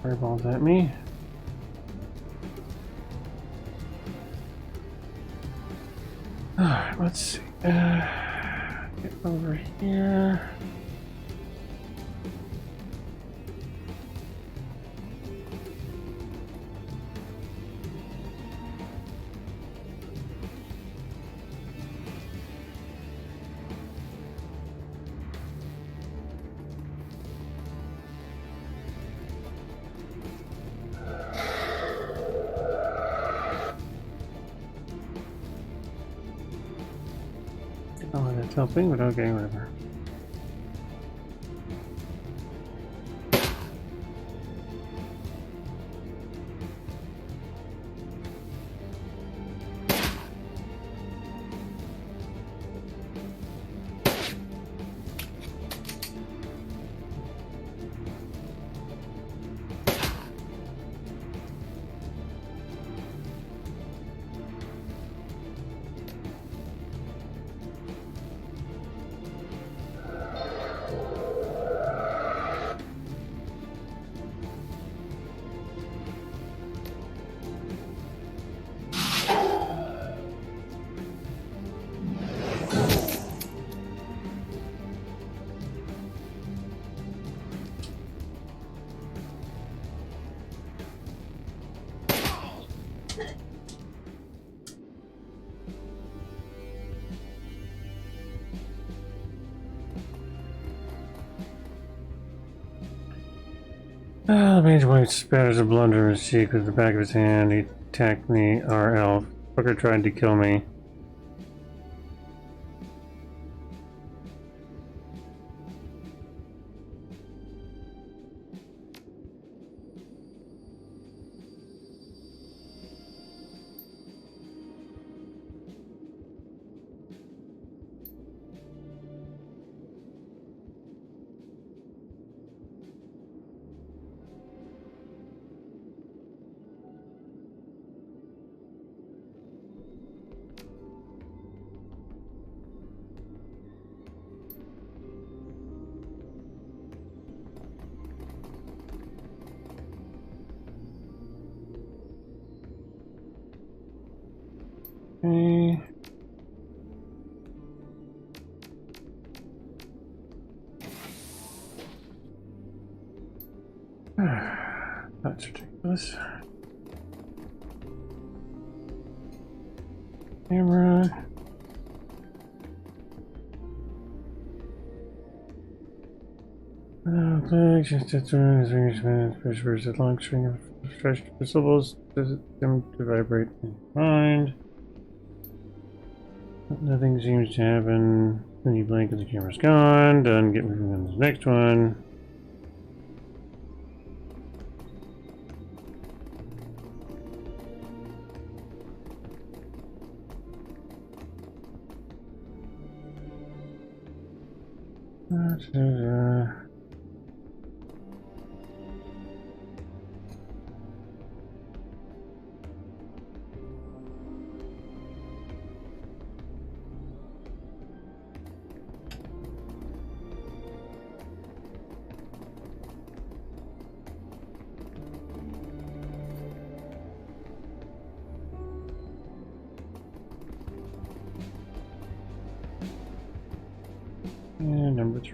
[SPEAKER 1] Fireballs at me. Alright, let's see. Get over here. Oh, that's helping, but okay, whatever. The mage wife spatters a blunder in his cheek with the back of his hand. He attacked me, our elf. Fucker tried to kill me. Okay. That's ridiculous. Camera. Just push versus long string of stretched syllables does them to vibrate in mind. Nothing seems to happen. Then you blink and the camera's gone. Done. Get moving on to the next one. And number 3.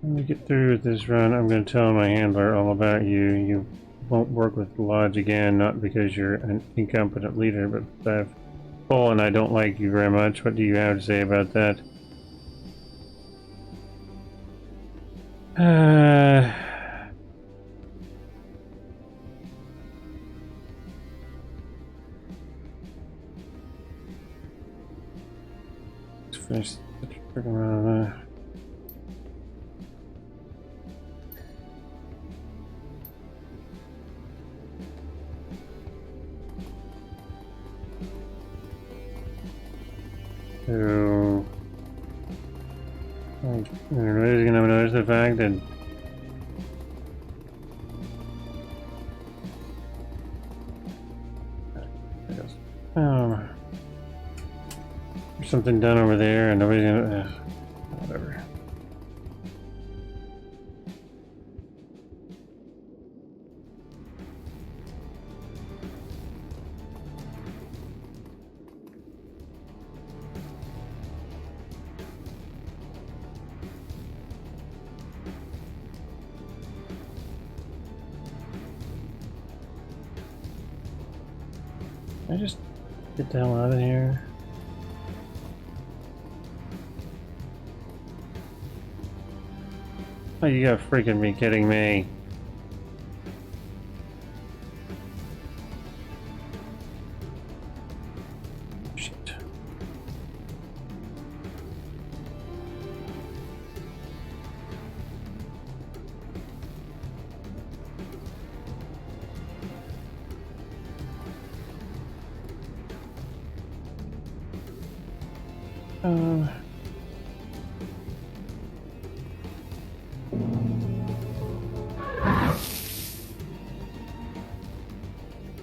[SPEAKER 1] When we get through with this run, I'm going to tell my handler all about you. You won't work with the lodge again, not because you're an incompetent leader, but I've full and I don't like you very much. What do you have to say about that? Let's finish the freaking run. So, everybody's gonna notice the fact that there's something done over there, and nobody's gonna whatever. Can I just get the hell out of here? Oh, you gotta freaking be kidding me. Shit.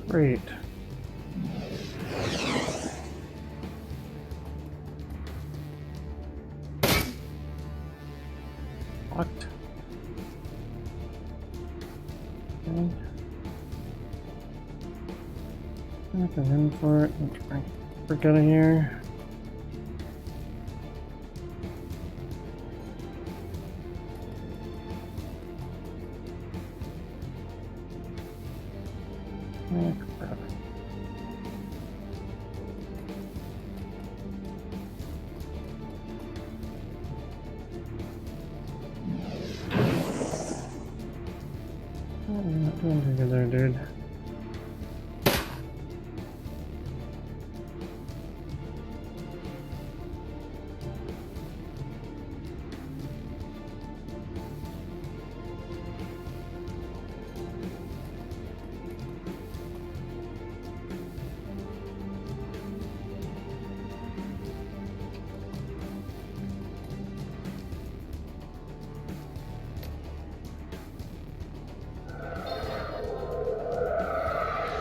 [SPEAKER 1] Great. What? Okay. Nothing in for it. Let's bring the frick out of here. Crap. Oh, you're not doing too good there, dude.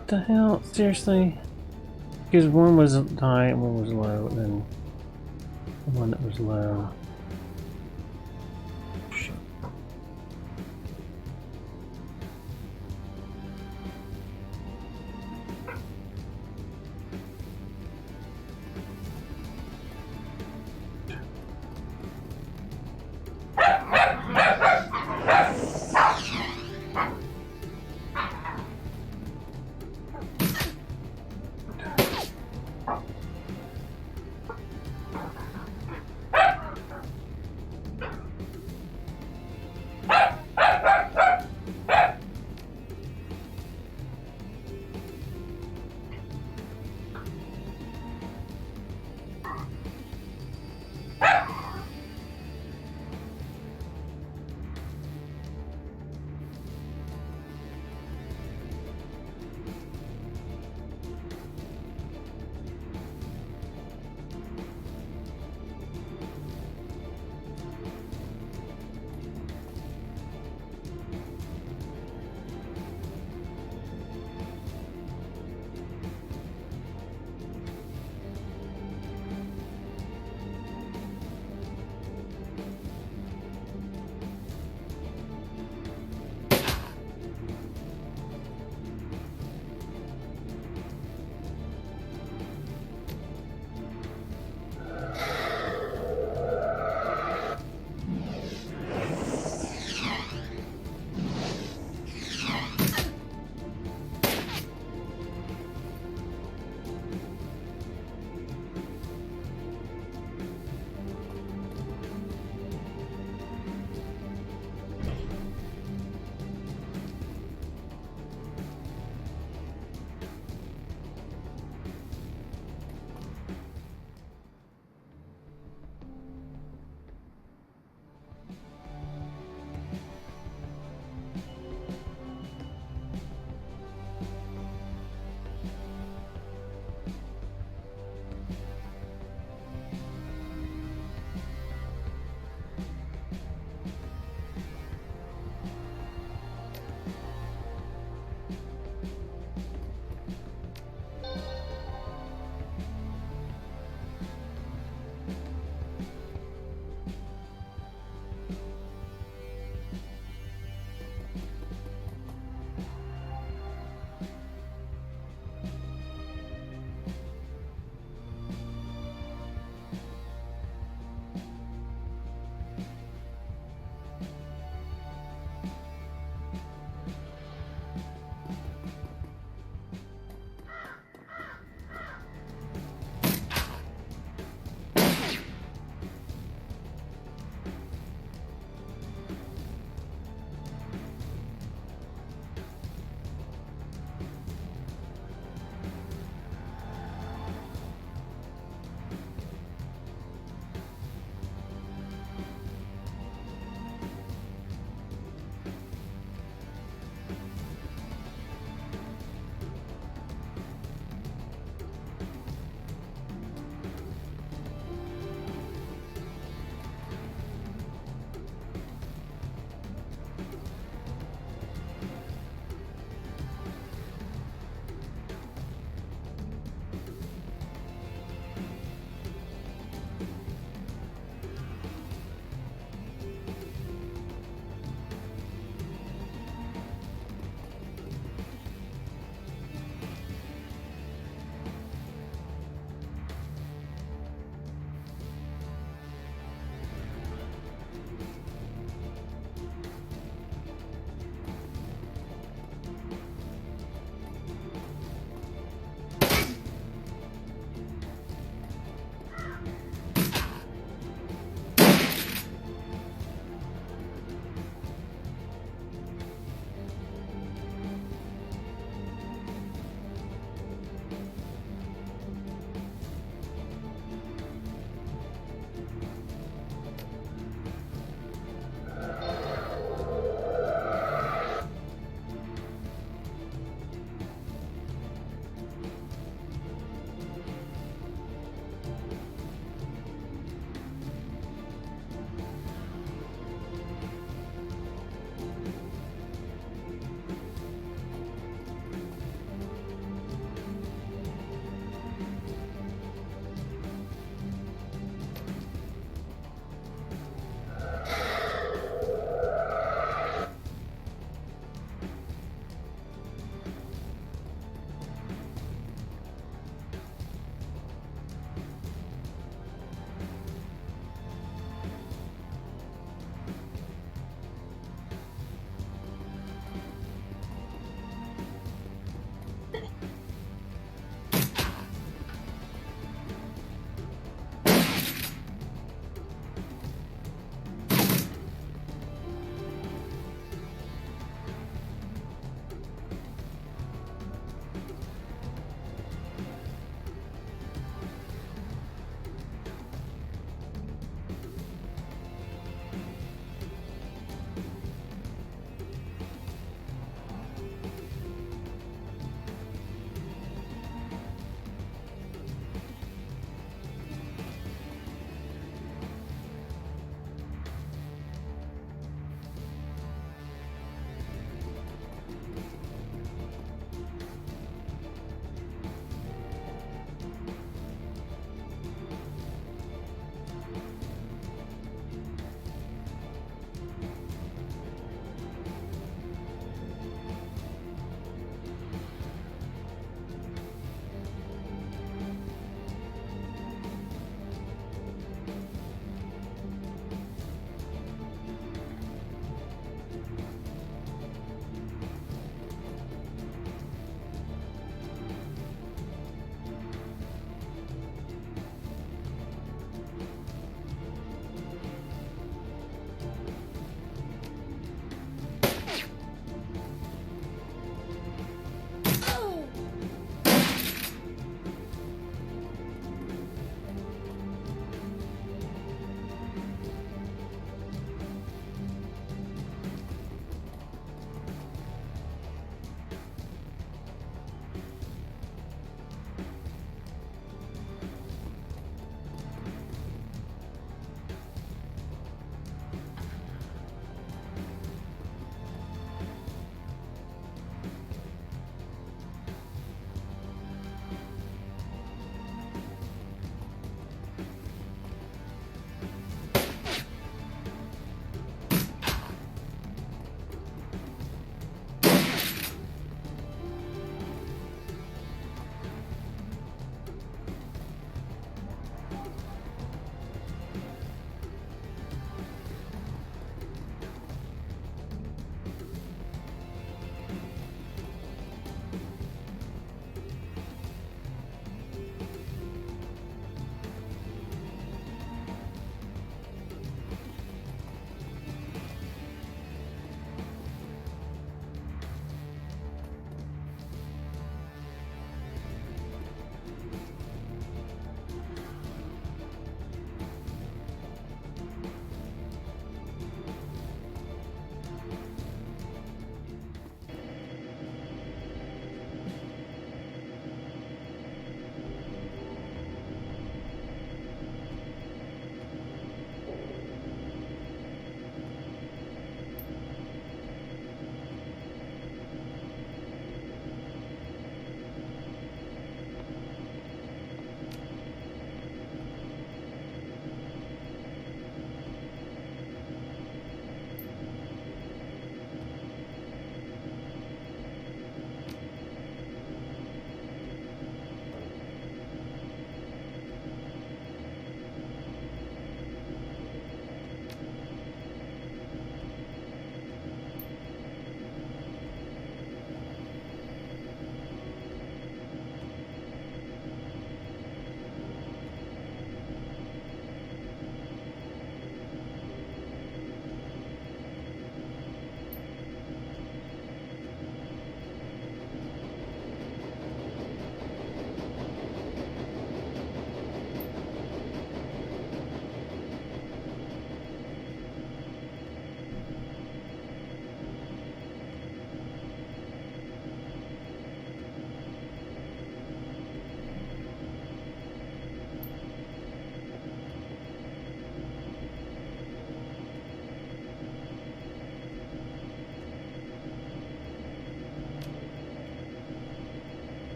[SPEAKER 1] What the hell? Seriously? Because one was high and one was low, and then the one that was low. Shit.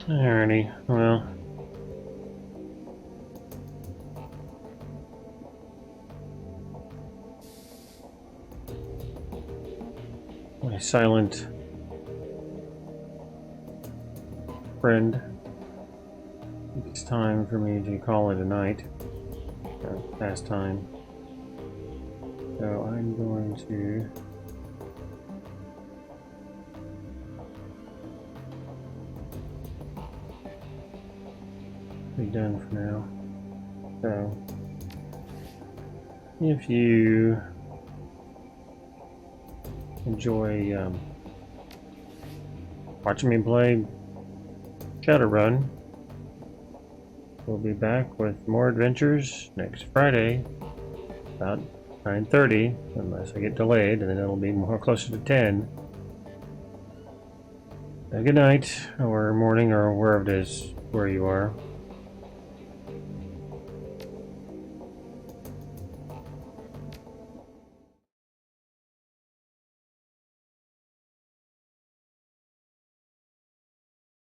[SPEAKER 1] Alrighty, well. My silent friend. It's time for me to call it a night. Past time. So I'm going to be done for now. So if you enjoy watching me play Shadowrun, we'll be back with more adventures next Friday about 9:30, unless I get delayed, and then it'll be more closer to 10. Good night, or morning, or wherever it is where you are.